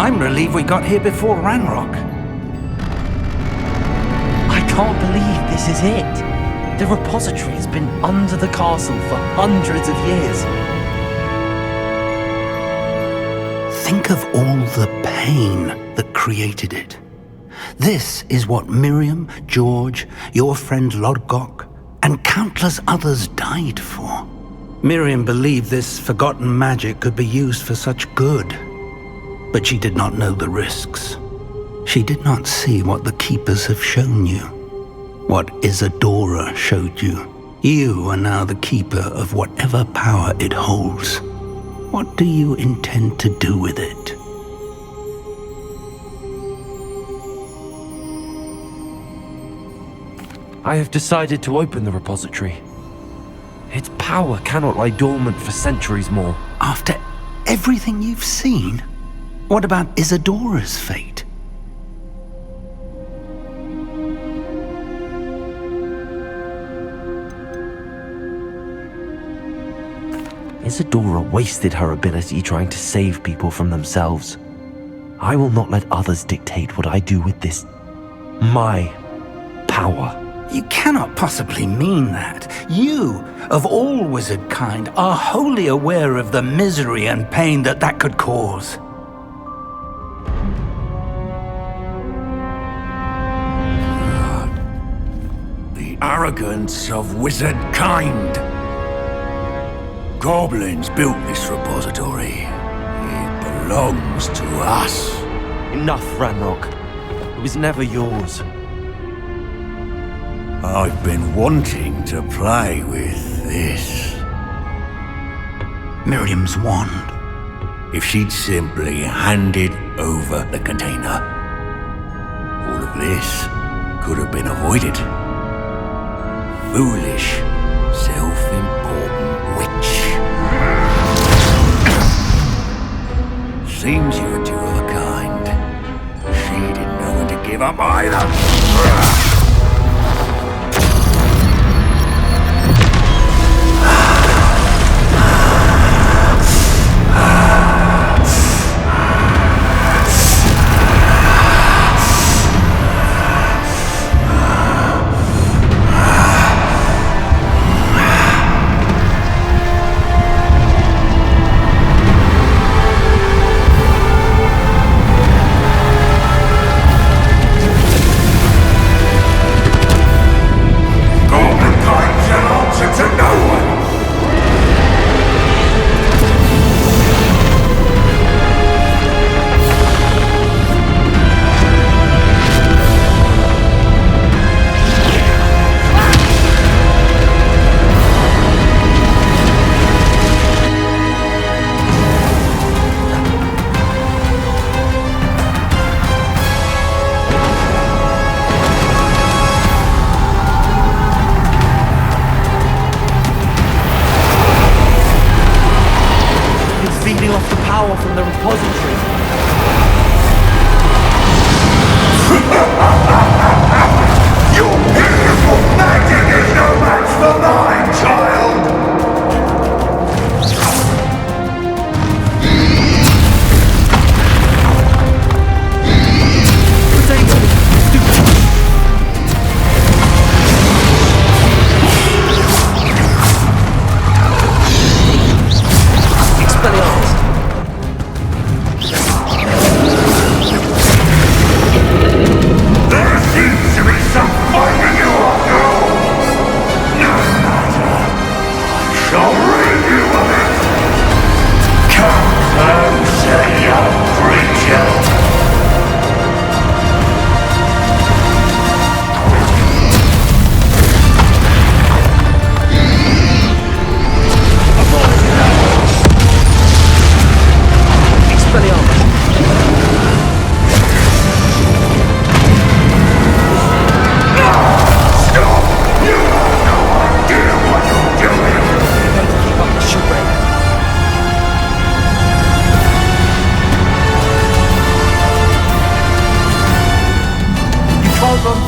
I'm relieved we got here before Ranrok.
I can't believe this is it. The repository has been under the castle for hundreds of years.
Think of all the pain that created it. This is what Miriam, George, your friend Lodgok, and countless others died for. Miriam believed this forgotten magic could be used for such good, but she did not know the risks. She did not see what the Keepers have shown you, what Isadora showed you. You are now the Keeper of whatever power it holds. What do you intend to do with it?
I have decided to open the repository. Its power cannot lie dormant for centuries more.
After everything you've seen? What about Isadora's fate?
Isadora wasted her ability trying to save people from themselves. I will not let others dictate what I do with this. My power.
You cannot possibly mean that. You, of all wizard kind, are wholly aware of the misery and pain that could cause.
The arrogance of wizard kind. Goblins built this repository. It belongs to us.
Enough, Ranrok. It was never yours.
I've been wanting to play with this.
Miriam's wand.
If she'd simply handed over the container, all of this could have been avoided. Foolish, self-important witch. Seems you were two of a kind. She didn't know when to give up either.
From the repository.
Your beautiful magic is no match for mine, child!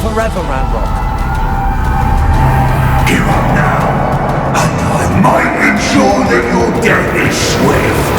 Forever, Ranrok.
Give up now, and I might ensure that your death is swift.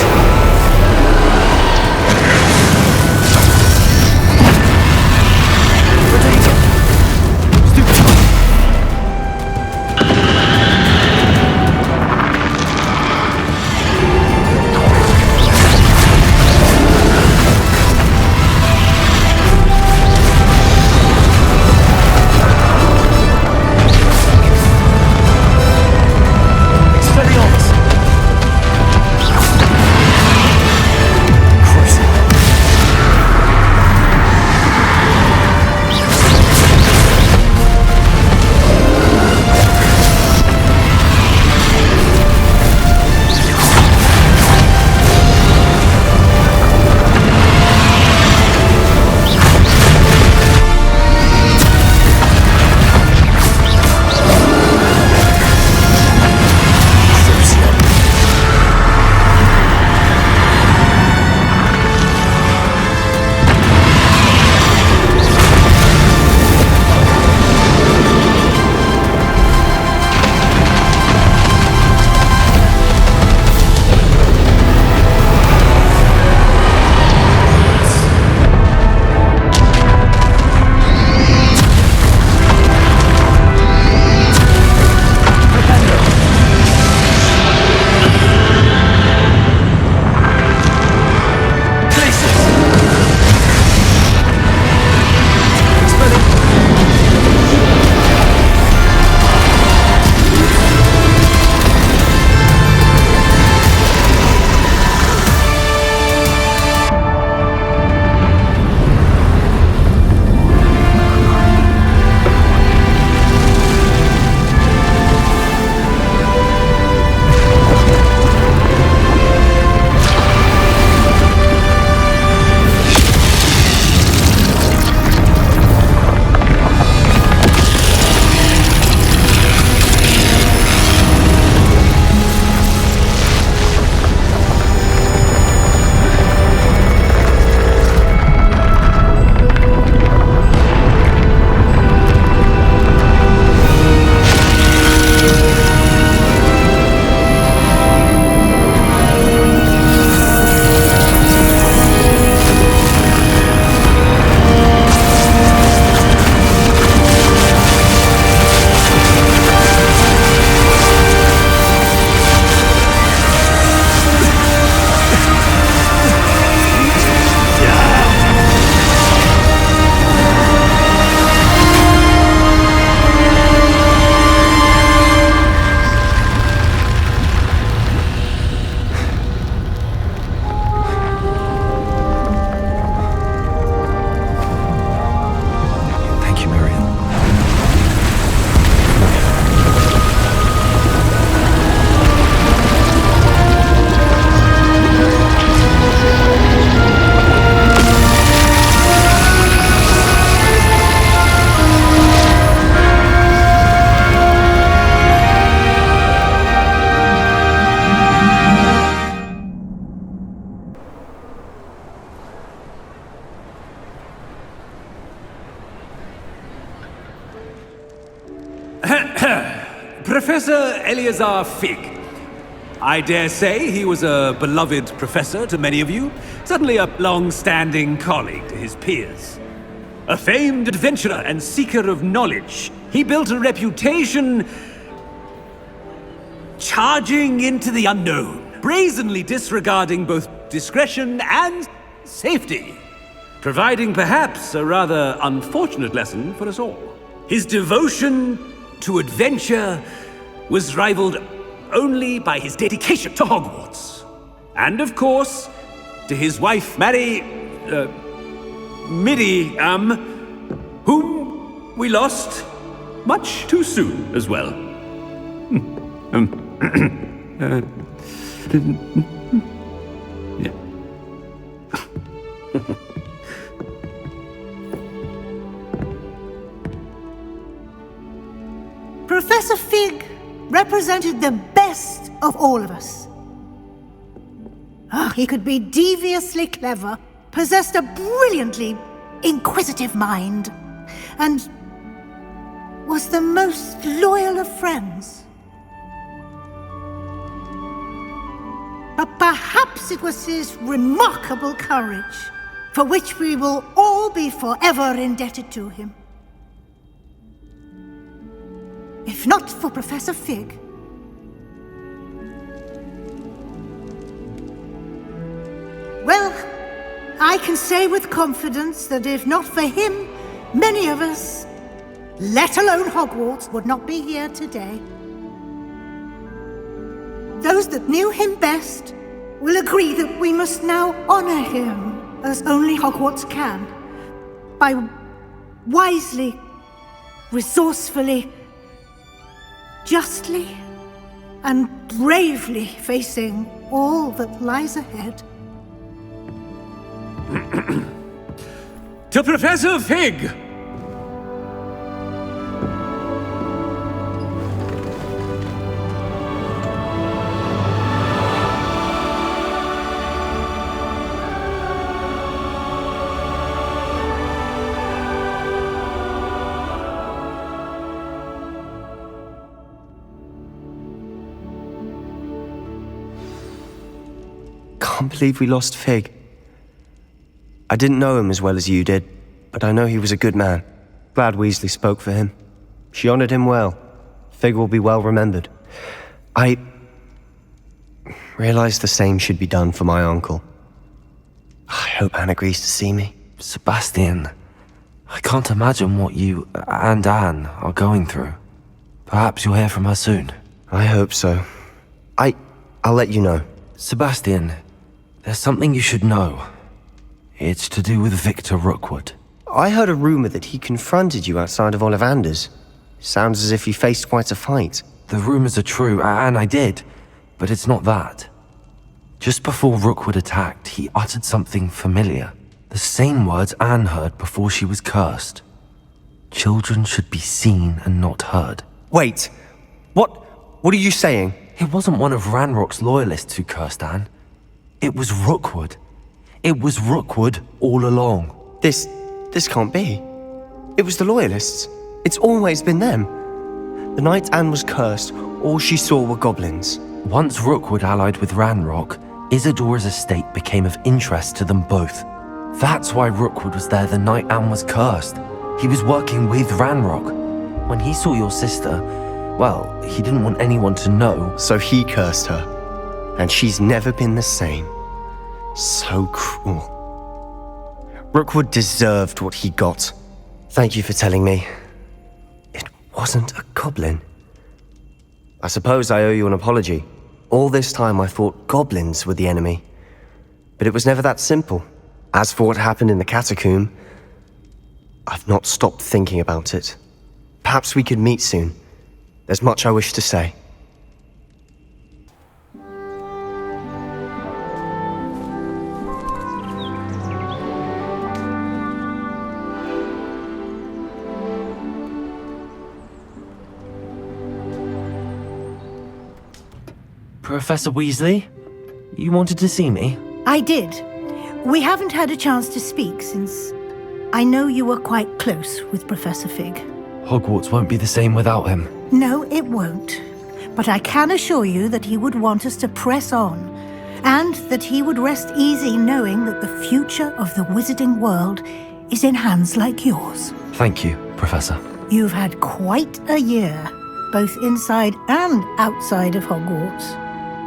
Professor Eleazar Fig. I dare say he was a beloved professor to many of you, certainly a long-standing colleague to his peers. A famed adventurer and seeker of knowledge, he built a reputation charging into the unknown, brazenly disregarding both discretion and safety, providing perhaps a rather unfortunate lesson for us all. His devotion to adventure was rivaled only by his dedication to Hogwarts. And of course, to his wife, Miriam, whom we lost much too soon as well. Yeah.
Professor Fig represented the best of all of us. He could be deviously clever, possessed a brilliantly inquisitive mind, and was the most loyal of friends. But perhaps it was his remarkable courage, for which we will all be forever indebted to him. If not for Professor Fig, well, I can say with confidence that if not for him, many of us, let alone Hogwarts, would not be here today. Those that knew him best will agree that we must now honor him as only Hogwarts can, by wisely, resourcefully, justly, and bravely facing all that lies ahead.
To Professor Fig!
Can't believe we lost Fig. I didn't know him as well as you did, but I know he was a good man. Glad Weasley spoke for him. She honored him well. Fig will be well remembered. I realized the same should be done for my uncle. I hope Anne agrees to see me.
Sebastian, I can't imagine what you and Anne are going through. Perhaps you'll hear from her soon.
I hope so. I'll let you know.
Sebastian, there's something you should know. It's to do with Victor Rookwood.
I heard a rumor that he confronted you outside of Ollivander's. Sounds as if he faced quite a fight.
The rumors are true, and I did, but it's not that. Just before Rookwood attacked, he uttered something familiar. The same words Anne heard before she was cursed. Children should be seen and not heard.
Wait, what are you saying?
It wasn't one of Ranrock's loyalists who cursed Anne. It was Rookwood. It was Rookwood all along.
This can't be. It was the Loyalists. It's always been them. The night Anne was cursed, all she saw were goblins.
Once Rookwood allied with Ranrock, Isadora's estate became of interest to them both. That's why Rookwood was there the night Anne was cursed. He was working with Ranrock. When he saw your sister, well, he didn't want anyone to know.
So he cursed her. And she's never been the same. So cruel. Rookwood deserved what he got. Thank you for telling me. It wasn't a goblin. I suppose I owe you an apology. All this time I thought goblins were the enemy. But it was never that simple. As for what happened in the catacomb, I've not stopped thinking about it. Perhaps we could meet soon. There's much I wish to say.
Professor Weasley, you wanted to see me?
I did. We haven't had a chance to speak since I know you were quite close with Professor Fig.
Hogwarts won't be the same without him.
No, it won't. But I can assure you that he would want us to press on, and that he would rest easy knowing that the future of the wizarding world is in hands like yours.
Thank you, Professor.
You've had quite a year, both inside and outside of Hogwarts.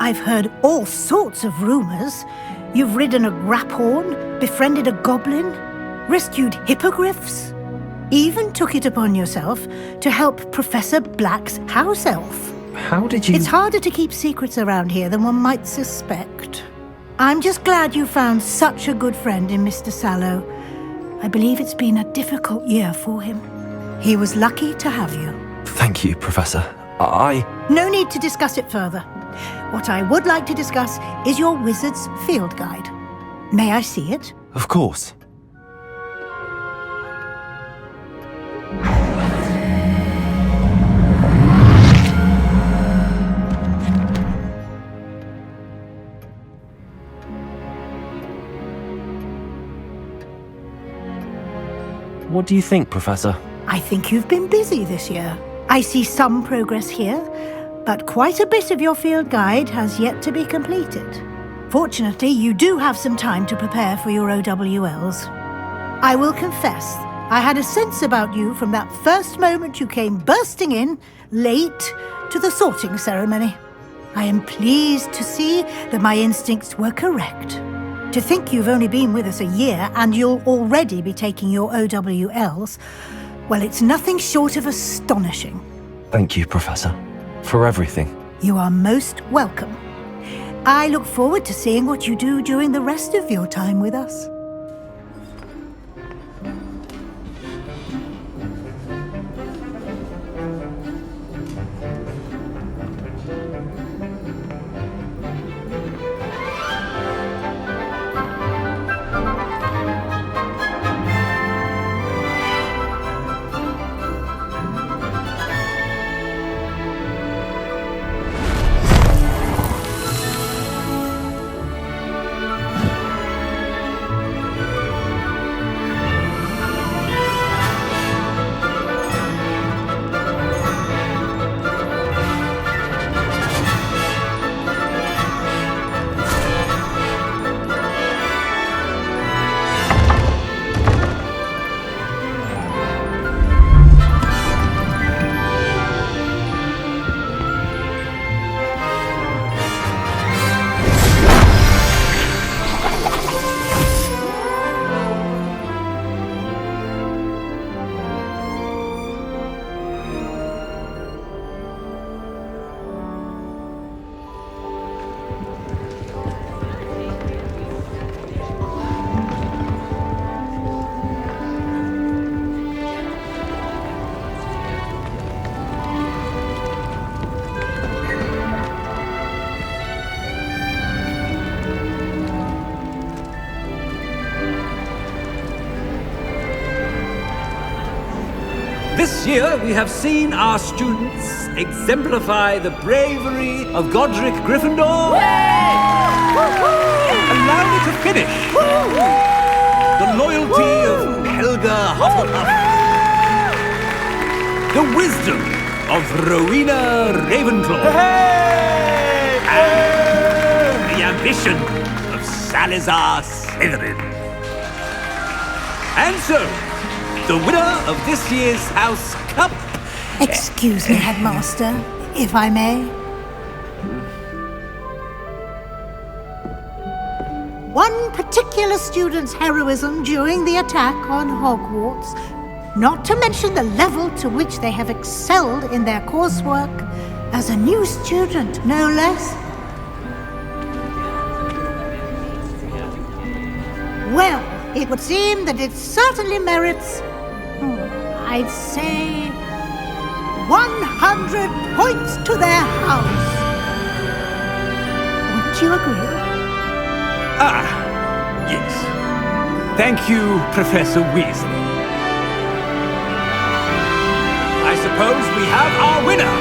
I've heard all sorts of rumors. You've ridden a graphorn, befriended a goblin, rescued hippogriffs, even took it upon yourself to help Professor Black's house elf.
How did you...
It's harder to keep secrets around here than one might suspect. I'm just glad you found such a good friend in Mr. Sallow. I believe it's been a difficult year for him. He was lucky to have you.
Thank you, Professor.
No need to discuss it further. What I would like to discuss is your wizard's field guide. May I see it?
Of course. What do you think, Professor?
I think you've been busy this year. I see some progress here, but quite a bit of your field guide has yet to be completed. Fortunately, you do have some time to prepare for your OWLs. I will confess, I had a sense about you from that first moment you came bursting in, late, to the sorting ceremony. I am pleased to see that my instincts were correct. To think you've only been with us a year and you'll already be taking your OWLs, well, it's nothing short of astonishing.
Thank you, Professor, for everything.
You are most welcome. I look forward to seeing what you do during the rest of your time with us.
This year, we have seen our students exemplify the bravery of Godric Gryffindor. Allow me to finish. The loyalty of Helga Hufflepuff. The wisdom of Rowena Ravenclaw. And the ambition of Salazar Slytherin. And so, the winner of this year's House Cup...
Excuse me, Headmaster, if I may. One particular student's heroism during the attack on Hogwarts, not to mention the level to which they have excelled in their coursework, as a new student, no less. Well, it would seem that it certainly merits... I'd say 100 points to their house. Would you agree?
Ah, yes. Thank you, Professor Weasley. I suppose we have our winner.